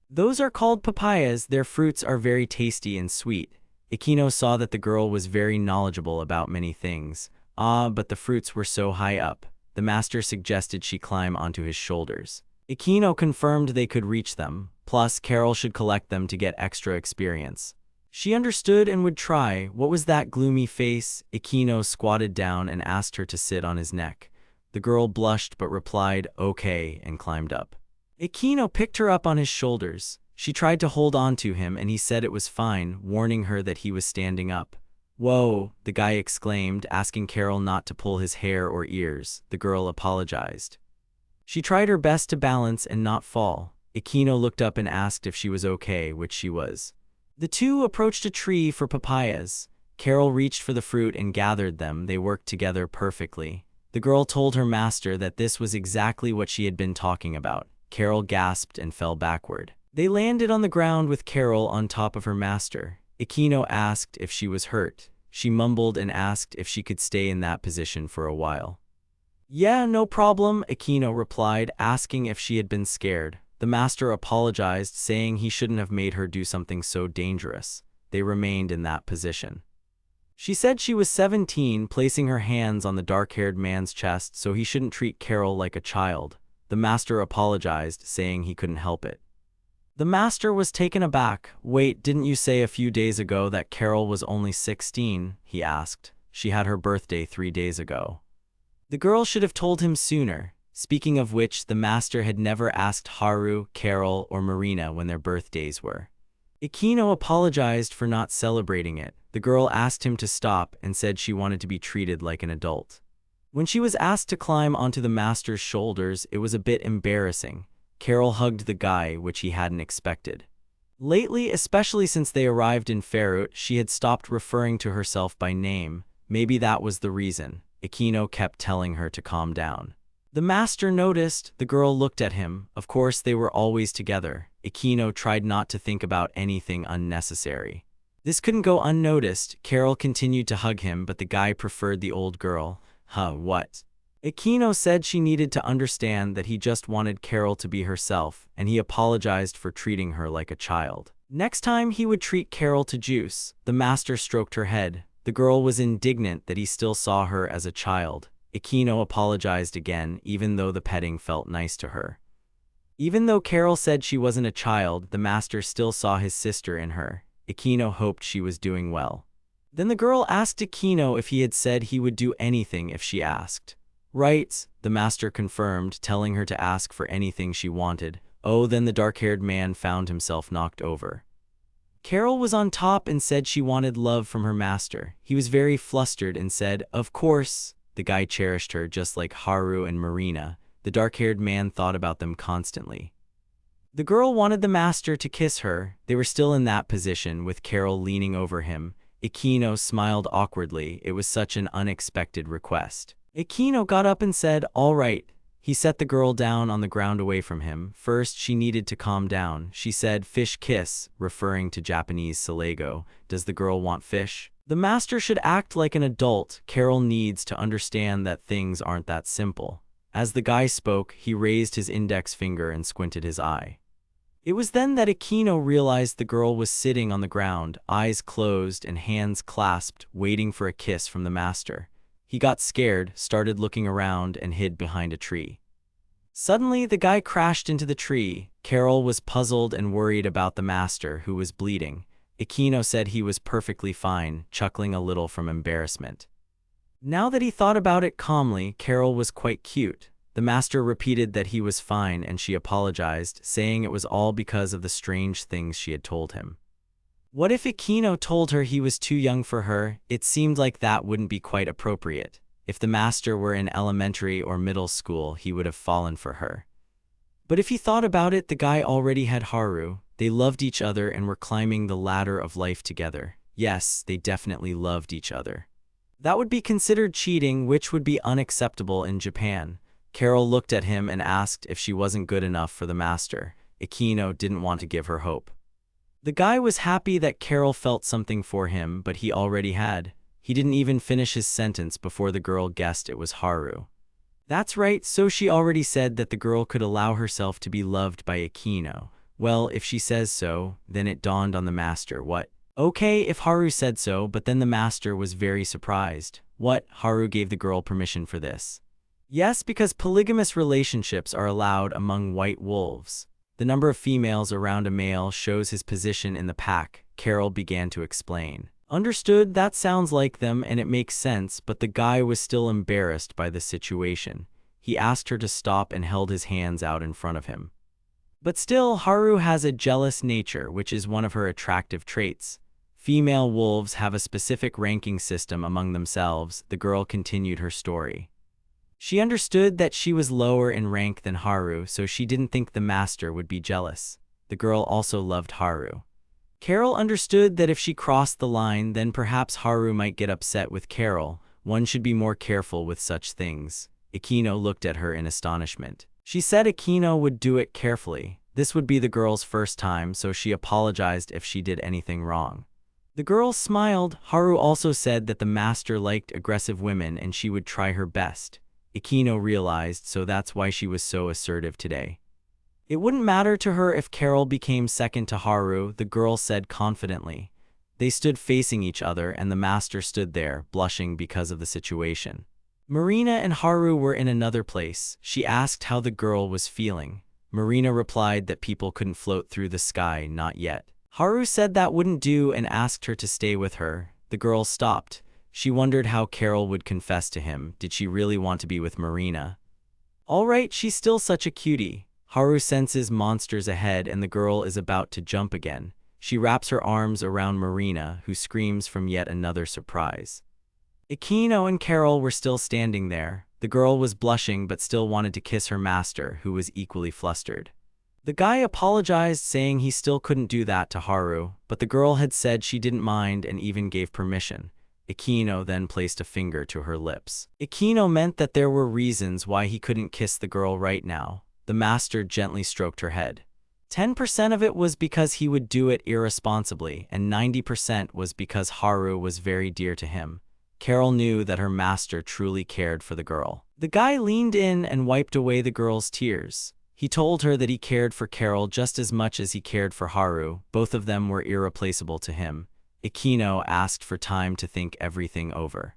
Those are called papayas. Their fruits are very tasty and sweet. Akino saw that the girl was very knowledgeable about many things. But the fruits were so high up. The master suggested she climb onto his shoulders. Akino confirmed they could reach them. Plus, Carol should collect them to get extra experience. She understood and would try. What was that gloomy face? Akino squatted down and asked her to sit on his neck. The girl blushed but replied, "Okay," and climbed up. Akino picked her up on his shoulders. She tried to hold on to him, and he said it was fine, warning her that he was standing up. "Whoa," the guy exclaimed, asking Carol not to pull his hair or ears. The girl apologized. She tried her best to balance and not fall. Akino looked up and asked if she was okay, which she was. The two approached a tree for papayas. Carol reached for the fruit and gathered them. They worked together perfectly. The girl told her master that this was exactly what she had been talking about. Carol gasped and fell backward. They landed on the ground with Carol on top of her master. Akino asked if she was hurt. She mumbled and asked if she could stay in that position for a while. "Yeah, no problem," Akino replied, asking if she had been scared. The master apologized, saying he shouldn't have made her do something so dangerous. They remained in that position. She said she was 17, placing her hands on the dark-haired man's chest so he shouldn't treat Carol like a child. The master apologized, saying he couldn't help it. The master was taken aback. "Wait, didn't you say a few days ago that Carol was only 16? He asked. "She had her birthday 3 days ago." The girl should have told him sooner. Speaking of which, the master had never asked Haru, Carol, or Marina when their birthdays were. Akino apologized for not celebrating it. The girl asked him to stop and said she wanted to be treated like an adult. When she was asked to climb onto the master's shoulders, it was a bit embarrassing. Carol hugged the guy, which he hadn't expected. Lately, especially since they arrived in Ferut, she had stopped referring to herself by name. Maybe that was the reason. Akino kept telling her to calm down. The master noticed. The girl looked at him. Of course, they were always together. Akino tried not to think about anything unnecessary. This couldn't go unnoticed. Carol continued to hug him, but the guy preferred the old girl. What? Akino said she needed to understand that he just wanted Carol to be herself, and he apologized for treating her like a child. Next time he would treat Carol to juice. The master stroked her head. The girl was indignant that he still saw her as a child. Akino apologized again, even though the petting felt nice to her. Even though Carol said she wasn't a child, the master still saw his sister in her. Akino hoped she was doing well. Then the girl asked Akino if he had said he would do anything if she asked. "Right," the master confirmed, telling her to ask for anything she wanted. Then the dark-haired man found himself knocked over. Carol was on top and said she wanted love from her master. He was very flustered and said, "Of course." The guy cherished her just like Haru and Marina. The dark-haired man thought about them constantly. The girl wanted the master to kiss her. They were still in that position, with Carol leaning over him. Aquino smiled awkwardly. It was such an unexpected request. Aquino got up and said, "All right." He set the girl down on the ground away from him. First, she needed to calm down. She said, "Fish kiss," referring to Japanese silego. Does the girl want fish? The master should act like an adult. Carol needs to understand that things aren't that simple. As the guy spoke, he raised his index finger and squinted his eye. It was then that Aquino realized the girl was sitting on the ground, eyes closed and hands clasped, waiting for a kiss from the master. He got scared, started looking around, and hid behind a tree. Suddenly, the guy crashed into the tree. Carol was puzzled and worried about the master, who was bleeding. Aquino said he was perfectly fine, chuckling a little from embarrassment. Now that he thought about it calmly, Carol was quite cute. The master repeated that he was fine, and she apologized, saying it was all because of the strange things she had told him. What if Aquino told her he was too young for her? It seemed like that wouldn't be quite appropriate. If the master were in elementary or middle school, he would have fallen for her. But if he thought about it, the guy already had Haru. They loved each other and were climbing the ladder of life together. Yes, they definitely loved each other. That would be considered cheating, which would be unacceptable in Japan. Carol looked at him and asked if she wasn't good enough for the master. Aquino didn't want to give her hope. The guy was happy that Carol felt something for him, but he already had. He didn't even finish his sentence before the girl guessed it was Haru. That's right, so she already said that the girl could allow herself to be loved by Aquino. Well, if she says so, then it dawned on the master. What? Okay, if Haru said so, but then the master was very surprised. What? Haru gave the girl permission for this? Yes, because polygamous relationships are allowed among white wolves. The number of females around a male shows his position in the pack, Carol began to explain. Understood, that sounds like them and it makes sense, but the guy was still embarrassed by the situation. He asked her to stop and held his hands out in front of him. But still, Haru has a jealous nature, which is one of her attractive traits. Female wolves have a specific ranking system among themselves. The girl continued her story. She understood that she was lower in rank than Haru, so she didn't think the master would be jealous. The girl also loved Haru. Carol understood that if she crossed the line, then perhaps Haru might get upset with Carol. One should be more careful with such things. Aquino looked at her in astonishment. She said Aquino would do it carefully. This would be the girl's first time, so she apologized if she did anything wrong. The girl smiled. Haru also said that the master liked aggressive women and she would try her best. Aquino realized, so that's why she was so assertive today. It wouldn't matter to her if Carol became second to Haru, the girl said confidently. They stood facing each other and the master stood there, blushing because of the situation. Marina and Haru were in another place. She asked how the girl was feeling. Marina replied that people couldn't float through the sky, not yet. Haru said that wouldn't do and asked her to stay with her. The girl stopped. She wondered how Carol would confess to him. Did she really want to be with Marina? All right, she's still such a cutie. Haru senses monsters ahead and the girl is about to jump again. She wraps her arms around Marina, who screams from yet another surprise. Aquino and Carol were still standing there. The girl was blushing but still wanted to kiss her master, who was equally flustered. The guy apologized, saying he still couldn't do that to Haru, but the girl had said she didn't mind and even gave permission. Aquino then placed a finger to her lips. Aquino meant that there were reasons why he couldn't kiss the girl right now. The master gently stroked her head. 10% of it was because he would do it irresponsibly, and 90% was because Haru was very dear to him. Carol knew that her master truly cared for the girl. The guy leaned in and wiped away the girl's tears. He told her that he cared for Carol just as much as he cared for Haru. Both of them were irreplaceable to him. Aquino asked for time to think everything over.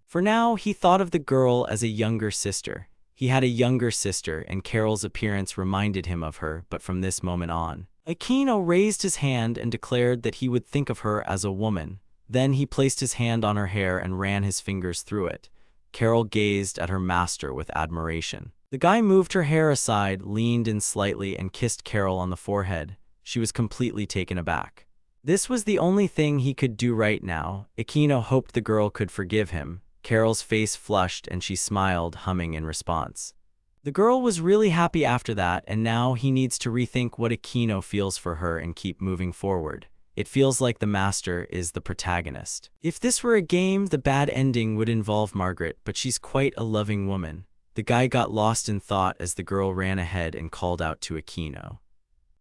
For now, he thought of the girl as a younger sister. He had a younger sister, and Carol's appearance reminded him of her, but from this moment on. Aquino raised his hand and declared that he would think of her as a woman. Then he placed his hand on her hair and ran his fingers through it. Carol gazed at her master with admiration. The guy moved her hair aside, leaned in slightly, and kissed Carol on the forehead. She was completely taken aback. This was the only thing he could do right now. Aquino hoped the girl could forgive him. Carol's face flushed and she smiled, humming in response. The girl was really happy after that, and now he needs to rethink what Aquino feels for her and keep moving forward. It feels like the master is the protagonist. If this were a game, the bad ending would involve Margaret, but she's quite a loving woman. The guy got lost in thought as the girl ran ahead and called out to Aquino.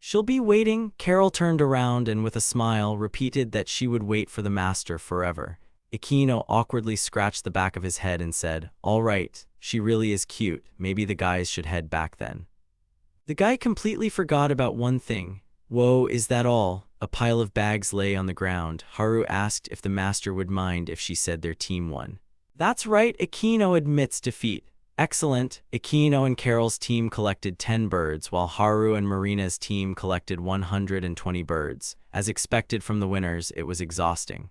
"She'll be waiting." Carol turned around and with a smile repeated that she would wait for the master forever. Aquino awkwardly scratched the back of his head and said, "All right, she really is cute. Maybe the guys should head back then." The guy completely forgot about one thing. "Whoa, is that all?" A pile of bags lay on the ground. Haru asked if the master would mind if she said their team won. "That's right," Aquino admits defeat. "Excellent." Aquino and Carol's team collected 10 birds, while Haru and Marina's team collected 120 birds. As expected from the winners, it was exhausting.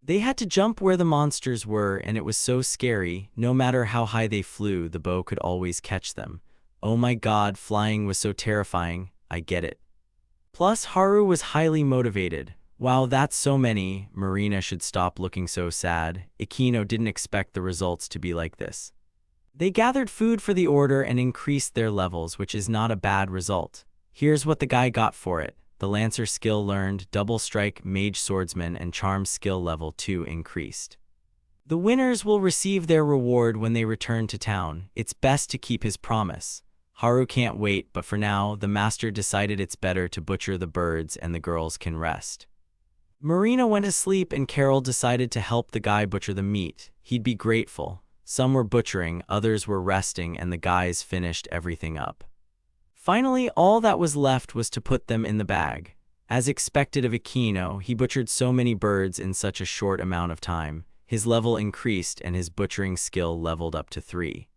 They had to jump where the monsters were, and it was so scary. No matter how high they flew, the bow could always catch them. Oh my god, flying was so terrifying. I get it. Plus, Haru was highly motivated. Wow, that's so many. Marina should stop looking so sad. Aquino didn't expect the results to be like this. They gathered food for the order and increased their levels, which is not a bad result. Here's what the guy got for it. The Lancer skill learned, Double Strike, Mage Swordsman, and Charm skill level 2 increased. The winners will receive their reward when they return to town. It's best to keep his promise. Haru can't wait, but for now, the master decided it's better to butcher the birds and the girls can rest. Marina went to sleep and Carol decided to help the guy butcher the meat. He'd be grateful. Some were butchering, others were resting, and the guys finished everything up. Finally, all that was left was to put them in the bag. As expected of Aquino, he butchered so many birds in such a short amount of time. His level increased and his butchering skill leveled up to 3.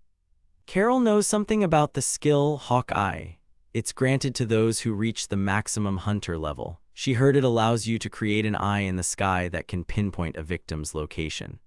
Carol knows something about the skill Hawkeye. It's granted to those who reach the maximum hunter level. She heard it allows you to create an eye in the sky that can pinpoint a victim's location.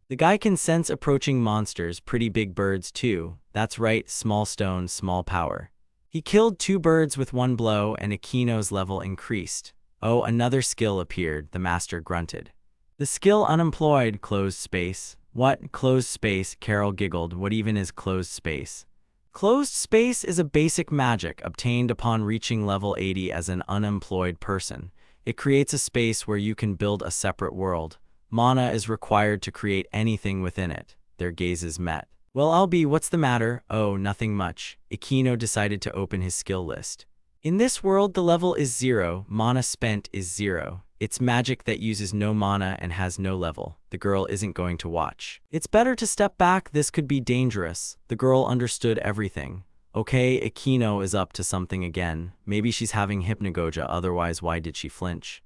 The guy can sense approaching monsters, pretty big birds too. That's right, small stone, small power. He killed 2 birds with 1 blow and Aquino's level increased. Oh, another skill appeared, the master grunted. The skill unemployed, closed space. What? Closed space? Carol giggled. What even is closed space? Closed space is a basic magic obtained upon reaching level 80 as an unemployed person. It creates a space where you can build a separate world. Mana is required to create anything within it. Their gazes met. "Well, what's the matter?" "Oh, nothing much." Aquino decided to open his skill list. In this world, the level is 0, mana spent is 0. It's magic that uses no mana and has no level. The girl isn't going to watch. It's better to step back, this could be dangerous. The girl understood everything. Okay, Aquino is up to something again. Maybe she's having hypnagogia, otherwise why did she flinch?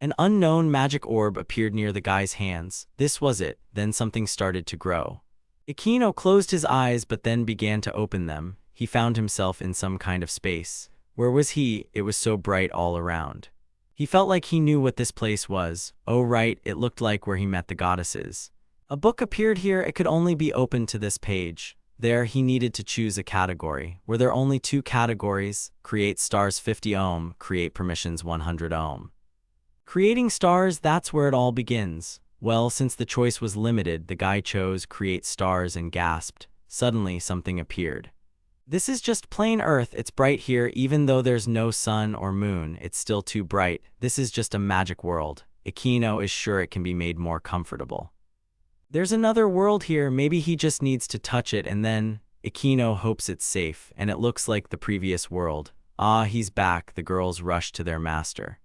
An unknown magic orb appeared near the guy's hands. This was it, then something started to grow. Aquino closed his eyes but then began to open them. He found himself in some kind of space. Where was he? It was so bright all around. He felt like he knew what this place was. Oh right, it looked like where he met the goddesses. A book appeared here, it could only be opened to this page. There, he needed to choose a category. Were there only 2 categories? Create stars 50 ohm, create permissions 100 ohm. Creating stars, that's where it all begins. Well, since the choice was limited, the guy chose create stars and gasped. Suddenly, something appeared. This is just plain Earth, it's bright here, even though there's no sun or moon, it's still too bright. This is just a magic world. Aquino is sure it can be made more comfortable. There's another world here, maybe he just needs to touch it and then… Aquino hopes it's safe, and it looks like the previous world. Ah, he's back, the girls rushed to their master.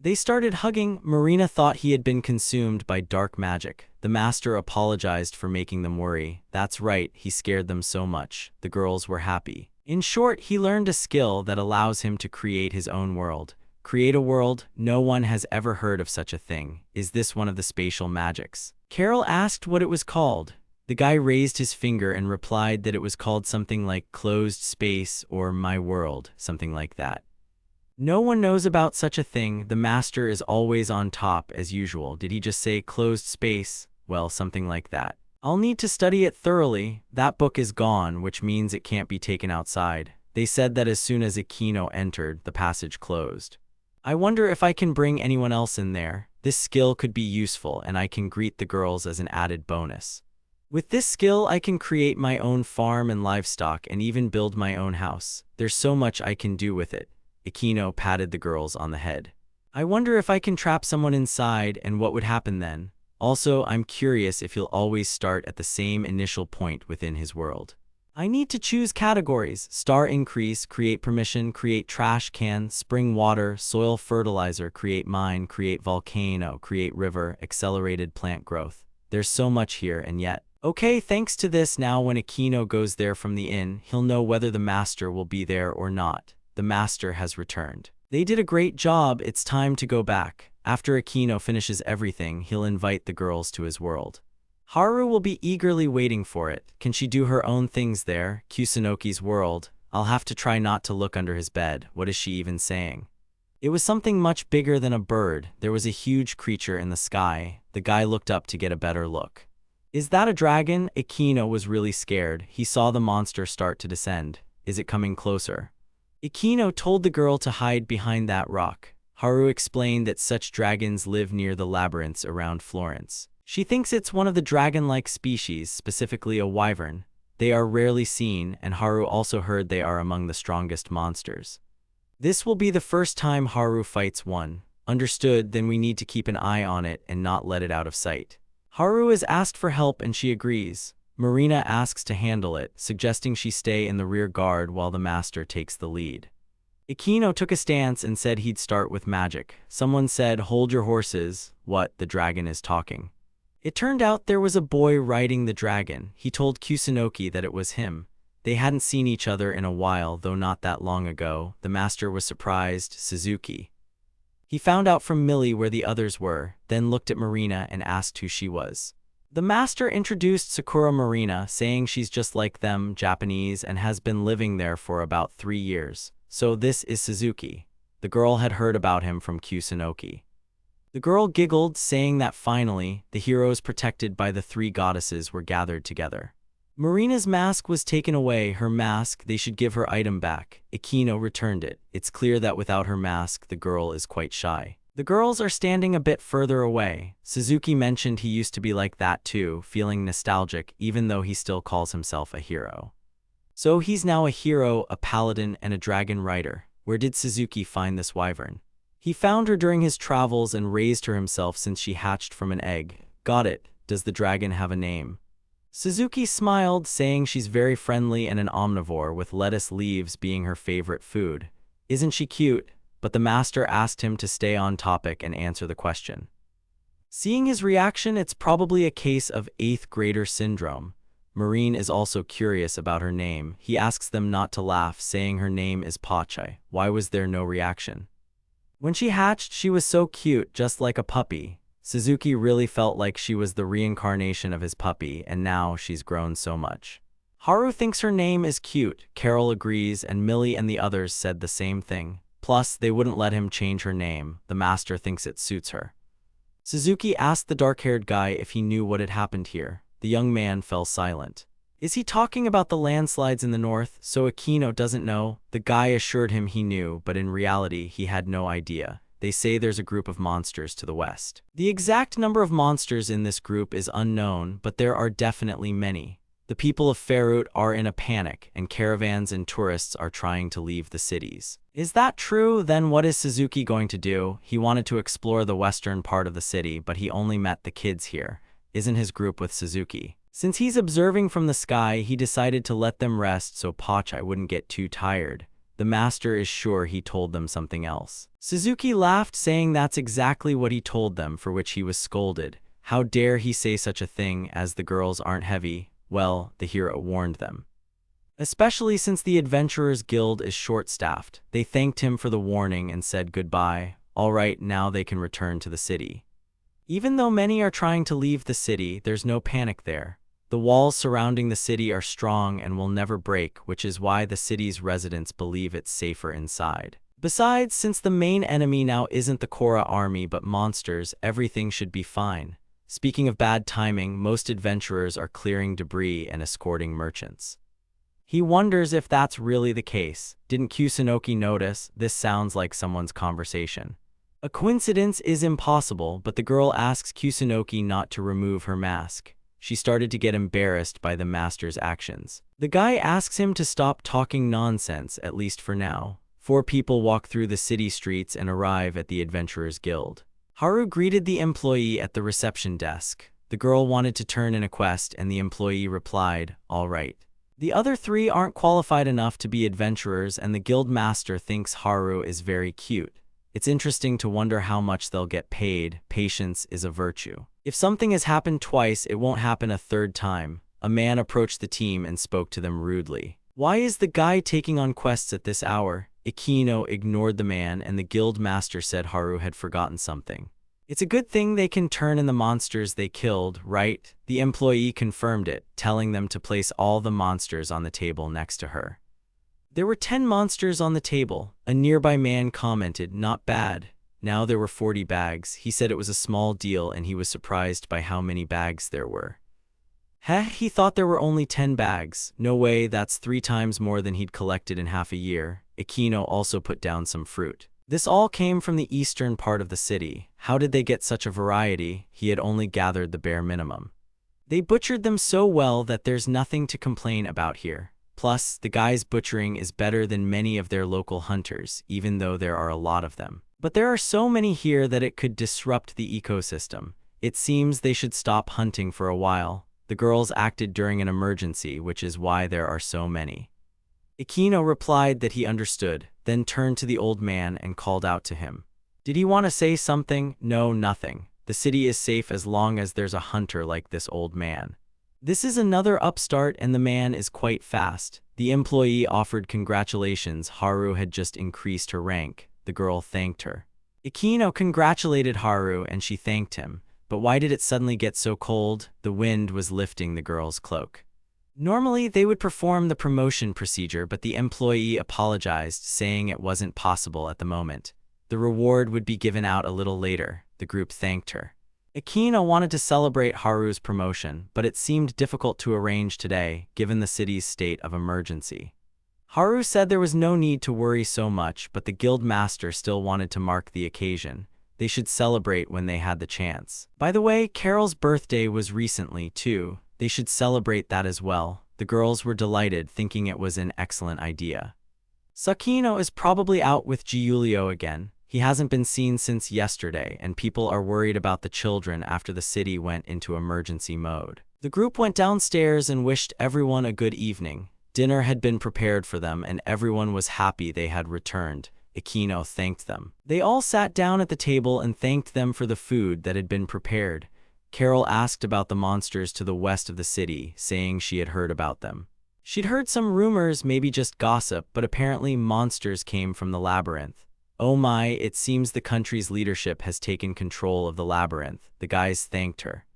They started hugging. Marina thought he had been consumed by dark magic. The master apologized for making them worry. That's right, he scared them so much. The girls were happy. In short, he learned a skill that allows him to create his own world. Create a world? No one has ever heard of such a thing. Is this one of the spatial magics? Carol asked what it was called. The guy raised his finger and replied that it was called something like closed space or my world, something like that. No one knows about such a thing. The master is always on top as usual. Did he just say closed space? Well, something like that. I'll need to study it thoroughly. That book is gone, which means it can't be taken outside. They said that as soon as Aquino entered, the passage closed. I wonder if I can bring anyone else in there. This skill could be useful and I can greet the girls as an added bonus. With this skill, I can create my own farm and livestock and even build my own house. There's so much I can do with it. Aquino patted the girls on the head. I wonder if I can trap someone inside and what would happen then. Also, I'm curious if he'll always start at the same initial point within his world. I need to choose categories: star increase, create permission, create trash can, spring water, soil fertilizer, create mine, create volcano, create river, accelerated plant growth. There's so much here and yet. Okay, thanks to this, now when Aquino goes there from the inn, he'll know whether the master will be there or not. The master has returned. They did a great job, it's time to go back. After Aquino finishes everything, he'll invite the girls to his world. Haru will be eagerly waiting for it. Can she do her own things there? Kusanoki's world. I'll have to try not to look under his bed. What is she even saying? It was something much bigger than a bird. There was a huge creature in the sky. The guy looked up to get a better look. Is that a dragon? Aquino was really scared. He saw the monster start to descend. Is it coming closer? Aquino told the girl to hide behind that rock. Haru explained that such dragons live near the labyrinths around Florence. She thinks it's one of the dragon-like species, specifically a wyvern. They are rarely seen, and Haru also heard they are among the strongest monsters. This will be the first time Haru fights one. Understood, then we need to keep an eye on it and not let it out of sight. Haru is asked for help and she agrees. Marina asks to handle it, suggesting she stay in the rear guard while the master takes the lead. Aquino took a stance and said he'd start with magic. Someone said, "Hold your horses." What? The dragon is talking. It turned out there was a boy riding the dragon. He told Kusanoki that it was him. They hadn't seen each other in a while, though not that long ago. The master was surprised. Suzuki. He found out from Millie where the others were, then looked at Marina and asked who she was. The master introduced Sakura Marina, saying she's just like them, Japanese, and has been living there for about 3 years. So this is Suzuki. The girl had heard about him from Kusanoki. The girl giggled, saying that finally, the heroes protected by the 3 goddesses were gathered together. Marina's mask was taken away. Her mask, they should give her item back. Aquino returned it. It's clear that without her mask, the girl is quite shy. The girls are standing a bit further away. Suzuki mentioned he used to be like that too, feeling nostalgic even though he still calls himself a hero. So he's now a hero, a paladin, and a dragon rider. Where did Suzuki find this wyvern? He found her during his travels and raised her himself since she hatched from an egg. Got it. Does the dragon have a name? Suzuki smiled, saying she's very friendly and an omnivore, with lettuce leaves being her favorite food. Isn't she cute? But the master asked him to stay on topic and answer the question. Seeing his reaction, it's probably a case of 8th grader syndrome. Marine is also curious about her name. He asks them not to laugh, saying her name is Pache. Why was there no reaction? When she hatched, she was so cute, just like a puppy. Suzuki really felt like she was the reincarnation of his puppy, and now she's grown so much. Haru thinks her name is cute. Carol agrees, and Millie and the others said the same thing. Plus, they wouldn't let him change her name. The master thinks it suits her. Suzuki asked the dark-haired guy if he knew what had happened here. The young man fell silent. Is he talking about the landslides in the north, so Aquino doesn't know? The guy assured him he knew, but in reality he had no idea. They say there's a group of monsters to the west. The exact number of monsters in this group is unknown, but there are definitely many. The people of Ferut are in a panic, and caravans and tourists are trying to leave the cities. Is that true? Then what is Suzuki going to do? He wanted to explore the western part of the city, but he only met the kids here. Isn't his group with Suzuki? Since he's observing from the sky, he decided to let them rest so Pache wouldn't get too tired. The master is sure he told them something else. Suzuki laughed, saying that's exactly what he told them, for which he was scolded. How dare he say such a thing, as the girls aren't heavy? Well, the hero warned them. Especially since the Adventurers Guild is short-staffed. They thanked him for the warning and said goodbye. All right, now they can return to the city. Even though many are trying to leave the city, there's no panic there. The walls surrounding the city are strong and will never break, which is why the city's residents believe it's safer inside. Besides, since the main enemy now isn't the Korra army but monsters, everything should be fine. Speaking of bad timing, most adventurers are clearing debris and escorting merchants. He wonders if that's really the case. Didn't Kusanoki notice? This sounds like someone's conversation. A coincidence is impossible, but the girl asks Kusanoki not to remove her mask. She started to get embarrassed by the master's actions. The guy asks him to stop talking nonsense, at least for now. Four people walk through the city streets and arrive at the Adventurers Guild. Haru greeted the employee at the reception desk. The girl wanted to turn in a quest, and the employee replied, "All right." The other three aren't qualified enough to be adventurers, and the guild master thinks Haru is very cute. It's interesting to wonder how much they'll get paid. Patience is a virtue. If something has happened twice, it won't happen a third time. A man approached the team and spoke to them rudely. "Why is the guy taking on quests at this hour?" Ikino ignored the man, and the guild master said Haru had forgotten something. "It's a good thing they can turn in the monsters they killed, right?" The employee confirmed it, telling them to place all the monsters on the table next to her. There were 10 monsters on the table. A nearby man commented, "Not bad." Now there were 40 bags. He said it was a small deal, and he was surprised by how many bags there were. He thought there were only 10 bags. No way, that's 3 times more than he'd collected in half a year. Ikino also put down some fruit. This all came from the eastern part of the city. How did they get such a variety? He had only gathered the bare minimum. They butchered them so well that there's nothing to complain about here. Plus, the guy's butchering is better than many of their local hunters, even though there are a lot of them. But there are so many here that it could disrupt the ecosystem. It seems they should stop hunting for a while. The girls acted during an emergency, which is why there are so many. Ikino replied that he understood, then turned to the old man and called out to him. Did he want to say something? No, nothing. The city is safe as long as there's a hunter like this old man. This is another upstart, and the man is quite fast. The employee offered congratulations. Haru had just increased her rank. The girl thanked her. Ikino congratulated Haru, and she thanked him. But why did it suddenly get so cold? The wind was lifting the girl's cloak. Normally, they would perform the promotion procedure, but the employee apologized, saying it wasn't possible at the moment. The reward would be given out a little later. The group thanked her. Ikino wanted to celebrate Haru's promotion, but it seemed difficult to arrange today, given the city's state of emergency. Haru said there was no need to worry so much, but the guild master still wanted to mark the occasion. They should celebrate when they had the chance. By the way, Carol's birthday was recently, too. They should celebrate that as well. The girls were delighted, thinking it was an excellent idea. Sakino is probably out with Giulio again. He hasn't been seen since yesterday, and people are worried about the children after the city went into emergency mode. The group went downstairs and wished everyone a good evening. Dinner had been prepared for them, and everyone was happy they had returned. Ikino thanked them. They all sat down at the table and thanked them for the food that had been prepared. Carol asked about the monsters to the west of the city, saying she had heard about them. She'd heard some rumors, maybe just gossip, but apparently monsters came from the labyrinth. Oh my, it seems the country's leadership has taken control of the labyrinth. The guys thanked her.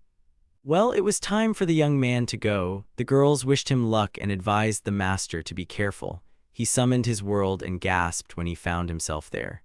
Well, it was time for the young man to go. The girls wished him luck and advised the master to be careful. He summoned his world and gasped when he found himself there.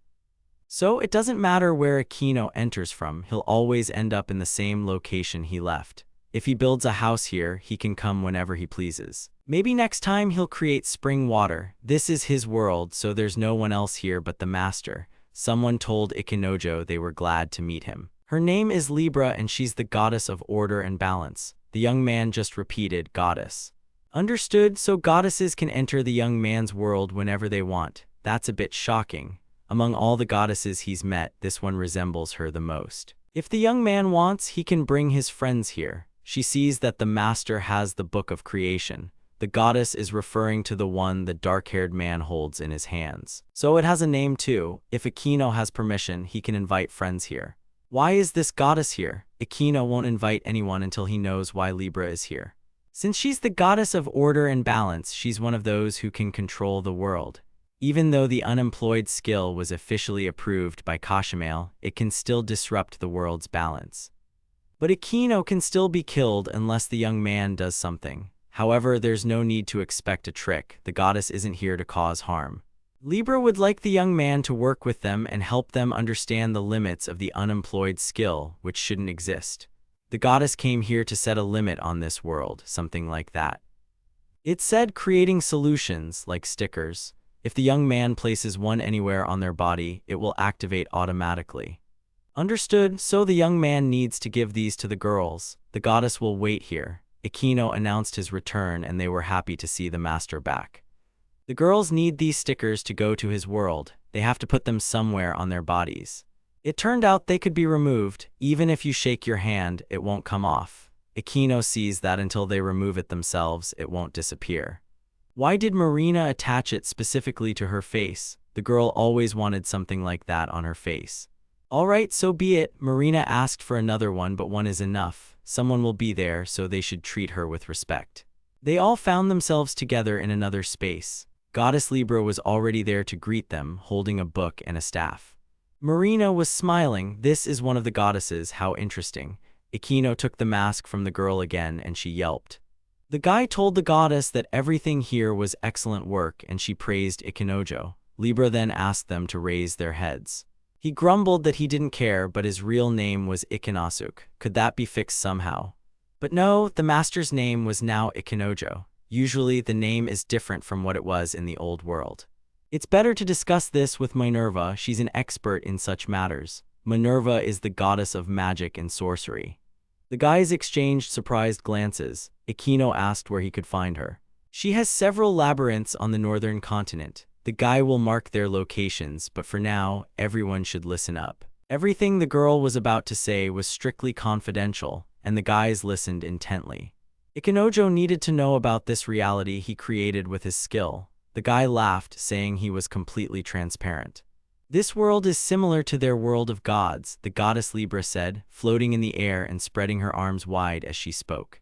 So it doesn't matter where Ikino enters from, he'll always end up in the same location he left. If he builds a house here, he can come whenever he pleases. Maybe next time he'll create spring water. This is his world, so there's no one else here but the master. Someone told Ikinojo they were glad to meet him. Her name is Libra, and she's the goddess of order and balance. The young man just repeated, goddess. Understood, so goddesses can enter the young man's world whenever they want. That's a bit shocking. Among all the goddesses he's met, this one resembles her the most. If the young man wants, he can bring his friends here. She sees that the master has the book of creation. The goddess is referring to the one the dark-haired man holds in his hands. So it has a name too. If Ikino has permission, he can invite friends here. Why is this goddess here? Ikino won't invite anyone until he knows why Libra is here. Since she's the goddess of order and balance, she's one of those who can control the world. Even though the unemployed skill was officially approved by Kashimale, it can still disrupt the world's balance. But Ikino can still be killed unless the young man does something. However, there's no need to expect a trick. The goddess isn't here to cause harm. Libra would like the young man to work with them and help them understand the limits of the unemployed skill, which shouldn't exist. The goddess came here to set a limit on this world, something like that. It said creating solutions, like stickers. If the young man places one anywhere on their body, it will activate automatically. Understood, so the young man needs to give these to the girls. The goddess will wait here. Ikino announced his return, and they were happy to see the master back. The girls need these stickers to go to his world. They have to put them somewhere on their bodies. It turned out they could be removed. Even if you shake your hand, it won't come off. Akino sees that until they remove it themselves, it won't disappear. Why did Marina attach it specifically to her face? The girl always wanted something like that on her face. Alright, so be it. Marina asked for another one, but one is enough. Someone will be there, so they should treat her with respect. They all found themselves together in another space. Goddess Libra was already there to greet them, holding a book and a staff. Marina was smiling. This is one of the goddesses, how interesting. Akino took the mask from the girl again and she yelped. The guy told the goddess that everything here was excellent work and she praised Ikinojo. Libra then asked them to raise their heads. He grumbled that he didn't care, but his real name was Ikinasuk. Could that be fixed somehow? But no, the master's name was now Ikinojo. Usually the name is different from what it was in the old world. It's better to discuss this with Minerva. She's an expert in such matters. Minerva is the goddess of magic and sorcery. The guys exchanged surprised glances. Akino asked where he could find her. She has several labyrinths on the northern continent. The guy will mark their locations, but for now, everyone should listen up. Everything the girl was about to say was strictly confidential, and the guys listened intently. Ikinojo needed to know about this reality he created with his skill. The guy laughed, saying he was completely transparent. This world is similar to their world of gods, the goddess Libra said, floating in the air and spreading her arms wide as she spoke.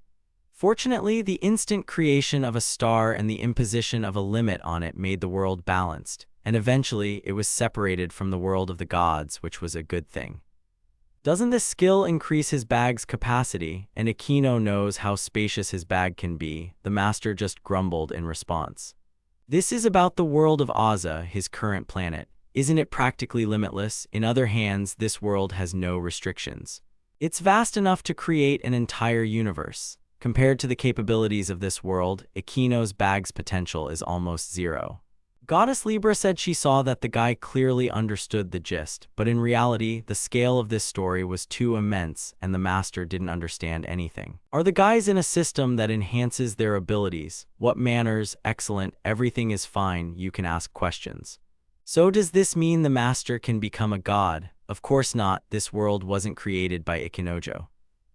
Fortunately, the instant creation of a star and the imposition of a limit on it made the world balanced, and eventually it was separated from the world of the gods, which was a good thing. Doesn't this skill increase his bag's capacity? And Akino knows how spacious his bag can be. The master just grumbled in response. This is about the world of Aza, his current planet. Isn't it practically limitless? In other hands, this world has no restrictions. It's vast enough to create an entire universe. Compared to the capabilities of this world, Akino's bag's potential is almost zero. Goddess Libra said she saw that the guy clearly understood the gist, but in reality, the scale of this story was too immense and the master didn't understand anything. Are the guys in a system that enhances their abilities? What manners? Excellent, everything is fine, you can ask questions. So does this mean the master can become a god? Of course not, this world wasn't created by Ikinojo.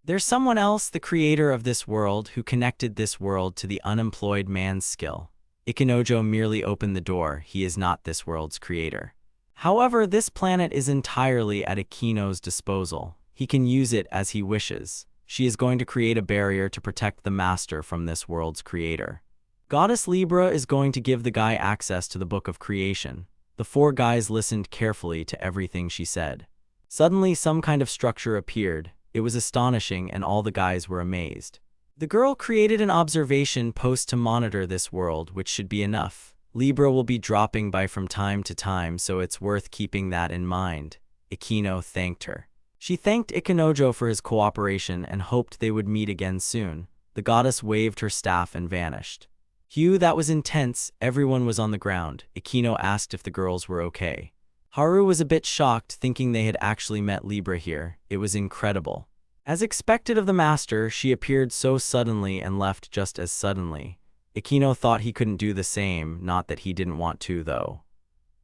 There's someone else, the creator of this world, who connected this world to the unemployed man's skill. Ikinojo merely opened the door. He is not this world's creator. However, this planet is entirely at Akino's disposal. He can use it as he wishes. She is going to create a barrier to protect the master from this world's creator. Goddess Libra is going to give the guy access to the Book of Creation. The four guys listened carefully to everything she said. Suddenly, some kind of structure appeared. It was astonishing, and all the guys were amazed. The girl created an observation post to monitor this world, which should be enough. Libra will be dropping by from time to time, so it's worth keeping that in mind. Akino thanked her. She thanked Ikinojo for his cooperation and hoped they would meet again soon. The goddess waved her staff and vanished. Phew, that was intense. Everyone was on the ground. Akino asked if the girls were okay. Haru was a bit shocked, thinking they had actually met Libra here. It was incredible. As expected of the master, she appeared so suddenly and left just as suddenly. Akino thought he couldn't do the same, not that he didn't want to, though.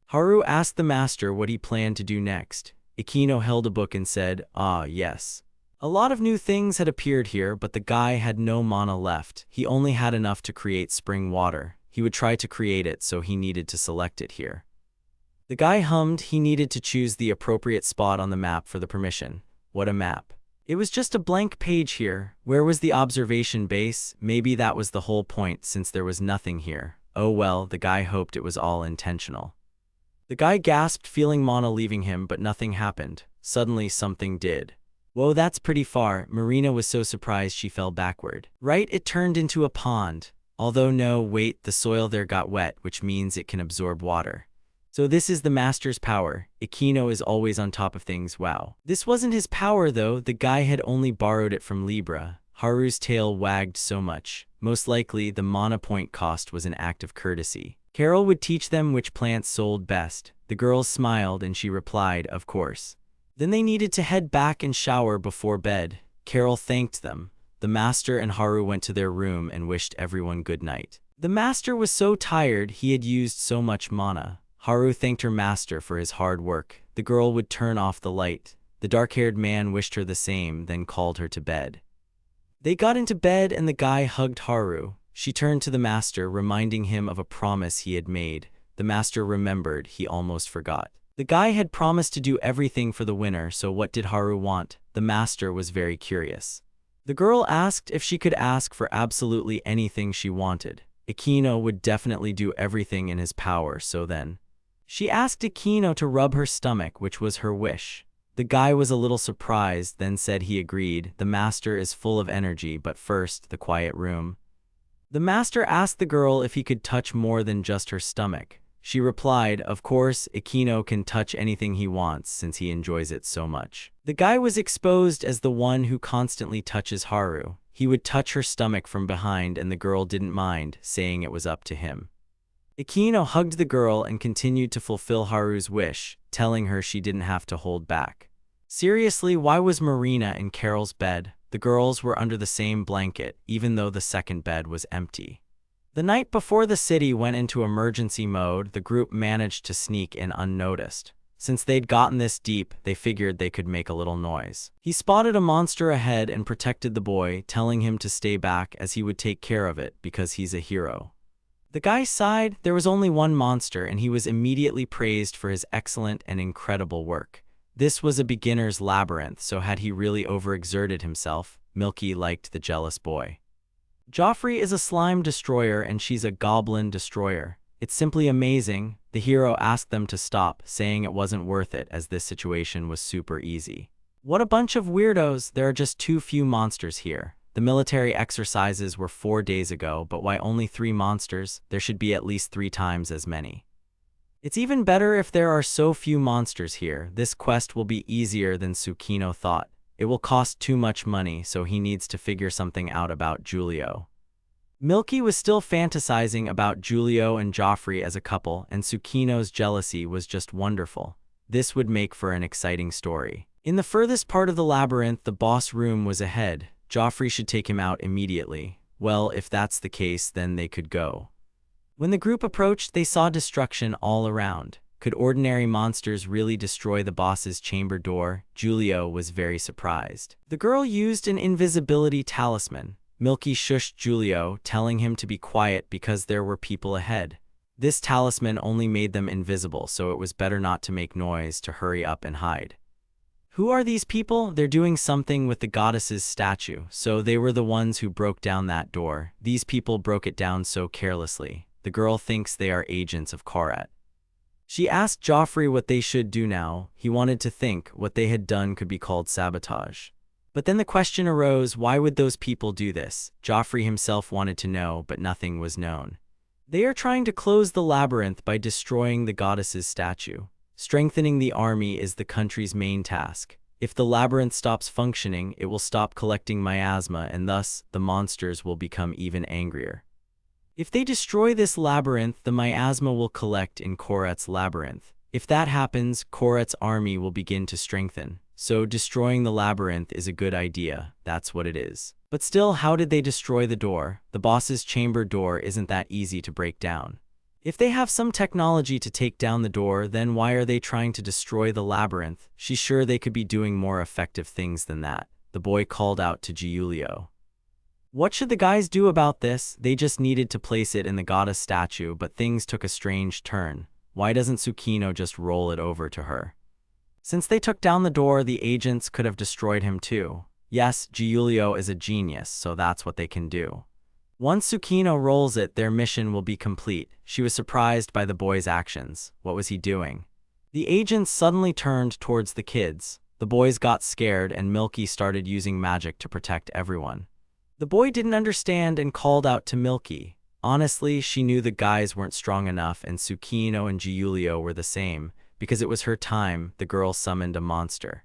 Haru asked the master what he planned to do next. Akino held a book and said, "Ah, yes." A lot of new things had appeared here, but the guy had no mana left. He only had enough to create spring water. He would try to create it, so he needed to select it here. The guy hummed. He needed to choose the appropriate spot on the map for the permission. What a map. It was just a blank page here. Where was the observation base? Maybe that was the whole point, since there was nothing here. Oh well, the guy hoped it was all intentional. The guy gasped, feeling mana leaving him, but nothing happened. Suddenly something did. Whoa, that's pretty far. Marina was so surprised she fell backward. Right, it turned into a pond. Although no, wait, the soil there got wet, which means it can absorb water. So this is the master's power. Akino is always on top of things, wow. This wasn't his power though, the guy had only borrowed it from Libra. Haru's tail wagged so much. Most likely, the mana point cost was an act of courtesy. Carol would teach them which plants sold best. The girls smiled and she replied, of course. Then they needed to head back and shower before bed. Carol thanked them. The master and Haru went to their room and wished everyone good night. The master was so tired he had used so much mana. Haru thanked her master for his hard work. The girl would turn off the light. The dark-haired man wished her the same, then called her to bed. They got into bed and the guy hugged Haru. She turned to the master, reminding him of a promise he had made. The master remembered, he almost forgot. The guy had promised to do everything for the winner, so what did Haru want? The master was very curious. The girl asked if she could ask for absolutely anything she wanted. Akino would definitely do everything in his power, so then she asked Akino to rub her stomach, which was her wish. The guy was a little surprised, then said he agreed. The master is full of energy, but first, the quiet room. The master asked the girl if he could touch more than just her stomach. She replied, of course, Akino can touch anything he wants since he enjoys it so much. The guy was exposed as the one who constantly touches Haru. He would touch her stomach from behind and the girl didn't mind, saying it was up to him. Akino hugged the girl and continued to fulfill Haru's wish, telling her she didn't have to hold back. Seriously, why was Marina in Carol's bed? The girls were under the same blanket, even though the second bed was empty. The night before the city went into emergency mode, the group managed to sneak in unnoticed. Since they'd gotten this deep, they figured they could make a little noise. He spotted a monster ahead and protected the boy, telling him to stay back as he would take care of it because he's a hero. The guy sighed. There was only one monster and he was immediately praised for his excellent and incredible work. This was a beginner's labyrinth, so had he really overexerted himself? Milky liked the jealous boy. Joffrey is a slime destroyer and she's a goblin destroyer. It's simply amazing. The hero asked them to stop, saying it wasn't worth it as this situation was super easy. What a bunch of weirdos, there are just too few monsters here. The military exercises were 4 days ago, but why only 3 monsters? There should be at least 3 times as many. It's even better if there are so few monsters here. This quest will be easier than Tsukino thought. It will cost too much money, so he needs to figure something out about Giulio. Milky was still fantasizing about Giulio and Joffrey as a couple, and Tsukino's jealousy was just wonderful. This would make for an exciting story. In the furthest part of the labyrinth, the boss room was ahead. Joffrey should take him out immediately. Well, if that's the case, then they could go. When the group approached, they saw destruction all around. Could ordinary monsters really destroy the boss's chamber door? Giulio was very surprised. The girl used an invisibility talisman. Milky shushed Giulio, telling him to be quiet because there were people ahead. This talisman only made them invisible, so it was better not to make noise, to hurry up and hide. Who are these people? They're doing something with the goddess's statue, so they were the ones who broke down that door. These people broke it down so carelessly. The girl thinks they are agents of Korat. She asked Joffrey what they should do now. He wanted to think. What they had done could be called sabotage. But then the question arose, why would those people do this? Joffrey himself wanted to know, but nothing was known. They are trying to close the labyrinth by destroying the goddess's statue. Strengthening the army is the country's main task. If the labyrinth stops functioning, it will stop collecting miasma, and thus, the monsters will become even angrier. If they destroy this labyrinth, the miasma will collect in Korat's labyrinth. If that happens, Korat's army will begin to strengthen. So destroying the labyrinth is a good idea. That's what it is. But still, how did they destroy the door? The boss's chamber door isn't that easy to break down. If they have some technology to take down the door, then why are they trying to destroy the labyrinth? She's sure they could be doing more effective things than that. The boy called out to Giulio. What should the guys do about this? They just needed to place it in the goddess statue, but things took a strange turn. Why doesn't Tsukino just roll it over to her? Since they took down the door, the agents could have destroyed him too. Yes, Giulio is a genius, so that's what they can do. Once Tsukino rolls it, their mission will be complete. She was surprised by the boy's actions. What was he doing? The agents suddenly turned towards the kids. The boys got scared and Milky started using magic to protect everyone. The boy didn't understand and called out to Milky. Honestly, she knew the guys weren't strong enough and Tsukino and Giulio were the same. Because it was her time, the girl summoned a monster.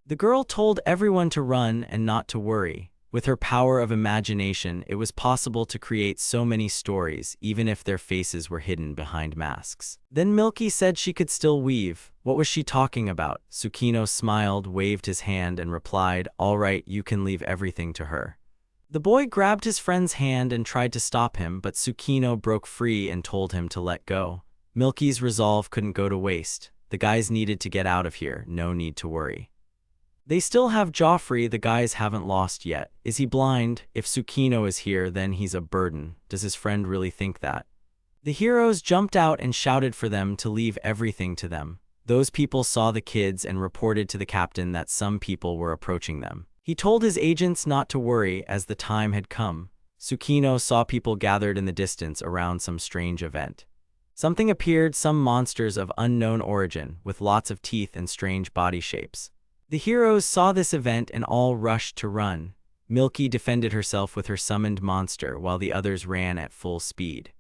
The girl told everyone to run and not to worry. With her power of imagination, it was possible to create so many stories, even if their faces were hidden behind masks. Then Milky said she could still weave. What was she talking about? Tsukino smiled, waved his hand, and replied, "All right, you can leave everything to her." The boy grabbed his friend's hand and tried to stop him, but Tsukino broke free and told him to let go. Milky's resolve couldn't go to waste. The guys needed to get out of here, no need to worry. They still have Joffrey, the guys haven't lost yet. Is he blind? If Tsukino is here, then he's a burden. Does his friend really think that? The heroes jumped out and shouted for them to leave everything to them. Those people saw the kids and reported to the captain that some people were approaching them. He told his agents not to worry as the time had come. Tsukino saw people gathered in the distance around some strange event. Something appeared, some monsters of unknown origin, with lots of teeth and strange body shapes. The heroes saw this event and all rushed to run. Milky defended herself with her summoned monster while the others ran at full speed.